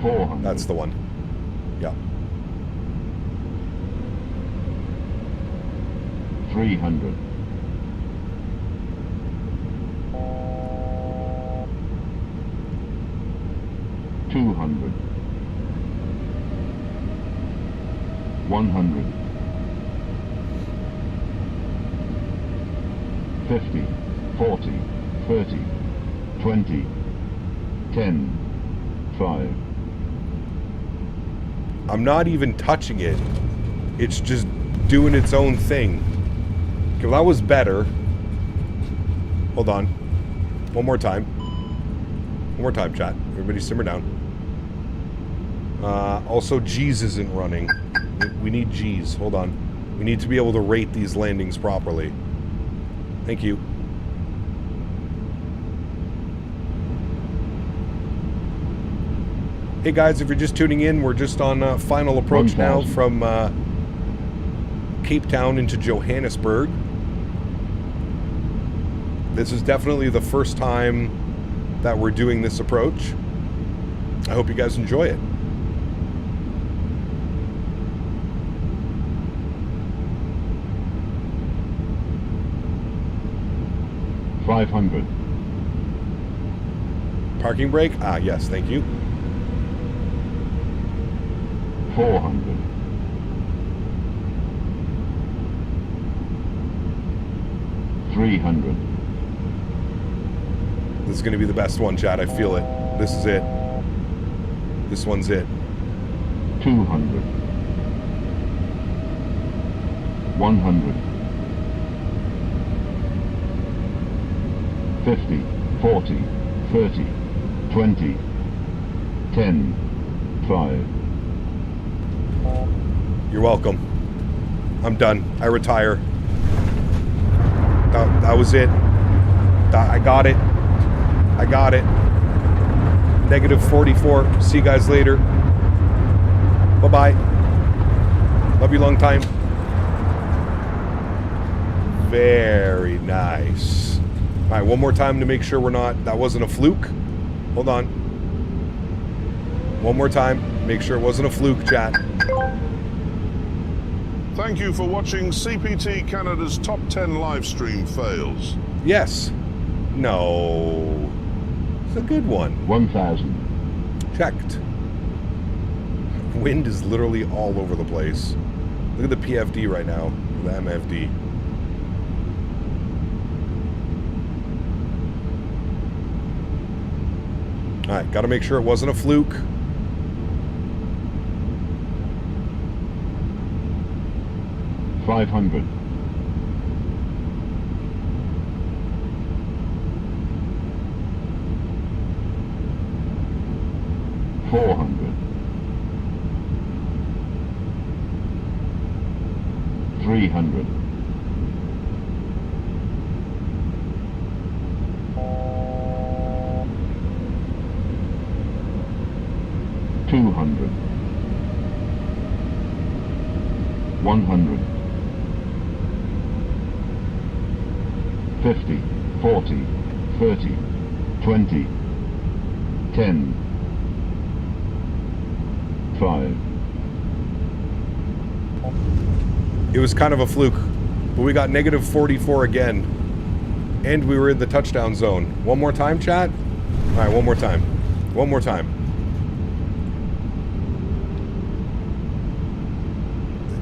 400. That's the one. Yeah. 300. 200. 100. 50, 40, 30, 20, 10, 5. I'm not even touching it. It's just doing its own thing. Okay, well, that was better. Hold on. One more time. One more time, chat. Everybody simmer down. Also, G's isn't running. We need G's. Hold on. We need to be able to rate these landings properly. Thank you. Hey guys, if you're just tuning in, we're just on final approach now from Cape Town into Johannesburg. This is definitely the first time that we're doing this approach. I hope you guys enjoy it. $500. Parking brake? Ah, yes, thank you. 400. 300. This is going to be the best one, chat. I feel it. This is it. This one's it. 200. 100. 50, 40, 30, 20, 10, 5. You're welcome. I'm done. I retire. That was it. I got it. I got it. -44. See you guys later. Bye-bye. Love you long time. Very nice. All right, one more time to make sure that wasn't a fluke. Hold on. One more time. Make sure it wasn't a fluke, chat. Thank you for watching CPT Canada's Top 10 live stream fails. Yes. No. It's a good one. 1,000. Checked. Wind is literally all over the place. Look at the PFD right now. The MFD. All right, got to make sure it wasn't a fluke. $500. 400. 300. 200. 100. 50, 40, 30, 20, 10, 5. It was kind of a fluke, but we got -44 again, and we were in the touchdown zone. One more time, chat? All right, one more time. One more time.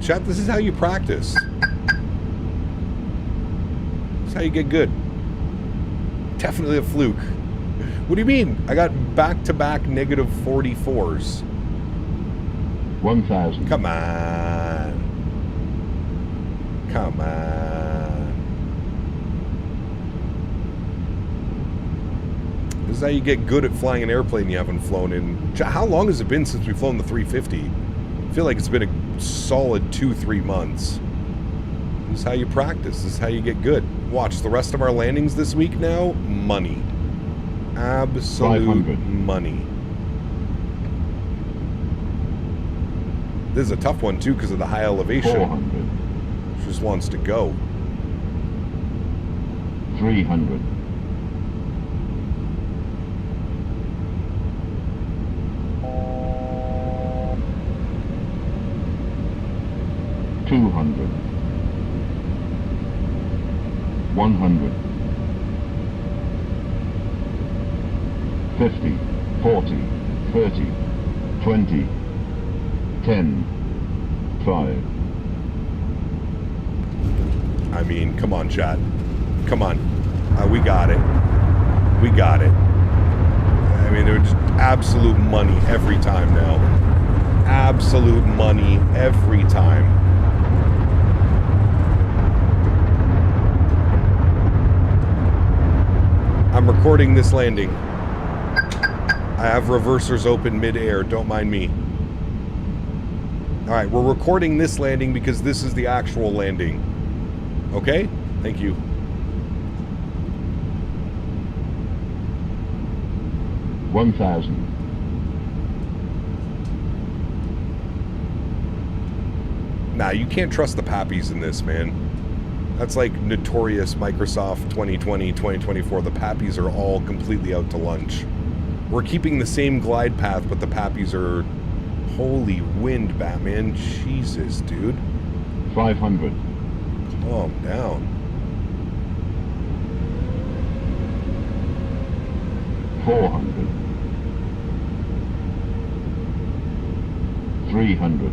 Chat, this is how you practice. This is how you get good. Definitely a fluke. What do you mean? I got back-to-back negative 44s. 1,000. Come on. Come on. This is how you get good at flying an airplane you haven't flown in. How long has it been since we've flown the 350? I feel like it's been a solid 2-3 months. This is how you practice. This is how you get good. Watch, the rest of our landings this week now, money. Absolute 500. money. This is a tough one, too, because of the high elevation. 400. She just wants to go. 300. 200. 100. 50, 40, 30, 20, 10, 5. I mean, come on, chat. Come on. We got it. We got it. I mean, they're just absolute money every time now. Absolute money every time. I'm recording this landing. I have reversers open mid-air. Don't mind me. All right, we're recording this landing because this is the actual landing. Okay? Thank you. $1,000. Nah, you can't trust the pappies in this, man. That's like notorious Microsoft 2020, 2024. The pappies are all completely out to lunch. We're keeping the same glide path, but the pappies are... Holy wind, Batman. Jesus, dude. 500. Calm down. 400. 300.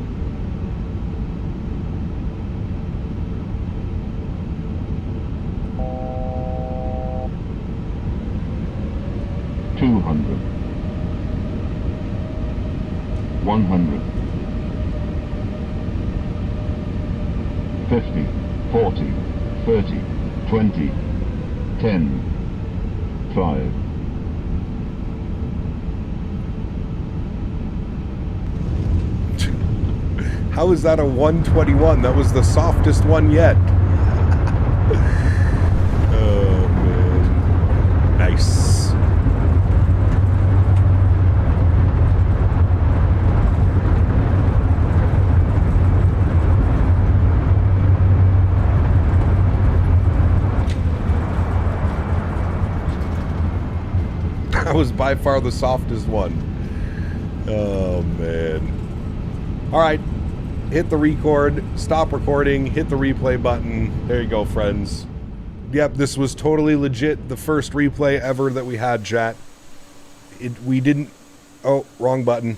200. 100. 50, 40, 30, 20, 10, 5. How is that a 121? That was the softest one yet. Oh, man. Nice. That was by far the softest one. Oh, man. All right. Hit the record, stop recording, hit the replay button. There you go, friends. Yep, this was totally legit. The first replay ever that we had, chat. We didn't... Oh, wrong button.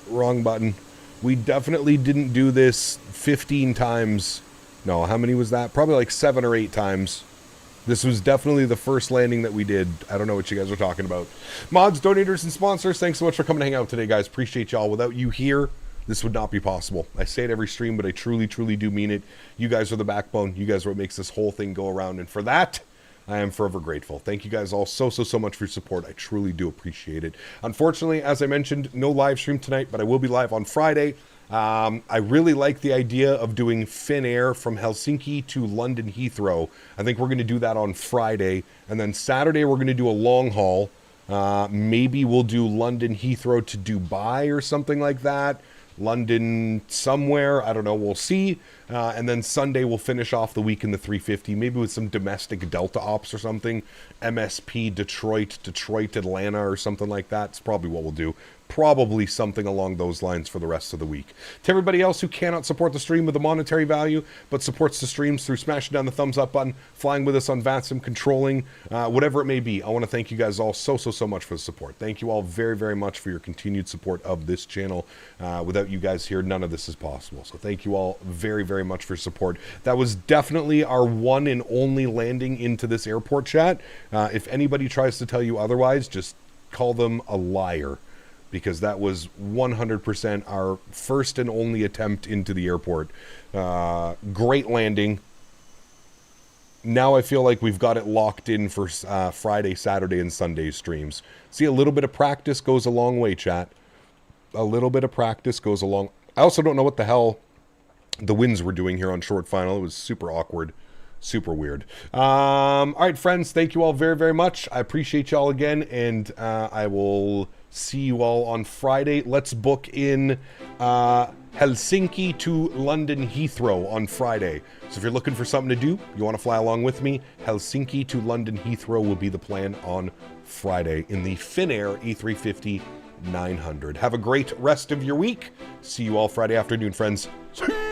Wrong button. We definitely didn't do this 15 times. No, how many was that? Probably like 7 or 8 times. This was definitely the first landing that we did. I don't know what you guys are talking about. Mods, donators, and sponsors, thanks so much for coming to hang out today, guys. Appreciate y'all. Without you here, this would not be possible. I say it every stream, but I truly, truly do mean it. You guys are the backbone. You guys are what makes this whole thing go around. And for that, I am forever grateful. Thank you guys all so much for your support. I truly do appreciate it. Unfortunately, as I mentioned, no live stream tonight, but I will be live on Friday. I really like the idea of doing Finnair from Helsinki to London Heathrow. I think we're going to do that on Friday. And then Saturday, we're going to do a long haul. Maybe we'll do London Heathrow to Dubai or something like that. London somewhere, I don't know, we'll see. And then Sunday we'll finish off the week in the 350, maybe with some domestic Delta ops or something. MSP Detroit, Atlanta or something like that. It's probably what we'll do. probably something along those lines for the rest of the week. To everybody else who cannot support the stream with a monetary value, but supports the streams through smashing down the thumbs up button, flying with us on VATSIM, controlling, whatever it may be, I want to thank you guys all so much for the support. Thank you all very, very much for your continued support of this channel. Without you guys here, none of this is possible. So thank you all very, very much for your support. That was definitely our one and only landing into this airport, chat. If anybody tries to tell you otherwise, just call them a liar, because that was 100% our first and only attempt into the airport. Great landing. Now I feel like we've got it locked in for Friday, Saturday, and Sunday streams. See, a little bit of practice goes a long way, chat. A little bit of practice goes a long... I also don't know what the hell the winds were doing here on short final. It was super awkward. Super weird. All right, friends, thank you all very, very much. I appreciate you all again, and I will see you all on Friday. Let's book in Helsinki to London Heathrow on Friday. So if you're looking for something to do, you want to fly along with me, Helsinki to London Heathrow will be the plan on Friday in the Finnair A350 900. Have a great rest of your week. See you all Friday afternoon, friends. See you.